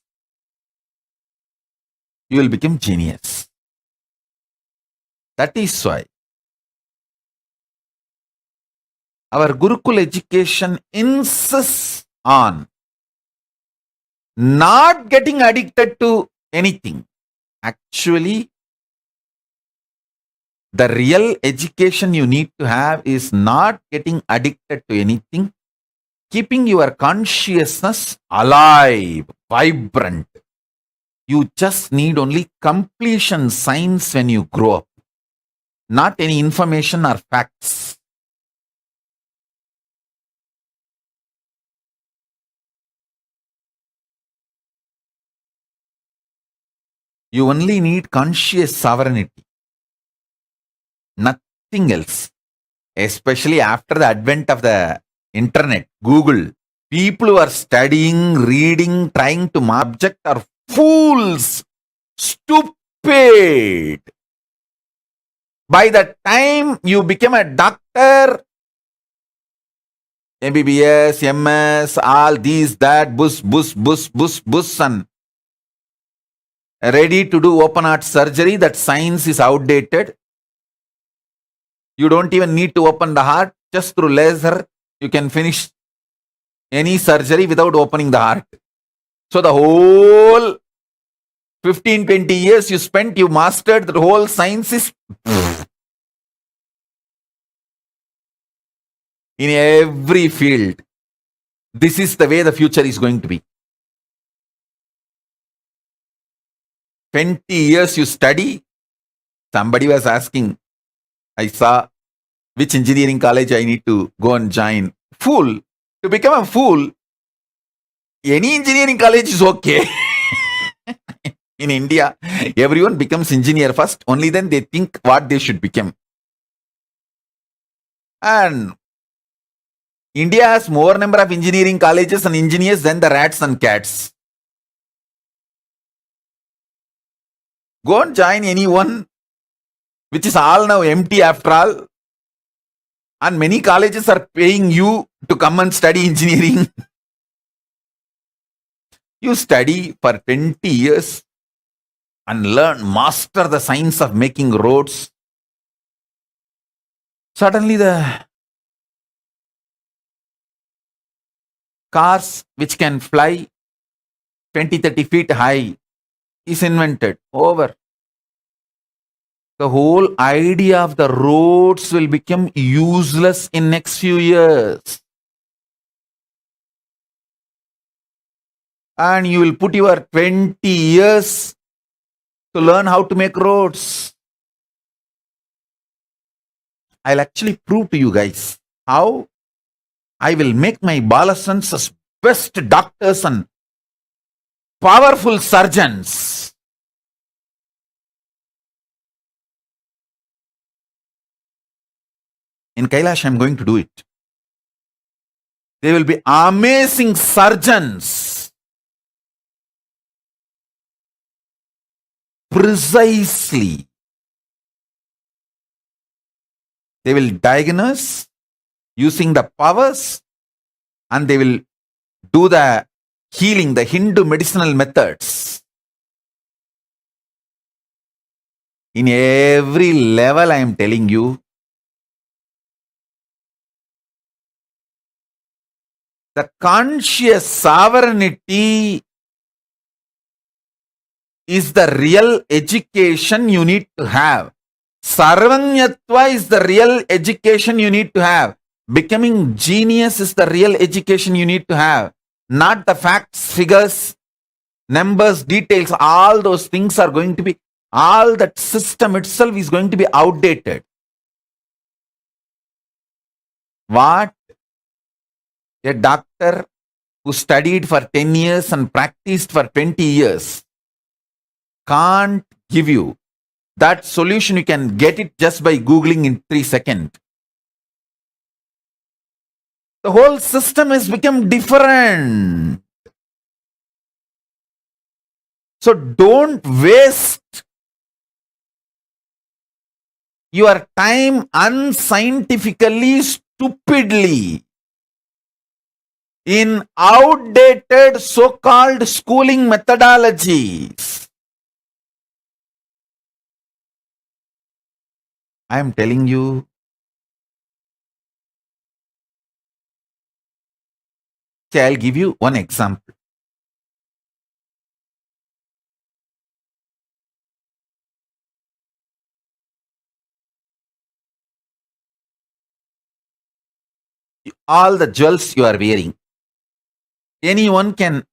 you will become genius. That is why our Gurukul education insists on not getting addicted to anything. Actually, the real education you need to have is not getting addicted to anything, keeping your consciousness alive, vibrant. You just need only completion signs when you grow up, not any information or facts. You only need conscious sovereignty, nothing else. Especially after the advent of the internet, Google, people who are studying, reading, trying to object are fools, stupid. By the time you become a doctor, MBBS, MS, all these, that, bus, and ready to do open heart surgery, that science is outdated. You don't even need to open the heart. Just through laser, you can finish any surgery without opening the heart. So the whole 15-20 years you spent, you mastered the whole science is in every field. This is the way the future is going to be. 20 years you study. Somebody was asking, I saw which engineering college I need to go and join. Fool. To become a fool, any engineering college is okay. In India, everyone becomes engineer first, only then they think what they should become. And India has more number of engineering colleges and engineers than the rats and cats. Go and join anyone, which is all now empty after all. And many colleges are paying you to come and study engineering. You study for 20 years and master the science of making roads. Suddenly the cars which can fly 20, 30 feet high is invented. Over. The whole idea of the roads will become useless in next few years. And you will put your 20 years to learn how to make roads. I'll actually prove to you guys how I will make my Balasans as best doctors and powerful surgeons. In Kailash, I'm going to do it. They will be amazing surgeons. Precisely. They will diagnose using the powers and they will do the healing, the Hindu medicinal methods. In every level, I am telling you, the conscious sovereignty is the real education you need to have. Sarvanyatva is the real education you need to have. Becoming genius is the real education you need to have. Not the facts, figures, numbers, details. All those things are going to be, all that system itself is going to be outdated. What a doctor who studied for 10 years and practiced for 20 years can't give you. That solution, you can get it just by Googling in 3 seconds. The whole system has become different. So don't waste your time unscientifically, stupidly in outdated so-called schooling methodologies. I am telling you, I'll give you one example. All the jewels you are wearing, anyone can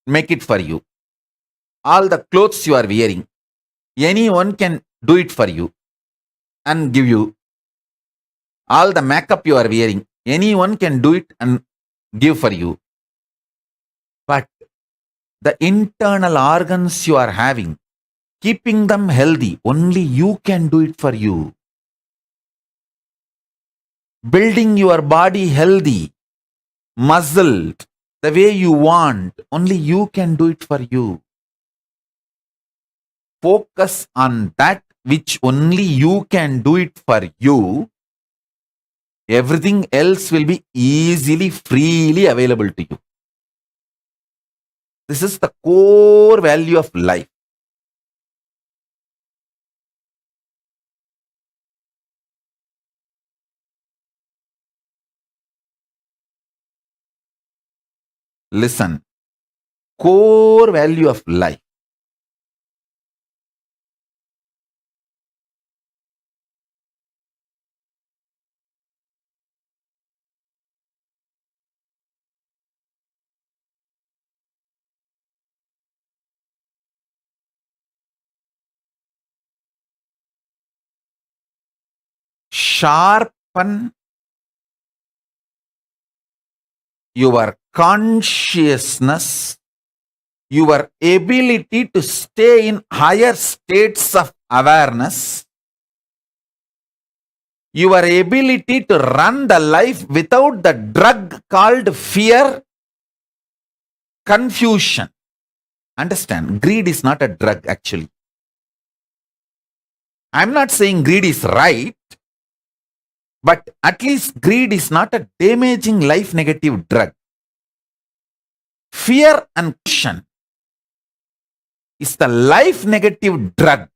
make it for you. All the clothes you are wearing, anyone can do it for you and give you. All the makeup you are wearing, anyone can do it and give for you. But the internal organs you are having, keeping them healthy, only you can do it for you. Building your body healthy, muscled, the way you want, only you can do it for you. Focus on that which only you can do it for you. Everything else will be easily, freely available to you. This is the core value of life. Listen, core value of life. Sharpen your consciousness, your ability to stay in higher states of awareness, your ability to run the life without the drug called fear, confusion. Understand, greed is not a drug actually. I'm not saying greed is right, but at least greed is not a damaging life negative drug. Fear and confusion is the life negative drug.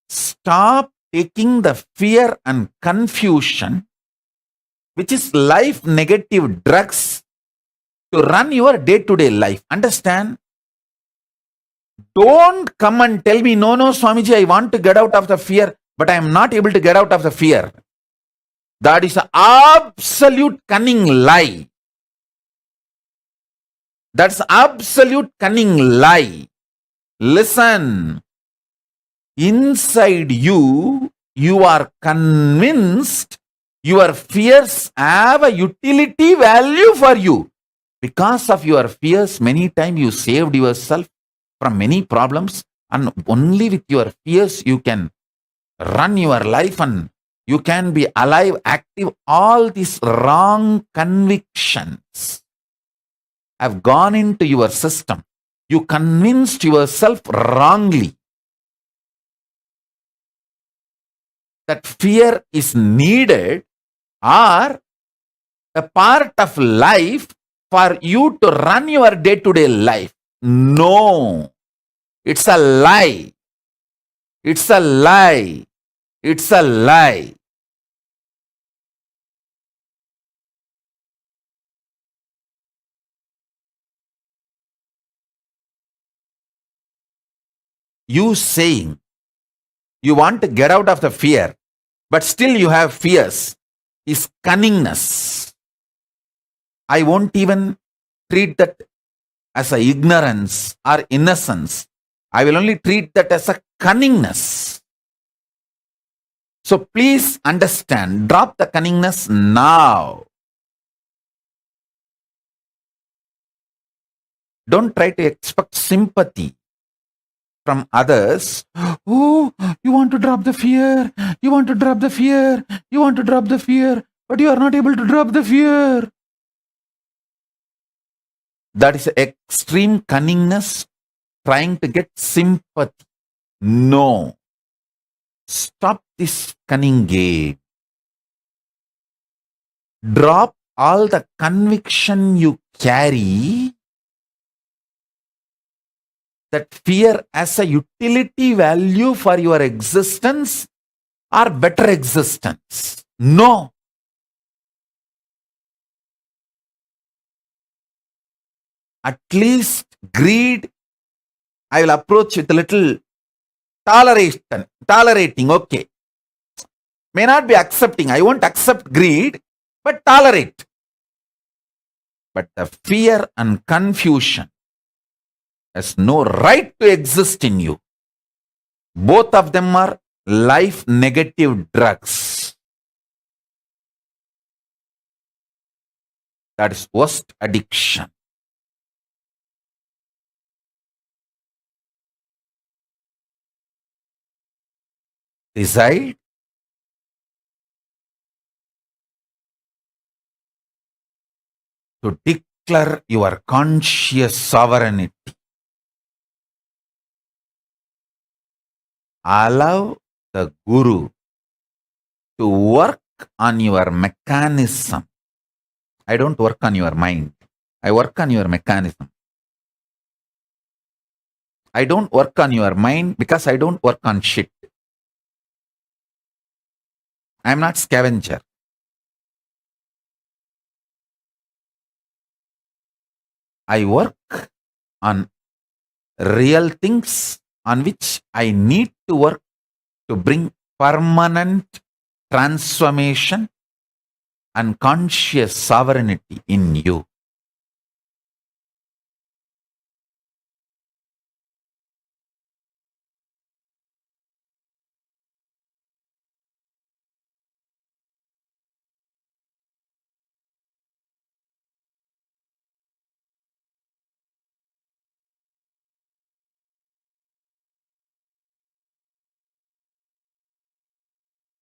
Stop taking the fear and confusion, which is life negative drugs, to run your day-to-day life. Understand? Don't come and tell me, no, Swamiji, I want to get out of the fear, but I am not able to get out of the fear. That is an absolute cunning lie. That's absolute cunning lie. Listen. Inside you, you are convinced your fears have a utility value for you. Because of your fears, many times you saved yourself from many problems, and only with your fears you can run your life and you can be alive, active. All these wrong convictions have gone into your system. You convinced yourself wrongly that fear is needed or a part of life for you to run your day-to-day life. No, it's a lie. It's a lie. It's a lie. You saying you want to get out of the fear, but still you have fears, is cunningness. I won't even treat that as a ignorance or innocence. I will only treat that as a cunningness. So please understand, drop the cunningness now. Don't try to expect sympathy from others. Oh, you want to drop the fear. You want to drop the fear. You want to drop the fear, but you are not able to drop the fear. That is extreme cunningness, trying to get sympathy. No. Stop this cunning game. Drop all the conviction you carry that fear as a utility value for your existence or better existence. No. At least greed, I will approach with a little tolerating, okay. May not be accepting, I won't accept greed, but tolerate. But the fear and confusion has no right to exist in you. Both of them are life negative drugs. That is worst addiction. Decide to declare your conscious sovereignty. Allow the Guru to work on your mechanism. I don't work on your mind. I work on your mechanism. I don't work on your mind because I don't work on shit. I am not scavenger. I work on real things on which I need to work to bring permanent transformation and conscious sovereignty in you.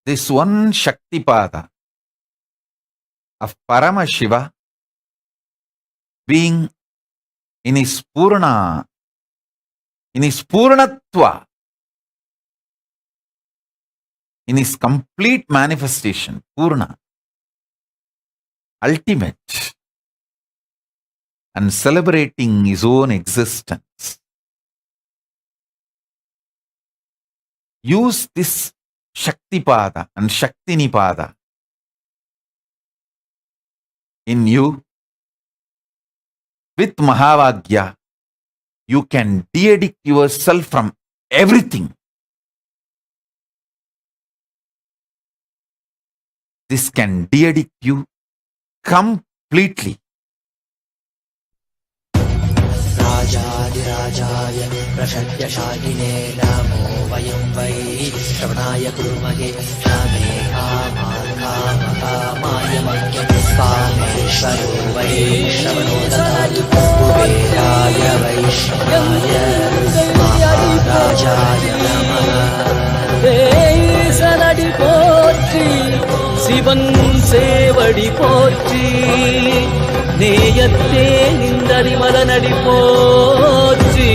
This one Shaktipada of Paramashiva being in his Purnatva, in his complete manifestation, Purna, ultimate, and celebrating his own existence. Use this Shaktipada and Shaktinipada in you with Mahavagya, you can de-addict yourself from everything. This can de-addict you completely. राजाधिराजाय प्रषड्यशालिने नमो वयं वै श्रवणाय कुर्महे श्यामे कामाय मह्यपुष्पामेश्वरो वै श्रवणो ददातु कुबेराय वैष्णवाय महाराजाय नमः சனடி போற்றி சிவன் சேவடி போற்றி நேயத்தே நின்றறிமலனடி போற்றி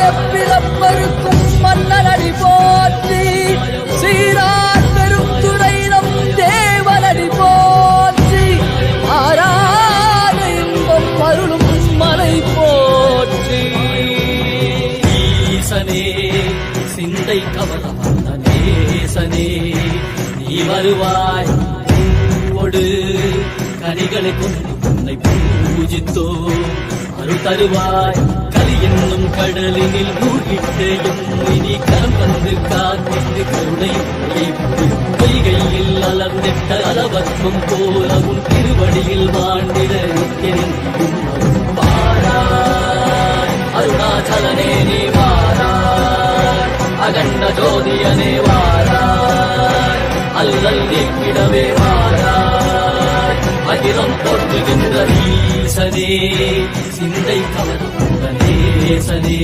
மாயப்பிறப்பருக்கும் மன்னனடி போற்றி சீரார் பெருந்துரை நம் தேவனடி போற்றி ஆராத இன்பம் அருளும் மலை போற்றி ஈசனே சிந்தை கவலம் நேசனே நீ வருவாய் ஒடு கனிகளை கொண்டு உன்னை பூஜித்தோ அருள் தருவாய் கலி என்னும் கடலினில் மூழ்கிட்டேயும் இனி கரம் வந்து காத்திட்டு கருணையும் பொய்கையில் அலர்ந்திட்ட அளவற்கும் போலவும் திருவடியில் வாழ்ந்திட வாராய் அருணாச்சலனே நீ வாராய் அகண்ட ஜோதியனே வாராய் அல்லல் நீக்கிடவே வாராய் அகிலம் போற்றுகின்ற ஈசனே சிந்தை கவர்ந்த நேசனே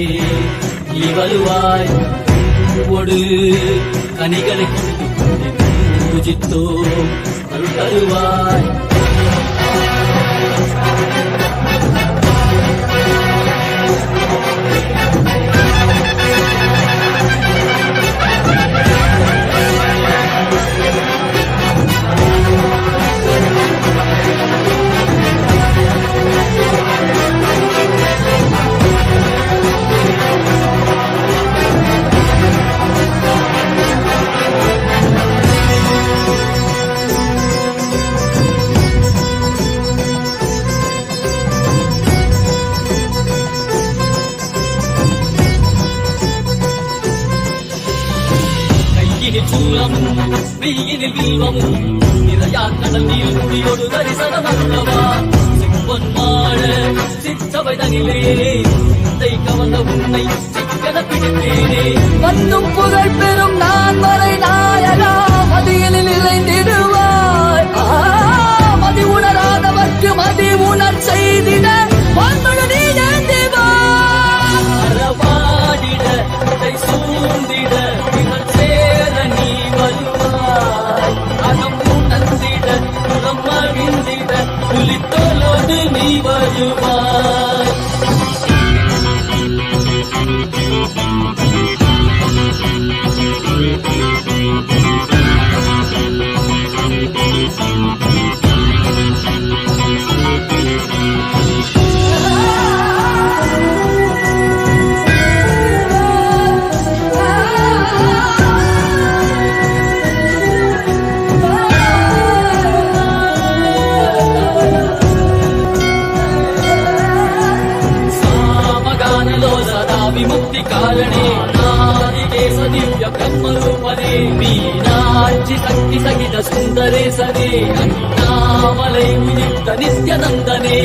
நீ வருவாய் ஒடு கனிகளை கொண்டு பூஜித்தோ அருள் தருவாய் வெயிலில் வில்வமும் நிறையா கடல் நீர் குடியோடு தரிசனம் அல்லவா சிம்பொன் மாட சிற்றவை தனிலே சிந்தை கவர்ந்த உன்னை சிக்கன பிடித்தேனே வந்தும் புகழ் பெறும் நான் வரை நாயகா மதியில் இழைந்திடுவாய் மதி உணராதவர்க்கு மதி உணர் செய்திட வாழ்மொழி நீ அறவாடிட சூழ்ந்திட சேர நீ வருவாய் அகம் உணர்ந்திட புறம் மகிழ்ந்திட புலித்தோலோடு நீ வருவாய் विमुक्ति कारणे नादिकेश दिव्य ब्रह्मरूपने मीनाक्षि शक्ति सहित सुंदरे सरे अन्नामलै उदित नित्यानंदने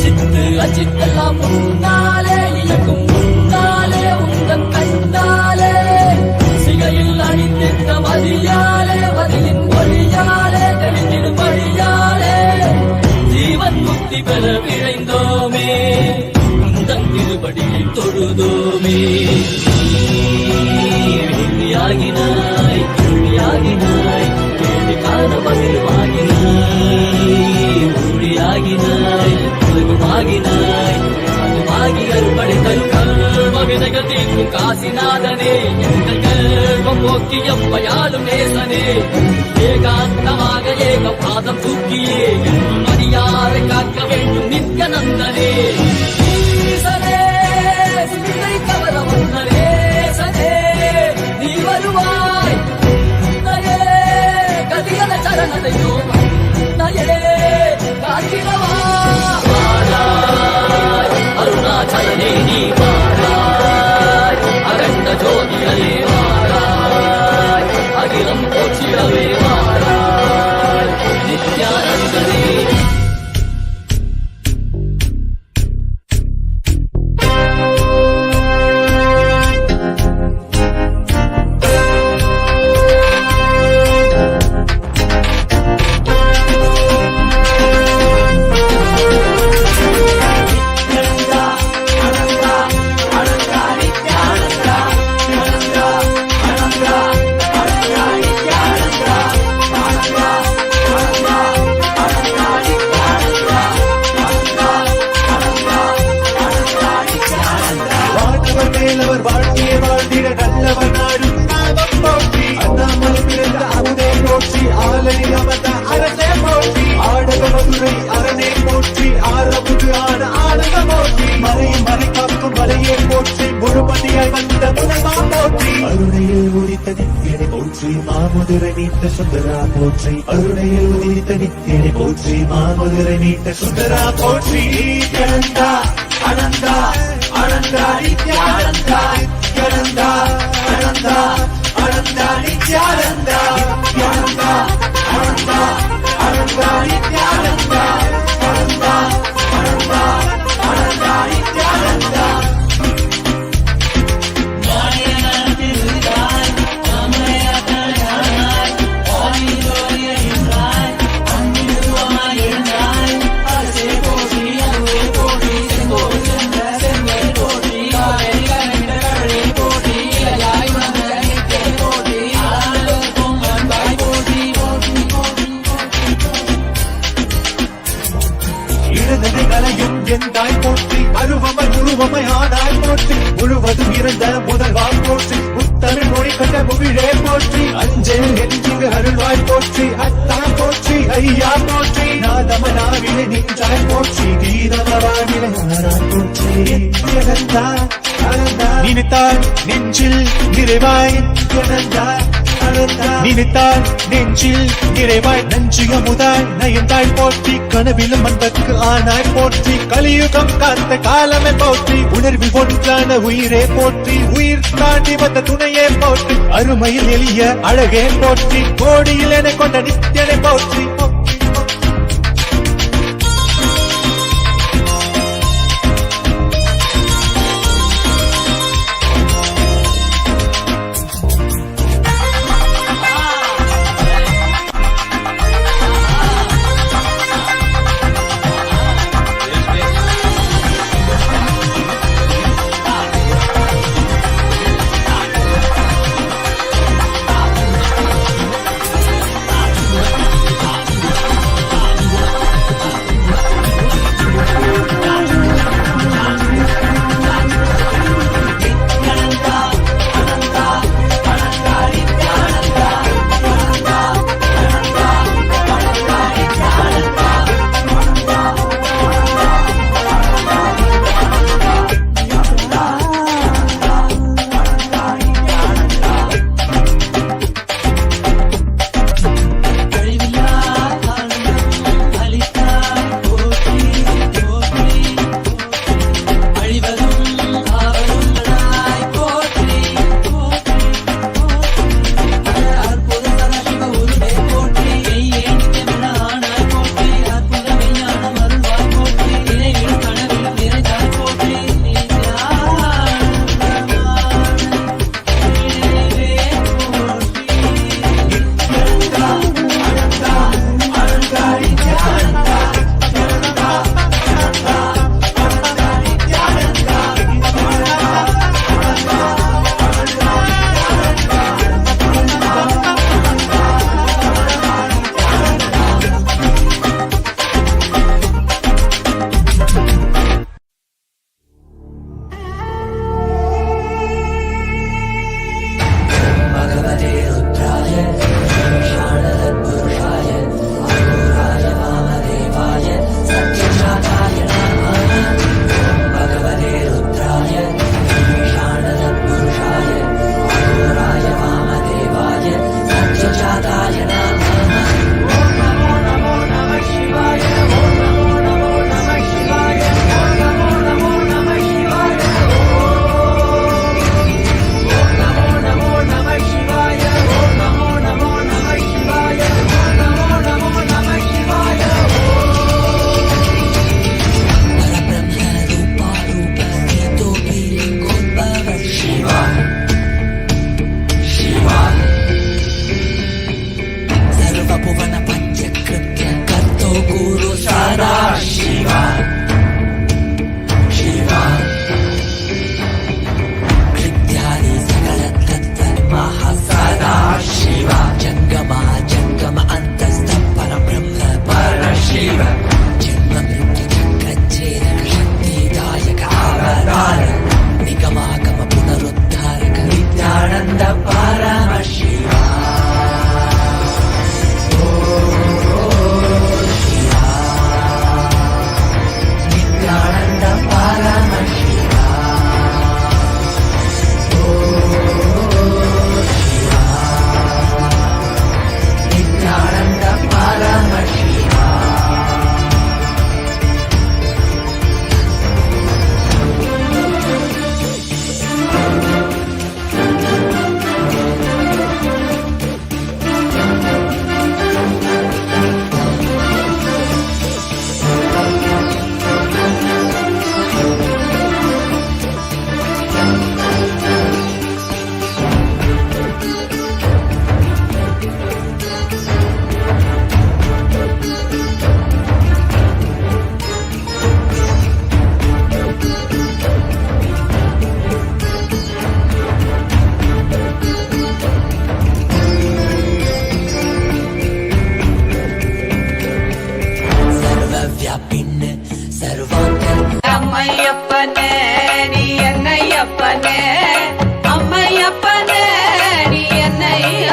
चित्त अचित्त मुन्नाले इयक्कुम मुन्नाले उन्दन कण्डाले सिगैयिल अणित्तिट्ट मदियाले मदियिन मொழியாலே தெளிந்திடும் வழியாலே ஜீவன் முக்தி பெற விழைந்தோமே திருப்படியை தொழுதோமே வெள்ளியாகினாய் கேள்வியாகினாய் கேள்வி காண பதிலுமாகினாய் ஒளியாகினாய் உலகமாகினாய் அதுமாகி அறுபடை தருக்கல்வ விதைகள் தீர்க்கும் காசிநாதனே எங்கள் கல்வம் போக்கி எவ்வையாலும் நேசனே ஏகாந்தமாக ஏக பாதம் தூக்கியே மணியாரை காக்க வேண்டும் நித்யானந்தனே சிந்தை கவர வந்தனே சனே நீ வருவாய் நயே கதியல சரணதையோ நயே காத்திடவா நீ வாராய் அகண்ட ஜோதிகளே வாராய் அகிலம் போற்றிடவே வாராய் நித்யானந்தனே மேலவர் வாழ்க்கையை வாழ்ந்திட நல்லவர் நாடும் நாமம் போற்றி அண்ணாமலை பிறந்த அமுதே போற்றி ஆலனை அமர்ந்த அரசே போற்றி ஆடக மதுரை அரணே போற்றி ஆரமுது ஆன ஆனந்த போற்றி மறையும் மறை காக்கும் மலையே போற்றி முழுமதியாய் வந்த முனைமா போற்றி அருணையில் உதித்த நித்தியனை போற்றி மாமதுரை நீட்ட சுந்தரா போற்றி அருணையில் உதித்த நித்தியனை போற்றி மாமதுரை நீட்ட சுந்தரா போற்றி நித்யானந்தா அனந்தா அனந்தா நித்யானந்தா நித்யானந்தா அனந்தா அனந்தா நித்யானந்தா நித்யானந்தா அனந்தா அனந்தா நித்யானந்தா அனந்தா அனந்தா அனந்தா நித்யானந்தா என் தாய் போற்றி அருவமை உருவமை ஆனாய் போற்றி முழுவதும் இருந்த முதல்வாய் போற்றி முத்தமிழ் மொழி கண்ட முகிழே போற்றி அஞ்சல் என்கிற அருள்வாய் போற்றி அத்தா போற்றி ஐயா போற்றி நாதமனாவிலே நின்றாய் போற்றி கீதமவானிலை ஆனாய் போற்றி நித்யானந்தா நினைத்தால் நெஞ்சில் நிறைவாய் நித்யானந்தா நினைத்தால் நெஞ்சில் நிறைவாய் நஞ்சிய முதாய் நயந்தாய் போற்றி கனவிலும் அன்பற்கு ஆனாய் போற்றி கலியுகம் காத்த காலமே போற்றி உணர்வில் ஒன்றான உயிரே போற்றி உயிர் தாண்டி வந்த துணையே போற்றி அருமையில் எளிய அழகே போற்றி கோடியில் என கொண்ட நித்யனை போற்றி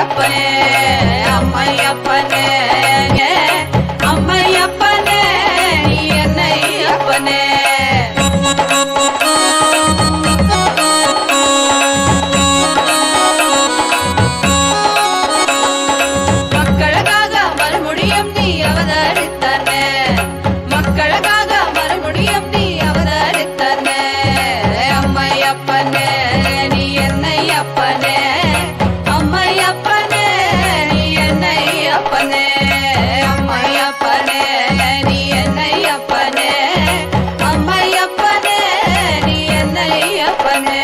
அம்மையப்பனே அம்மையப்பனே அம்மையப்பனே நீ என்னை அப்பனே மக்களுக்காக மறுமுடியும் நீ அவதரித்தனே மக்களுக்காக மறுமுடியும் நீ அவதரித்தனே அம்மையப்பனே நீ என்னை அப்பனே அம்மையப்பனே நீ என்னை அப்பனே அம்மையப்பனே நீ என்னை அப்பனே அம்மையப்பனே நீ என்னை அப்பனே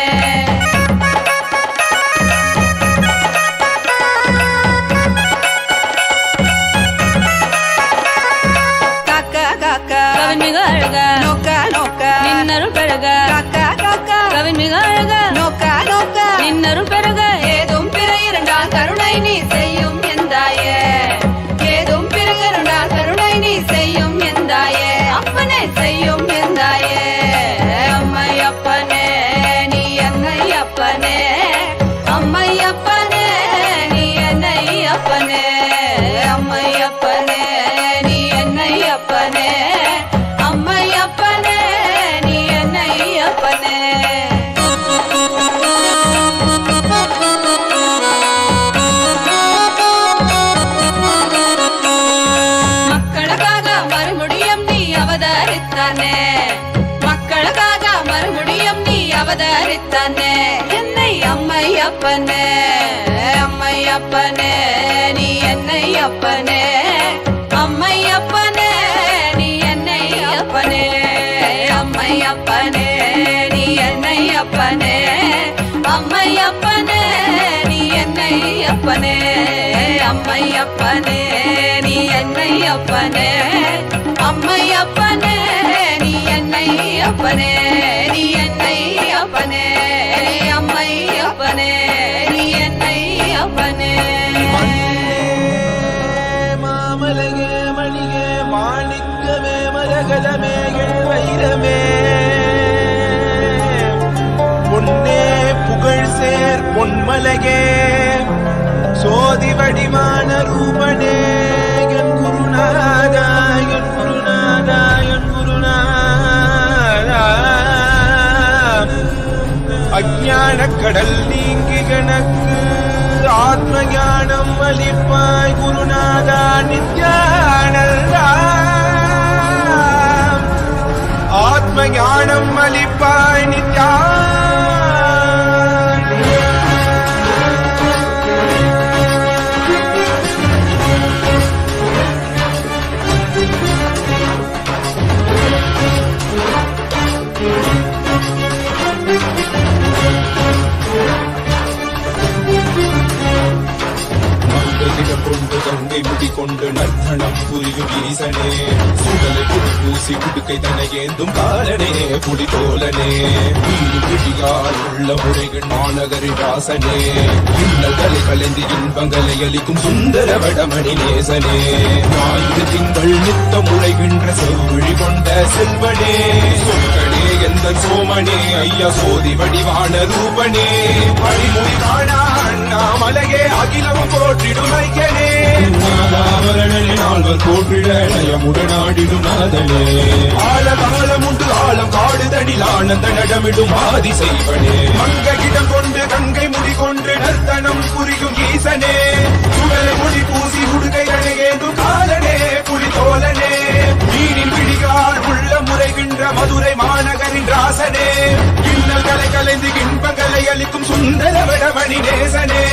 கவின்மிக அழக நோக்கா நோக்கா நின்னருள் பெருக காக்கா காக்கா கவின்மிக அழக நோக்கா நோக்கா நின்னருள் பெருக ஏதும் பிற இரண்டால் கருணை நீ செய்யும் எந்தாயே ஏதும் பிற இரண்டால் கருணை நீ செய்யும் எந்தாயே அப்பனே செய்யும் எந்தாயே அம்மையப்பனே நீ என்னை அப்பனே அம்மையப்பனே நீ என்னை அப்பனே அம்மையப்பனே நீ என்னை அப்பனே அம்மையப்பனே நீ என்னை அப்பனே மக்களுக்காக மறுமுடியும் நீ அவதரித்தானே மக்களுக்காக மறுமுடியும் நீ அவதரித்தானே என்னை அம்மையப்பனே அம்மையப்பனே நீ என்னை அப்பனே அம்மையப்பனே நீ என்னை அப்பனே அம்மையப்பனே நீ என்னை அப்பனே அம்மையப்பனே நீ என்னை அப்பனே அம்மையப்பனே நீ என்னை அப்பனே அம்மையப்பனே நீ என்னை அப்பனே நீ என்னை அப்பனே அம்மையப்பனே நீ என்னை அப்பனே மாமலகே மணிகே மாணிக்கமே மரகதமே வைரமே பொன்னே புகழ் சேர் பொன்மலகே சோதி வடிவான ரூபனே என் குருநாதா என் குருநாதா என் குருநாதா அஞ்ஞான கடல் நீங்கி கணக்கு ஆத்ம ஞானம் அளிப்பாய் குருநாதா நித்யானந்தா ஆத்ம ஞானம் அளிப்பாய் நித்யா கொண்டு கங்கை முடி கொண்டு நர்த்தனம் புரியும் ஈசனே சுடலை பூசி குடுக்கை தனையேந்தும் காலனே புடி தோலனே வீடு பிடியால் உள்ள முறைகள் மாநகரின் வாசனே இன்னல்களை கலந்து இன்பங்களை அளிக்கும் சுந்தர வடமணி நேசனே ஞாயிறு திங்கள் நித்த முறைகின்ற செவ்வழி கொண்ட செல்வனே சொற்களே எந்த சோமனே ஐயா சோதி வடிவான ரூபனே பழிமொழி காணா அண்ணாமலையே அகிலமும் போற்றிடும் ஐயனே நால்வர் போற்றிட நயமுடனாடிடும் நாதனே ஆழகாலம் உண்டு ஆழம் காடுதடில் ஆனந்த நடமிடும் ஆதி செய்வனே மங்கையிடம் கொண்டு கங்கை முடி கொண்டு நர்த்தனம் புரியும் ஈசனே சுடலை முடி பூசி உடுகை அணையேந்தும் காலனே புலி தோலனே மீனின் பிடிகால் உள்ள முறைகின்ற மதுரை மாநகரின் ராசனே இன்னல்களை கலைந்து இன்பங்களை அளிக்கும் சுந்தர வடமணி நேசனே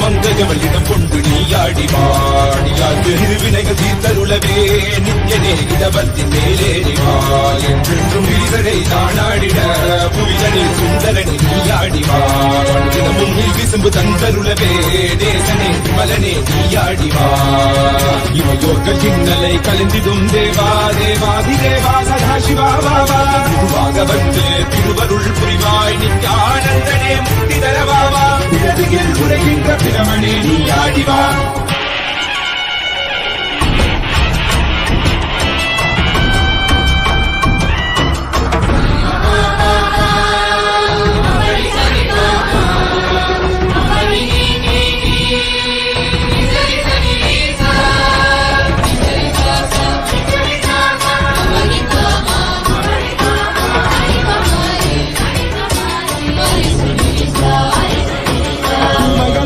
மங்கையவளிடம் நீயாடி வாடியாடு வினைகள் தீர்த்தருளவே நித்யனே இடவத்தின் மேலேறிவா என்றென்றும் ஈசனை தானாடிட புவிதனில் சுந்தரனே நீயாடிவா தினமும் விசும்பு தந்தருளவே தேசனே மலனே நீயாடிவா இவையோர்கள் கிண்ணலை கலந்திடும் தேவா தேவாதி தேவா சதா சிவா பாபா குருவாக வந்து திருவருள் புரிவாய் நித்யானந்தனே முக்தி தரவாவா இடதுகில் உரைகின்ற பிரமணே நீயாடிவா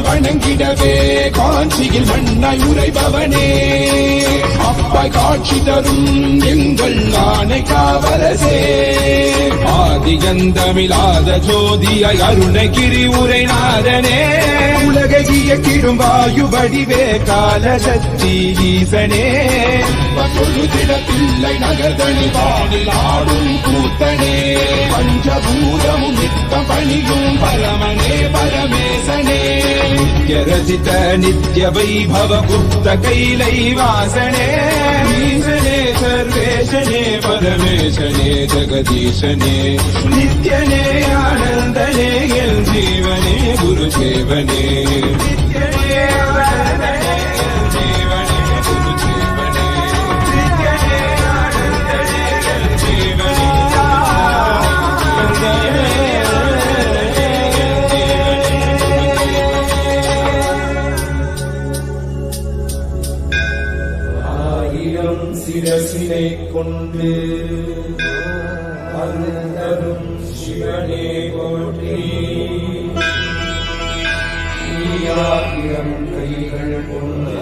வணங்கிடவே காஞ்சியில் மண்ணாய் உரைபவனே அப்பாய் காட்சி தரும் எங்கள் ஆணை காவலசே ஆதிகந்தமிழாத ஜோதியாய் அருணகிரி உரைநாதனே உலகை இயக்கிடும் வாயு வடிவே காலசக்தி ஈசனே பொழுதிட பிள்ளை நகர்தனி வானில் ஆடும் கூத்தனே பஞ்சபூதமும் நித்தம் பணியும் பரமனே பரமேசனே நித்யரசித நித்ய வைபவ குப்த கைலை வாசனே ஈசனே சர்வேஷனே பரமேசனே ஜெகதீசனே நித்யனே ஆனந்தனே என் ஜீவனே குரு சேவனே நித்யனே ஆனந்தனே என் ஜீவனே குரு சேவனே நித்யனே ஆனந்தனே என் ஜீவனே சிரசினை கொண்டு அருந்தரும் சிவனே போற்றி ஆயிரம் கைகள் கொண்டு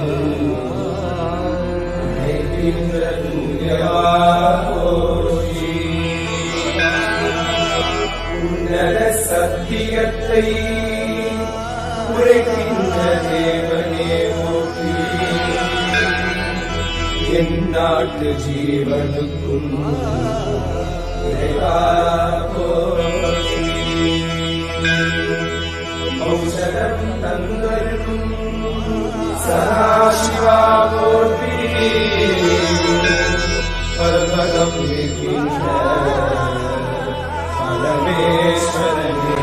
அழைக்கின்ற தூயா போற்றி உன்னத சத்தியத்தை உரைக்கின்ற தேவனே போற்றி என் நாட்டு ஜீவனுக்கும் இறைவா போற்றி ஔஷதம் தந்தருக்கும் சதாசிவா போற்றி பர்வதம் இருக்கின்ற பரமேஸ்வரனே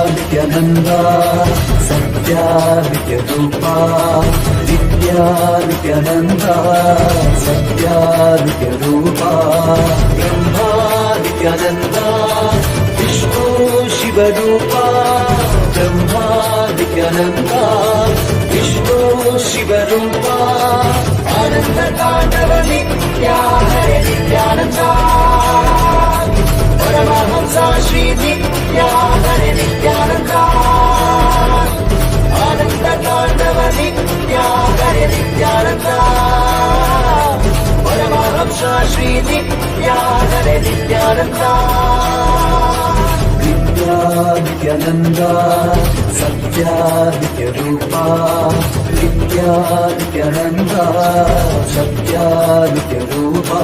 Nityananda Satya Nityarupa Nityananda Satya Nityarupa Brahma Nityananda Vishnu Shivarupa Brahma Nityananda Vishnu Shivarupa Ananda Tandava Nitya Hare Nityananda Paramahamsa Shri Nitya Hare Nityananda Ananda Tandava Nitya Hare Nityananda Paramahamsa Shri Nitya Hare Nityananda Nityananda Satya Nityarupa Nityananda Satya Nityarupa